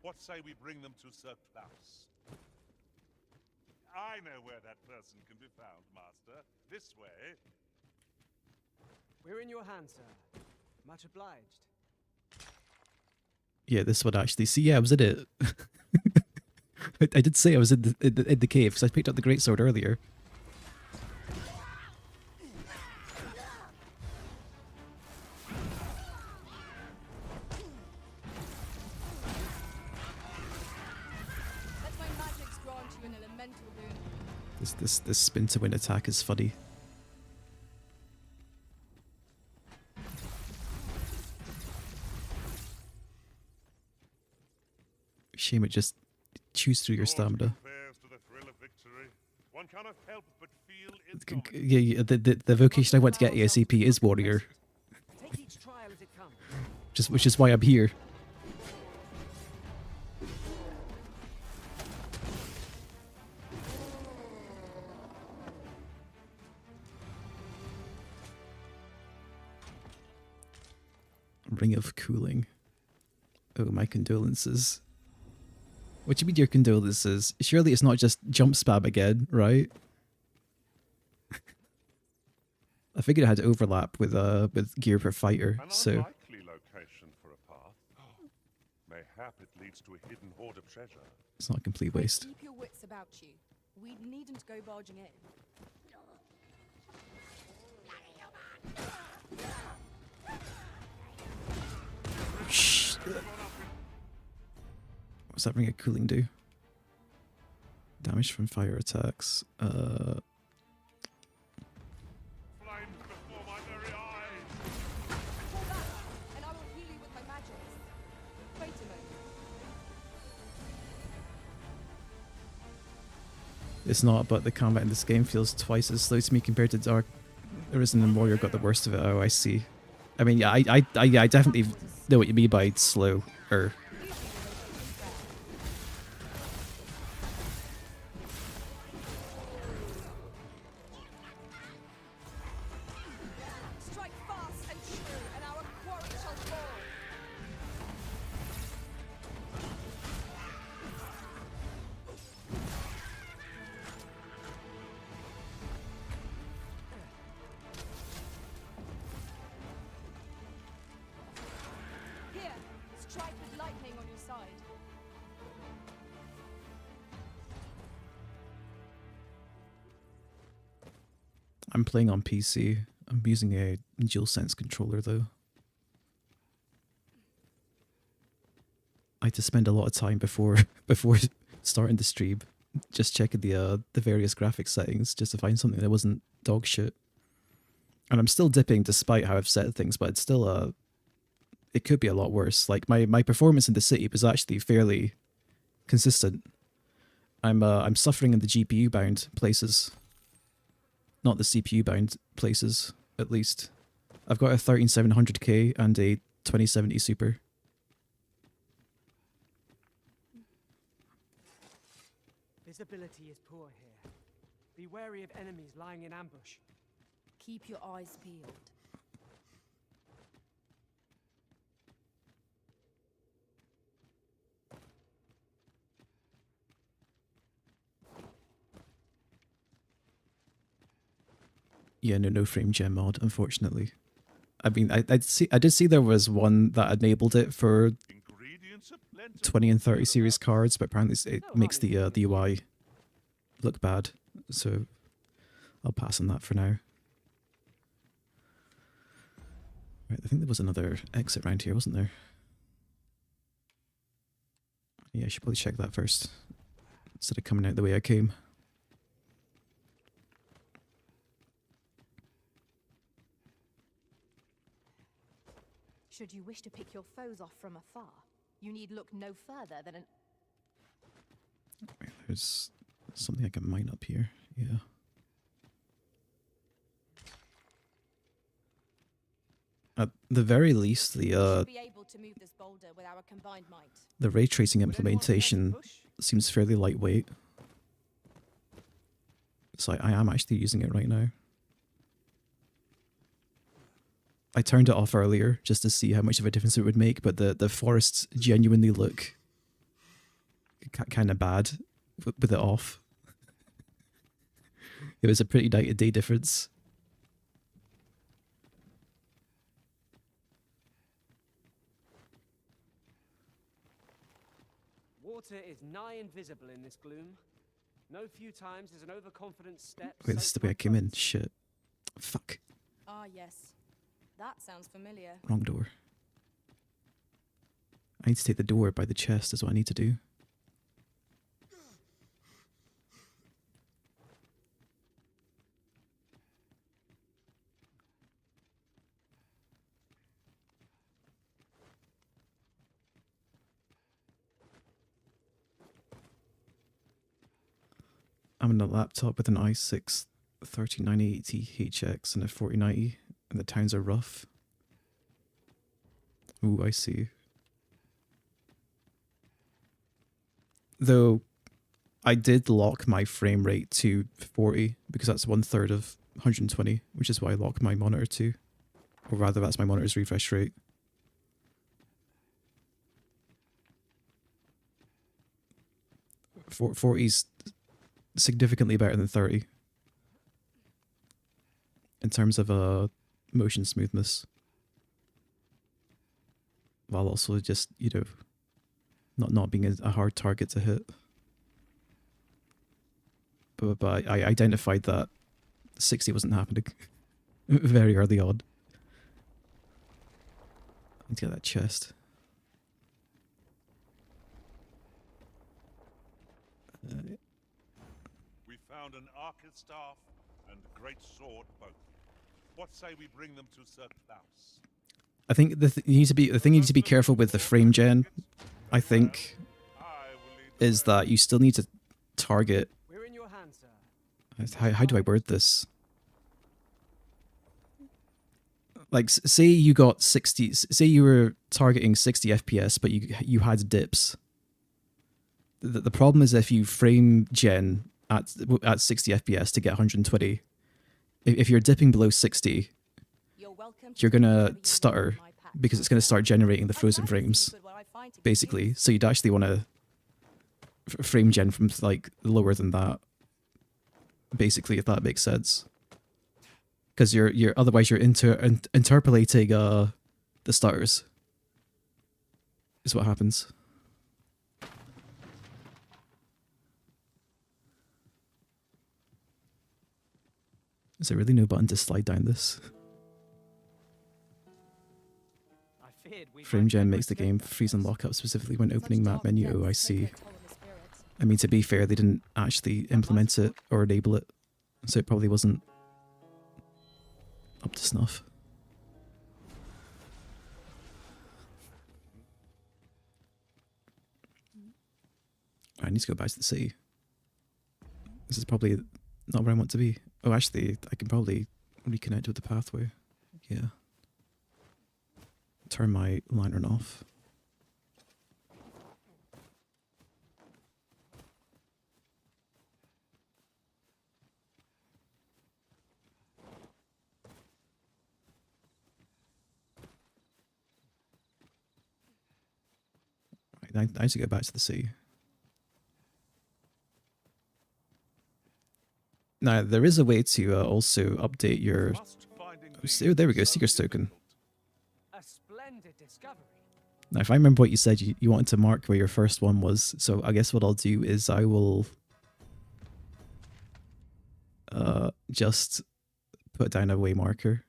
Speaker 17: What say we bring them to Sir Klaus? I know where that person can be found, Master. This way.
Speaker 10: We're in your hands, sir. Much obliged.
Speaker 1: Yeah, this one actually. See, yeah, I was in it. I did say I was in the cave because I picked up the greatsword earlier.
Speaker 6: Let my magics grant you an elemental boon.
Speaker 1: This spin to win attack is funny. Shame it just chews through your stamina.
Speaker 17: One cannot help but feel its
Speaker 1: Yeah, the vocation I want to get ASAP is warrior.
Speaker 10: Take each trial as it comes.
Speaker 1: Which is why I'm here. Ring of Cooling. Oh, my condolences. What do you mean your condolences? Surely it's not just jump spam again, right? I figured it had overlap with gear per fighter,
Speaker 17: An
Speaker 1: so
Speaker 17: unlikely location for a path. Mayhap it leads to a hidden hoard of treasure.
Speaker 1: it's not a complete waste.
Speaker 9: Keep your wits about you. We needn't go barging in.
Speaker 1: Shh. What's that ring of cooling do? Damage from fire attacks.
Speaker 9: And I will heal you with my magics. Wait a moment.
Speaker 1: It's not, but the combat in this game feels twice as slow to me compared to Dark Arisen and Warrior got the worst of it. Oh, I see. I mean, yeah, I definitely know what you mean by slow.
Speaker 9: Strike fast and true, and our quarry shall fall. Here, strike with lightning on your side.
Speaker 1: I'm playing on PC. I'm using a DualSense controller though. I had to spend a lot of time before starting the stream just checking the various graphics settings just to find something that wasn't dog shit. And I'm still dipping despite how I've set things, but it's still it could be a lot worse. Like my performance in the city was actually fairly consistent. I'm suffering in the GPU bound places. Not the CPU bound places, at least. I've got a 13700K and a 2070 Super.
Speaker 10: Visibility is poor here. Be wary of enemies lying in ambush.
Speaker 6: Keep your eyes peeled.
Speaker 1: Yeah, no frame gem mod, unfortunately. I mean, I did see there was one that enabled it for 20 and 30 series cards, but apparently it makes the UI look bad. So I'll pass on that for now. Right, I think there was another exit round here, wasn't there? Yeah, I should probably check that first instead of coming out the way I came.
Speaker 6: Should you wish to pick your foes off from afar, you need look no further than an...
Speaker 1: There's something I can mine up here. Yeah. At the very least,
Speaker 9: Be able to move this boulder with our combined might.
Speaker 1: the ray tracing implementation seems fairly lightweight. So I am actually using it right now. I turned it off earlier just to see how much of a difference it would make, but the forests genuinely look kind of bad with it off. It was a pretty night and day difference.
Speaker 10: Water is nigh invisible in this gloom. No few times is an overconfident step.
Speaker 1: Wait, this is the way I came in. Shit. Fuck.
Speaker 9: Ah, yes. That sounds familiar.
Speaker 1: Wrong door. I need to take the door by the chest is what I need to do. I'm on a laptop with an i6 3980 HX and a 4090, and the towns are rough. Ooh, I see. Though, I did lock my frame rate to 40, because that's 1/3 of 120, which is why I locked my monitor to. Or rather, that's my monitor's refresh rate. For 40's significantly better than 30. in terms of motion smoothness, while also just, you know, not being a hard target to hit. But I identified that 60 wasn't happening very early on. I need to get that chest.
Speaker 17: We found an arcus staff and a great sword both. What say we bring them to Sir Klaus?
Speaker 1: I think the thing you need to be careful with the frame gen, I think, is that you still need to target.
Speaker 10: We're in your hands, sir.
Speaker 1: How do I word this? Like, say you got 60, say you were targeting 60 FPS, but you had dips. The problem is if you frame gen at 60 FPS to get 120, if you're dipping below 60, you're gonna stutter because it's gonna start generating the frozen frames, basically. So you'd actually want to frame gen from like lower than that, basically, if that makes sense. Because you're otherwise you're interpolating the stutters. Is what happens. Is there really no button to slide down this? Frame gen makes the game freeze and lock up specifically when opening map menu. Oh, I see. I mean, to be fair, they didn't actually implement it or enable it, so it probably wasn't up to snuff. I need to go back to the city. This is probably not where I want to be. Oh, actually, I can probably reconnect with the pathway. Yeah. Turn my lantern off. Right, I need to go back to the sea. Now, there is a way to also update your... Oh, there we go, Seeker's Token.
Speaker 10: A splendid discovery.
Speaker 1: Now, if I remember what you said, you wanted to mark where your first one was, so I guess what I'll do is I will just put down a way marker.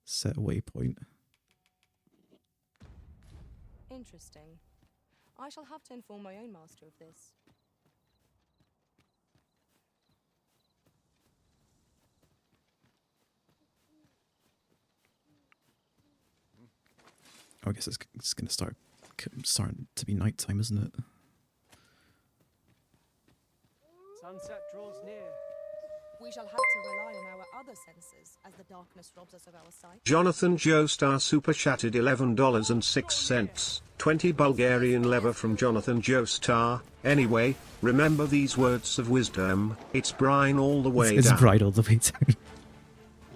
Speaker 1: Set a waypoint.
Speaker 9: Interesting. I shall have to inform my own master of this.
Speaker 1: Oh, I guess it's going to starting to be nighttime, isn't it?
Speaker 10: Sunset draws near.
Speaker 9: We shall have to rely on our other senses as the darkness robs us of our sight.
Speaker 19: Jonathan Joestar super chatted $11.06. 20 Bulgarian lever from Jonathan Joestar. Anyway, remember these words of wisdom. It's brine all the way
Speaker 1: It's
Speaker 19: down.
Speaker 1: brine all the way down.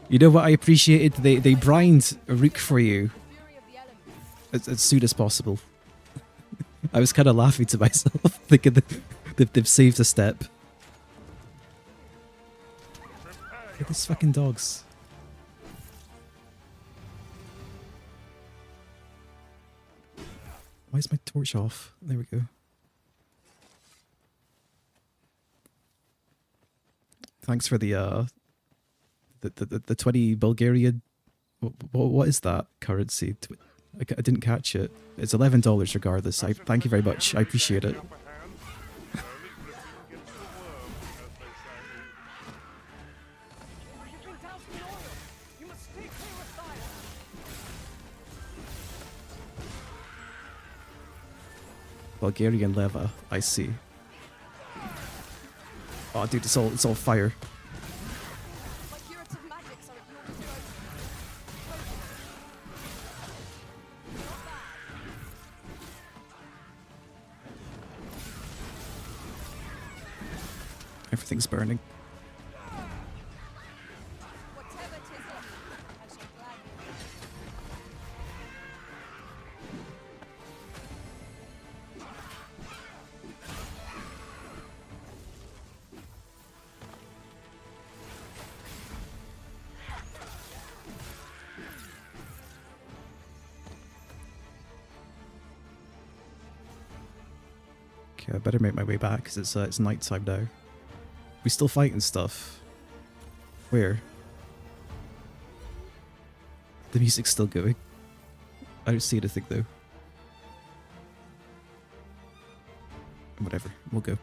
Speaker 1: You know what I appreciated? They brined a rook for you as soon as possible. I was kind of laughing to myself, thinking that they've saved a step. Look at these fucking dogs. Why is my torch off? There we go. Thanks for the 20 Bulgarian. What is that currency? I didn't catch it. It's $11 regardless. Thank you very much. I appreciate it. Bulgarian leva, I see. Oh, dude, it's all fire. Everything's burning. Okay, I better make my way back because it's night time now. We still fighting stuff. Where? The music's still going. I don't see anything though. Whatever, we'll go.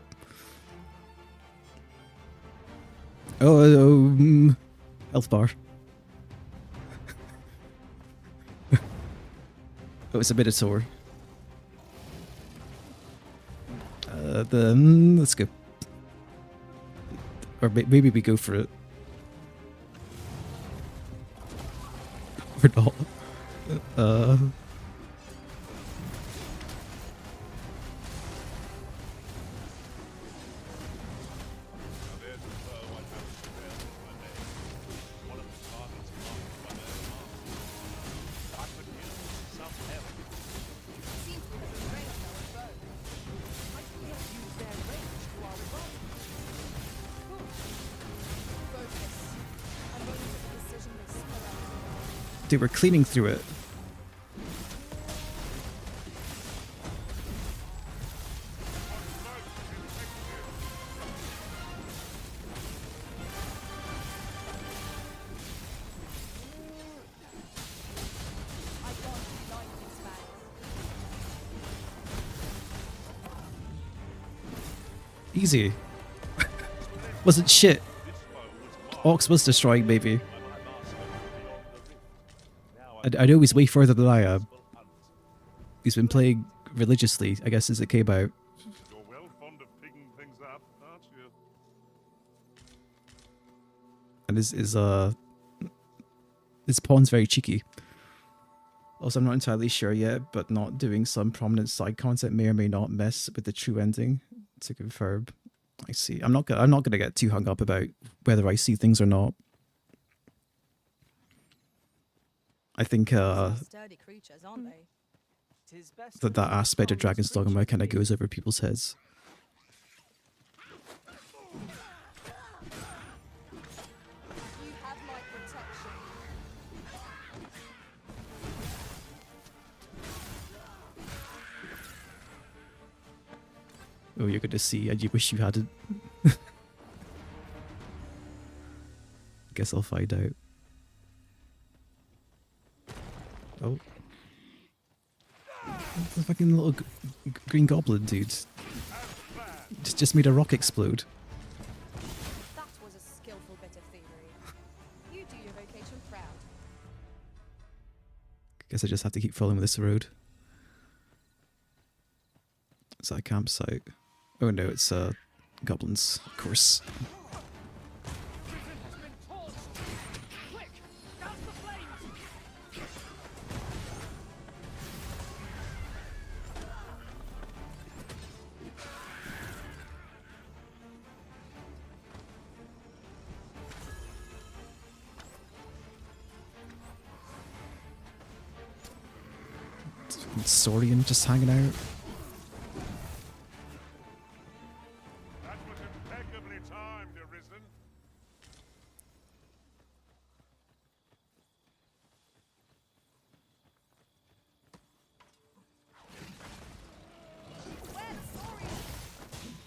Speaker 1: Oh, health bar. Oh, it's a Minotaur. Let's go. Or maybe we go for it. Or not. Dude, we're cleaning through it. Easy. Wasn't shit. Ox was destroying, maybe. I know he's way further than I am. He's been playing religiously, I guess, since it came out.
Speaker 17: You're well fond of picking things up, aren't you?
Speaker 1: And his pawn's very cheeky. Also, I'm not entirely sure yet, but not doing some prominent side content may or may not mess with the true ending. To confirm, I see. I'm not gonna get too hung up about whether I see things or not. I think
Speaker 9: Sturdy creatures, aren't they?
Speaker 1: that aspect of Dragon's Dogma kind of goes over people's heads.
Speaker 9: You have my protection.
Speaker 1: Oh, you're gonna see, and you wish you hadn't. Guess I'll find out. Oh. The fucking little green goblin dude. Just made a rock explode.
Speaker 9: That was a skillful bit of thievery. You do your vocation proud.
Speaker 1: Guess I just have to keep following this road. Is that a campsite? Oh no, it's goblins, of course. Saurian just hanging out.
Speaker 17: That was impeccably timed, Arisen.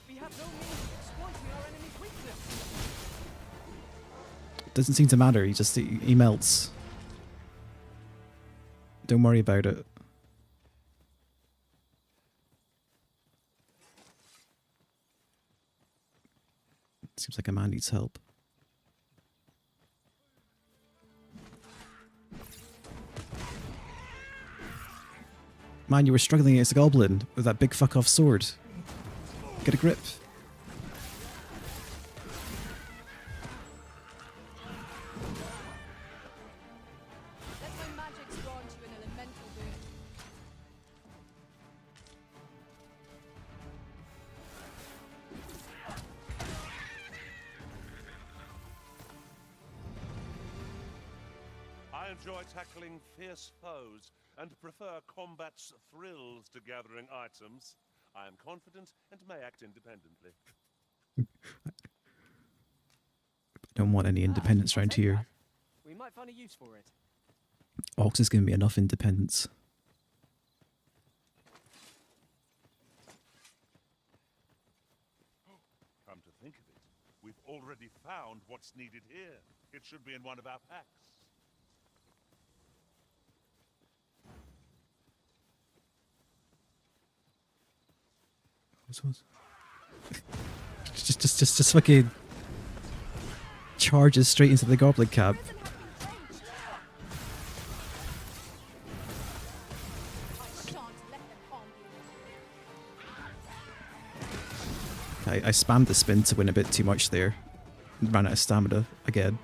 Speaker 10: We have no means of exploiting our enemy's weakness.
Speaker 1: Doesn't seem to matter, he melts. Don't worry about it. Seems like a man needs help. Man, you were struggling against a goblin with that big fuck off sword. Get a grip.
Speaker 9: Let my magics grant you an elemental boon.
Speaker 8: I enjoy tackling fierce foes and prefer combat's thrills to gathering items. I am confident and may act independently.
Speaker 1: I don't want any independence around here.
Speaker 10: We might find a use for it.
Speaker 1: Ox is giving me enough independence.
Speaker 8: Come to think of it, we've already found what's needed here. It should be in one of our packs.
Speaker 1: Just fucking charges straight into the goblin camp. I spammed the spin to win a bit too much there. Ran out of stamina again.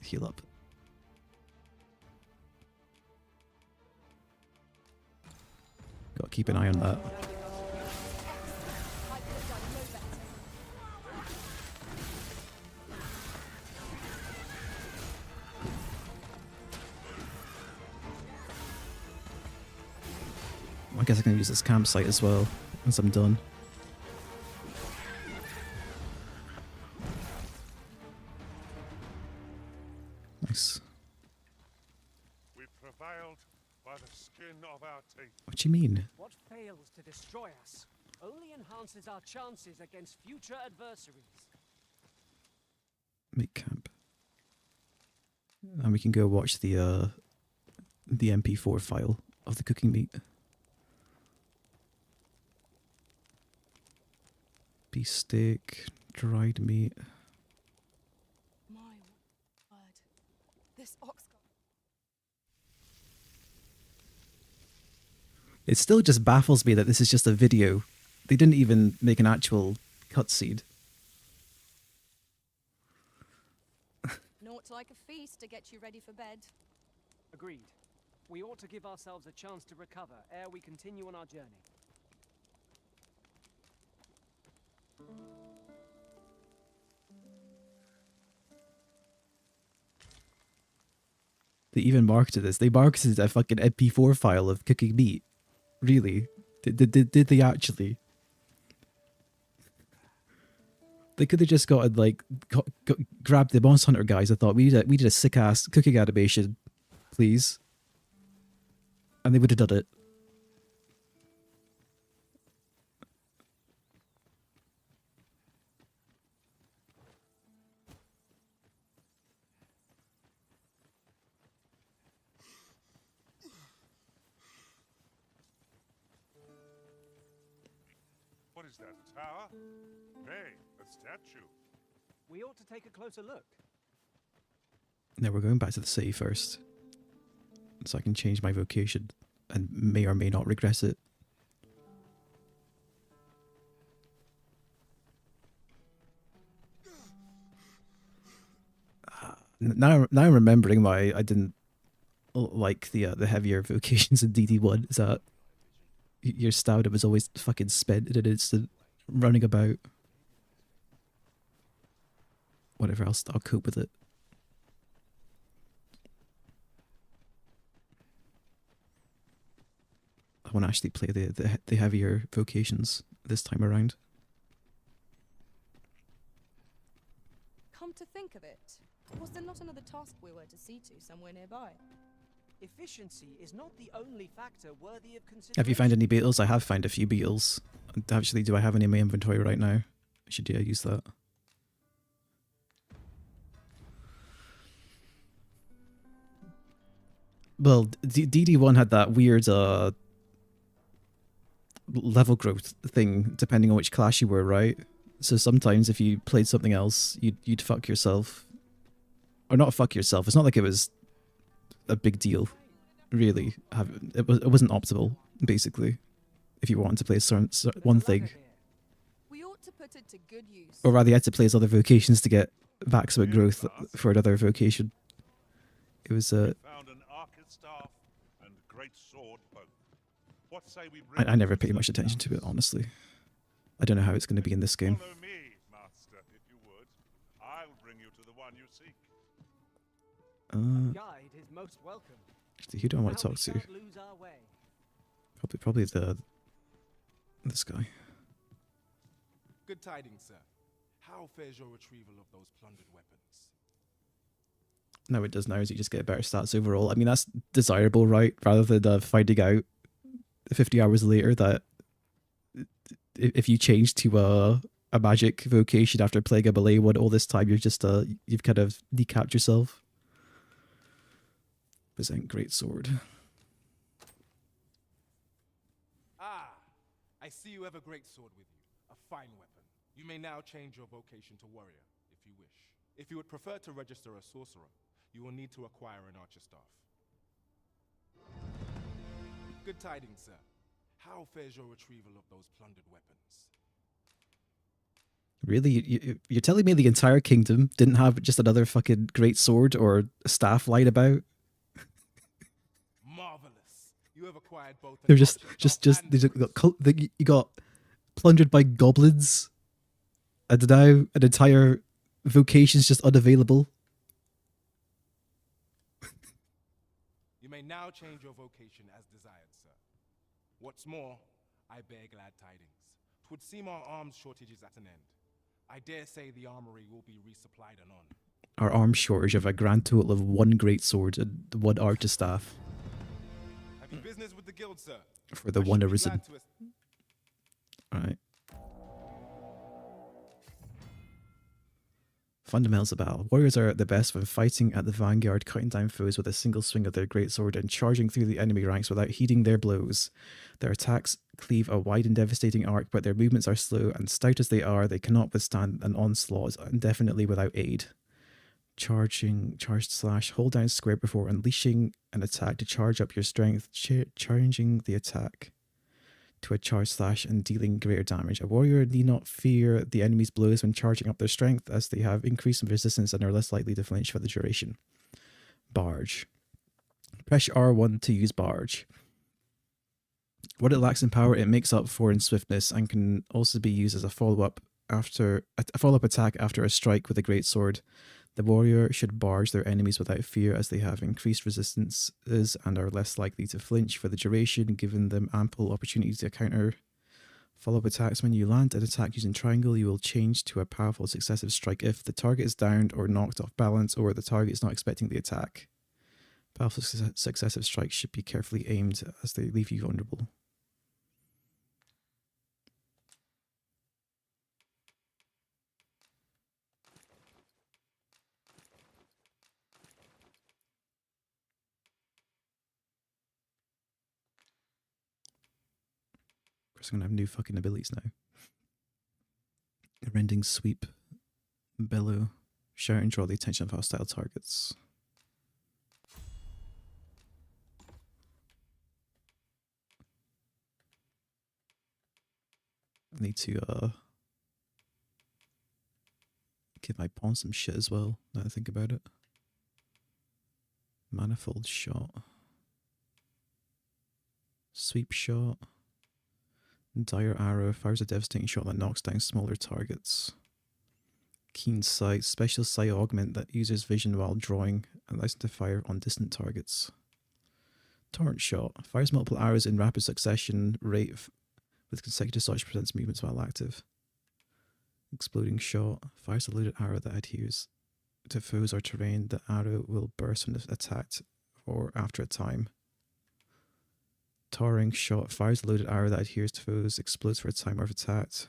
Speaker 1: Heal up. Gotta keep an eye on that. I guess I can use this campsite as well once I'm done. Nice.
Speaker 8: We prevailed by the skin of our teeth.
Speaker 1: What do you mean?
Speaker 10: What fails to destroy us only enhances our chances against future adversaries.
Speaker 1: Make camp. And we can go watch the MP4 file of the cooking meat. Beef steak, dried meat.
Speaker 9: My word. This ox.
Speaker 1: It still just baffles me that this is just a video. They didn't even make an actual cutscene.
Speaker 9: Naught like a feast to get you ready for bed.
Speaker 10: Agreed. We ought to give ourselves a chance to recover ere we continue on our journey.
Speaker 1: They even marketed this. They marketed a fucking MP4 file of cooking meat. Really? Did they actually? They could have just gotten like grabbed the Monster Hunter guys. I thought we did a sick ass cooking animation, please, and they would have done it.
Speaker 8: What is that, a tower? Nay, a statue.
Speaker 10: We ought to take a closer look.
Speaker 1: Now we're going back to the city first, so I can change my vocation and may or may not regress it. Now I'm remembering why I didn't like the heavier vocations in DD1. Is that your stamina was always fucking spent in an instant, running about. Whatever else, I'll cope with it. I want to actually play the heavier vocations this time around.
Speaker 9: Come to think of it, was there not another task we were to see to somewhere nearby?
Speaker 10: Efficiency is not the only factor worthy of consideration.
Speaker 1: Have you found any beetles? I have found a few beetles. Actually, do I have any in my inventory right now? Should I use that? Well, DD1 had that weird level growth thing depending on which class you were, right? So sometimes if you played something else, you'd fuck yourself. Or not fuck yourself. It's not like it was a big deal, really. It wasn't optimal, basically, if you wanted to play one thing.
Speaker 9: We ought to put it to good use.
Speaker 1: Or rather, you had to play as other vocations to get maximum growth for another vocation. It was
Speaker 8: Found an arcus staff and great sword both. What say we bring
Speaker 1: I never paid much attention to it, honestly. I don't know how it's going to be in this game.
Speaker 8: Follow me, master, if you would. I'll bring you to the one you seek.
Speaker 10: Guide is most welcome.
Speaker 1: Actually, who do I want to talk to?
Speaker 10: Lose our way.
Speaker 1: Probably this guy.
Speaker 3: Good tidings, sir. How fares your retrieval of those plundered weapons?
Speaker 1: No, it does now, is you just get better stats overall. I mean, that's desirable, right? Rather than finding out 50 hours later that if you change to a magic vocation after playing a melee one all this time, you've kind of decapped yourself. Present great sword.
Speaker 3: Ah, I see you have a great sword with you, a fine weapon. You may now change your vocation to warrior, if you wish. If you would prefer to register a sorcerer, you will need to acquire an archer staff. Good tidings, sir. How fares your retrieval of those plundered weapons?
Speaker 1: Really? You're telling me the entire kingdom didn't have just another fucking great sword or staff lying about?
Speaker 3: Marvelous. You have acquired both.
Speaker 1: They're you got plundered by goblins, and now an entire vocation's just unavailable.
Speaker 3: You may now change your vocation as desired, sir. What's more, I bear glad tidings. 'Twould seem our arms shortage is at an end. I dare say the armory will be resupplied anon.
Speaker 1: Our arms shortage of a grand total of 1 great sword and 1 archer staff.
Speaker 3: Have you business with the guild, sir?
Speaker 1: For the one arisen. Alright. Fundamentals of battle. Warriors are at the best when fighting at the vanguard, cutting down foes with a single swing of their greatsword and charging through the enemy ranks without heeding their blows. Their attacks cleave a wide and devastating arc, but their movements are slow, and stout as they are, they cannot withstand an onslaught indefinitely without aid. Charge / hold down square before unleashing an attack to charge up your strength, changing the attack to a charge / and dealing greater damage. A warrior need not fear the enemy's blows when charging up their strength, as they have increased resistance and are less likely to flinch for the duration. Barge. Press R1 to use Barge. What it lacks in power, it makes up for in swiftness, and can also be used as a follow-up attack after a strike with a greatsword. The warrior should barge their enemies without fear, as they have increased resistances and are less likely to flinch for the duration, giving them ample opportunity to counter follow-up attacks. When you land an attack using triangle, you will change to a powerful successive strike if the target is downed or knocked off balance, or the target is not expecting the attack. Powerful successive strikes should be carefully aimed, as they leave you vulnerable. I'm gonna have new fucking abilities now. Rending sweep, bellow, shout and draw the attention of hostile targets. I need to give my pawn some shit as well, now that I think about it. Manifold shot. Sweep shot. Dire arrow fires a devastating shot that knocks down smaller targets. Keen sight, special sight augment that uses vision while drawing and allows it to fire on distant targets. Torrent shot fires multiple arrows in rapid succession rate with consecutive shots, presents movements while active. Exploding shot fires a loaded arrow that adheres to foes or terrain. The arrow will burst when attacked or after a time. Towering shot fires a loaded arrow that adheres to foes, explodes for a time or if attacked.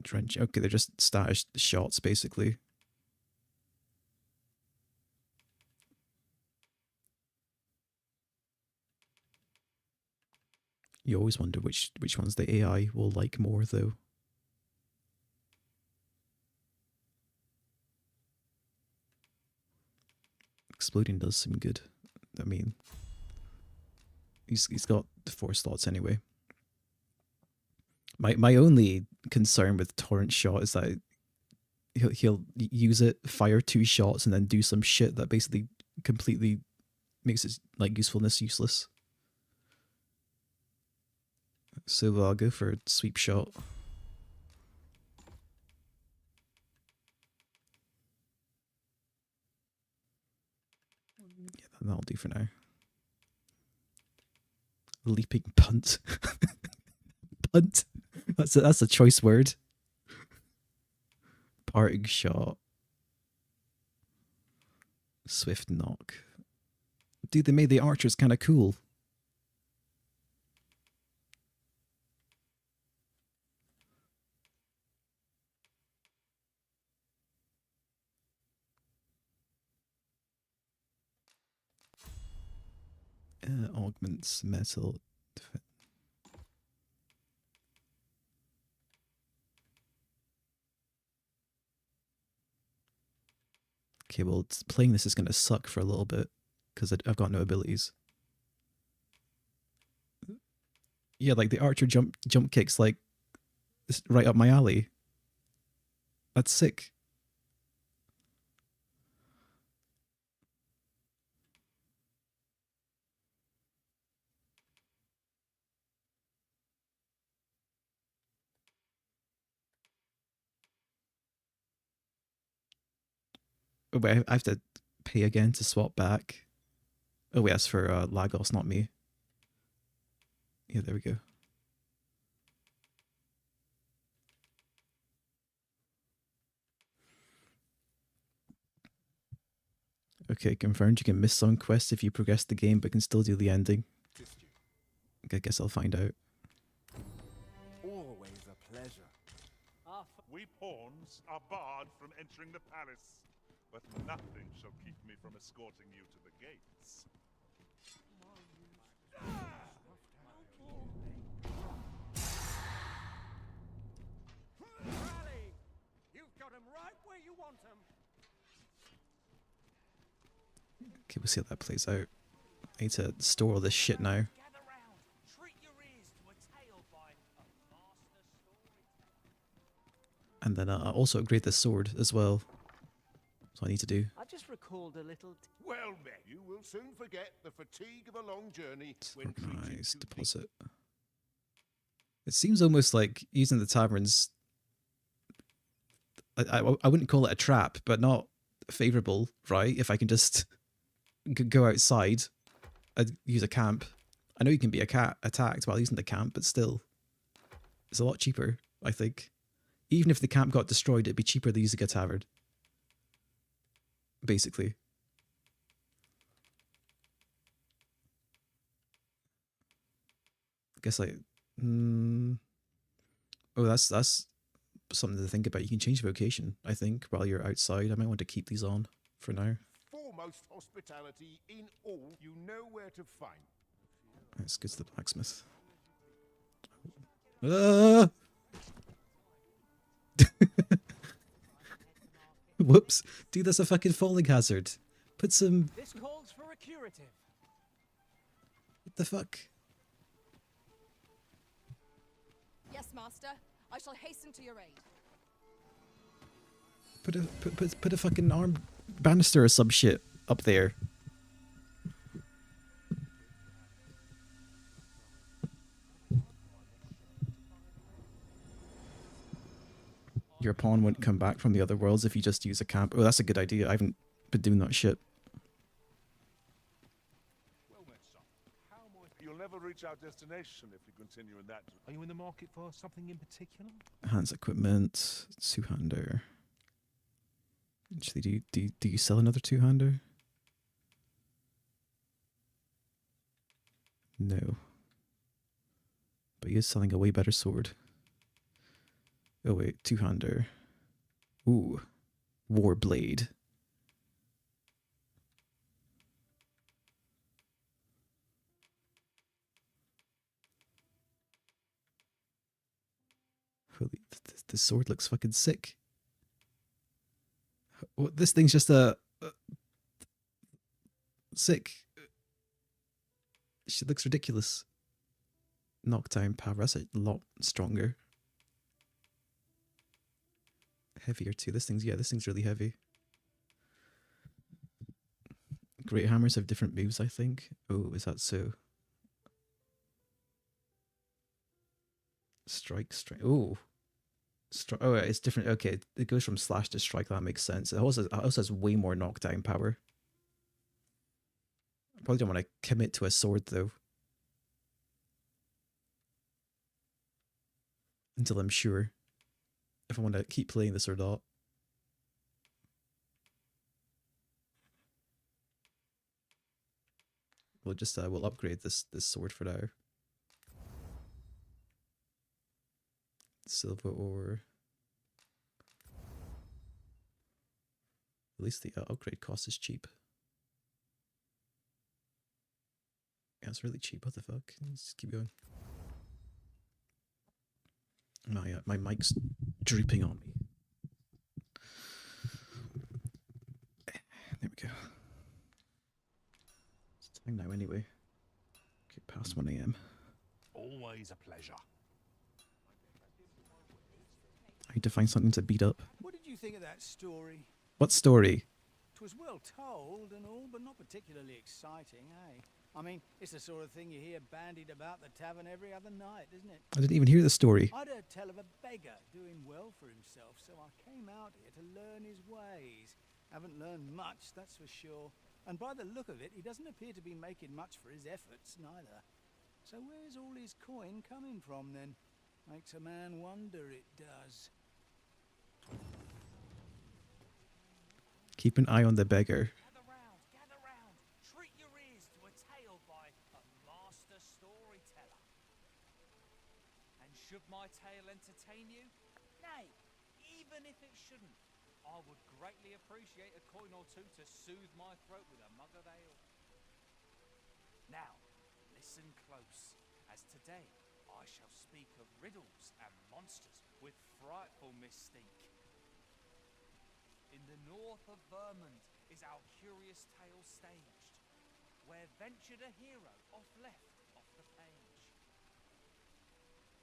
Speaker 1: Drench. Okay, they're just status shots basically. You always wonder which ones the AI will like more though. Exploding does seem good. I mean, he's got 4 slots anyway. My only concern with torrent shot is that he'll use it, fire 2 shots, and then do some shit that basically completely makes its like usefulness useless. So I'll go for a sweep shot. Yeah, that'll do for now. Leaping punt. Punt. That's a choice word. Parting shot. Swift knock. Dude, they made the archers kind of cool. Augments metal. Okay, well, playing this is going to suck for a little bit because I've got no abilities. Yeah, like the archer jump kicks, like right up my alley. That's sick. Oh wait, I have to pay again to swap back. Oh wait, that's for Lagos, not me. Yeah, there we go. Okay, confirmed you can miss some quests if you progress the game, but can still do the ending. I guess I'll find out.
Speaker 7: Always a pleasure.
Speaker 17: We pawns are barred from entering the palace, but nothing shall keep me from escorting you to the gates.
Speaker 13: Rally! You've got him right where you want him.
Speaker 1: Okay, we'll see how that plays out. I need to store all this shit now. And then I'll also upgrade this sword as well. That's what I need to do.
Speaker 7: I just recalled a little. Well met. You will soon forget the fatigue of a long journey when
Speaker 1: Organize deposit. It seems almost like using the taverns. I wouldn't call it a trap, but not favorable, right? If I can just go outside and use a camp. I know you can be attacked while using the camp, but still, it's a lot cheaper, I think. Even if the camp got destroyed, it'd be cheaper than using a tavern. Basically. I guess like... Oh, that's something to think about. You can change vocation, I think, while you're outside. I might want to keep these on for now.
Speaker 7: Foremost hospitality in all you know where to find.
Speaker 1: Let's go to the blacksmith. Ah! Whoops. Dude, that's a fucking falling hazard. Put some...
Speaker 10: This calls for a curative.
Speaker 1: What the fuck?
Speaker 9: Yes, master. I shall hasten to your aid.
Speaker 1: Put a fucking arm banister or some shit up there. Your pawn wouldn't come back from the other worlds if you just use a camp. Oh, that's a good idea. I haven't been doing that shit.
Speaker 17: You'll never reach our destination if we continue in that.
Speaker 5: Are you in the market for something in particular?
Speaker 1: Hands equipment, two-hander. Actually, do you sell another two-hander? No. But he is selling a way better sword. Oh wait, two-hander. Ooh. Warblade. Holy, this sword looks fucking sick. What, this thing's just sick. She looks ridiculous. Knockdown power, that's a lot stronger. Heavier too. This thing's really heavy. Great hammers have different moves, I think. Oh, is that so? Strike. Oh. Oh, it's different. Okay, it goes from slash to strike. That makes sense. It also has way more knockdown power. I probably don't want to commit to a sword, though. Until I'm sure if I want to keep playing this or not. We'll just we'll upgrade this sword for now. Silver ore. At least the upgrade cost is cheap. Yeah, it's really cheap. What the fuck? Let's just keep going. My mic's drooping on me. There we go. It's time now anyway. Okay, past 1 AM.
Speaker 5: Always a pleasure.
Speaker 1: I need to find something to beat up.
Speaker 12: What did you think of that story?
Speaker 1: What story?
Speaker 12: 'Twas well told and all, but not particularly exciting, eh? I mean, it's the sort of thing you hear bandied about the tavern every other night, isn't it?
Speaker 1: I didn't even hear the story.
Speaker 12: I'd heard tell of a beggar doing well for himself, so I came out here to learn his ways. Haven't learned much, that's for sure. And by the look of it, he doesn't appear to be making much for his efforts, neither. So where's all his coin coming from, then? Makes a man wonder, it does.
Speaker 1: Keep an eye on the beggar.
Speaker 10: Gather round. Treat your ears to a tale by a master storyteller. And should my tale entertain you? Nay, even if it shouldn't, I would greatly appreciate a coin or two to soothe my throat with a mug of ale. Now, listen close, as today I shall speak of riddles and monsters with frightful mystique. In the north of Vermont is our curious tale staged, where ventured a hero off the page.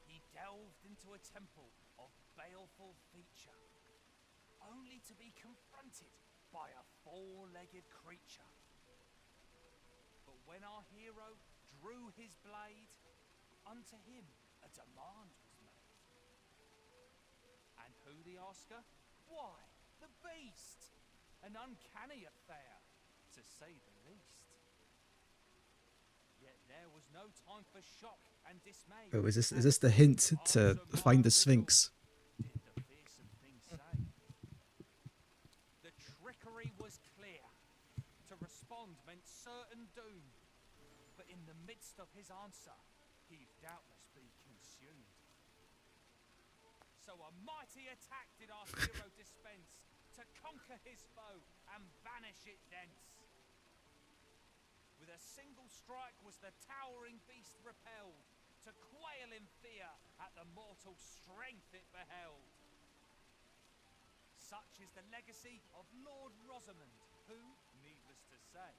Speaker 10: He delved into a temple of baleful feature, only to be confronted by a four-legged creature. But when our hero drew his blade, unto him a demand was made. And who the asker? Why, the beast! An uncanny affair, to say the least. Yet there was no time for shock and dismay.
Speaker 1: Oh, is this the hint to find the Sphinx?
Speaker 10: Did the fearsome thing say? The trickery was clear. To respond meant certain doom. But in the midst of his answer, he'd doubtless be consumed. So a mighty attack did our hero dispense, to conquer his foe and banish it thence. With a single strike was the towering beast repelled, to quail in fear at the mortal strength it beheld. Such is the legacy of Lord Rosamond, who, needless to say,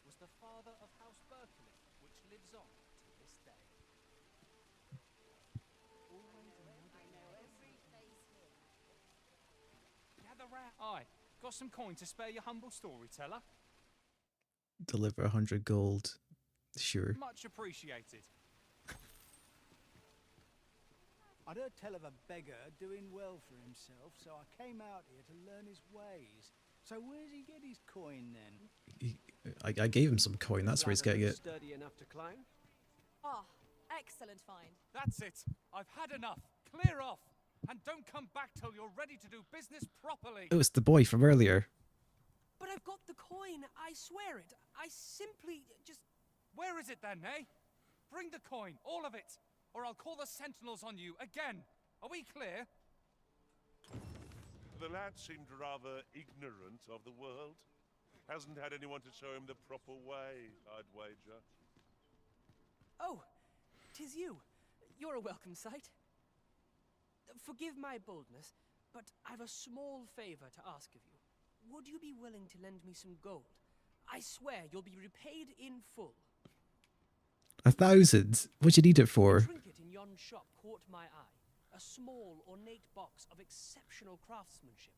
Speaker 10: was the father of House Berkeley, which lives on to this day. Gather round. Aye, got some coin to spare your humble storyteller?
Speaker 1: Deliver 100 gold. Sure.
Speaker 10: Much appreciated.
Speaker 12: I'd heard tell of a beggar doing well for himself, so I came out here to learn his ways. So where's he get his coin, then?
Speaker 1: I gave him some coin, that's where he's getting it.
Speaker 14: Sturdy enough to climb?
Speaker 9: Ah, excellent find.
Speaker 10: That's it. I've had enough. Clear off. And don't come back till you're ready to do business properly.
Speaker 1: Oh, it's the boy from earlier.
Speaker 10: But I've got the coin. I swear it. I simply just... Where is it then, eh? Bring the coin, all of it, or I'll call the sentinels on you again. Are we clear?
Speaker 8: The lad seemed rather ignorant of the world. Hasn't had anyone to show him the proper way, I'd wager.
Speaker 10: Oh, 'tis you. You're a welcome sight. Forgive my boldness, but I've a small favor to ask of you. Would you be willing to lend me some gold? I swear you'll be repaid in full.
Speaker 1: 1,000? What'd you need it for?
Speaker 10: A trinket in yon shop caught my eye. A small, ornate box of exceptional craftsmanship.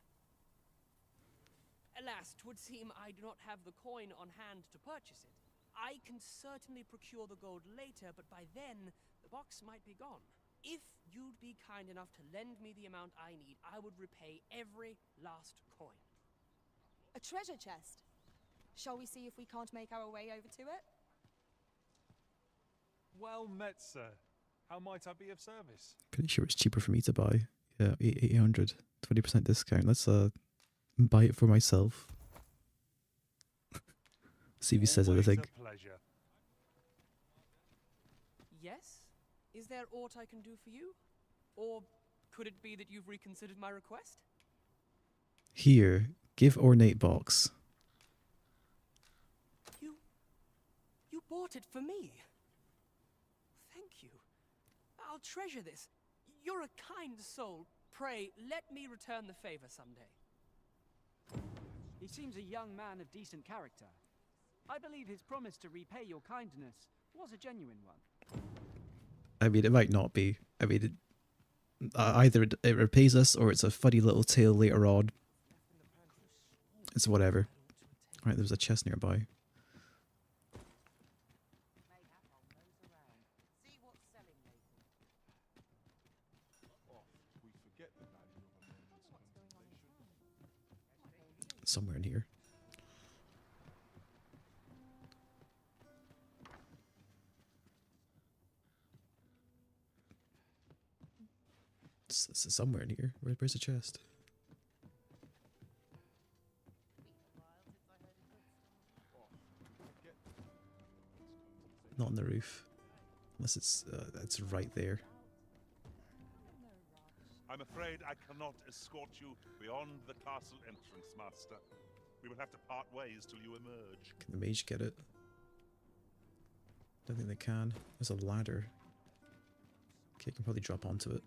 Speaker 10: Alas, 'twould seem I do not have the coin on hand to purchase it. I can certainly procure the gold later, but by then, the box might be gone. If you'd be kind enough to lend me the amount I need, I would repay every last coin.
Speaker 9: A treasure chest. Shall we see if we can't make our way over to it?
Speaker 21: Well met, sir. How might I be of service?
Speaker 1: Pretty sure it's cheaper for me to buy. Yeah, 800. 20% discount. Let's buy it for myself. See if he says anything.
Speaker 21: A pleasure.
Speaker 14: Yes? Is there aught I can do for you? Or could it be that you've reconsidered my request?
Speaker 1: Here, give ornate box.
Speaker 14: You bought it for me. Thank you. I'll treasure this. You're a kind soul. Pray, let me return the favor someday.
Speaker 20: He seems a young man of decent character. I believe his promise to repay your kindness was a genuine one.
Speaker 1: I mean, it might not be. I mean, either it repays us or it's a funny little tale later on. It's whatever. Alright, there's a chest nearby. Somewhere in here. It's somewhere in here. Where's the chest? Not on the roof. Unless it's right there.
Speaker 8: I'm afraid I cannot escort you beyond the castle entrance, Master. We will have to part ways till you emerge.
Speaker 1: Can the mage get it? Don't think they can. There's a ladder. Okay, I can probably drop onto it.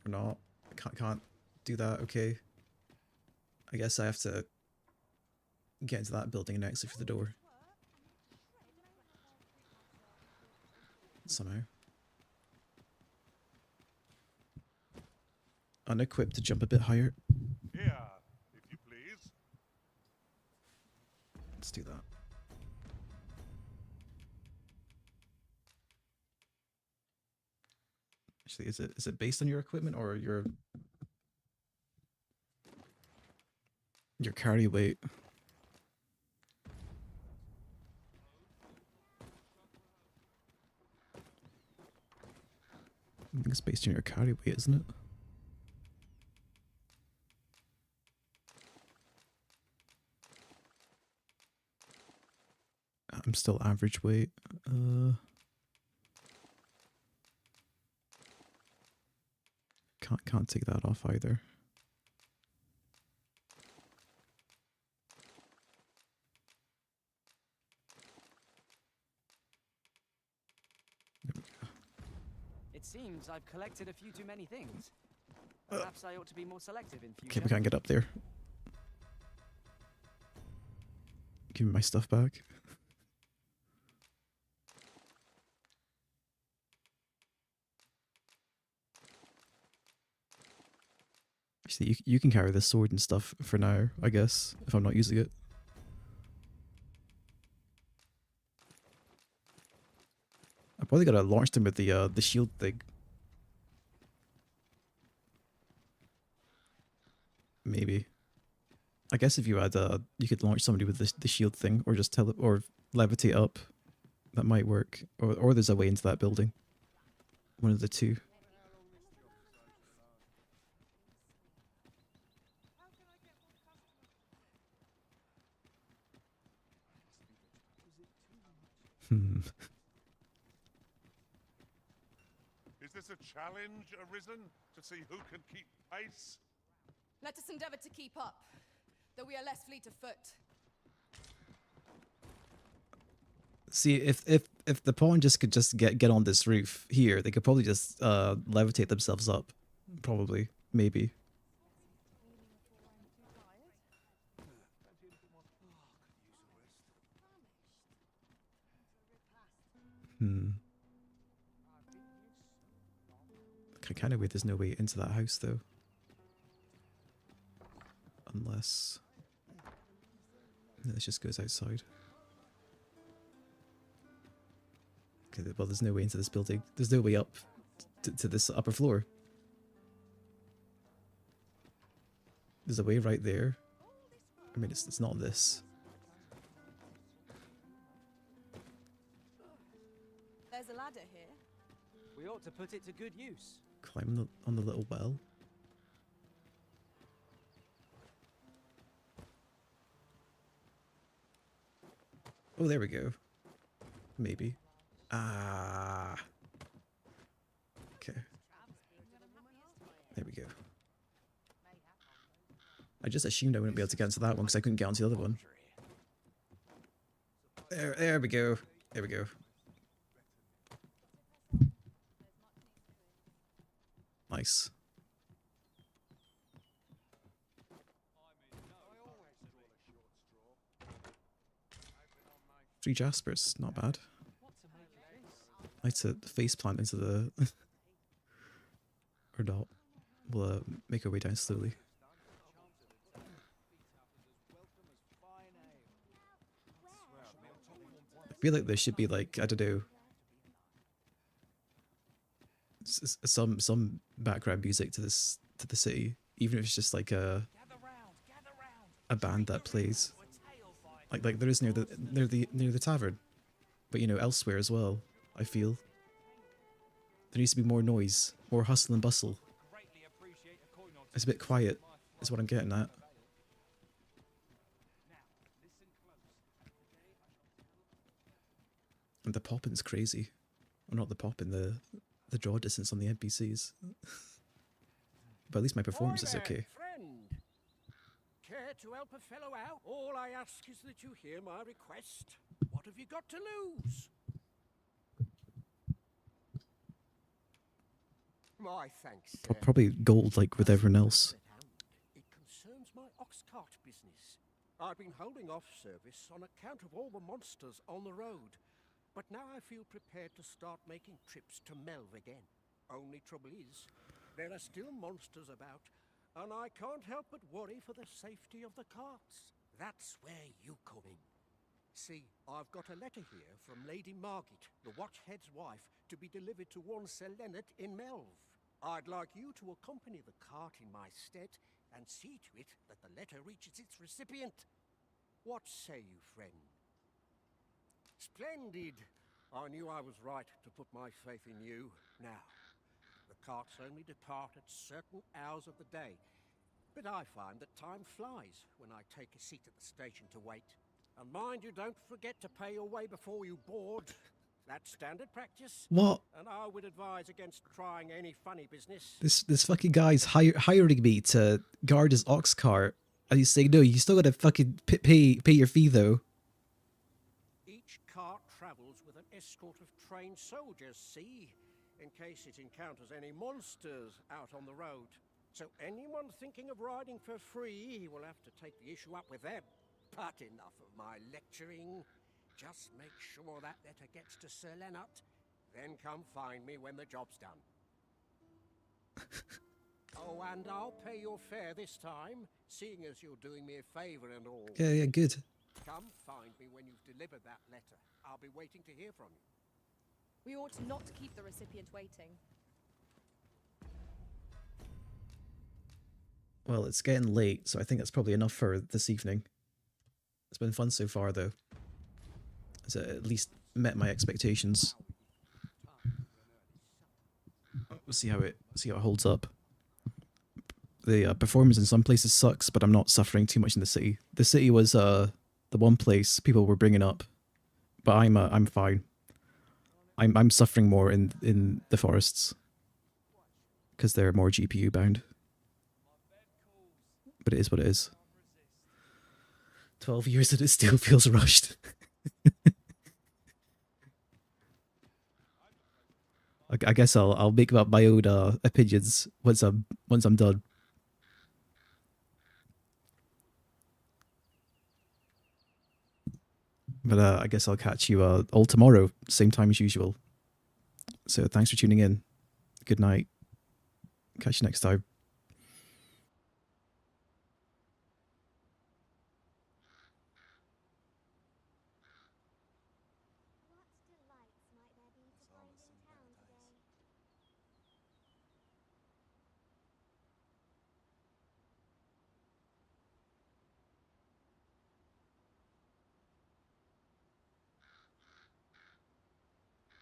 Speaker 1: Or not. I can't do that, okay. I guess I have to get into that building and exit through the door. Somehow. Unequipped to jump a bit higher.
Speaker 8: Here, if you please.
Speaker 1: Let's do that. Actually, is it based on your equipment or your carry weight? I think it's based on your carry weight, isn't it? I'm still average weight. Can't take that off either.
Speaker 20: It seems I've collected a few too many things. Perhaps I ought to be more selective in future.
Speaker 1: Okay, we can't get up there. Give me my stuff back. Actually, you can carry this sword and stuff for now, I guess, if I'm not using it. I probably gotta launch them with the shield thing. Maybe. I guess if you had you could launch somebody with the shield thing, or just or levitate up. That might work. Or there's a way into that building. One of the two.
Speaker 8: Is this a challenge arisen to see who can keep pace?
Speaker 6: Let us endeavor to keep up, though we are less fleet of foot.
Speaker 1: See, if the pawn could just get on this roof here, they could probably just levitate themselves up. Probably. Maybe. I kind of wait there's no way into that house though. Unless... this just goes outside. Okay, well there's no way into this building. There's no way up to this upper floor. There's a way right there. I mean, it's not this.
Speaker 9: There's a ladder here.
Speaker 20: We ought to put it to good use.
Speaker 1: Climb on the little well. Oh, there we go. Maybe. Ah. Okay. There we go. I just assumed I wouldn't be able to get into that one because I couldn't get onto the other one. There we go. There we go. Nice. 3 Jaspers, not bad. I like to face plant into the... or not. We'll make our way down slowly. I feel like there should be like, I don't know, some background music to this, to the city, even if it's just like a band that plays. Like there is near the tavern, but you know, elsewhere as well. I feel there needs to be more noise, more hustle and bustle. It's a bit quiet, is what I'm getting at. And the popping's crazy. Or not the popping, the draw distance on the NPCs. But at least my performance is okay.
Speaker 2: Friend. Care to help a fellow out? All I ask is that you hear my request. What have you got to lose? My thanks, sir.
Speaker 1: Probably gold like with everyone else.
Speaker 2: It concerns my ox cart business. I've been holding off service on account of all the monsters on the road. But now I feel prepared to start making trips to Melv again. Only trouble is, there are still monsters about, and I can't help but worry for the safety of the carts. That's where you come in. See, I've got a letter here from Lady Margit, the Watchhead's wife, to be delivered to one Sir Leonard in Melv. I'd like you to accompany the cart in my stead and see to it that the letter reaches its recipient. What say you, friend? Splendid! I knew I was right to put my faith in you. Now, the carts only depart at certain hours of the day, but I find that time flies when I take a seat at the station to wait. And mind you, don't forget to pay your way before you board. That's standard practice.
Speaker 1: What?
Speaker 2: And I would advise against trying any funny business.
Speaker 1: This fucking guy's hiring me to guard his ox cart, and he's saying, no, you still gotta fucking pay your fee though.
Speaker 2: Each cart travels with an escort of trained soldiers, see? In case it encounters any monsters out on the road. So anyone thinking of riding for free will have to take the issue up with them. But enough of my lecturing. Just make sure that letter gets to Sir Leonard. Then come find me when the job's done. Oh, and I'll pay your fare this time, seeing as you're doing me a favour and all.
Speaker 1: Yeah, good.
Speaker 2: Come find me when you've delivered that letter. I'll be waiting to hear from you.
Speaker 9: We ought not to keep the recipient waiting.
Speaker 1: Well, it's getting late, so I think that's probably enough for this evening. It's been fun so far, though. It's at least met my expectations. We'll see how it holds up. The performance in some places sucks, but I'm not suffering too much in the city. The city was the one place people were bringing up, but I'm fine. I'm suffering more in the forests because they're more GPU bound. But it is what it is. 12 years and it still feels rushed. I guess I'll make up my own opinions once I'm done. But I guess I'll catch you all tomorrow, same time as usual. So thanks for tuning in. Good night. Catch you next time.